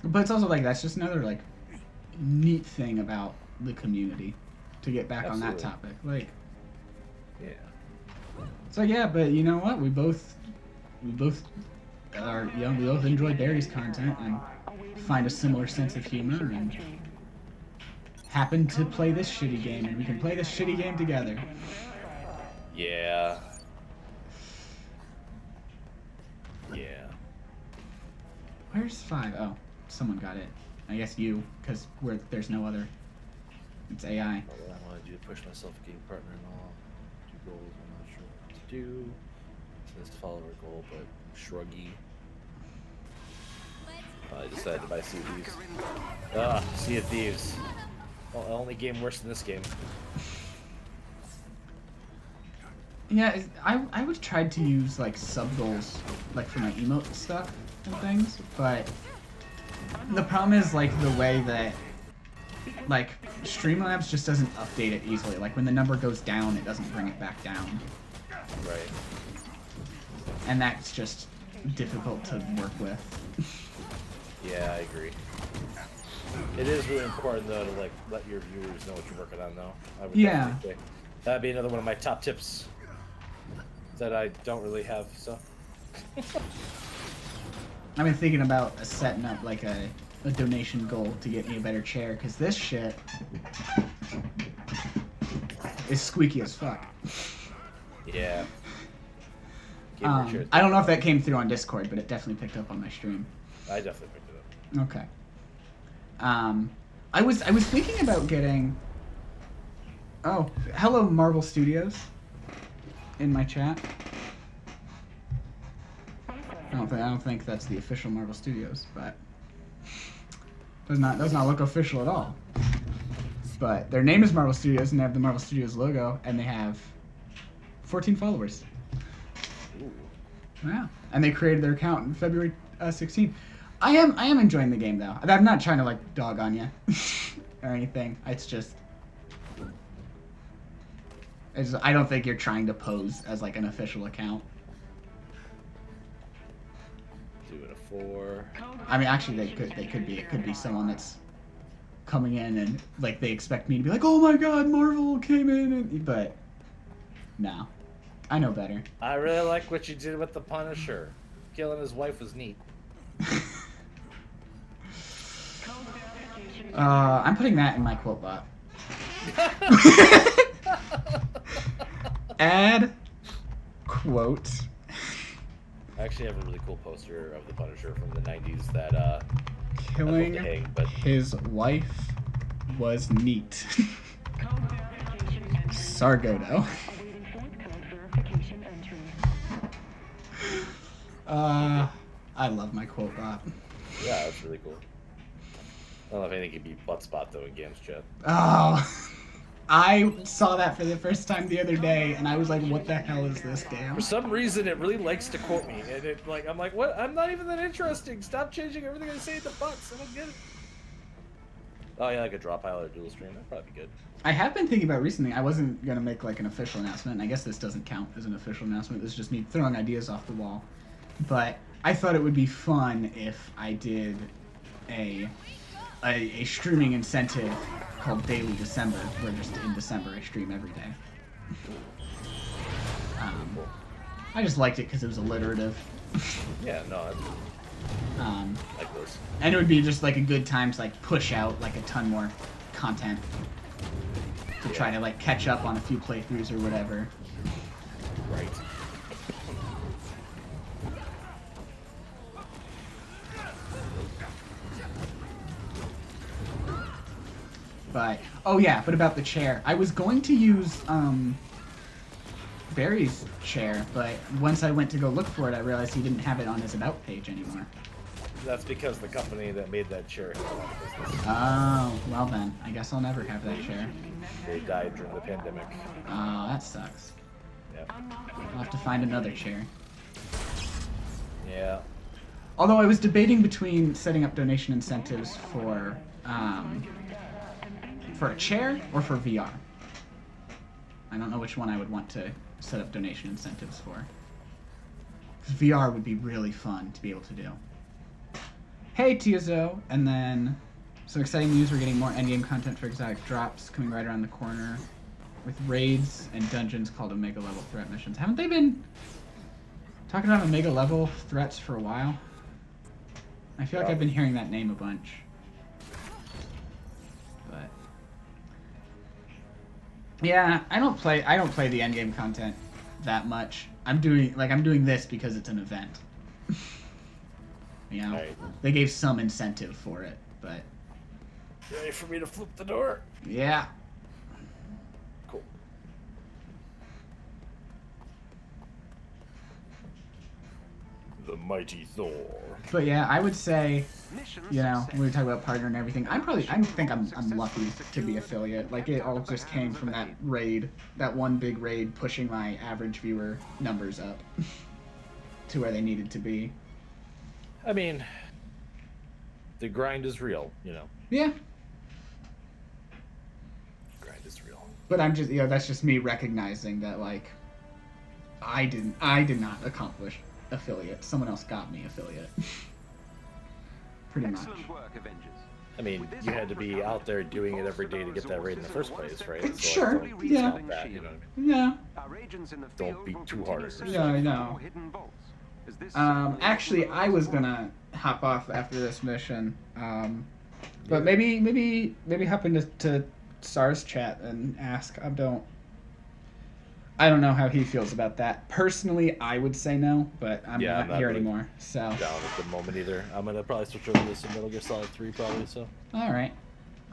But it's also like, that's just another like neat thing about the community, to get back on that topic. Like, yeah. It's like, yeah, but you know what? We both are young. We both enjoy Barry's content and find a similar sense of humor and happen to play this shitty game, and we can play this shitty game together. Yeah. Where's 5? Oh, someone got it. I guess you, because there's no other. It's AI. What I want to do to push myself a game partner and all. 2 goals, I'm not sure what to do. It says follow our goal, but shruggy. I decided to buy Sea of Thieves. Sea of Thieves. Well, the only game worse than this game. Yeah, I would try to use like sub goals like for my emote stuff and things, but the problem is like the way that like Streamlabs just doesn't update it easily. Like when the number goes down, it doesn't bring it back down. Right. And that's just difficult to work with. Yeah, I agree. It is really important though to like let your viewers know what you're working on though. I would definitely say. That'd be another one of my top tips that I don't really have, so. I've been thinking about setting up like a donation goal to get me a better chair, because this shit is squeaky as fuck. Yeah. I don't know if that came through on Discord, but it definitely picked up on my stream. I definitely picked it up. Okay. I was thinking about getting... Oh, hello Marvel Studios in my chat. I don't think that's the official Marvel Studios, but does not look official at all. But their name is Marvel Studios, and they have the Marvel Studios logo, and they have 14 followers. Ooh. Yeah, and they created their account in February 16th. I am enjoying the game though. I'm not trying to like dog on you or anything. It's just I don't think you're trying to pose as like an official account. 2 and a 4. I mean, actually, they could be. It could be someone that's coming in and like they expect me to be like, oh my god, Marvel came in, but no, I know better. I really like what you did with the Punisher. Killing his wife was neat. I'm putting that in my quote bot. Add quote. I actually have a really cool poster of the Punisher from the 90s that killing his wife was neat. Sargodo. I love my quote bot. Yeah, that's really cool. I don't know if anything can beat Buttspot though in games chat. Oh. I saw that for the first time the other day, and I was like, "What the hell is this game?" For some reason, it really likes to quote me, and I'm like, "What? I'm not even that interesting. Stop changing everything I say to bots. I don't get it." Oh yeah, like a drop pile or dual stream. That'd probably be good. I have been thinking about recently. I wasn't gonna make like an official announcement. And I guess this doesn't count as an official announcement. This is just me throwing ideas off the wall. But I thought it would be fun if I did a streaming incentive called Daily December, where just in December I stream every day. I just liked it because it was alliterative. Yeah, no, like this. And it would be just like a good time to like push out like a ton more content to try to like catch up on a few playthroughs or whatever. Right. But oh yeah, but about the chair, I was going to use Barry's chair, but once I went to go look for it, I realized he didn't have it on his about page anymore. That's because the company that made that chair had a lot of business. Oh, well then, I guess I'll never have that chair. They died during the pandemic. Oh, that sucks. Yep. I'll have to find another chair. Yeah. Although I was debating between setting up donation incentives for a chair or for VR. I don't know which one I would want to set up donation incentives for. 'Cause VR would be really fun to be able to do. Hey, Tiozo! And then some exciting news, we're getting more endgame content for exotic drops coming right around the corner with raids and dungeons called Omega level threat missions. Haven't they been talking about Omega level threats for a while? I feel like I've been hearing that name a bunch. But yeah, I don't play the endgame content that much. I'm doing this because it's an event. You know, Right. They gave some incentive for it, but Ready for me to flip the door? yeah. Cool. The mighty Thor. But yeah, I would say, you know, when we talk about partner and everything, I think I'm lucky to be affiliate. Like it all just came from that raid, that one big raid pushing my average viewer numbers up to where they needed to be. I mean, the grind is real, you know. Yeah. Grind is real. But I'm just, you know, that's just me recognizing that like I did not accomplish affiliate. Someone else got me affiliate. Pretty much. Excellent work, Avengers. I mean, you had to be out there doing it every day to get that raid in the first place, right? So Sure, like, yeah. stop that, you know what I mean? Yeah. Our agents in the Don't field be will too continue hard. searching Yeah, I for know. more hidden vaults. As this Actually, I was gonna hop off after this mission, but maybe hop into SARS chat and ask. I don't know how he feels about that. Personally, I would say no, but I'm not here really anymore. So down at the moment either. I'm gonna probably switch over to some Metal Gear Solid 3 probably. So. all right,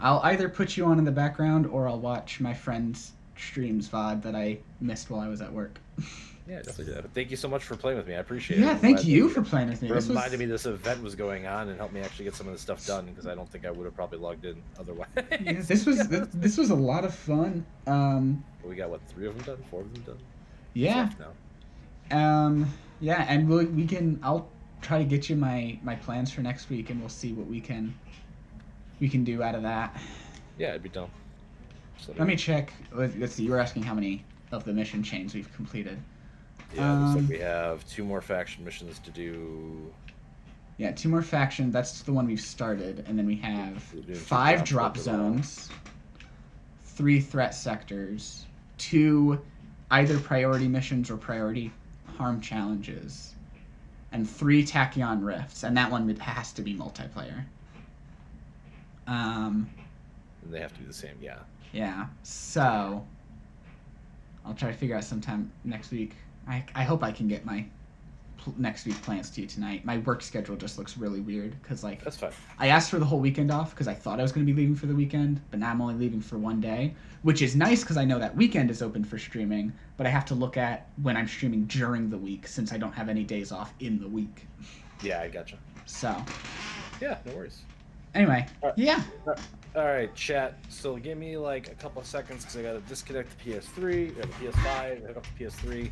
I'll either put you on in the background or I'll watch my friend's streams VOD that I missed while I was at work. Yeah, definitely do that. But thank you so much for playing with me. I appreciate it. Yeah, thank you for playing with me. This reminded me this event was going on and helped me actually get some of this stuff done because I don't think I would have probably logged in otherwise. Yeah, this was a lot of fun. We got what, 3 of them done, 4 of them done? Yeah. Now. Yeah, and I'll try to get you my plans for next week, and we'll see what we can do out of that. Yeah, it'd be done. So Let me check. Let's see. You were asking how many of the mission chains we've completed. Yeah, looks like we have 2 more faction missions to do. Yeah, 2 more faction. That's the one we've started, and then we have We're doing 2 5 drop zones, 3 threat sectors, 2 either priority missions or priority harm challenges, and 3 Tachyon rifts, and that one has to be multiplayer. And they have to be the same, yeah. Yeah, so I'll try to figure out sometime next week. I hope I can get my next week plans to you tonight. My work schedule just looks really weird because like that's fine. I asked for the whole weekend off because I thought I was going to be leaving for the weekend, but now I'm only leaving for one day, which is nice because I know that weekend is open for streaming, but I have to look at when I'm streaming during the week since I don't have any days off in the week. Yeah, I gotcha. So yeah, no worries. Anyway, yeah. All right, chat. So give me like a couple of seconds because I gotta disconnect the PS3 or the PS5, hook up the PS3,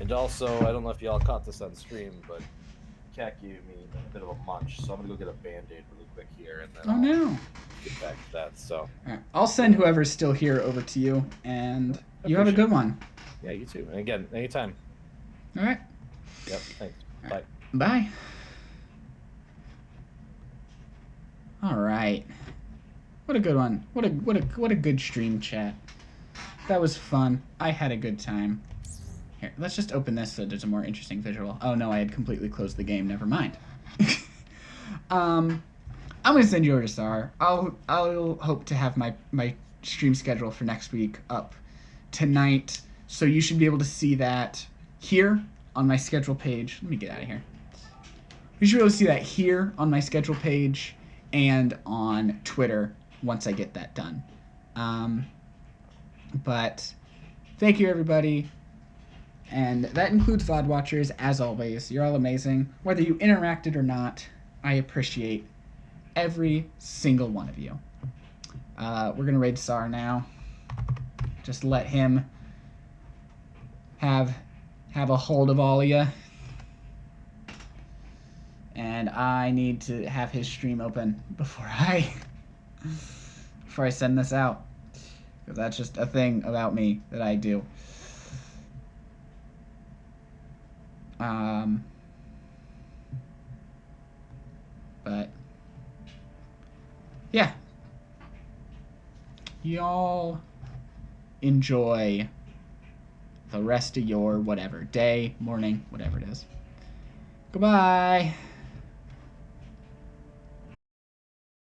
and also I don't know if y'all caught this on stream, but Cat gave me a bit of a munch, so I'm gonna go get a Band-Aid really quick here, and then I'll get back to that. So all right. I'll send whoever's still here over to you, and you have a good one. Yeah, you too. And again, anytime. All right. Yep. Thanks. Bye. Bye. All right. What a good one. What a good stream, chat. That was fun. I had a good time. Here, let's just open this so there's a more interesting visual. Oh no, I had completely closed the game. Never mind. I'm gonna send you over to Sar. I'll hope to have my stream schedule for next week up tonight, so you should be able to see that here on my schedule page. Let me get out of here. You should be able to see that here on my schedule page and on Twitter once I get that done. But thank you, everybody. And that includes VOD watchers, as always. You're all amazing. Whether you interacted or not, I appreciate every single one of you. We're going to raid Sar now. Just let him have a hold of all of you. And I need to have his stream open before I send this out. Because that's just a thing about me that I do. But yeah. Y'all enjoy the rest of your whatever, day, morning, whatever it is. Goodbye.